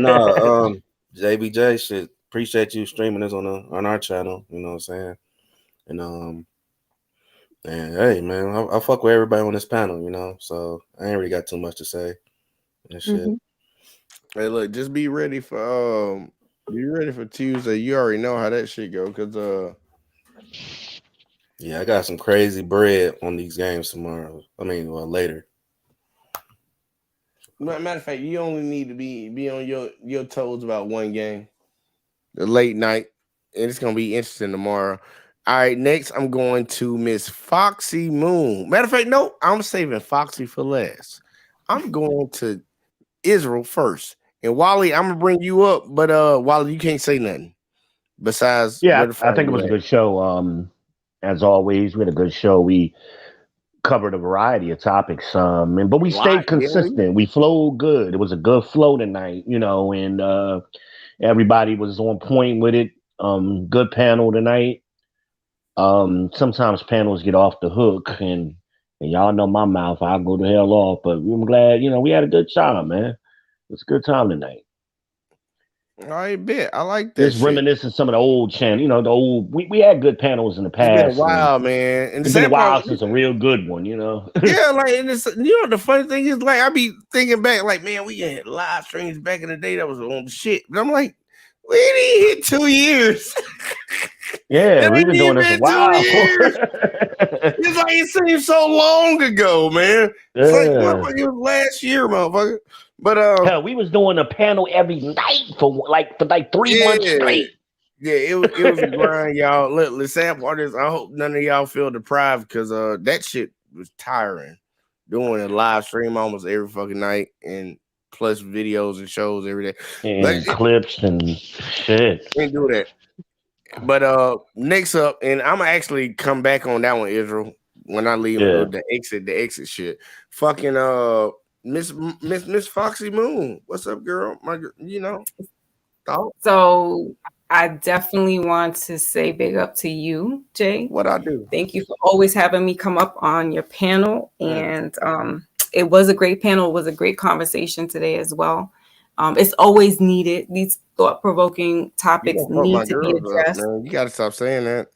no, JBJ, shit. Appreciate you streaming this on our channel. You know what I'm saying? And and hey, man, I fuck with everybody on this panel. You know, so I ain't really got too much to say. And shit. Hey, look, just be ready for Tuesday. You already know how that shit go, cause yeah, I got some crazy bread on these games tomorrow. I mean, later. Matter of fact, you only need to be on your toes about one game, the late night, and it's gonna be interesting tomorrow. All right, next I'm going to Miss Foxy Moon. Matter of fact, no, I'm saving Foxy for last. I'm going to Israel first, and Wally, I'm gonna bring you up, but Wally, you can't say nothing besides. Yeah, I think it was a good show. As always, we had a good show. We covered a variety of topics, but we stayed consistent. We flowed good. It was a good flow tonight, and everybody was on point with it. Good panel tonight. Sometimes panels get off the hook, and y'all know my mouth. I'll go the hell off, but I'm glad, we had a good time, man. It was a good time tonight. I bet. I like that. Just reminiscing some of the old channel, the old. We had good panels in the past. It's been a while, man. And it's been a while since a real good one, Yeah, like, and it's, the funny thing is, like, I be thinking back, like, man, we had live streams back in the day that was on the shit. But I'm like, we didn't hit 2 years. Yeah, we've been doing this a while. It's like it seems so long ago, man. It's like it was last year, motherfucker. But hell, we was doing a panel every night for like 3 months straight. Yeah, it was a grind, y'all. Look, the sad part is I hope none of y'all feel deprived because that shit was tiring. Doing a live stream almost every fucking night and plus videos and shows every day. And clips and shit. Can't do that. But next up, and I'm gonna actually come back on that one, Israel, when I leave the exit shit. Fucking Miss Foxy Moon. What's up, girl? Thought? So I definitely want to say big up to you, Jay. What I do? Thank you for always having me come up on your panel. And it was a great panel. It was a great conversation today as well. It's always needed. These thought-provoking topics need to be addressed. You gotta stop saying that.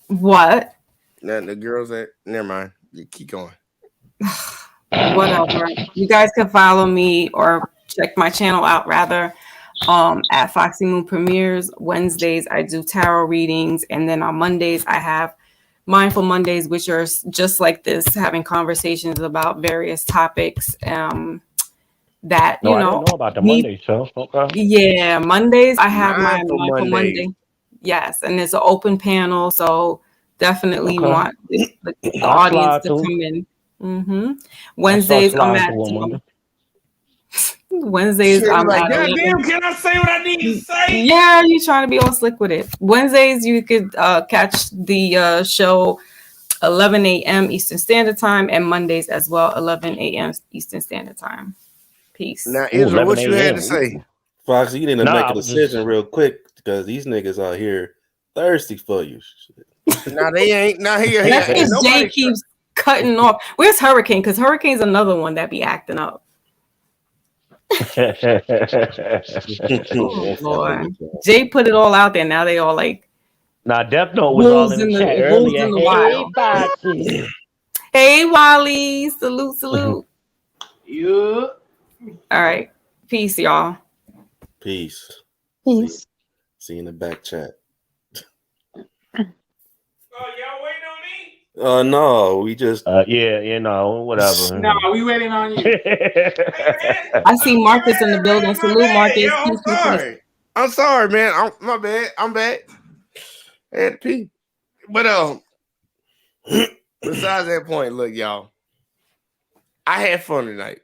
What? The girls that never mind. You keep going. Whatever. You guys can follow me or check my channel out rather at Foxy Moon Premieres. Wednesdays I do tarot readings, and then on Mondays I have Mindful Mondays, which are just like this, having conversations about various topics. That No, I didn't know about the Monday show. Okay. Yeah, Mondays. I have my Mindful Mindful Monday. Monday. Yes, and it's an open panel, so definitely Okay. want the I'll audience slide to through. come in. I'll start Wednesdays, I'm sliding at through on Monday. Wednesdays, Shit, I'm like, at goddamn, 11. can I say what I need to say? Yeah, you trying to be all slick with it. Wednesdays, you could catch the show 11 a.m. Eastern Standard Time, and Mondays as well, 11 a.m. Eastern Standard Time. Peace. Now, Ooh, Israel, 11 what you had a.m. to say? Foxy, you need to Nah, make I a was decision just real quick because these niggas out here thirsty for you. Now they ain't. Now here, That's ain't because Jay nobody. keeps cutting off. Where's Hurricane? Because Hurricane's another one that be acting up. Oh Lord, Jay put it all out there. Now they all like Now, Death Note was all wolves in in the the chat wolves earlier. in the Hey, wild. Foxy. Hey Wally, salute. Yeah. All right, peace, y'all. Peace. Peace. See you in the back chat. Oh, y'all waiting on me? No, we just Yeah, you know, whatever. No, we waiting on you. I see Marcus in the building. Salute, Marcus. Yo, I'm Peace, peace, peace. sorry. I'm sorry, man. My bad. I'm bad. I had to pee. But besides that point, look, y'all. I had fun tonight.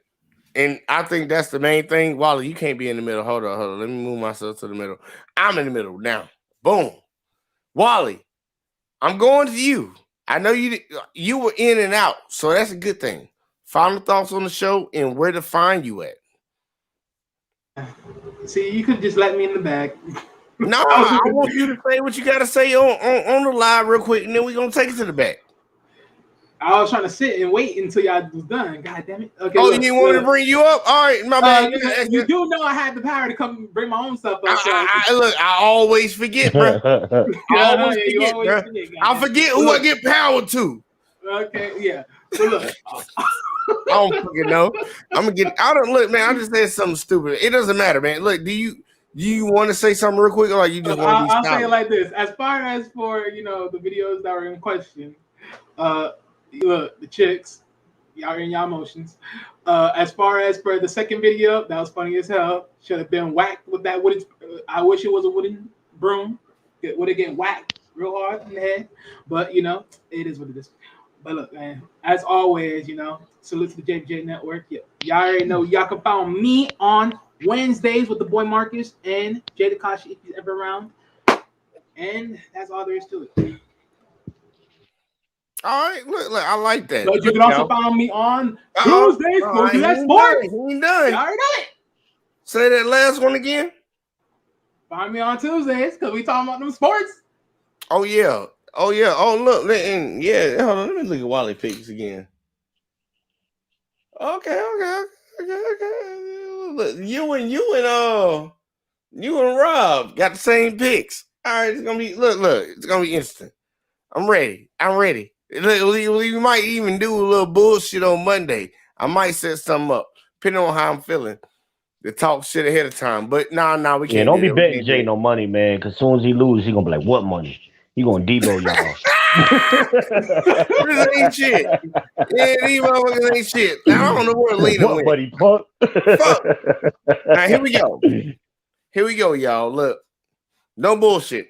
And I think that's the main thing. Wally, you can't be in the middle. Hold on. Let me move myself to the middle. I'm in the middle now. Boom. Wally, I'm going to you. I know you were in and out, so that's a good thing. Final thoughts on the show and where to find you at. See, you could just let me in the back. No, I want you to say what you got to say on the live real quick, and then we're going to take it to the back. I was trying to sit and wait until y'all was done. God damn it. Okay. Oh, you didn't want to bring you up? All right, my bad. You do know I had the power to come bring my own stuff up. Look, I always forget, bro. I always forget, bro. I forget who I get power to. Okay, yeah. So look. I don't fucking know. I don't look, man. I just said something stupid. It doesn't matter, man. Look, do you want to say something real quick, or like you just want to be I'll silent? say it like this. As far as for the videos that were in question, look, the chicks, y'all in y'all emotions. As far as for the second video, that was funny as hell. Should have been whacked with that wooden. I wish it was a wooden broom. It would have get whacked real hard in the head. But it is what it is. But look, man, as always, salute to the JBJ Network. Y'all already know y'all can find me on Wednesdays with the boy Marcus and Jay Takashi if he's ever around. And that's all there is to it. All right, look, I like that. But you can also find me on Tuesdays. Go to that sports. He ain't done. You already know it. Say that last one again. Find me on Tuesdays because we talking about them sports. Oh yeah. Oh look, and yeah. Hold on, let me look at Wally picks again. Okay. Look, you and Rob got the same picks. All right, it's gonna be look, it's gonna be instant. I'm ready. Look, we might even do a little bullshit on Monday. I might set something up, depending on how I'm feeling. To talk shit ahead of time, but nah, we can't. Yeah, don't be betting Jay no money, man. Because as soon as he loses, he gonna be like, "What money?" He gonna Debo y'all. This ain't shit. Yeah, these motherfuckers ain't shit. Now, I don't know where Lena What, went. buddy? Fuck. Now here we go. Here we go, y'all. Look, no bullshit.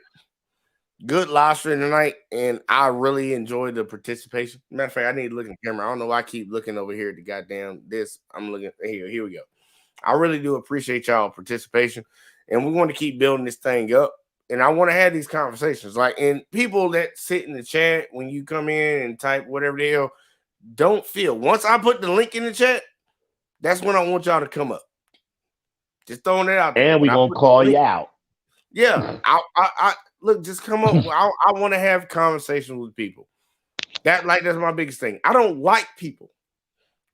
Good live stream tonight, and I really enjoyed the participation. Matter of fact, I need to look in the camera. I don't know why I keep looking over here at the goddamn this. I'm looking here. Here we go. I really do appreciate y'all participation, and we want to keep building this thing up. And I want to have these conversations, and people that sit in the chat when you come in and type whatever the hell, don't feel. Once I put the link in the chat, that's when I want y'all to come up. Just throwing it out there. And we gonna call you out. Yeah, I look. Just come up. I want to have conversations with people. That's my biggest thing. I don't like people,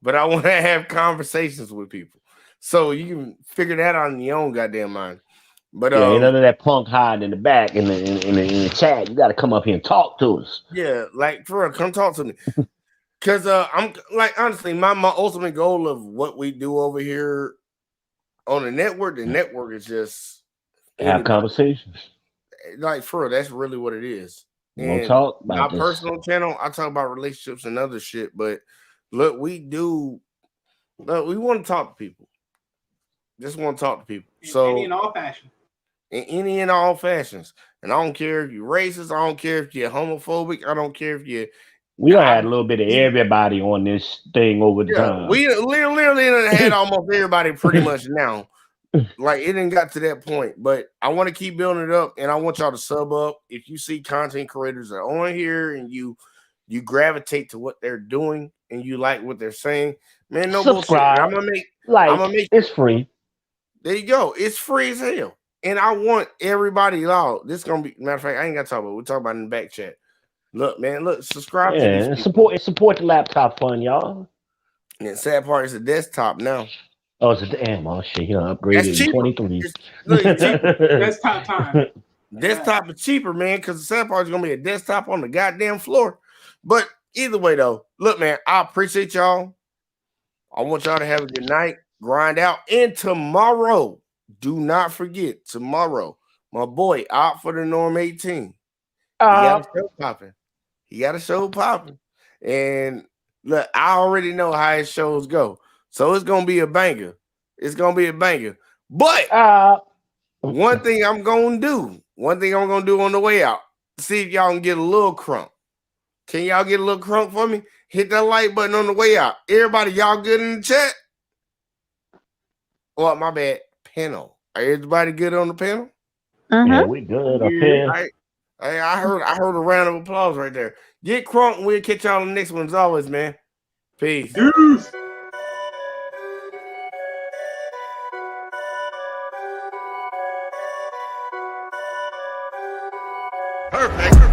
but I want to have conversations with people. So you can figure that out in your own goddamn mind. But ain't none of that punk hiding in the back in the chat. You got to come up here and talk to us. Yeah, for real, come talk to me. Cause I'm honestly, my ultimate goal of what we do over here on the network is just have conversations. For real, that's really what it is. We gonna And talk my about this. personal channel, I talk about relationships and other shit. But look, we want to talk to people. Just want to talk to people. So Any and all fashion. in any and all fashions. And I don't care if you're racist. I don't care if you're homophobic. I don't care if you're. We done had a little bit of everybody on this thing over the Yeah, time. we literally done had almost everybody pretty much now. Like it didn't got to that point, but I want to keep building it up, and I want y'all to sub up. If you see content creators that are on here and you gravitate to what they're doing and you like what they're saying, man, no Subscribe. bullshit. I'm gonna make it's free. There you go. It's free as hell. And I want everybody out. This is gonna be matter of fact, I ain't gotta talk about it. We'll talk about it in the back chat. Look, man, subscribe to Yeah, these support the laptop fund, y'all. people. And sad part is the desktop now. Oh, it's a damn. Oh shit, he done upgraded in 23. It's cheaper. Desktop time. Desktop is cheaper, man, because the sad part is gonna be a desktop on the goddamn floor. But either way, though, look, man, I appreciate y'all. I want y'all to have a good night. Grind out. And tomorrow, do not forget, tomorrow, my boy out for the Norm 18. He got a show popping. And look, I already know how his shows go. So it's gonna be a banger. But one thing I'm gonna do on the way out, see if y'all can get a little crunk. Can y'all get a little crunk for me? Hit that like button on the way out. Everybody, y'all good in the chat? Oh, my bad. Panel. Are everybody good on the panel? Yeah, we good up here. I heard a round of applause right there. Get crunk and we'll catch y'all on the next one as always, man. Peace. Perfect.